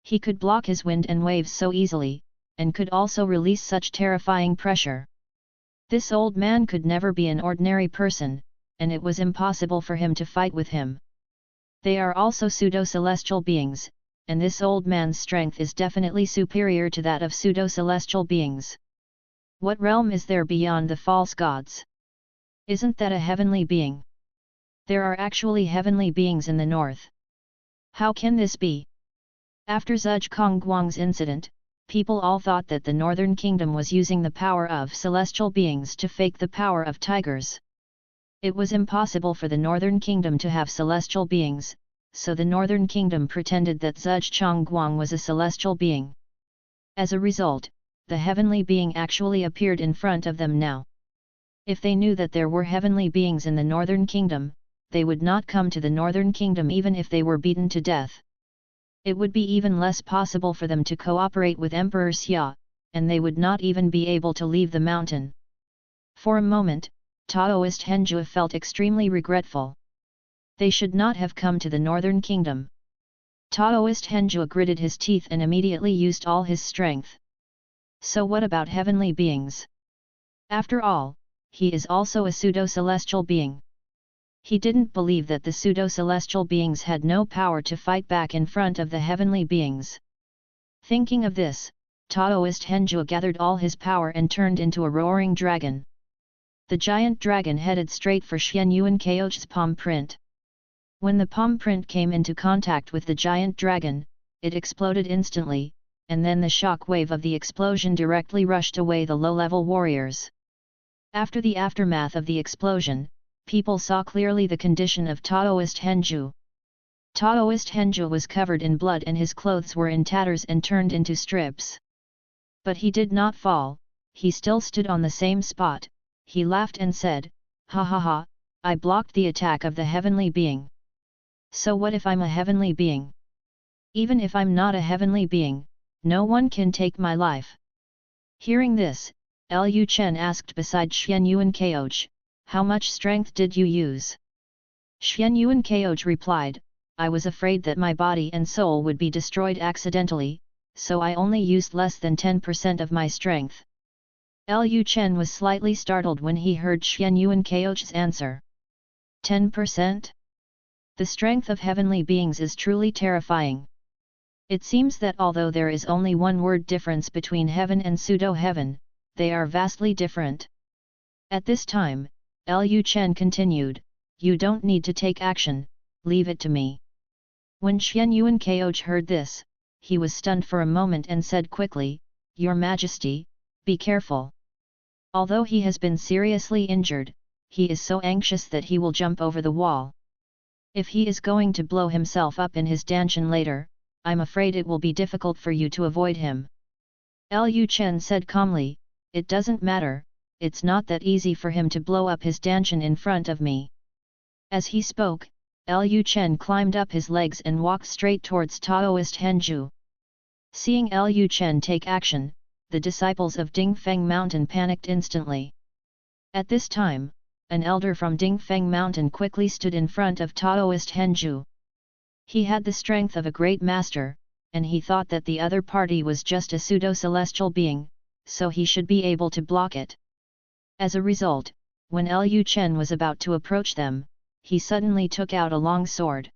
Speaker 1: He could block his wind and waves so easily, and could also release such terrifying pressure. This old man could never be an ordinary person, and it was impossible for him to fight with him. They are also pseudo-celestial beings, and this old man's strength is definitely superior to that of pseudo-celestial beings. What realm is there beyond the false gods? Isn't that a heavenly being? There are actually heavenly beings in the north. How can this be? After Zheng Guang's incident, people all thought that the northern kingdom was using the power of celestial beings to fake the power of tigers. It was impossible for the northern kingdom to have celestial beings, so the northern kingdom pretended that Zheng Guang was a celestial being. As a result, the heavenly being actually appeared in front of them now. If they knew that there were heavenly beings in the northern kingdom, they would not come to the northern kingdom even if they were beaten to death. It would be even less possible for them to cooperate with Emperor Xia, and they would not even be able to leave the mountain. For a moment, Taoist Henjue felt extremely regretful. They should not have come to the northern kingdom. Taoist Henjue gritted his teeth and immediately used all his strength. So what about heavenly beings? After all, he is also a pseudo-celestial being. He didn't believe that the pseudo-celestial beings had no power to fight back in front of the heavenly beings. Thinking of this, Taoist Henjue gathered all his power and turned into a roaring dragon. The giant dragon headed straight for Xian Yuan Kao's palm print. When the palm print came into contact with the giant dragon, it exploded instantly, and then the shock wave of the explosion directly rushed away the low-level warriors. After the aftermath of the explosion, people saw clearly the condition of Taoist Henjue. Taoist Henjue was covered in blood and his clothes were in tatters and turned into strips. But he did not fall, he still stood on the same spot. He laughed and said, "Ha ha ha, I blocked the attack of the heavenly being. So what if I'm a heavenly being? Even if I'm not a heavenly being, no one can take my life." Hearing this, Lu Chen asked beside Xian Yuan Kaoj, "How much strength did you use?" Xian Yuan Kaoj replied, "I was afraid that my body and soul would be destroyed accidentally, so I only used less than 10% of my strength." Lu Chen was slightly startled when he heard Xian Yuan Kaoj's answer. 10%? The strength of heavenly beings is truly terrifying. It seems that although there is only one word difference between heaven and pseudo-heaven, they are vastly different. At this time, Lu Chen continued, "You don't need to take action, leave it to me." When Xian Yuan Kaoj heard this, he was stunned for a moment and said quickly, "Your Majesty, be careful. Although he has been seriously injured, he is so anxious that he will jump over the wall. If he is going to blow himself up in his dantian later, I'm afraid it will be difficult for you to avoid him." Lu Chen said calmly, "It doesn't matter, it's not that easy for him to blow up his dantian in front of me." As he spoke, Lu Chen climbed up his legs and walked straight towards Taoist Henjue. Seeing Lu Chen take action, the disciples of Dingfeng Mountain panicked instantly. At this time, an elder from Dingfeng Mountain quickly stood in front of Taoist Henjue. He had the strength of a great master, and he thought that the other party was just a pseudo-celestial being, so he should be able to block it. As a result, when Lu Chen was about to approach them, he suddenly took out a long sword.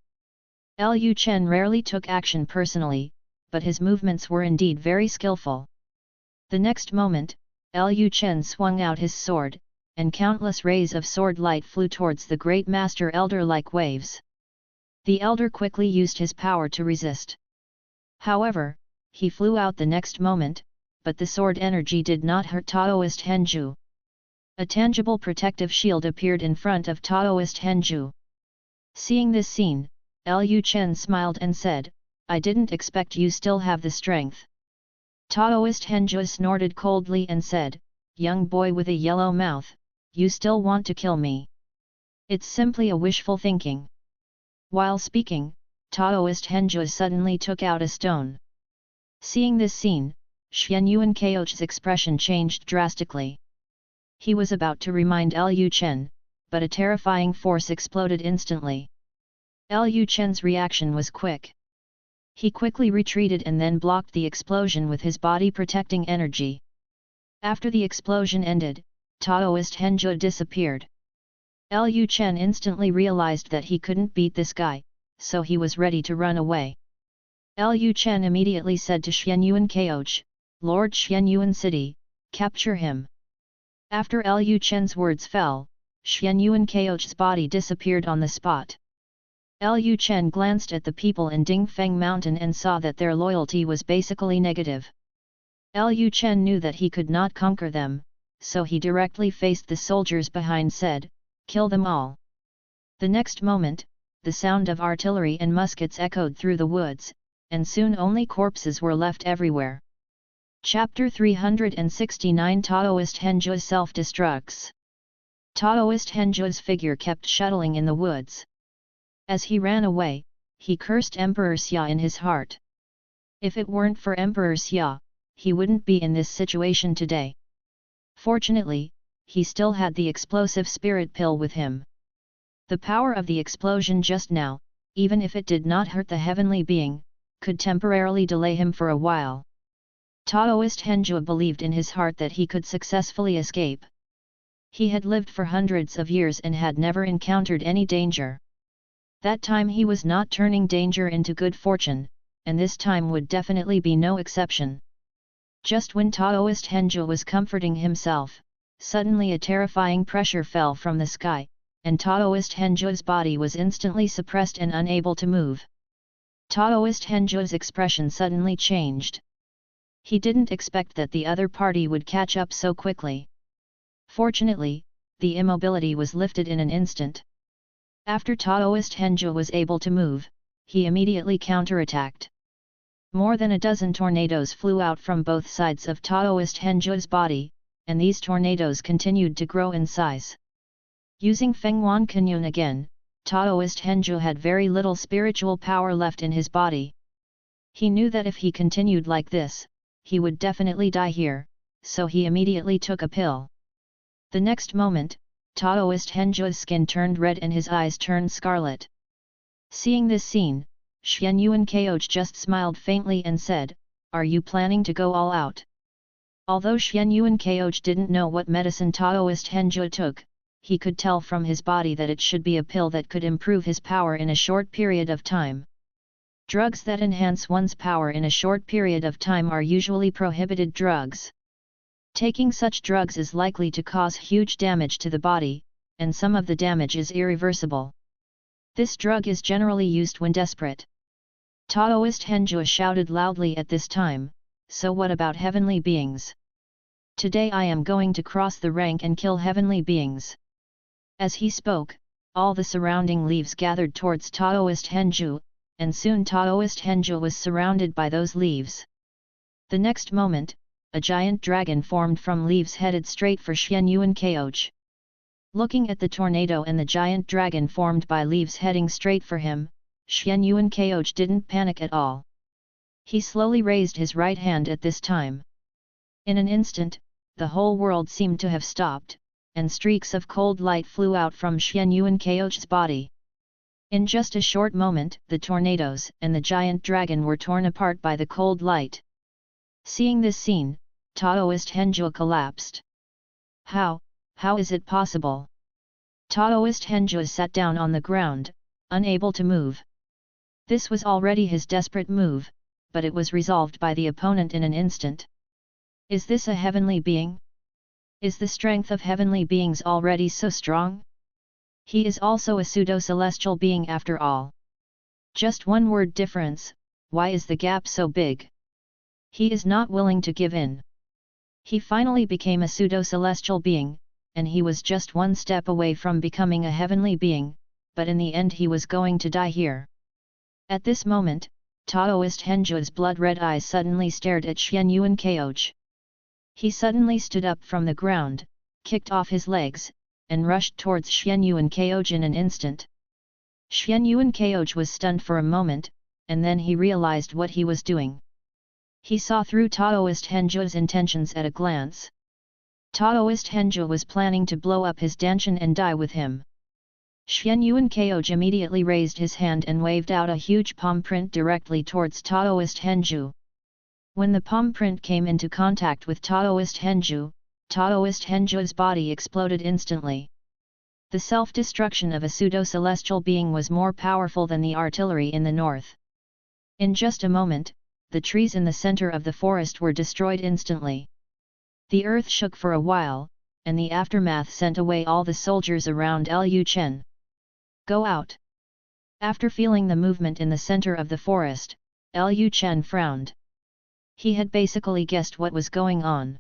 Speaker 1: Lu Chen rarely took action personally, but his movements were indeed very skillful. The next moment, Lu Chen swung out his sword, and countless rays of sword light flew towards the great master elder like waves. The elder quickly used his power to resist. However, he flew out the next moment, but the sword energy did not hurt Taoist Henjue. A tangible protective shield appeared in front of Taoist Henjue. Seeing this scene, Lu Chen smiled and said, "I didn't expect you still have the strength." Taoist Henjue snorted coldly and said, "Young boy with a yellow mouth, you still want to kill me? It's simply a wishful thinking." While speaking, Taoist Henjue suddenly took out a stone. Seeing this scene, Xian Yuan Kao's expression changed drastically. He was about to remind Lu Chen, but a terrifying force exploded instantly. Lu Chen's reaction was quick. He quickly retreated and then blocked the explosion with his body protecting energy. After the explosion ended, Taoist Henjue disappeared. Lu Chen instantly realized that he couldn't beat this guy, so he was ready to run away. Lu Chen immediately said to Xian Yuan Kaoj, "Lord Xian Yuan City, capture him." After Lu Chen's words fell, Xian Yuankao's body disappeared on the spot. Lu Chen glanced at the people in Dingfeng Mountain and saw that their loyalty was basically negative. Lu Chen knew that he could not conquer them, so he directly faced the soldiers behind said, "Kill them all." The next moment, the sound of artillery and muskets echoed through the woods, and soon only corpses were left everywhere. Chapter 369 Taoist Henzhu's self-destructs. Taoist Henzhu's figure kept shuttling in the woods. As he ran away, he cursed Emperor Xia in his heart. If it weren't for Emperor Xia, he wouldn't be in this situation today. Fortunately, he still had the explosive spirit pill with him. The power of the explosion just now, even if it did not hurt the heavenly being, could temporarily delay him for a while. Taoist Henzhu believed in his heart that he could successfully escape. He had lived for hundreds of years and had never encountered any danger. That time he was not turning danger into good fortune, and this time would definitely be no exception. Just when Taoist Henzhu was comforting himself, suddenly a terrifying pressure fell from the sky, and Taoist Henzhu's body was instantly suppressed and unable to move. Taoist Henzhu's expression suddenly changed. He didn't expect that the other party would catch up so quickly. Fortunately, the immobility was lifted in an instant. After Taoist Henzhu was able to move, he immediately counterattacked. More than a dozen tornadoes flew out from both sides of Taoist Henzhu's body, and these tornadoes continued to grow in size. Using Fenghuan Kunyun again, Taoist Henzhu had very little spiritual power left in his body. He knew that if he continued like this, he would definitely die here, so he immediately took a pill. The next moment, Taoist Henzhu's skin turned red and his eyes turned scarlet. Seeing this scene, Xian Yuankao just smiled faintly and said, "Are you planning to go all out?" Although Xian Yuankao didn't know what medicine Taoist Henzhu took, he could tell from his body that it should be a pill that could improve his power in a short period of time. Drugs that enhance one's power in a short period of time are usually prohibited drugs. Taking such drugs is likely to cause huge damage to the body, and some of the damage is irreversible. This drug is generally used when desperate. Taoist Henzhu shouted loudly at this time, "So what about heavenly beings? Today I am going to cross the rank and kill heavenly beings." As he spoke, all the surrounding leaves gathered towards Taoist Henzhu, and soon Taoist Henzhu was surrounded by those leaves. The next moment, a giant dragon formed from leaves headed straight for Xian Yuankao. Looking at the tornado and the giant dragon formed by leaves heading straight for him, Xian Yuankao didn't panic at all. He slowly raised his right hand at this time. In an instant, the whole world seemed to have stopped, and streaks of cold light flew out from Xian Yuankao's body. In just a short moment, the tornadoes and the giant dragon were torn apart by the cold light. Seeing this scene, Taoist Henzhu collapsed. How is it possible? Taoist Henzhu sat down on the ground, unable to move. This was already his desperate move, but it was resolved by the opponent in an instant. Is this a heavenly being? Is the strength of heavenly beings already so strong? He is also a pseudo-celestial being after all. Just one word difference, why is the gap so big? He is not willing to give in. He finally became a pseudo-celestial being, and he was just one step away from becoming a heavenly being, but in the end he was going to die here. At this moment, Taoist Henzhu's blood-red eyes suddenly stared at Xian Yuankao. He suddenly stood up from the ground, kicked off his legs, and rushed towards Xian Yuankao in an instant. Xian Yuankao was stunned for a moment, and then he realized what he was doing. He saw through Taoist Henzhu's intentions at a glance. Taoist Henzhu was planning to blow up his Danshan and die with him. Xian Yuankao immediately raised his hand and waved out a huge palm print directly towards Taoist Henzhu. When the palm print came into contact with Taoist Henzhu's body exploded instantly. The self-destruction of a pseudo-celestial being was more powerful than the artillery in the north. In just a moment, the trees in the center of the forest were destroyed instantly. The earth shook for a while, and the aftermath sent away all the soldiers around Lu Chen. Go out! After feeling the movement in the center of the forest, Lu Chen frowned. He had basically guessed what was going on.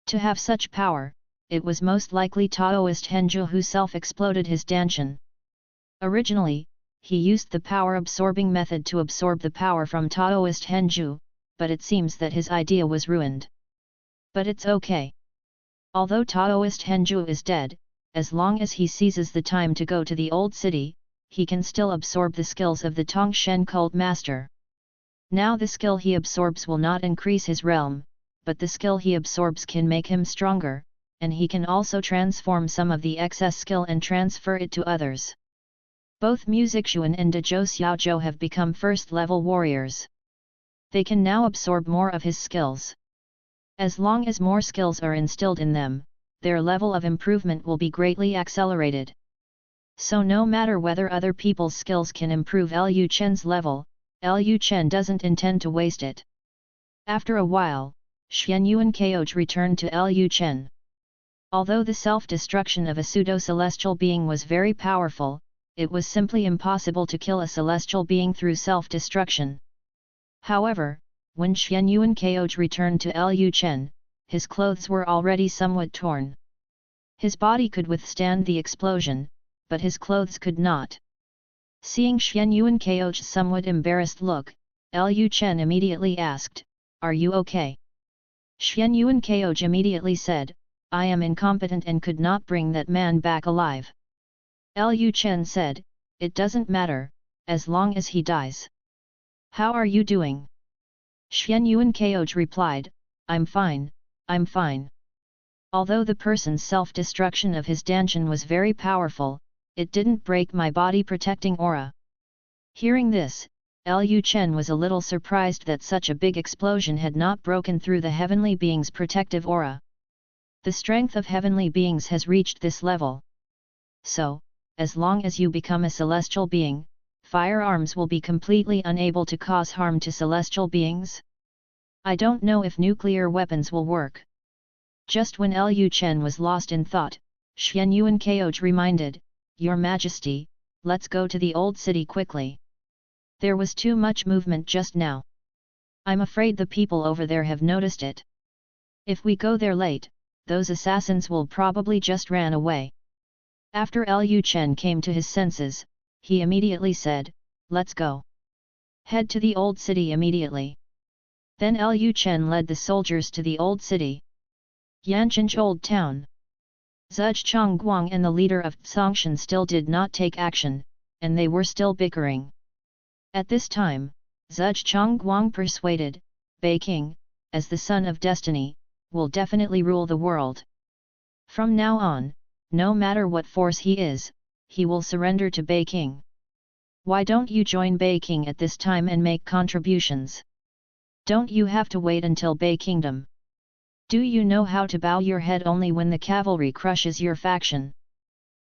Speaker 1: To have such power, it was most likely Taoist Henzhu who self-exploded his Danshan. Originally, he used the power-absorbing method to absorb the power from Taoist Henzhu, but it seems that his idea was ruined. But it's okay. Although Taoist Henzhu is dead, as long as he seizes the time to go to the old city, he can still absorb the skills of the Tongshen cult master. Now the skill he absorbs will not increase his realm, but the skill he absorbs can make him stronger, and he can also transform some of the excess skill and transfer it to others. Both Mu Zixuan and Dezhou Xiaozhou have become first-level warriors. They can now absorb more of his skills. As long as more skills are instilled in them, their level of improvement will be greatly accelerated. So no matter whether other people's skills can improve Lu Chen's level, Lu Chen doesn't intend to waste it. After a while, Xianyuan Kaoj returned to Lu Chen. Although the self-destruction of a pseudo-celestial being was very powerful, it was simply impossible to kill a celestial being through self-destruction. However, when Xianyuan Kaoj returned to Lu Chen, his clothes were already somewhat torn. His body could withstand the explosion, but his clothes could not. Seeing Xianyuan Kaoj's somewhat embarrassed look, Lu Chen immediately asked, "Are you okay?" Xianyuan Kaoj immediately said, "I am incompetent and could not bring that man back alive." Lu Chen said, "It doesn't matter, as long as he dies." "How are you doing?" Xianyuan Kaoj replied, I'm fine." Although the person's self-destruction of his Danshan was very powerful, it didn't break my body protecting aura. Hearing this, Lu Chen was a little surprised that such a big explosion had not broken through the heavenly being's protective aura. The strength of heavenly beings has reached this level. So, as long as you become a celestial being, firearms will be completely unable to cause harm to celestial beings? I don't know if nuclear weapons will work. Just when Lu Chen was lost in thought, Xianyuan Kaoj reminded, Your Majesty, let's go to the old city quickly. There was too much movement just now. I'm afraid the people over there have noticed it. If we go there late, those assassins will probably just ran away. After Lu Chen came to his senses, he immediately said, Let's go. Head to the old city immediately. Then Lu Chen led the soldiers to the old city. Yanchen's old town. Zhuge Chongguang and the leader of Tsongshan still did not take action, and they were still bickering. At this time, Zhuge Chongguang persuaded, Bei King, as the son of destiny, will definitely rule the world. From now on, no matter what force he is, he will surrender to Bei King. Why don't you join Bei King at this time and make contributions? Don't you have to wait until Bei Kingdom? Do you know how to bow your head only when the cavalry crushes your faction?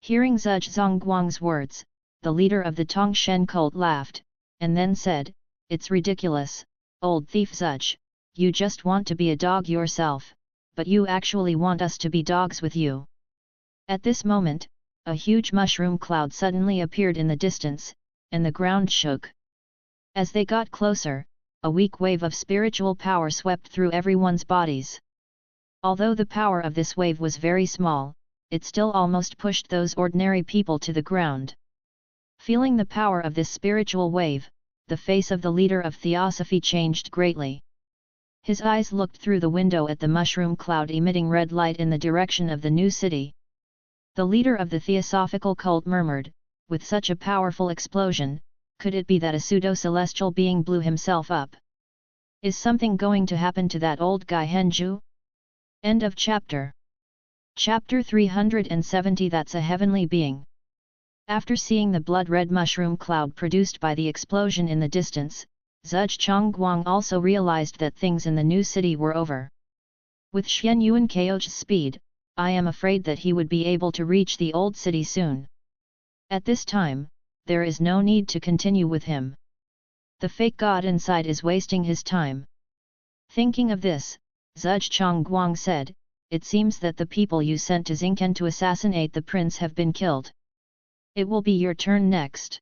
Speaker 1: Hearing Zhuge Zongguang's words, the leader of the Tongshen cult laughed, and then said, It's ridiculous, old thief Zhuge, you just want to be a dog yourself, but you actually want us to be dogs with you. At this moment, a huge mushroom cloud suddenly appeared in the distance, and the ground shook. As they got closer, a weak wave of spiritual power swept through everyone's bodies. Although the power of this wave was very small, it still almost pushed those ordinary people to the ground. Feeling the power of this spiritual wave, the face of the leader of Theosophy changed greatly. His eyes looked through the window at the mushroom cloud emitting red light in the direction of the new city. The leader of the Theosophical cult murmured, with such a powerful explosion, could it be that a pseudo-celestial being blew himself up? Is something going to happen to that old guy Henzhu? End of chapter. Chapter 370 That's a heavenly being. After seeing the blood-red mushroom cloud produced by the explosion in the distance, Zhuge Chongguang also realized that things in the new city were over. With Xianyuan Kaoj's speed, I am afraid that he would be able to reach the old city soon. At this time, there is no need to continue with him. The fake god inside is wasting his time. Thinking of this, Zhuge Chongguang said, it seems that the people you sent to Xingqian to assassinate the prince have been killed. It will be your turn next.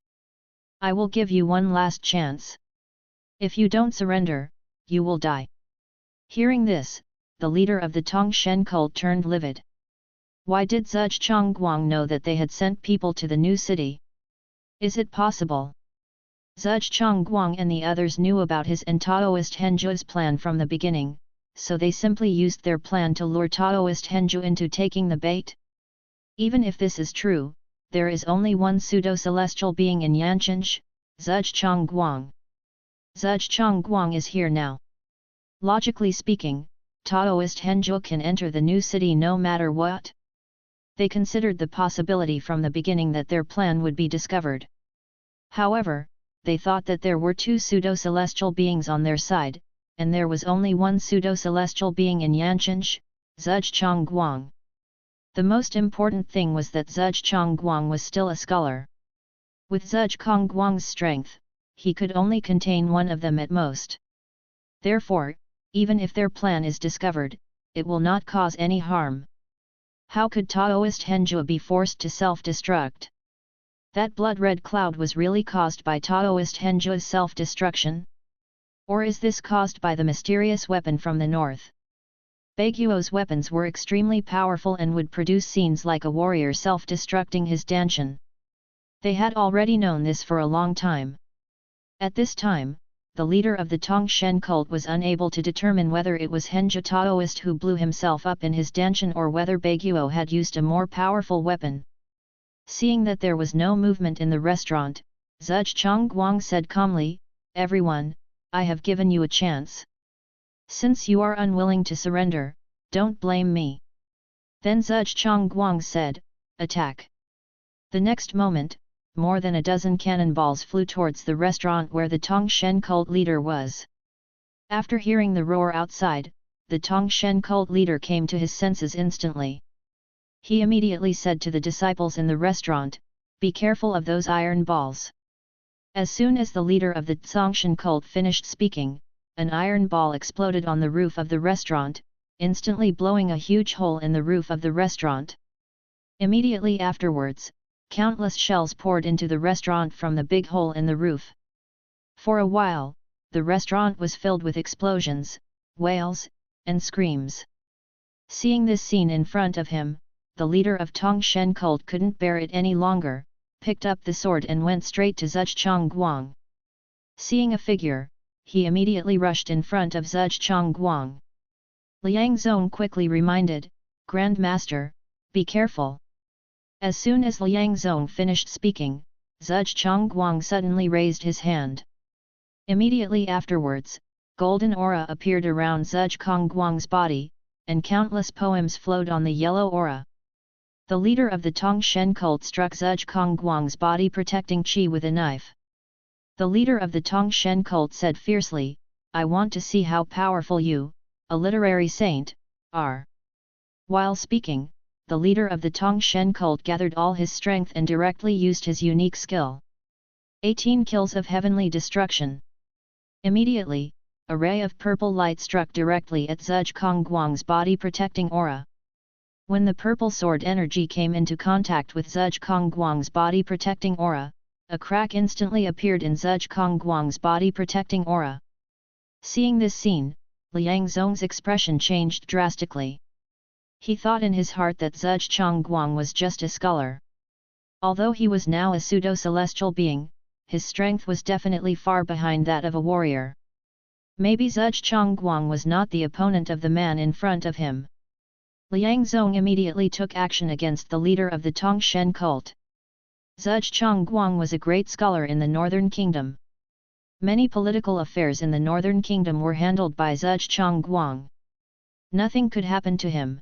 Speaker 1: I will give you one last chance. If you don't surrender, you will die." Hearing this, the leader of the Tongshen cult turned livid. Why did Zhuge Chongguang know that they had sent people to the new city? Is it possible? Zhuge Chongguang and the others knew about his and Taoist Henju's plan from the beginning, so they simply used their plan to lure Taoist Henju into taking the bait? Even if this is true, there is only one pseudo-celestial being in Yanqing, Zhuge Chongguang. Zhuge Chongguang is here now. Logically speaking, Taoist Henju can enter the new city no matter what. They considered the possibility from the beginning that their plan would be discovered. However, they thought that there were two pseudo-celestial beings on their side, and there was only one pseudo-celestial being in Yanqing, Zhuge Chongguang. The most important thing was that Zhuge Chongguang was still a scholar. With Zhuge Chongguang's strength, he could only contain one of them at most. Therefore, even if their plan is discovered, it will not cause any harm. How could Taoist Henju be forced to self-destruct? That blood-red cloud was really caused by Taoist Henju's self-destruction? Or is this caused by the mysterious weapon from the north? Baiguo's weapons were extremely powerful and would produce scenes like a warrior self-destructing his danshan. They had already known this for a long time. At this time, the leader of the Tongshen cult was unable to determine whether it was Henju Taoist who blew himself up in his danshan or whether Baiguo had used a more powerful weapon. Seeing that there was no movement in the restaurant, Zhuge Chongguang said calmly, "Everyone, I have given you a chance. Since you are unwilling to surrender, don't blame me." Then Zhuge Chongguang said, "Attack." The next moment, more than a dozen cannonballs flew towards the restaurant where the Tongshen cult leader was. After hearing the roar outside, the Tongshen cult leader came to his senses instantly. He immediately said to the disciples in the restaurant, "Be careful of those iron balls." As soon as the leader of the Tongshen cult finished speaking, an iron ball exploded on the roof of the restaurant, instantly blowing a huge hole in the roof of the restaurant. Immediately afterwards, countless shells poured into the restaurant from the big hole in the roof. For a while, the restaurant was filled with explosions, wails, and screams. Seeing this scene in front of him, the leader of Tongshen cult couldn't bear it any longer, picked up the sword and went straight to Zhuge Chongguang. Seeing a figure, he immediately rushed in front of Zhuge Chongguang. Liang Zong quickly reminded, "Grand Master, be careful." As soon as Liang Zong finished speaking, Zhuge Chongguang suddenly raised his hand. Immediately afterwards, golden aura appeared around Zhuge Chongguang's body, and countless poems flowed on the yellow aura. The leader of the Tongshen cult struck Zhuge Chongguang's body protecting qi with a knife. The leader of the Tongshen cult said fiercely, "I want to see how powerful you, a literary saint, are." While speaking, the leader of the Tongshen cult gathered all his strength and directly used his unique skill. 18 kills of heavenly destruction. Immediately, a ray of purple light struck directly at Zhuge Chongguang's body protecting aura. When the purple sword energy came into contact with Zhuge Chongguang's body protecting aura, a crack instantly appeared in Zhuge Chongguang's body protecting aura. Seeing this scene, Liang Zong's expression changed drastically. He thought in his heart that Zhuge Chongguang was just a scholar. Although he was now a pseudo-celestial being, his strength was definitely far behind that of a warrior. Maybe Zhuge Chongguang was not the opponent of the man in front of him. Liang Zong immediately took action against the leader of the Tongshen cult. Zhuge Chongguang was a great scholar in the Northern Kingdom. Many political affairs in the Northern Kingdom were handled by Zhuge Chongguang. Nothing could happen to him.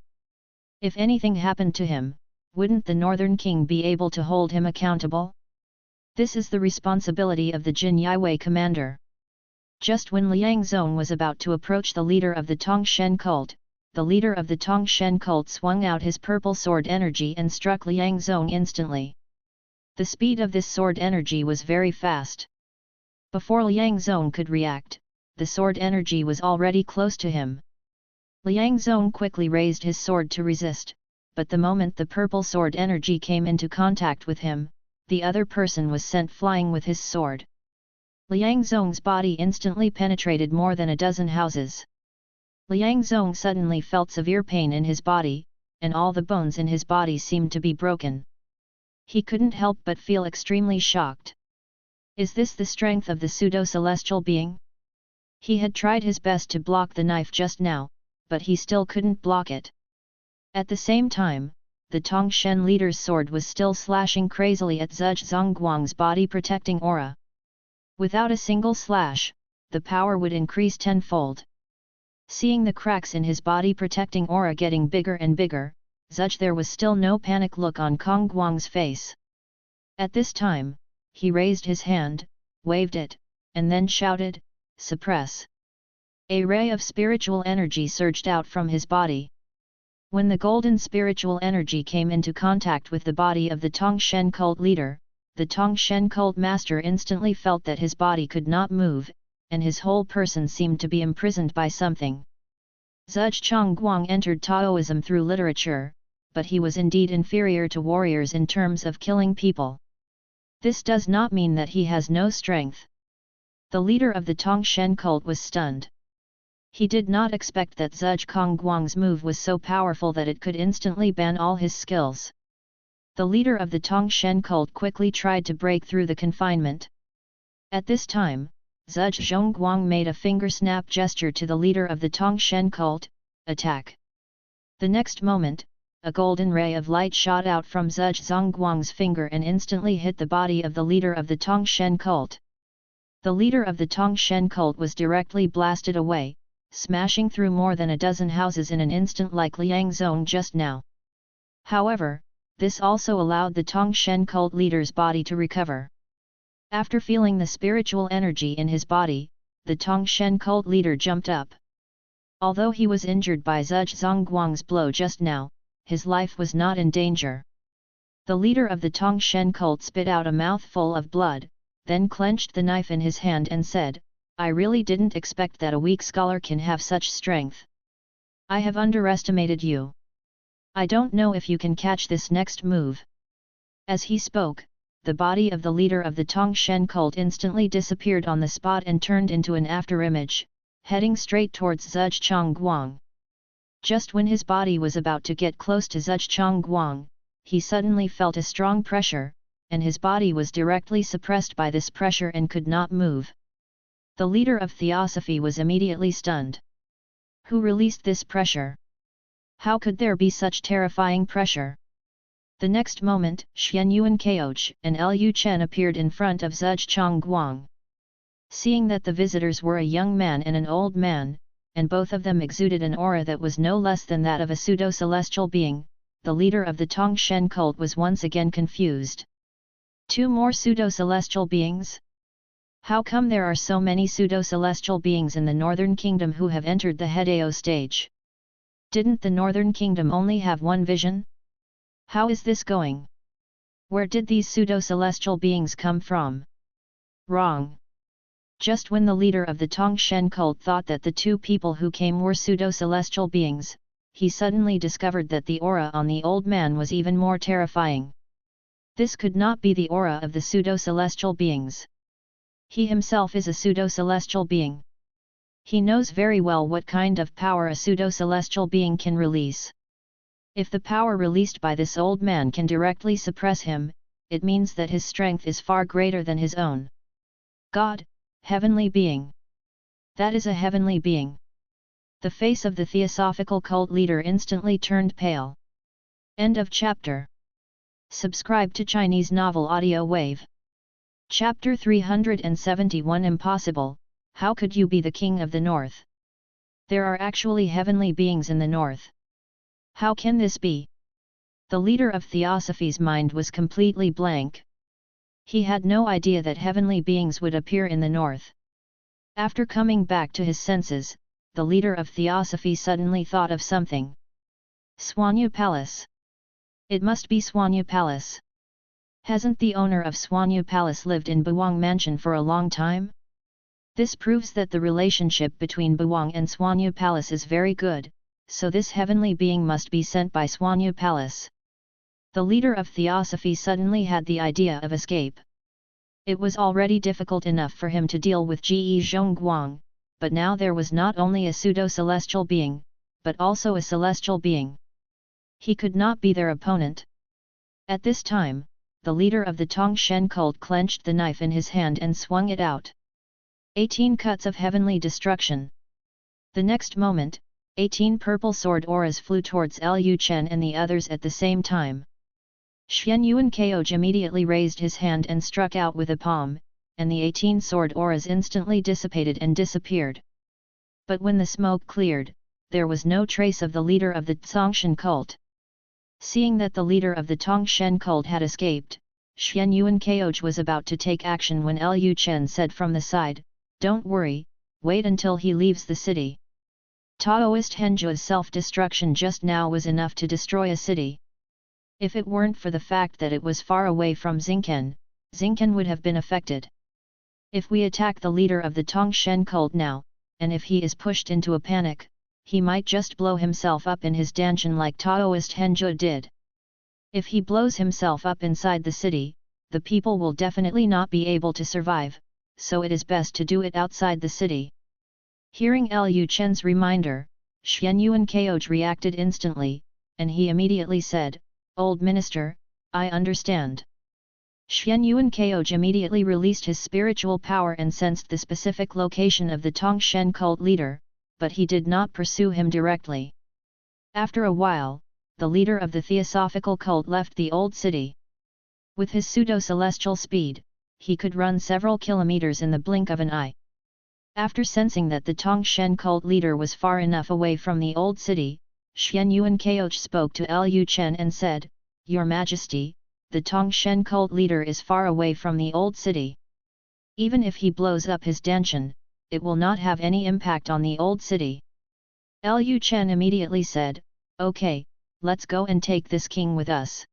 Speaker 1: If anything happened to him, wouldn't the Northern King be able to hold him accountable? This is the responsibility of the Jin Yiwei commander. Just when Liang Zong was about to approach the leader of the Tongshen cult, the leader of the Tongshen cult swung out his purple sword energy and struck Liang Zong instantly. The speed of this sword energy was very fast. Before Liang Zong could react, the sword energy was already close to him. Liang Zong quickly raised his sword to resist, but the moment the purple sword energy came into contact with him, the other person was sent flying with his sword. Liang Zong's body instantly penetrated more than a dozen houses. Liang Zong suddenly felt severe pain in his body, and all the bones in his body seemed to be broken. He couldn't help but feel extremely shocked. Is this the strength of the pseudo-celestial being? He had tried his best to block the knife just now, but he still couldn't block it. At the same time, the Tongshen leader's sword was still slashing crazily at Zhuge Zongguang's body protecting aura. Without a single slash, the power would increase tenfold. Seeing the cracks in his body protecting aura getting bigger and bigger, there was still no panic look on Kong Guang's face. At this time, he raised his hand, waved it, and then shouted, "Suppress!" A ray of spiritual energy surged out from his body. When the golden spiritual energy came into contact with the body of the Tongshen cult leader, the Tongshen cult master instantly felt that his body could not move, and his whole person seemed to be imprisoned by something. Zhuge Chongguang entered Taoism through literature, but he was indeed inferior to warriors in terms of killing people. This does not mean that he has no strength. The leader of the Tongshen cult was stunned. He did not expect that Zhuge Chongguang's move was so powerful that it could instantly ban all his skills. The leader of the Tongshen cult quickly tried to break through the confinement. At this time, Zhuge Zongguang made a finger snap gesture to the leader of the Tongshen cult, "Attack!" The next moment, a golden ray of light shot out from Zhuge Zongguang's finger and instantly hit the body of the leader of the Tongshen cult. The leader of the Tongshen cult was directly blasted away, smashing through more than a dozen houses in an instant like Liang Zong just now. However, this also allowed the Tongshen cult leader's body to recover. After feeling the spiritual energy in his body, the Tongshen cult leader jumped up. Although he was injured by Zhuge Zongguang's blow just now, his life was not in danger. The leader of the Tongshen cult spit out a mouthful of blood, then clenched the knife in his hand and said, "I really didn't expect that a weak scholar can have such strength. I have underestimated you. I don't know if you can catch this next move." As he spoke, the body of the leader of the Tongshen cult instantly disappeared on the spot and turned into an afterimage, heading straight towards Zhuge Chongguang. Just when his body was about to get close to Zhuge Chongguang, he suddenly felt a strong pressure, and his body was directly suppressed by this pressure and could not move. The leader of Theosophy was immediately stunned. Who released this pressure? How could there be such terrifying pressure? The next moment, Xian Yuan Kaoch and Lu Chen appeared in front of Zhuge Chongguang. Seeing that the visitors were a young man and an old man, and both of them exuded an aura that was no less than that of a pseudo-celestial being, the leader of the Tongshen cult was once again confused. Two more pseudo-celestial beings? How come there are so many pseudo-celestial beings in the Northern Kingdom who have entered the Hedao stage? Didn't the Northern Kingdom only have one vision? How is this going? Where did these pseudo-celestial beings come from? Wrong. Just when the leader of the Tongshen cult thought that the two people who came were pseudo-celestial beings, he suddenly discovered that the aura on the old man was even more terrifying. This could not be the aura of the pseudo-celestial beings. He himself is a pseudo-celestial being. He knows very well what kind of power a pseudo-celestial being can release. If the power released by this old man can directly suppress him, it means that his strength is far greater than his own. God, heavenly being. That is a heavenly being. The face of the Theosophical cult leader instantly turned pale. End of chapter. Subscribe to Chinese Novel Audio Wave. Chapter 371 Impossible, how could you be the king of the north? There are actually heavenly beings in the north. How can this be? The leader of Theosophy's mind was completely blank. He had no idea that heavenly beings would appear in the north. After coming back to his senses, the leader of Theosophy suddenly thought of something. Swanyu Palace. It must be Swanyu Palace. Hasn't the owner of Swanyu Palace lived in Buwang Mansion for a long time? This proves that the relationship between Buwang and Swanyu Palace is very good, so this heavenly being must be sent by Swanyu Palace. The leader of Theosophy suddenly had the idea of escape. It was already difficult enough for him to deal with Ge Zhongguang, but now there was not only a pseudo-celestial being, but also a celestial being. He could not be their opponent. At this time, the leader of the Tongshen cult clenched the knife in his hand and swung it out. 18 cuts of heavenly destruction. The next moment, 18 purple sword auras flew towards Lu Chen and the others at the same time. Xuan Yuan Koj immediately raised his hand and struck out with a palm, and the 18 sword auras instantly dissipated and disappeared. But when the smoke cleared, there was no trace of the leader of the Tongshen cult. Seeing that the leader of the Tongshen cult had escaped, Xuan Yuan Koj was about to take action when Lu Chen said from the side, "Don't worry, wait until he leaves the city." Taoist Henjua's self-destruction just now was enough to destroy a city. If it weren't for the fact that it was far away from Xingken, Xingken would have been affected. If we attack the leader of the Tongshen cult now, and if he is pushed into a panic, he might just blow himself up in his dungeon like Taoist Henjua did. If he blows himself up inside the city, the people will definitely not be able to survive, so it is best to do it outside the city. Hearing Lu Chen's reminder, Xuan Yuan Koj reacted instantly, and he immediately said, "Old minister, I understand." Xuan Yuan Koj immediately released his spiritual power and sensed the specific location of the Tongshen cult leader, but he did not pursue him directly. After a while, the leader of the Theosophical cult left the old city. With his pseudo-celestial speed, he could run several kilometers in the blink of an eye. After sensing that the Tongshen cult leader was far enough away from the old city, Xuan Yuan Koj spoke to Lu Chen and said, "Your Majesty, the Tongshen cult leader is far away from the old city. Even if he blows up his dungeon, it will not have any impact on the old city." Lu Chen immediately said, "Okay, let's go and take this king with us."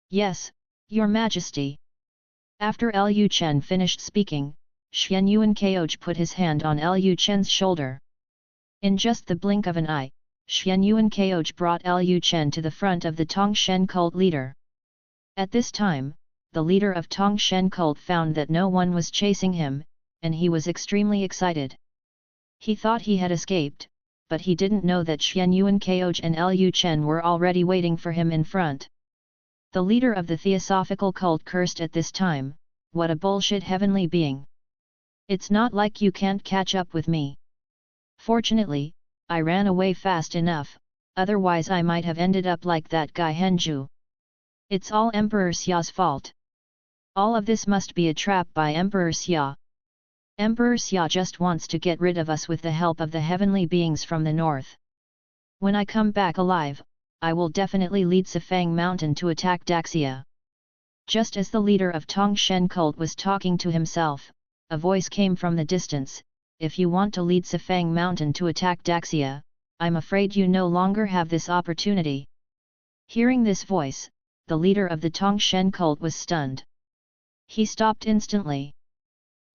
Speaker 1: "Yes, Your Majesty." After Lu Chen finished speaking, Xuan Yuan Koj put his hand on Lu Chen's shoulder. In just the blink of an eye, Xuan Yuan Koj brought Lu Chen to the front of the Tongshen cult leader. At this time, the leader of Tongshen cult found that no one was chasing him, and he was extremely excited. He thought he had escaped, but he didn't know that Xuan Yuan Koj and Lu Chen were already waiting for him in front. The leader of the Theosophical cult cursed at this time, "What a bullshit heavenly being! It's not like you can't catch up with me. Fortunately, I ran away fast enough, otherwise I might have ended up like that guy Henju. It's all Emperor Xia's fault. All of this must be a trap by Emperor Xia. Emperor Xia just wants to get rid of us with the help of the heavenly beings from the north. When I come back alive, I will definitely lead Sifang Mountain to attack Daxia." Just as the leader of Tongshen cult was talking to himself, a voice came from the distance, "If you want to lead Sifang Mountain to attack Daxia, I'm afraid you no longer have this opportunity." Hearing this voice, the leader of the Tongshen cult was stunned. He stopped instantly.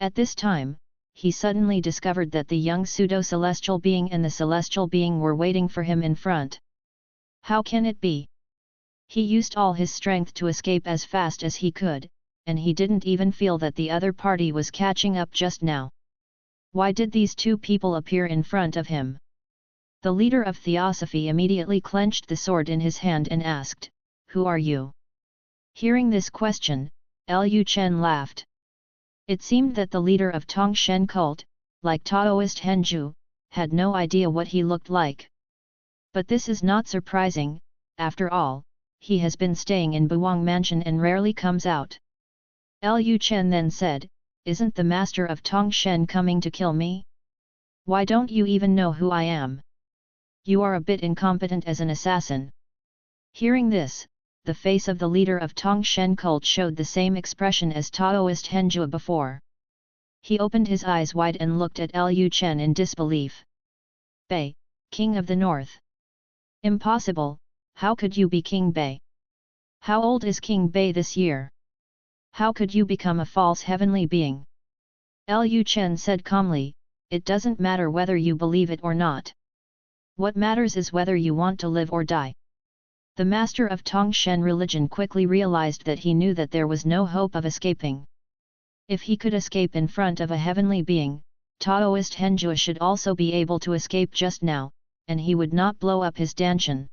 Speaker 1: At this time, he suddenly discovered that the young pseudo-celestial being and the celestial being were waiting for him in front. How can it be? He used all his strength to escape as fast as he could, and he didn't even feel that the other party was catching up just now. Why did these two people appear in front of him? The leader of Theosophy immediately clenched the sword in his hand and asked, "Who are you?" Hearing this question, Lu Chen laughed. It seemed that the leader of Tongshen cult, like Taoist Henju, had no idea what he looked like. But this is not surprising, after all, he has been staying in Buwang Mansion and rarely comes out. Lu Chen then said, "Isn't the master of Tongshen coming to kill me? Why don't you even know who I am? You are a bit incompetent as an assassin." Hearing this, the face of the leader of Tongshen cult showed the same expression as Taoist Henjua before. He opened his eyes wide and looked at Lu Chen in disbelief. "Bei, King of the North. Impossible, how could you be King Bei? How old is King Bei this year? How could you become a false heavenly being?" Lu Chen said calmly, "It doesn't matter whether you believe it or not. What matters is whether you want to live or die. The master of Tongshen religion quickly realized that he knew that there was no hope of escaping. If he could escape in front of a heavenly being, Taoist Henjue should also be able to escape just now, and he would not blow up his danshan.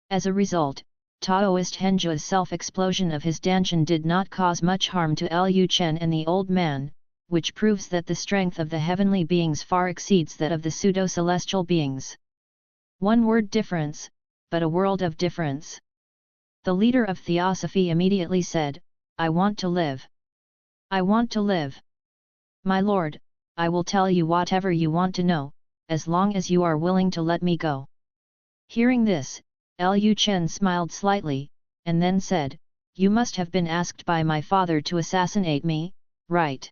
Speaker 1: As a result, Taoist Henjue's self-explosion of his danshan did not cause much harm to Lu Chen and the old man, which proves that the strength of the heavenly beings far exceeds that of the pseudo-celestial beings. One word difference, but a world of difference. The leader of Theosophy immediately said, "I want to live. I want to live. My lord, I will tell you whatever you want to know, as long as you are willing to let me go." Hearing this, Lu Chen smiled slightly, and then said, "You must have been asked by my father to assassinate me, right?"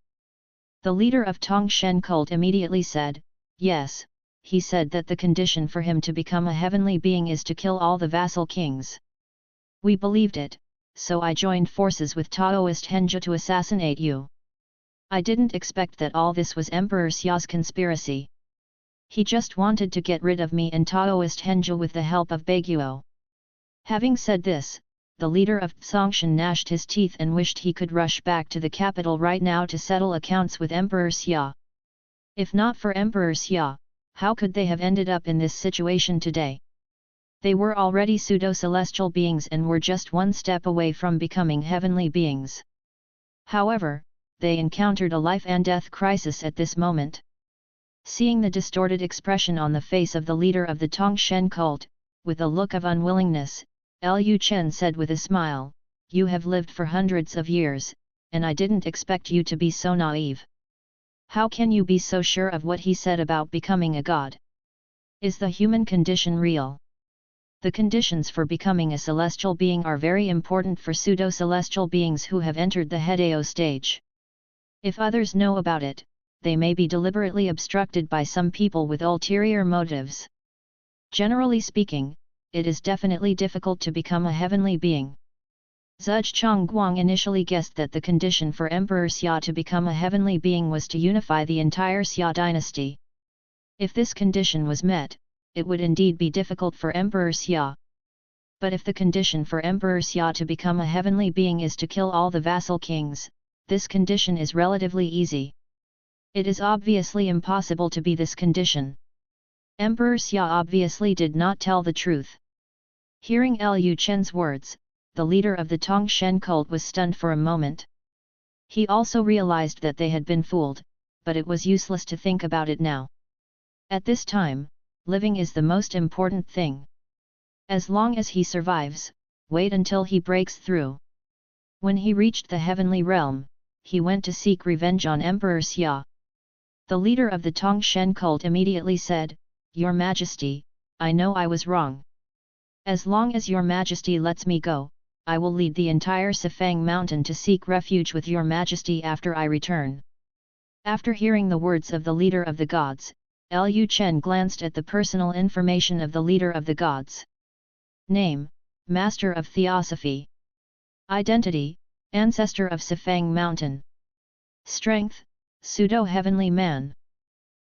Speaker 1: The leader of Tongshen cult immediately said, "Yes, he said that the condition for him to become a heavenly being is to kill all the vassal kings. We believed it, so I joined forces with Taoist Henjue to assassinate you. I didn't expect that all this was Emperor Xia's conspiracy. He just wanted to get rid of me and Taoist Henjue with the help of Baiguo." Having said this, the leader of Tsongshan gnashed his teeth and wished he could rush back to the capital right now to settle accounts with Emperor Xia. If not for Emperor Xia, how could they have ended up in this situation today? They were already pseudo-celestial beings and were just one step away from becoming heavenly beings. However, they encountered a life and death crisis at this moment. Seeing the distorted expression on the face of the leader of the Tongshen cult, with a look of unwillingness, Lu Chen said with a smile, "You have lived for hundreds of years, and I didn't expect you to be so naive. How can you be so sure of what he said about becoming a god? Is the human condition real? The conditions for becoming a celestial being are very important for pseudo-celestial beings who have entered the Hedao stage. If others know about it, they may be deliberately obstructed by some people with ulterior motives. Generally speaking, it is definitely difficult to become a heavenly being." Zhuge Chongguang initially guessed that the condition for Emperor Xia to become a heavenly being was to unify the entire Xia dynasty. If this condition was met, it would indeed be difficult for Emperor Xia. But if the condition for Emperor Xia to become a heavenly being is to kill all the vassal kings, this condition is relatively easy. It is obviously impossible to be this condition. Emperor Xia obviously did not tell the truth. Hearing Lu Chen's words, the leader of the Tongshen cult was stunned for a moment. He also realized that they had been fooled, but it was useless to think about it now. At this time, living is the most important thing. As long as he survives, wait until he breaks through. When he reached the heavenly realm, he went to seek revenge on Emperor Xia. The leader of the Tongshen cult immediately said, "Your Majesty, I know I was wrong. As long as your Majesty lets me go, I will lead the entire Sifang mountain to seek refuge with your Majesty after I return." After hearing the words of the leader of the gods, Lu Chen glanced at the personal information of the leader of the gods. Name, Master of Theosophy. Identity, Ancestor of Sifang Mountain. Strength, Pseudo-Heavenly Man.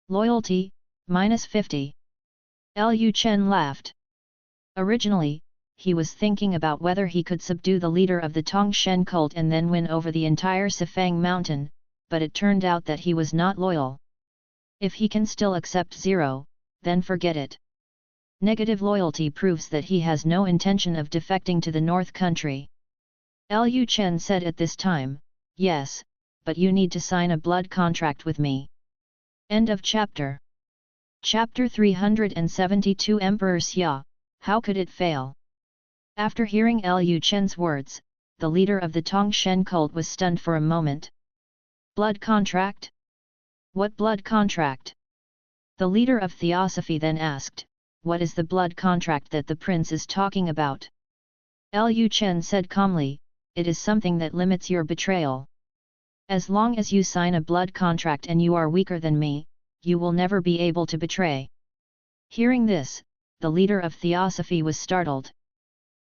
Speaker 1: Loyalty, -50. Lu Chen laughed. Originally, he was thinking about whether he could subdue the leader of the Tongshen cult and then win over the entire Sifang Mountain, but it turned out that he was not loyal. If he can still accept 0, then forget it. Negative loyalty proves that he has no intention of defecting to the North Country. Lu Chen said at this time, "Yes, but you need to sign a blood contract with me." End of chapter. Chapter 372 Emperor Xia, how could it fail? After hearing Lu Chen's words, the leader of the Tongshen cult was stunned for a moment. Blood contract? What blood contract? The leader of Theosophy then asked, "What is the blood contract that the prince is talking about?" Lu Chen said calmly, "It is something that limits your betrayal. As long as you sign a blood contract and you are weaker than me, you will never be able to betray." Hearing this, the leader of Theosophy was startled.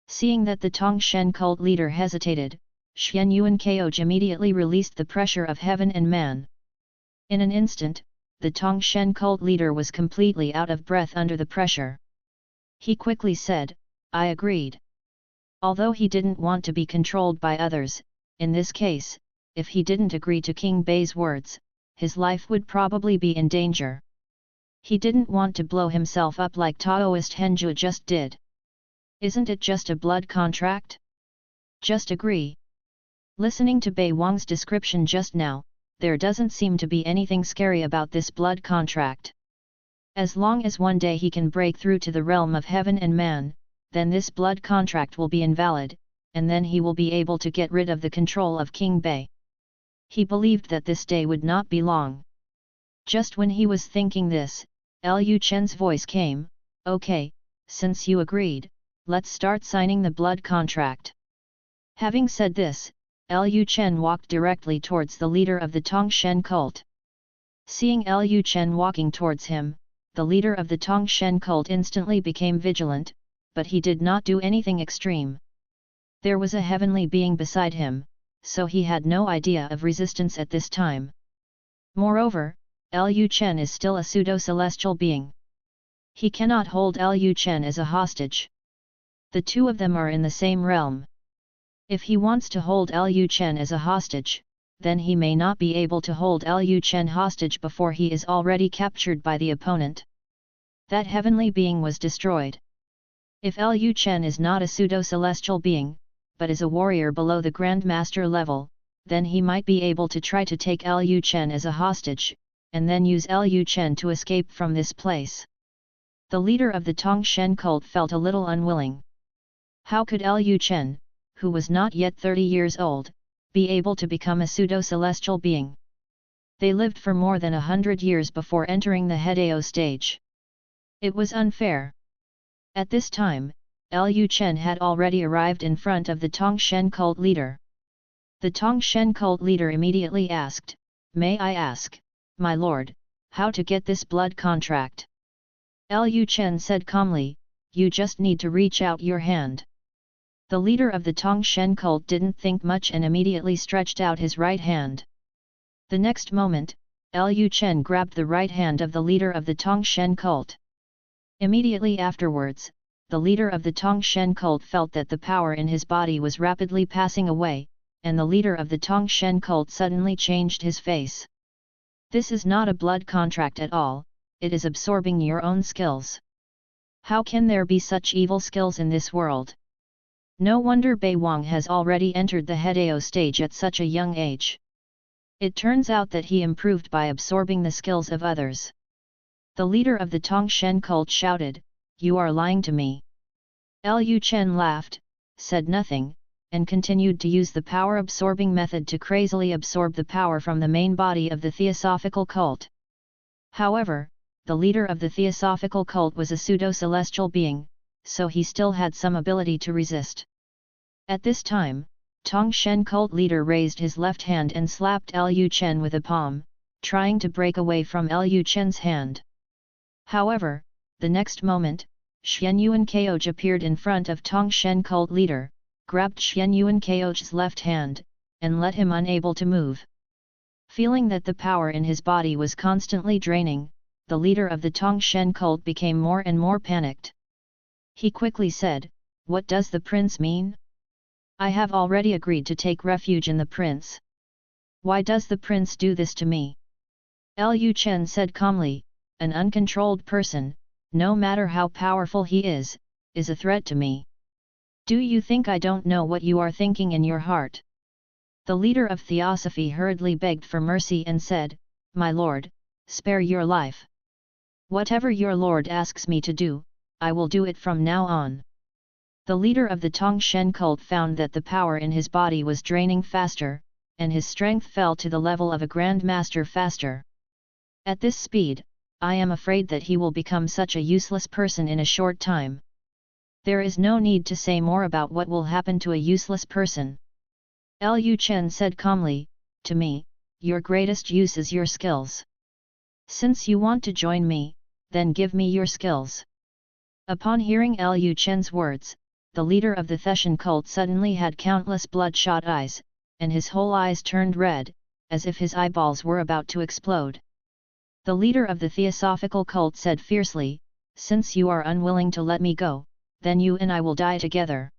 Speaker 1: Seeing that the Tongshen cult leader hesitated, Xian Yuan Koj immediately released the pressure of heaven and man. In an instant, the Tongshen cult leader was completely out of breath under the pressure. He quickly said, "I agreed." Although he didn't want to be controlled by others, in this case, if he didn't agree to King Bei's words, his life would probably be in danger. He didn't want to blow himself up like Taoist Henju just did. Isn't it just a blood contract? Just agree. Listening to Bei Wang's description just now, there doesn't seem to be anything scary about this blood contract. As long as one day he can break through to the realm of heaven and man, then this blood contract will be invalid, and then he will be able to get rid of the control of King Bei. He believed that this day would not be long. Just when he was thinking this, Lu Chen's voice came, "Okay, since you agreed, let's start signing the blood contract." Having said this, Lu Chen walked directly towards the leader of the Tongshen cult. Seeing Lu Chen walking towards him, the leader of the Tongshen cult instantly became vigilant, but he did not do anything extreme. There was a heavenly being beside him, so he had no idea of resistance at this time. Moreover, Lu Chen is still a pseudo-celestial being. He cannot hold Lu Chen as a hostage. The two of them are in the same realm. If he wants to hold Lu Chen as a hostage, then he may not be able to hold Lu Chen hostage before he is already captured by the opponent. That heavenly being was destroyed. If Lu Chen is not a pseudo-celestial being, but is a warrior below the Grand Master level, then he might be able to try to take Lu Chen as a hostage, and then use Lu Chen to escape from this place. The leader of the Tongshen cult felt a little unwilling. How could Lu Chen, who was not yet 30 years old, be able to become a pseudo-celestial being? They lived for more than 100 years before entering the Hedao stage. It was unfair. At this time, Lu Chen had already arrived in front of the Tongshen cult leader. The Tongshen cult leader immediately asked, "May I ask, my lord, how to get this blood contract?" Lu Chen said calmly, "You just need to reach out your hand." The leader of the Tongshen cult didn't think much and immediately stretched out his right hand. The next moment, Lu Chen grabbed the right hand of the leader of the Tongshen cult. Immediately afterwards, the leader of the Tongshen cult felt that the power in his body was rapidly passing away, and the leader of the Tongshen cult suddenly changed his face. This is not a blood contract at all, it is absorbing your own skills. How can there be such evil skills in this world? No wonder Bei Wang has already entered the Hedao stage at such a young age. It turns out that he improved by absorbing the skills of others. The leader of the Tongshen cult shouted, "You are lying to me." Lu Chen laughed, said nothing, and continued to use the power-absorbing method to crazily absorb the power from the main body of the Theosophical cult. However, the leader of the Theosophical cult was a pseudo-celestial being, so he still had some ability to resist. At this time, Tongshen cult leader raised his left hand and slapped Lu Chen with a palm, trying to break away from Lu Chen's hand. However, the next moment, Xianyuan Keoj appeared in front of Tongshen cult leader, grabbed Xianyuan Keoj's left hand, and let him unable to move. Feeling that the power in his body was constantly draining, the leader of the Tongshen cult became more and more panicked. He quickly said, "What does the prince mean? I have already agreed to take refuge in the prince. Why does the prince do this to me?" Lu Chen said calmly, "An uncontrolled person, no matter how powerful he is a threat to me. Do you think I don't know what you are thinking in your heart?" The leader of Theosophy hurriedly begged for mercy and said, "My lord, spare your life. Whatever your lord asks me to do, I will do it from now on." The leader of the Tongshen cult found that the power in his body was draining faster, and his strength fell to the level of a Grand Master faster. At this speed, I am afraid that he will become such a useless person in a short time. There is no need to say more about what will happen to a useless person. Lu Chen said calmly, "To me, your greatest use is your skills. Since you want to join me, then give me your skills." Upon hearing Lu Chen's words, the leader of the Theshan cult suddenly had countless bloodshot eyes, and his whole eyes turned red, as if his eyeballs were about to explode. The leader of the Theosophical cult said fiercely, "Since you are unwilling to let me go, then you and I will die together."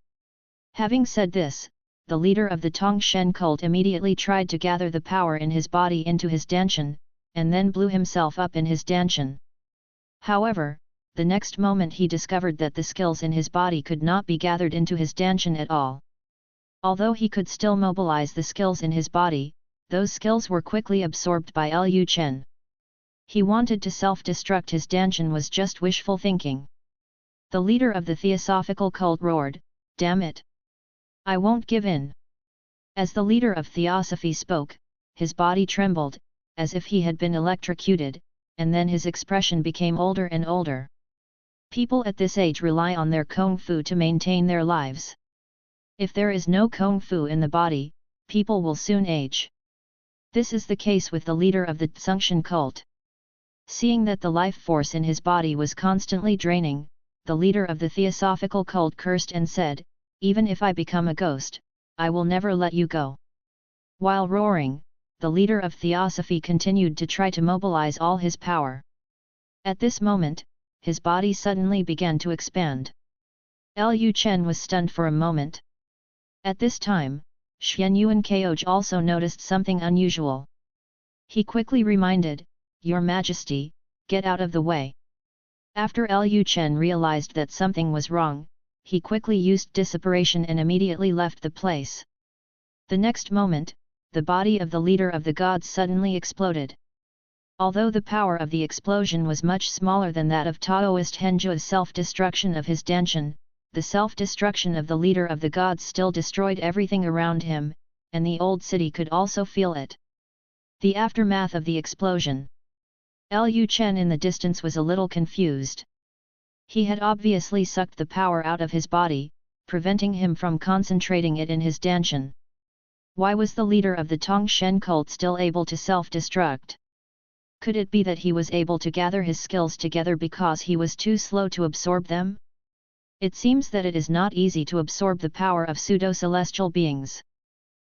Speaker 1: Having said this, the leader of the Tongshen cult immediately tried to gather the power in his body into his dantian, and then blew himself up in his dantian. However, the next moment he discovered that the skills in his body could not be gathered into his dantian at all. Although he could still mobilize the skills in his body, those skills were quickly absorbed by Lu Chen. He wanted to self-destruct his dantian was just wishful thinking. The leader of the Theosophical cult roared, "Damn it! I won't give in." As the leader of Theosophy spoke, his body trembled, as if he had been electrocuted, and then his expression became older and older. People at this age rely on their Kung Fu to maintain their lives. If there is no Kung Fu in the body, people will soon age. This is the case with the leader of the Tsunxian cult. Seeing that the life force in his body was constantly draining, the leader of the Theosophical cult cursed and said, "Even if I become a ghost, I will never let you go." While roaring, the leader of Theosophy continued to try to mobilize all his power. At this moment, his body suddenly began to expand. Lu Chen was stunned for a moment. At this time, Xian Yuan Koj also noticed something unusual. He quickly reminded, "Your Majesty, get out of the way." After Lu Chen realized that something was wrong, he quickly used disintegration and immediately left the place. The next moment, the body of the leader of the gods suddenly exploded. Although the power of the explosion was much smaller than that of Taoist Henju's self-destruction of his dantian, the self-destruction of the leader of the gods still destroyed everything around him, and the old city could also feel it. The aftermath of the explosion. Lu Chen in the distance was a little confused. He had obviously sucked the power out of his body, preventing him from concentrating it in his dantian. Why was the leader of the Tongshen cult still able to self-destruct? Could it be that he was able to gather his skills together because he was too slow to absorb them? It seems that it is not easy to absorb the power of pseudo-celestial beings.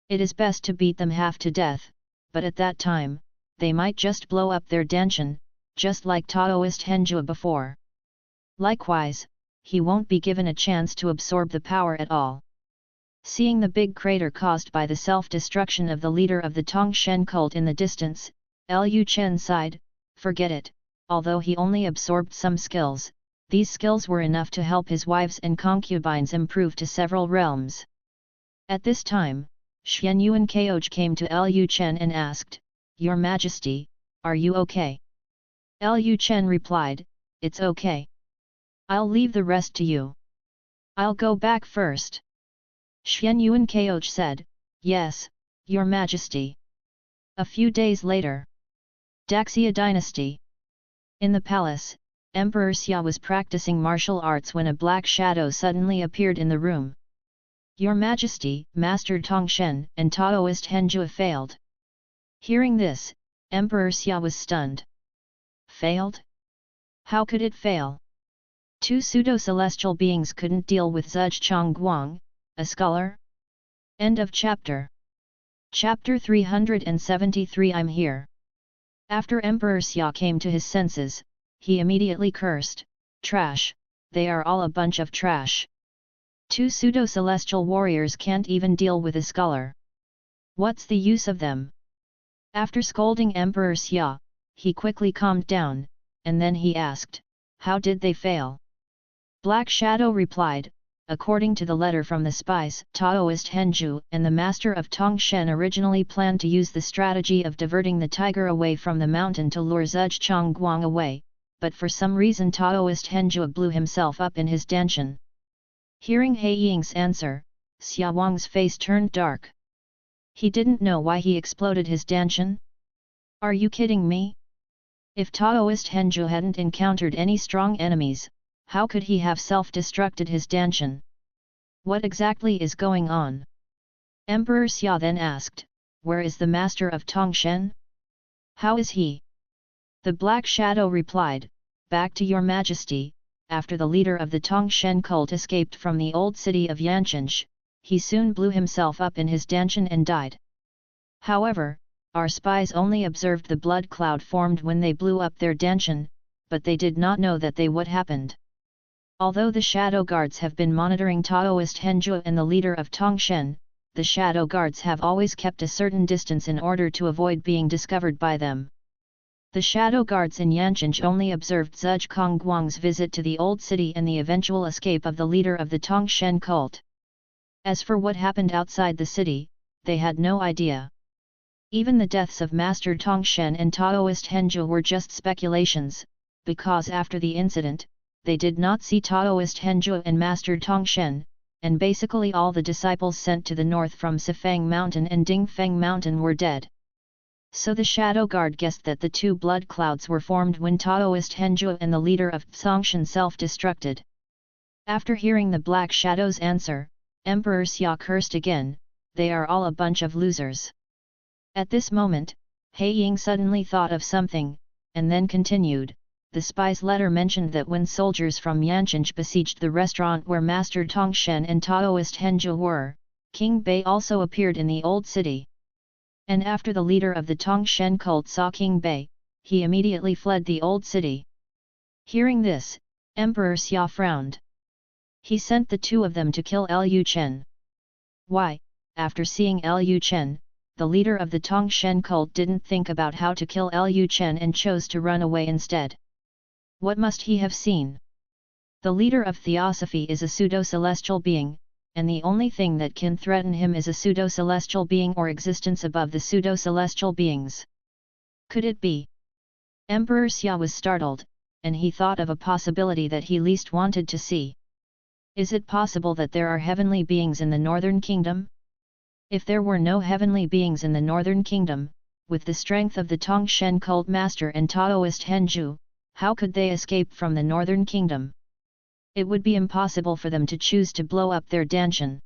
Speaker 1: It is best to beat them half to death, but at that time, they might just blow up their dantian, just like Taoist Henju before. Likewise, he won't be given a chance to absorb the power at all. Seeing the big crater caused by the self-destruction of the leader of the Tongshen cult in the distance, Lu Chen sighed, "Forget it." Although he only absorbed some skills, these skills were enough to help his wives and concubines improve to several realms. At this time, Xian Yuan Koj came to Lu Chen and asked, "Your Majesty, are you okay?" Lu Chen replied, "It's okay. I'll leave the rest to you. I'll go back first." Xian Yuan Koj said, "Yes, Your Majesty." A few days later. Great Xia Dynasty. In the palace, Emperor Xia was practicing martial arts when a black shadow suddenly appeared in the room. "Your Majesty, Master Tongshen and Taoist Henju failed." Hearing this, Emperor Xia was stunned. Failed? How could it fail? Two pseudo-celestial beings couldn't deal with Zhuchang Guang, a scholar? End of chapter. Chapter 373 I'm here. After Emperor Xia came to his senses, he immediately cursed, "Trash, they are all a bunch of trash. Two pseudo-celestial warriors can't even deal with a scholar. What's the use of them?" After scolding Emperor Xia, he quickly calmed down, and then he asked, "How did they fail?" Black Shadow replied, "According to the letter from the spies, Taoist Henju and the master of Tongshen originally planned to use the strategy of diverting the tiger away from the mountain to lure Zhuchang Guang away, but for some reason Taoist Henju blew himself up in his dantian." Hearing He Ying's answer, Xia Wang's face turned dark. He didn't know why he exploded his dantian. Are you kidding me? If Taoist Henju hadn't encountered any strong enemies, how could he have self-destructed his dantian? What exactly is going on? Emperor Xia then asked, "Where is the master of Tongshen? How is he?" The Black Shadow replied, "Back to your Majesty. After the leader of the Tongshen cult escaped from the old city of Yancheng, he soon blew himself up in his dantian and died. However, Our spies only observed the blood cloud formed when they blew up their dantian, but they did not know that what happened. Although the shadow guards have been monitoring Taoist Henzhou and the leader of Tongshen, the shadow guards have always kept a certain distance in order to avoid being discovered by them. The shadow guards in Yancheng only observed Zhuge Kongguang's visit to the old city and the eventual escape of the leader of the Tongshen cult. As for what happened outside the city, they had no idea. Even the deaths of Master Tongshen and Taoist Henzhou were just speculations, because after the incident, they did not see Taoist Henzhou and Master Tongshen, and basically all the disciples sent to the north from Sifang Mountain and Dingfeng Mountain were dead. So the shadow guard guessed that the two blood clouds were formed when Taoist Henzhou and the leader of Tongshen self-destructed. After hearing the Black Shadow's answer, Emperor Xia cursed again, "They are all a bunch of losers." At this moment, He Ying suddenly thought of something, and then continued, "The spy's letter mentioned that when soldiers from Yancheng besieged the restaurant where Master Tongshen and Taoist Henzhou were, King Bei also appeared in the old city. And after the leader of the Tongshen cult saw King Bei, he immediately fled the old city." Hearing this, Emperor Xia frowned. He sent the two of them to kill Lu Chen. Why, after seeing Lu Chen, the leader of the Tongshen cult didn't think about how to kill Lu Chen and chose to run away instead? What must he have seen? The leader of Theosophy is a pseudo-celestial being, and the only thing that can threaten him is a pseudo-celestial being or existence above the pseudo-celestial beings. Could it be? Emperor Xia was startled, and he thought of a possibility that he least wanted to see. Is it possible that there are heavenly beings in the Northern Kingdom? If there were no heavenly beings in the Northern Kingdom, with the strength of the Tongshen cult master and Taoist Henzhou, how could they escape from the Northern Kingdom? It would be impossible for them to choose to blow up their dantian.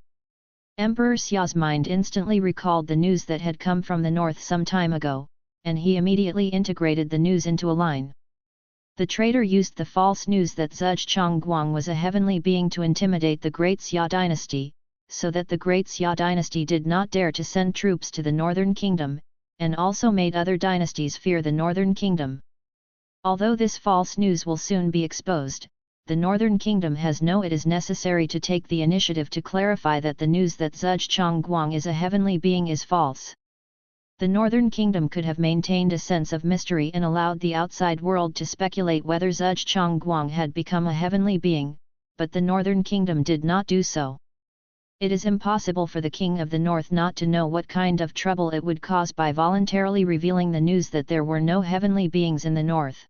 Speaker 1: Emperor Xia's mind instantly recalled the news that had come from the north some time ago, and he immediately integrated the news into a line. The traitor used the false news that Zhuge Chongguang was a heavenly being to intimidate the Great Xia Dynasty, so that the Great Xia Dynasty did not dare to send troops to the Northern Kingdom, and also made other dynasties fear the Northern Kingdom. Although this false news will soon be exposed, the Northern Kingdom has known it is necessary to take the initiative to clarify that the news that Zhuge Chongguang is a heavenly being is false. The Northern Kingdom could have maintained a sense of mystery and allowed the outside world to speculate whether Zhuge Chongguang had become a heavenly being, but the Northern Kingdom did not do so. It is impossible for the King of the North not to know what kind of trouble it would cause by voluntarily revealing the news that there were no heavenly beings in the North.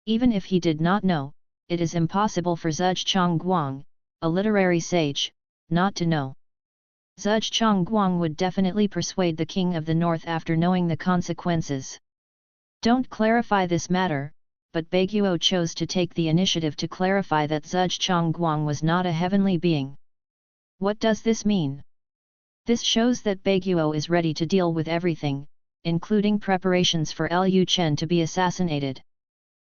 Speaker 1: Even if he did not know, it is impossible for Zhuge Chongguang, a literary sage, not to know. Zhuge Chongguang would definitely persuade the King of the North after knowing the consequences. Don't clarify this matter, but Baiguo chose to take the initiative to clarify that Zhuge Chongguang was not a heavenly being. What does this mean? This shows that Baiguo is ready to deal with everything, including preparations for Lu Chen to be assassinated.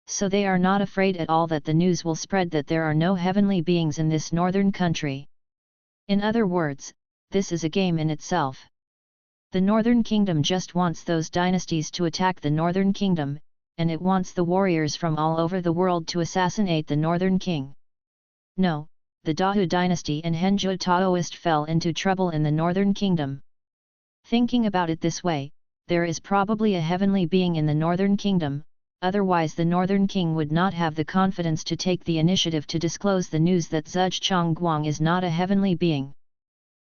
Speaker 1: So they are not afraid at all that the news will spread that there are no heavenly beings in this northern country. In other words, this is a game in itself. The Northern Kingdom just wants those dynasties to attack the Northern Kingdom, and it wants the warriors from all over the world to assassinate the Northern King. No, the Dahu dynasty and Henzhou Taoist fell into trouble in the Northern Kingdom. Thinking about it this way, there is probably a heavenly being in the Northern Kingdom, otherwise the Northern King would not have the confidence to take the initiative to disclose the news that Zhuge Chongguang is not a heavenly being.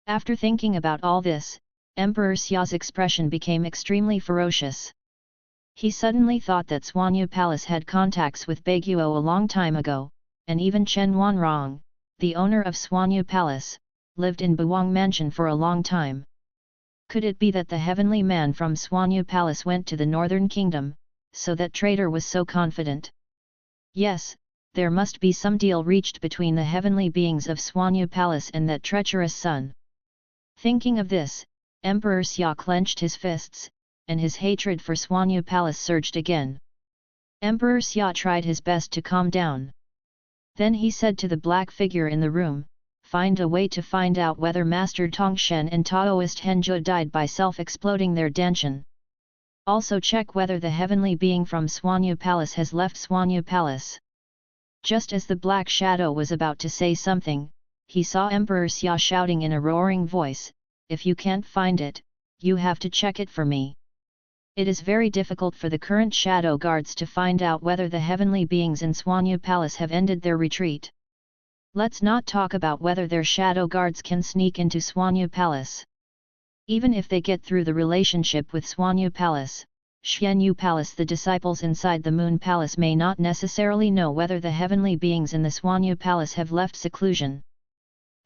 Speaker 1: After thinking about all this, Emperor Xia's expression became extremely ferocious. He suddenly thought that Xuanyu Palace had contacts with Baiguo a long time ago, and even Chen Wanrong, the owner of Xuanyu Palace, lived in Buwang Mansion for a long time. Could it be that the heavenly man from Xuanyu Palace went to the Northern Kingdom, so that traitor was so confident? Yes, there must be some deal reached between the heavenly beings of Xuanyu Palace and that treacherous son. Thinking of this, Emperor Xia clenched his fists, and his hatred for Xuanyu Palace surged again. Emperor Xia tried his best to calm down. Then he said to the black figure in the room, "Find a way to find out whether Master Tongshen and Taoist Henzhou died by self-exploding their dantian." Also check whether the heavenly being from Swanyu Palace has left Swanyu Palace. Just as the black shadow was about to say something, he saw Emperor Xia shouting in a roaring voice, "If you can't find it, you have to check it for me." It is very difficult for the current shadow guards to find out whether the heavenly beings in Swanyu Palace have ended their retreat. Let's not talk about whether their shadow guards can sneak into Swanyu Palace. Even if they get through the relationship with Swanyu Palace, Xianyu Palace, the disciples inside the Moon Palace may not necessarily know whether the heavenly beings in the Swanyu Palace have left seclusion.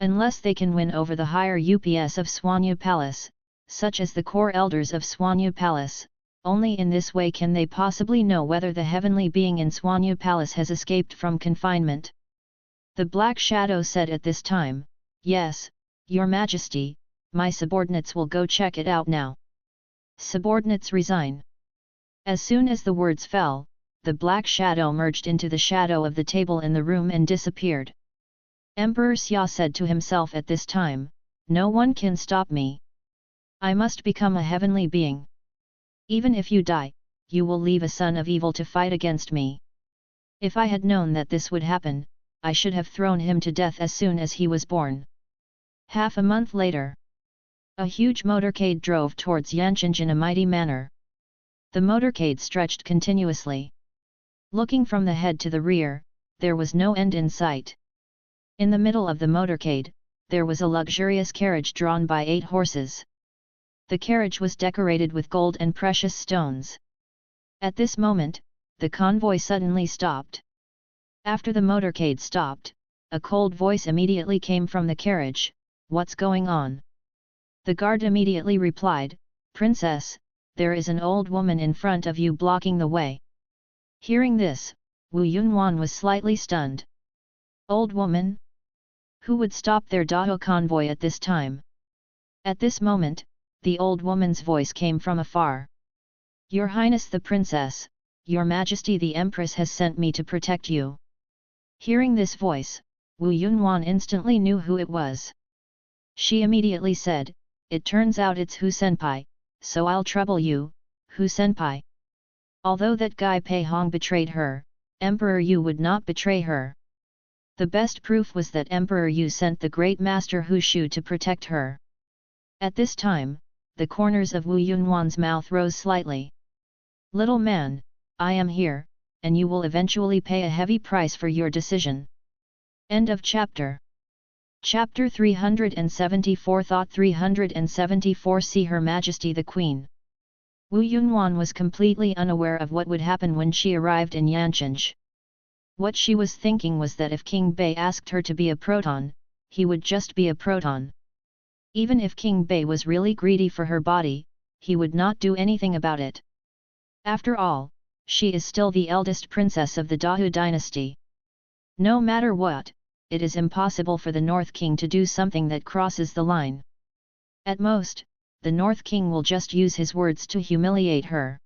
Speaker 1: Unless they can win over the higher UPS of Swanyu Palace, such as the core elders of Swanyu Palace, only in this way can they possibly know whether the heavenly being in Swanyu Palace has escaped from confinement. The Black Shadow said at this time, "Yes, Your Majesty, my subordinates will go check it out now." Subordinates resign. As soon as the words fell, the Black Shadow merged into the shadow of the table in the room and disappeared. Emperor Xia said to himself at this time, "No one can stop me. I must become a heavenly being. Even if you die, you will leave a son of evil to fight against me. If I had known that this would happen, I should have thrown him to death as soon as he was born." Half a month later, a huge motorcade drove towards Yancheng in a mighty manner. The motorcade stretched continuously. Looking from the head to the rear, there was no end in sight. In the middle of the motorcade, there was a luxurious carriage drawn by 8 horses. The carriage was decorated with gold and precious stones. At this moment, the convoy suddenly stopped. After the motorcade stopped, a cold voice immediately came from the carriage, "What's going on?" The guard immediately replied, "Princess, there is an old woman in front of you blocking the way." Hearing this, Wu Yunwan was slightly stunned. Old woman? Who would stop their Dao convoy at this time? At this moment, the old woman's voice came from afar. "Your Highness the Princess, Your Majesty the Empress has sent me to protect you." Hearing this voice, Wu Yunwan instantly knew who it was. She immediately said, "It turns out it's Hu Senpai, so I'll trouble you, Hu Senpai." Although that guy Pei Hong betrayed her, Emperor Yu would not betray her. The best proof was that Emperor Yu sent the great master Hu Shu to protect her. At this time, the corners of Wu Yunwan's mouth rose slightly. "Little man, I am here, and you will eventually pay a heavy price for your decision." End of chapter. Chapter 374 Thought 374 See Her Majesty the Queen. Wu Yunwan was completely unaware of what would happen when she arrived in Yancheng. What she was thinking was that if King Bei asked her to be a proton, he would just be a proton. Even if King Bei was really greedy for her body, he would not do anything about it. After all, she is still the eldest princess of the Dao dynasty. No matter what, it is impossible for the North King to do something that crosses the line. At most, the North King will just use his words to humiliate her.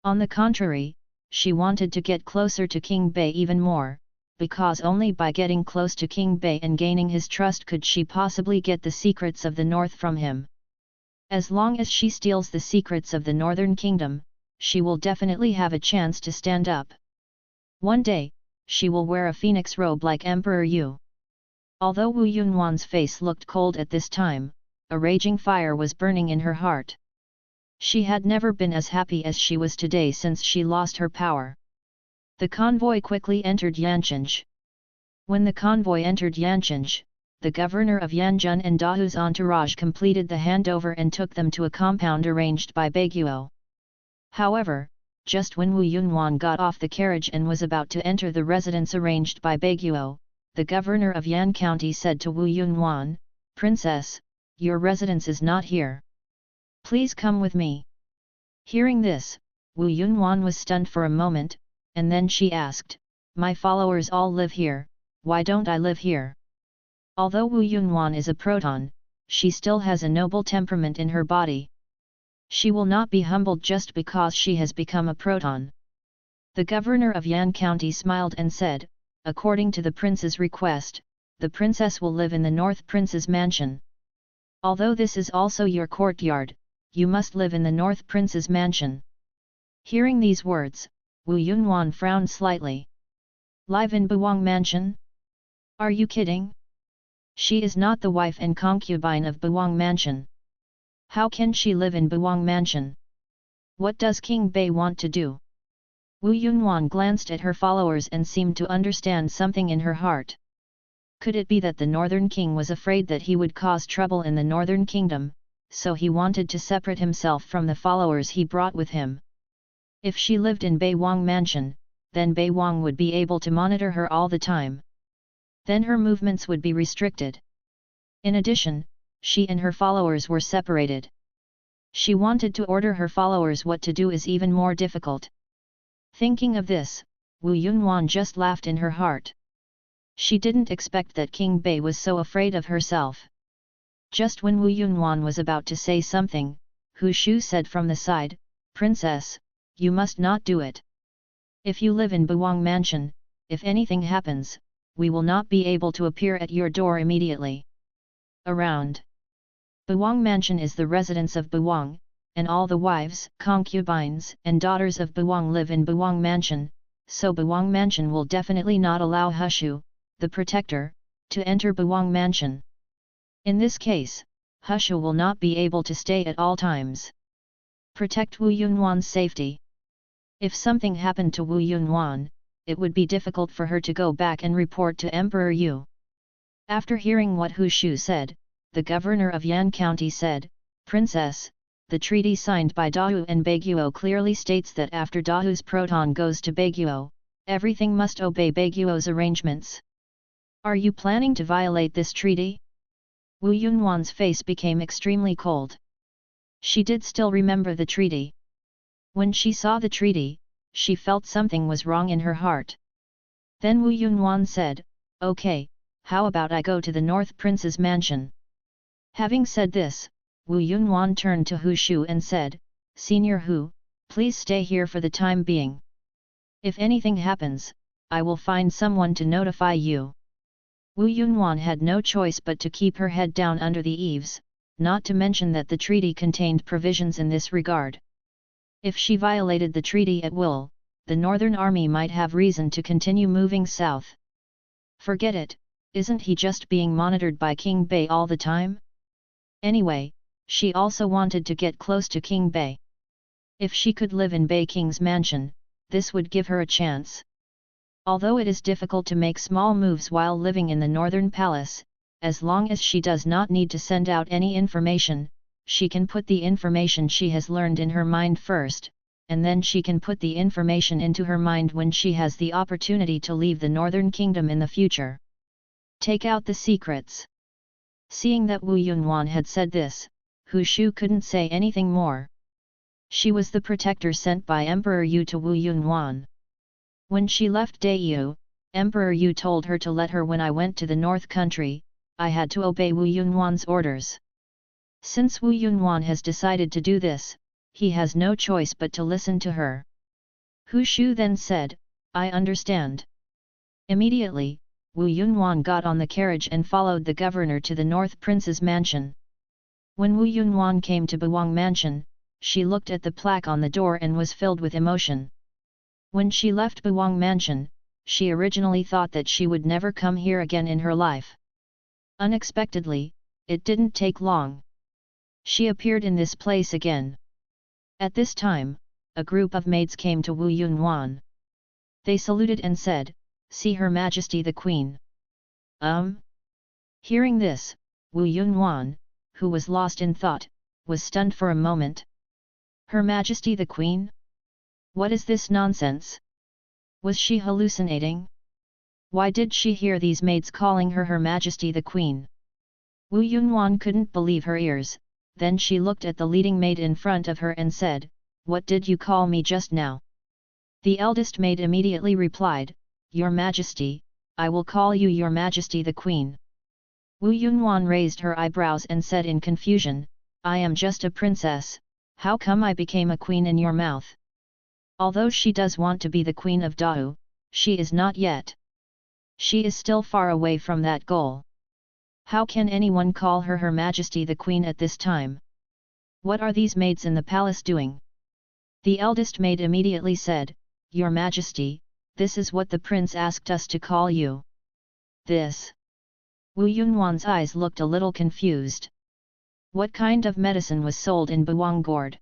Speaker 1: On the contrary, she wanted to get closer to King Bei even more, because only by getting close to King Bei and gaining his trust could she possibly get the secrets of the North from him. As long as she steals the secrets of the Northern Kingdom, she will definitely have a chance to stand up. One day, she will wear a phoenix robe like Emperor Yu. Although Wu Yunwan's face looked cold at this time, a raging fire was burning in her heart. She had never been as happy as she was today since she lost her power. The convoy quickly entered Yancheng. When the convoy entered Yancheng, the governor of Yanjun and Dahu's entourage completed the handover and took them to a compound arranged by Baiguo. However, just when Wu Yunwan got off the carriage and was about to enter the residence arranged by Baiguo, the governor of Yan County said to Wu Yunwan, "Princess, your residence is not here. Please come with me." Hearing this, Wu Yunwan was stunned for a moment, and then she asked, "My followers all live here, why don't I live here?" Although Wu Yunwan is a proton, she still has a noble temperament in her body. She will not be humbled just because she has become a proton. The governor of Yan County smiled and said, "According to the prince's request, the princess will live in the North Prince's mansion. Although this is also your courtyard, you must live in the North Prince's mansion." Hearing these words, Wu Yunwan frowned slightly. Live in Buwang Mansion? Are you kidding? She is not the wife and concubine of Buwang Mansion. How can she live in Buwang Mansion? What does King Bei want to do? Wu Yunwan glanced at her followers and seemed to understand something in her heart. Could it be that the Northern King was afraid that he would cause trouble in the Northern Kingdom, so he wanted to separate himself from the followers he brought with him? If she lived in Beiwang Mansion, then Beiwang would be able to monitor her all the time. Then her movements would be restricted. In addition, she and her followers were separated. She wanted to order her followers what to do is even more difficult. Thinking of this, Wu Yunwan just laughed in her heart. She didn't expect that King Bei was so afraid of herself. Just when Wu Yunwan was about to say something, Hu Shu said from the side, "Princess, you must not do it. If you live in Buwang Mansion, if anything happens, we will not be able to appear at your door immediately." Around Buwang Mansion is the residence of Buwang, and all the wives, concubines, and daughters of Buwang live in Buwang Mansion, so Buwang Mansion will definitely not allow Hushu, the protector, to enter Buwang Mansion. In this case, Hushu will not be able to stay at all times. Protect Wu Yunwan's safety. If something happened to Wu Yunwan, it would be difficult for her to go back and report to Emperor Yu. After hearing what Hu Shu said, the governor of Yan County said, "Princess, the treaty signed by Dahu and Baiguo clearly states that after Dahu's proton goes to Baiguo, everything must obey Baiguo's arrangements. Are you planning to violate this treaty?" Wu Yunwan's face became extremely cold. She did still remember the treaty. When she saw the treaty, she felt something was wrong in her heart. Then Wu Yunwan said, "Okay, how about I go to the North Prince's mansion?" Having said this, Wu Yunwan turned to Hu Shu and said, "Senior Hu, please stay here for the time being. If anything happens, I will find someone to notify you." Wu Yunwan had no choice but to keep her head down under the eaves, not to mention that the treaty contained provisions in this regard. If she violated the treaty at will, the Northern Army might have reason to continue moving south. Forget it, isn't he just being monitored by King Bei all the time? Anyway, she also wanted to get close to King Bei. If she could live in Bei King's mansion, this would give her a chance. Although it is difficult to make small moves while living in the Northern Palace, as long as she does not need to send out any information, she can put the information she has learned in her mind first, and then she can put the information into her mind when she has the opportunity to leave the Northern Kingdom in the future. Take out the secrets. Seeing that Wu Yunwan had said this, Hu Shu couldn't say anything more. She was the protector sent by Emperor Yu to Wu Yunwan. When she left Dayu, Emperor Yu told her to let her when I went to the North Country, I had to obey Wu Yunwan's orders. Since Wu Yunwan has decided to do this, he has no choice but to listen to her. Hu Shu then said, "I understand." Immediately, Wu Yunwan got on the carriage and followed the governor to the North Prince's mansion. When Wu Yunwan came to Buwang Mansion, she looked at the plaque on the door and was filled with emotion. When she left Buwang Mansion, she originally thought that she would never come here again in her life. Unexpectedly, it didn't take long. She appeared in this place again. At this time, a group of maids came to Wu Yunwan. They saluted and said, "See Her Majesty the Queen." Hearing this, Wu Yunwan, who was lost in thought, was stunned for a moment. Her Majesty the Queen? What is this nonsense? Was she hallucinating? Why did she hear these maids calling her Her Majesty the Queen? Wu Yunwan couldn't believe her ears, then she looked at the leading maid in front of her and said, "What did you call me just now?" The eldest maid immediately replied, "Your Majesty, I will call you Your Majesty the Queen." Wu Yunwan raised her eyebrows and said in confusion, "I am just a princess, how come I became a queen in your mouth?" Although she does want to be the queen of Dao, she is not yet. She is still far away from that goal. How can anyone call her Her Majesty the Queen at this time? What are these maids in the palace doing? The eldest maid immediately said, "Your Majesty, this is what the prince asked us to call you." This. Wu Yunwan's eyes looked a little confused. What kind of medicine was sold in Bawang Gourd?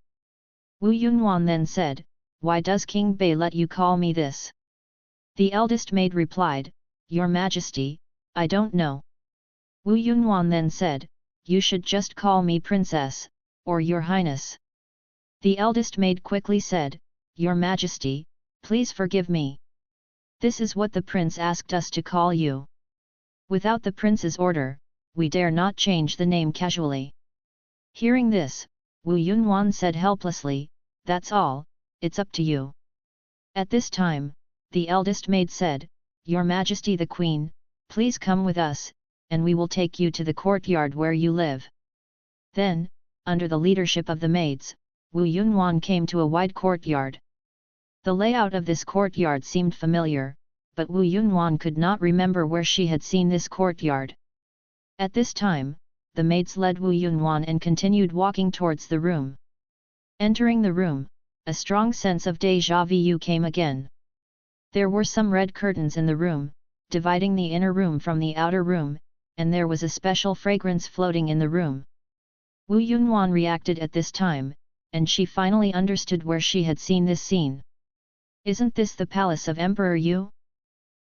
Speaker 1: Wu Yunwan then said, "Why does King Bei let you call me this?" The eldest maid replied, "Your Majesty, I don't know." Wu Yunwan then said, "You should just call me Princess, or Your Highness." The eldest maid quickly said, "Your Majesty, please forgive me. This is what the prince asked us to call you. Without the prince's order, we dare not change the name casually." Hearing this, Wu Yunwan said helplessly, "That's all, it's up to you." At this time, the eldest maid said, "Your Majesty the Queen, please come with us, and we will take you to the courtyard where you live." Then, under the leadership of the maids, Wu Yunwan came to a wide courtyard. The layout of this courtyard seemed familiar, but Wu Yunwan could not remember where she had seen this courtyard. At this time, the maids led Wu Yunwan and continued walking towards the room. Entering the room, a strong sense of déjà vu came again. There were some red curtains in the room, dividing the inner room from the outer room, and there was a special fragrance floating in the room. Wu Yunwan reacted at this time, and she finally understood where she had seen this scene. "Isn't this the palace of Emperor Yu?"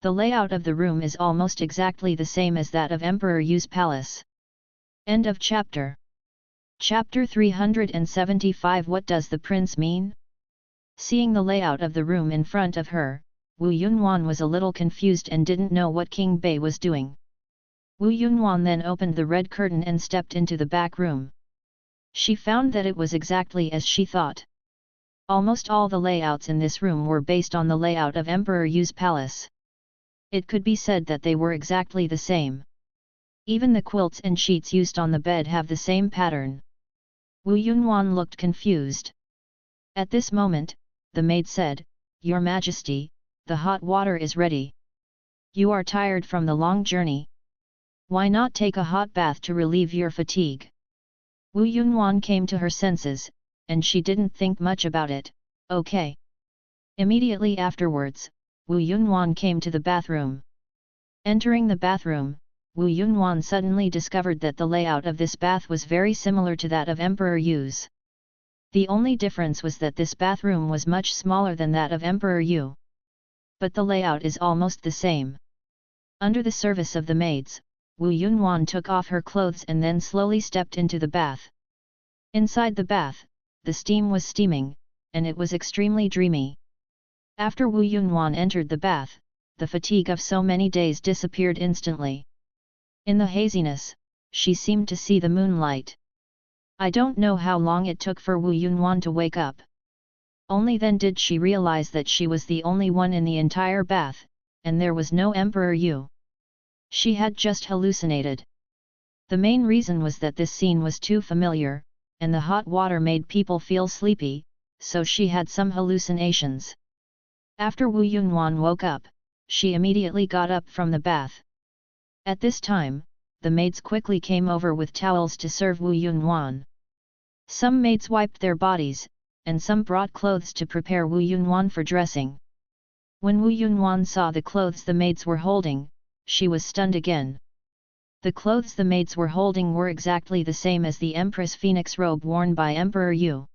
Speaker 1: The layout of the room is almost exactly the same as that of Emperor Yu's palace. End of chapter. Chapter 375. What does the prince mean? Seeing the layout of the room in front of her, Wu Yunwan was a little confused and didn't know what King Bei was doing. Wu Yunwan then opened the red curtain and stepped into the back room. She found that it was exactly as she thought. Almost all the layouts in this room were based on the layout of Emperor Yu's palace. It could be said that they were exactly the same. Even the quilts and sheets used on the bed have the same pattern. Wu Yunwan looked confused. At this moment, the maid said, "Your Majesty, the hot water is ready. You are tired from the long journey. Why not take a hot bath to relieve your fatigue?" Wu Yunwan came to her senses, and she didn't think much about it. "Okay." Immediately afterwards, Wu Yunwan came to the bathroom. Entering the bathroom, Wu Yunwan suddenly discovered that the layout of this bath was very similar to that of Emperor Yu's. The only difference was that this bathroom was much smaller than that of Emperor Yu. But the layout is almost the same. Under the service of the maids, Wu Yunwan took off her clothes and then slowly stepped into the bath. Inside the bath, the steam was steaming, and it was extremely dreamy. After Wu Yunwan entered the bath, the fatigue of so many days disappeared instantly. In the haziness, she seemed to see the moonlight. I don't know how long it took for Wu Yunwan to wake up. Only then did she realize that she was the only one in the entire bath, and there was no Emperor Yu. She had just hallucinated. The main reason was that this scene was too familiar, and the hot water made people feel sleepy, so she had some hallucinations. After Wu Yunwan woke up, she immediately got up from the bath. At this time, the maids quickly came over with towels to serve Wu Yunwan. Some maids wiped their bodies, and some brought clothes to prepare Wu Yunwan for dressing. When Wu Yunwan saw the clothes the maids were holding, she was stunned again. The clothes the maids were holding were exactly the same as the Empress Phoenix robe worn by Emperor Yu.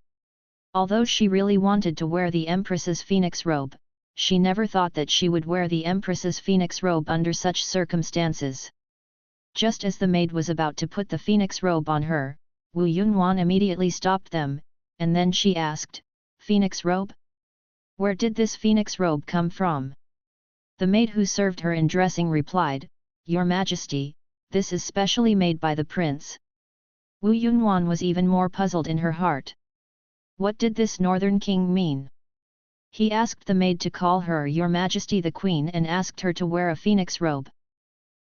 Speaker 1: Although she really wanted to wear the Empress's Phoenix robe, she never thought that she would wear the Empress's Phoenix robe under such circumstances. Just as the maid was about to put the Phoenix robe on her, Wu Yunwan immediately stopped them, and then she asked, "Phoenix robe? Where did this Phoenix robe come from?" The maid who served her in dressing replied, "Your Majesty, this is specially made by the prince." Wu Yunwan was even more puzzled in her heart. What did this northern king mean? He asked the maid to call her Your Majesty the Queen and asked her to wear a phoenix robe.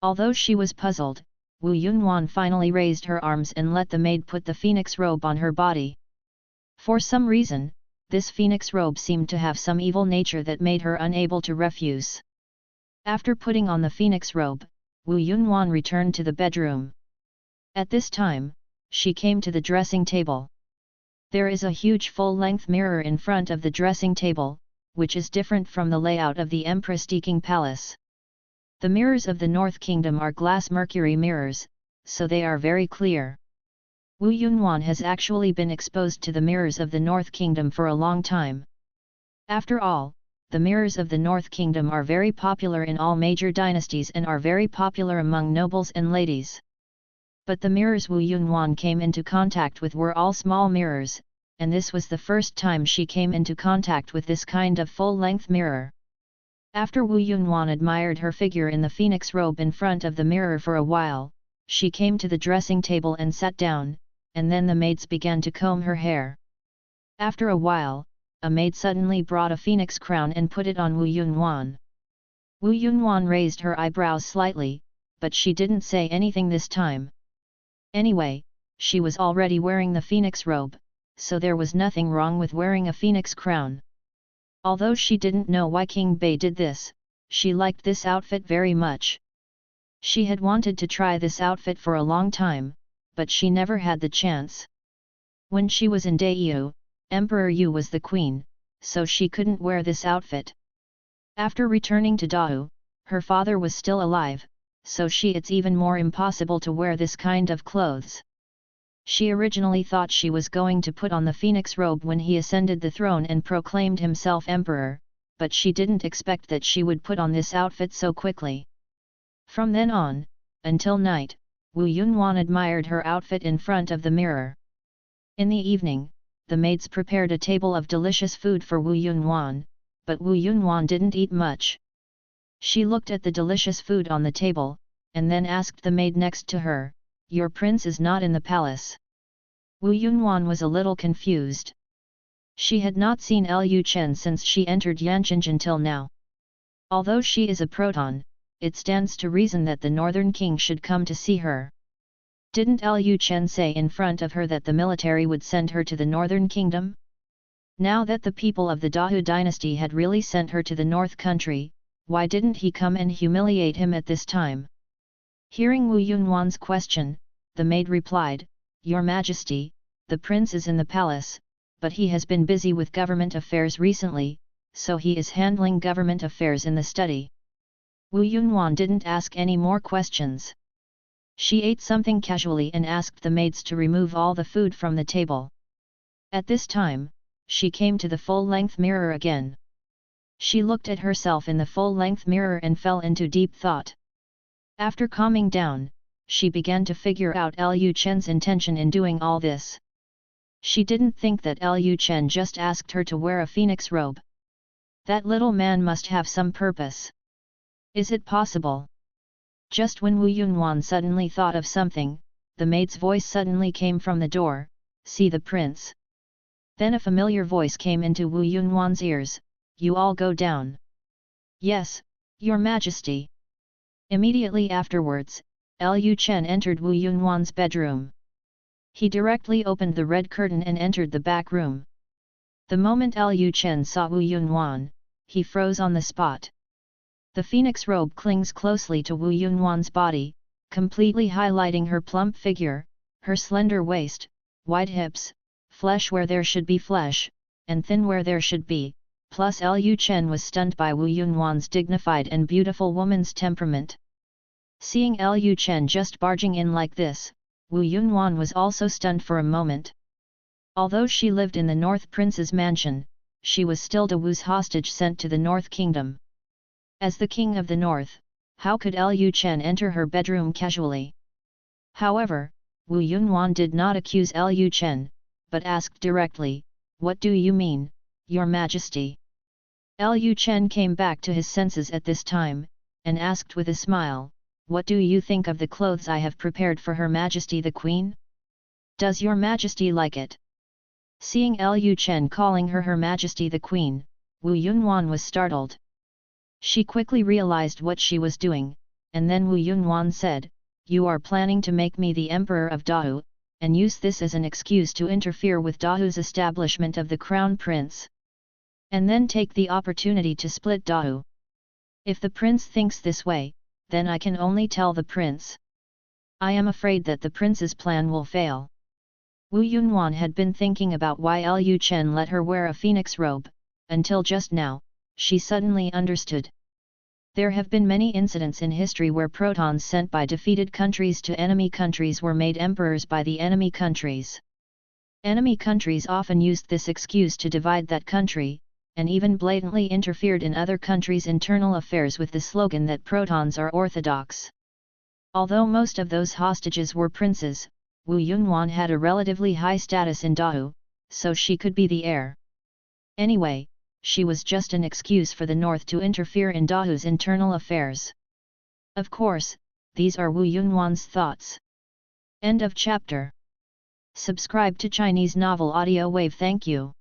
Speaker 1: Although she was puzzled, Wu Yunwan finally raised her arms and let the maid put the phoenix robe on her body. For some reason, this phoenix robe seemed to have some evil nature that made her unable to refuse. After putting on the phoenix robe, Wu Yunwan returned to the bedroom. At this time, she came to the dressing table. There is a huge full-length mirror in front of the dressing table, which is different from the layout of the Empress Deking Palace. The mirrors of the North Kingdom are glass mercury mirrors, so they are very clear. Wu Yunwan has actually been exposed to the mirrors of the North Kingdom for a long time. After all, the mirrors of the North Kingdom are very popular in all major dynasties and are very popular among nobles and ladies. But the mirrors Wu Yunwan came into contact with were all small mirrors, and this was the first time she came into contact with this kind of full-length mirror. After Wu Yunwan admired her figure in the phoenix robe in front of the mirror for a while, she came to the dressing table and sat down, and then the maids began to comb her hair. After a while, a maid suddenly brought a phoenix crown and put it on Wu Yunwan. Wu Yunwan raised her eyebrows slightly, but she didn't say anything this time. Anyway, she was already wearing the phoenix robe, so there was nothing wrong with wearing a phoenix crown. Although she didn't know why King Bei did this, she liked this outfit very much. She had wanted to try this outfit for a long time, but she never had the chance. When she was in Dayu, Emperor Yu was the queen, so she couldn't wear this outfit. After returning to Dao, her father was still alive, so it's even more impossible to wear this kind of clothes. She originally thought she was going to put on the phoenix robe when he ascended the throne and proclaimed himself emperor, but she didn't expect that she would put on this outfit so quickly. From then on, until night, Wu Yunwan admired her outfit in front of the mirror. In the evening, the maids prepared a table of delicious food for Wu Yunwan, but Wu Yunwan didn't eat much. She looked at the delicious food on the table, and then asked the maid next to her, "Your prince is not in the palace." Wu Yunwan was a little confused. She had not seen Lu Chen since she entered Yanqing until now. Although she is a proton, it stands to reason that the northern king should come to see her. Didn't Lu Chen say in front of her that the military would send her to the northern kingdom? Now that the people of the Dahu dynasty had really sent her to the north country, why didn't he come and humiliate him at this time? Hearing Wu Yunwan's question, the maid replied, "Your Majesty, the prince is in the palace, but he has been busy with government affairs recently, so he is handling government affairs in the study." Wu Yunwan didn't ask any more questions. She ate something casually and asked the maids to remove all the food from the table. At this time, she came to the full-length mirror again. She looked at herself in the full-length mirror and fell into deep thought. After calming down, she began to figure out Lu Chen's intention in doing all this. She didn't think that Lu Chen just asked her to wear a phoenix robe. That little man must have some purpose. Is it possible? Just when Wu Yunwan suddenly thought of something, the maid's voice suddenly came from the door, "See the prince." Then a familiar voice came into Wu Yunwan's ears, "You all go down." "Yes, Your Majesty." Immediately afterwards, Lu Chen entered Wu Yunwan's bedroom. He directly opened the red curtain and entered the back room. The moment Lu Chen saw Wu Yunwan, he froze on the spot. The phoenix robe clings closely to Wu Yunwan's body, completely highlighting her plump figure, her slender waist, wide hips, flesh where there should be flesh, and thin where there should be. Plus Lu Chen was stunned by Wu Yunwan's dignified and beautiful woman's temperament. Seeing Lu Chen just barging in like this, Wu Yunwan was also stunned for a moment. Although she lived in the North Prince's mansion, she was still Dawu's hostage sent to the North Kingdom. As the king of the North, how could Lu Chen enter her bedroom casually? However, Wu Yunwan did not accuse Lu Chen, but asked directly, "What do you mean, Your Majesty?" Lu Chen came back to his senses at this time, and asked with a smile, "What do you think of the clothes I have prepared for Her Majesty the Queen? Does Your Majesty like it?" Seeing Lu Chen calling her Her Majesty the Queen, Wu Yunwan was startled. She quickly realized what she was doing, and then Wu Yunwan said, "You are planning to make me the Emperor of Dahu, and use this as an excuse to interfere with Dahu's establishment of the Crown Prince. And then take the opportunity to split Dahu. If the prince thinks this way, then I can only tell the prince. I am afraid that the prince's plan will fail." Wu Yunwan had been thinking about why Lu Chen let her wear a phoenix robe, until just now, she suddenly understood. There have been many incidents in history where protons sent by defeated countries to enemy countries were made emperors by the enemy countries. Enemy countries often used this excuse to divide that country, and even blatantly interfered in other countries' internal affairs with the slogan that protons are orthodox. Although most of those hostages were princes, Wu Yunwan had a relatively high status in Dahou, so she could be the heir. Anyway, she was just an excuse for the North to interfere in Dahou's internal affairs. Of course, these are Wu Yunwan's thoughts. End of chapter. Subscribe to Chinese Novel Audio Wave. Thank you.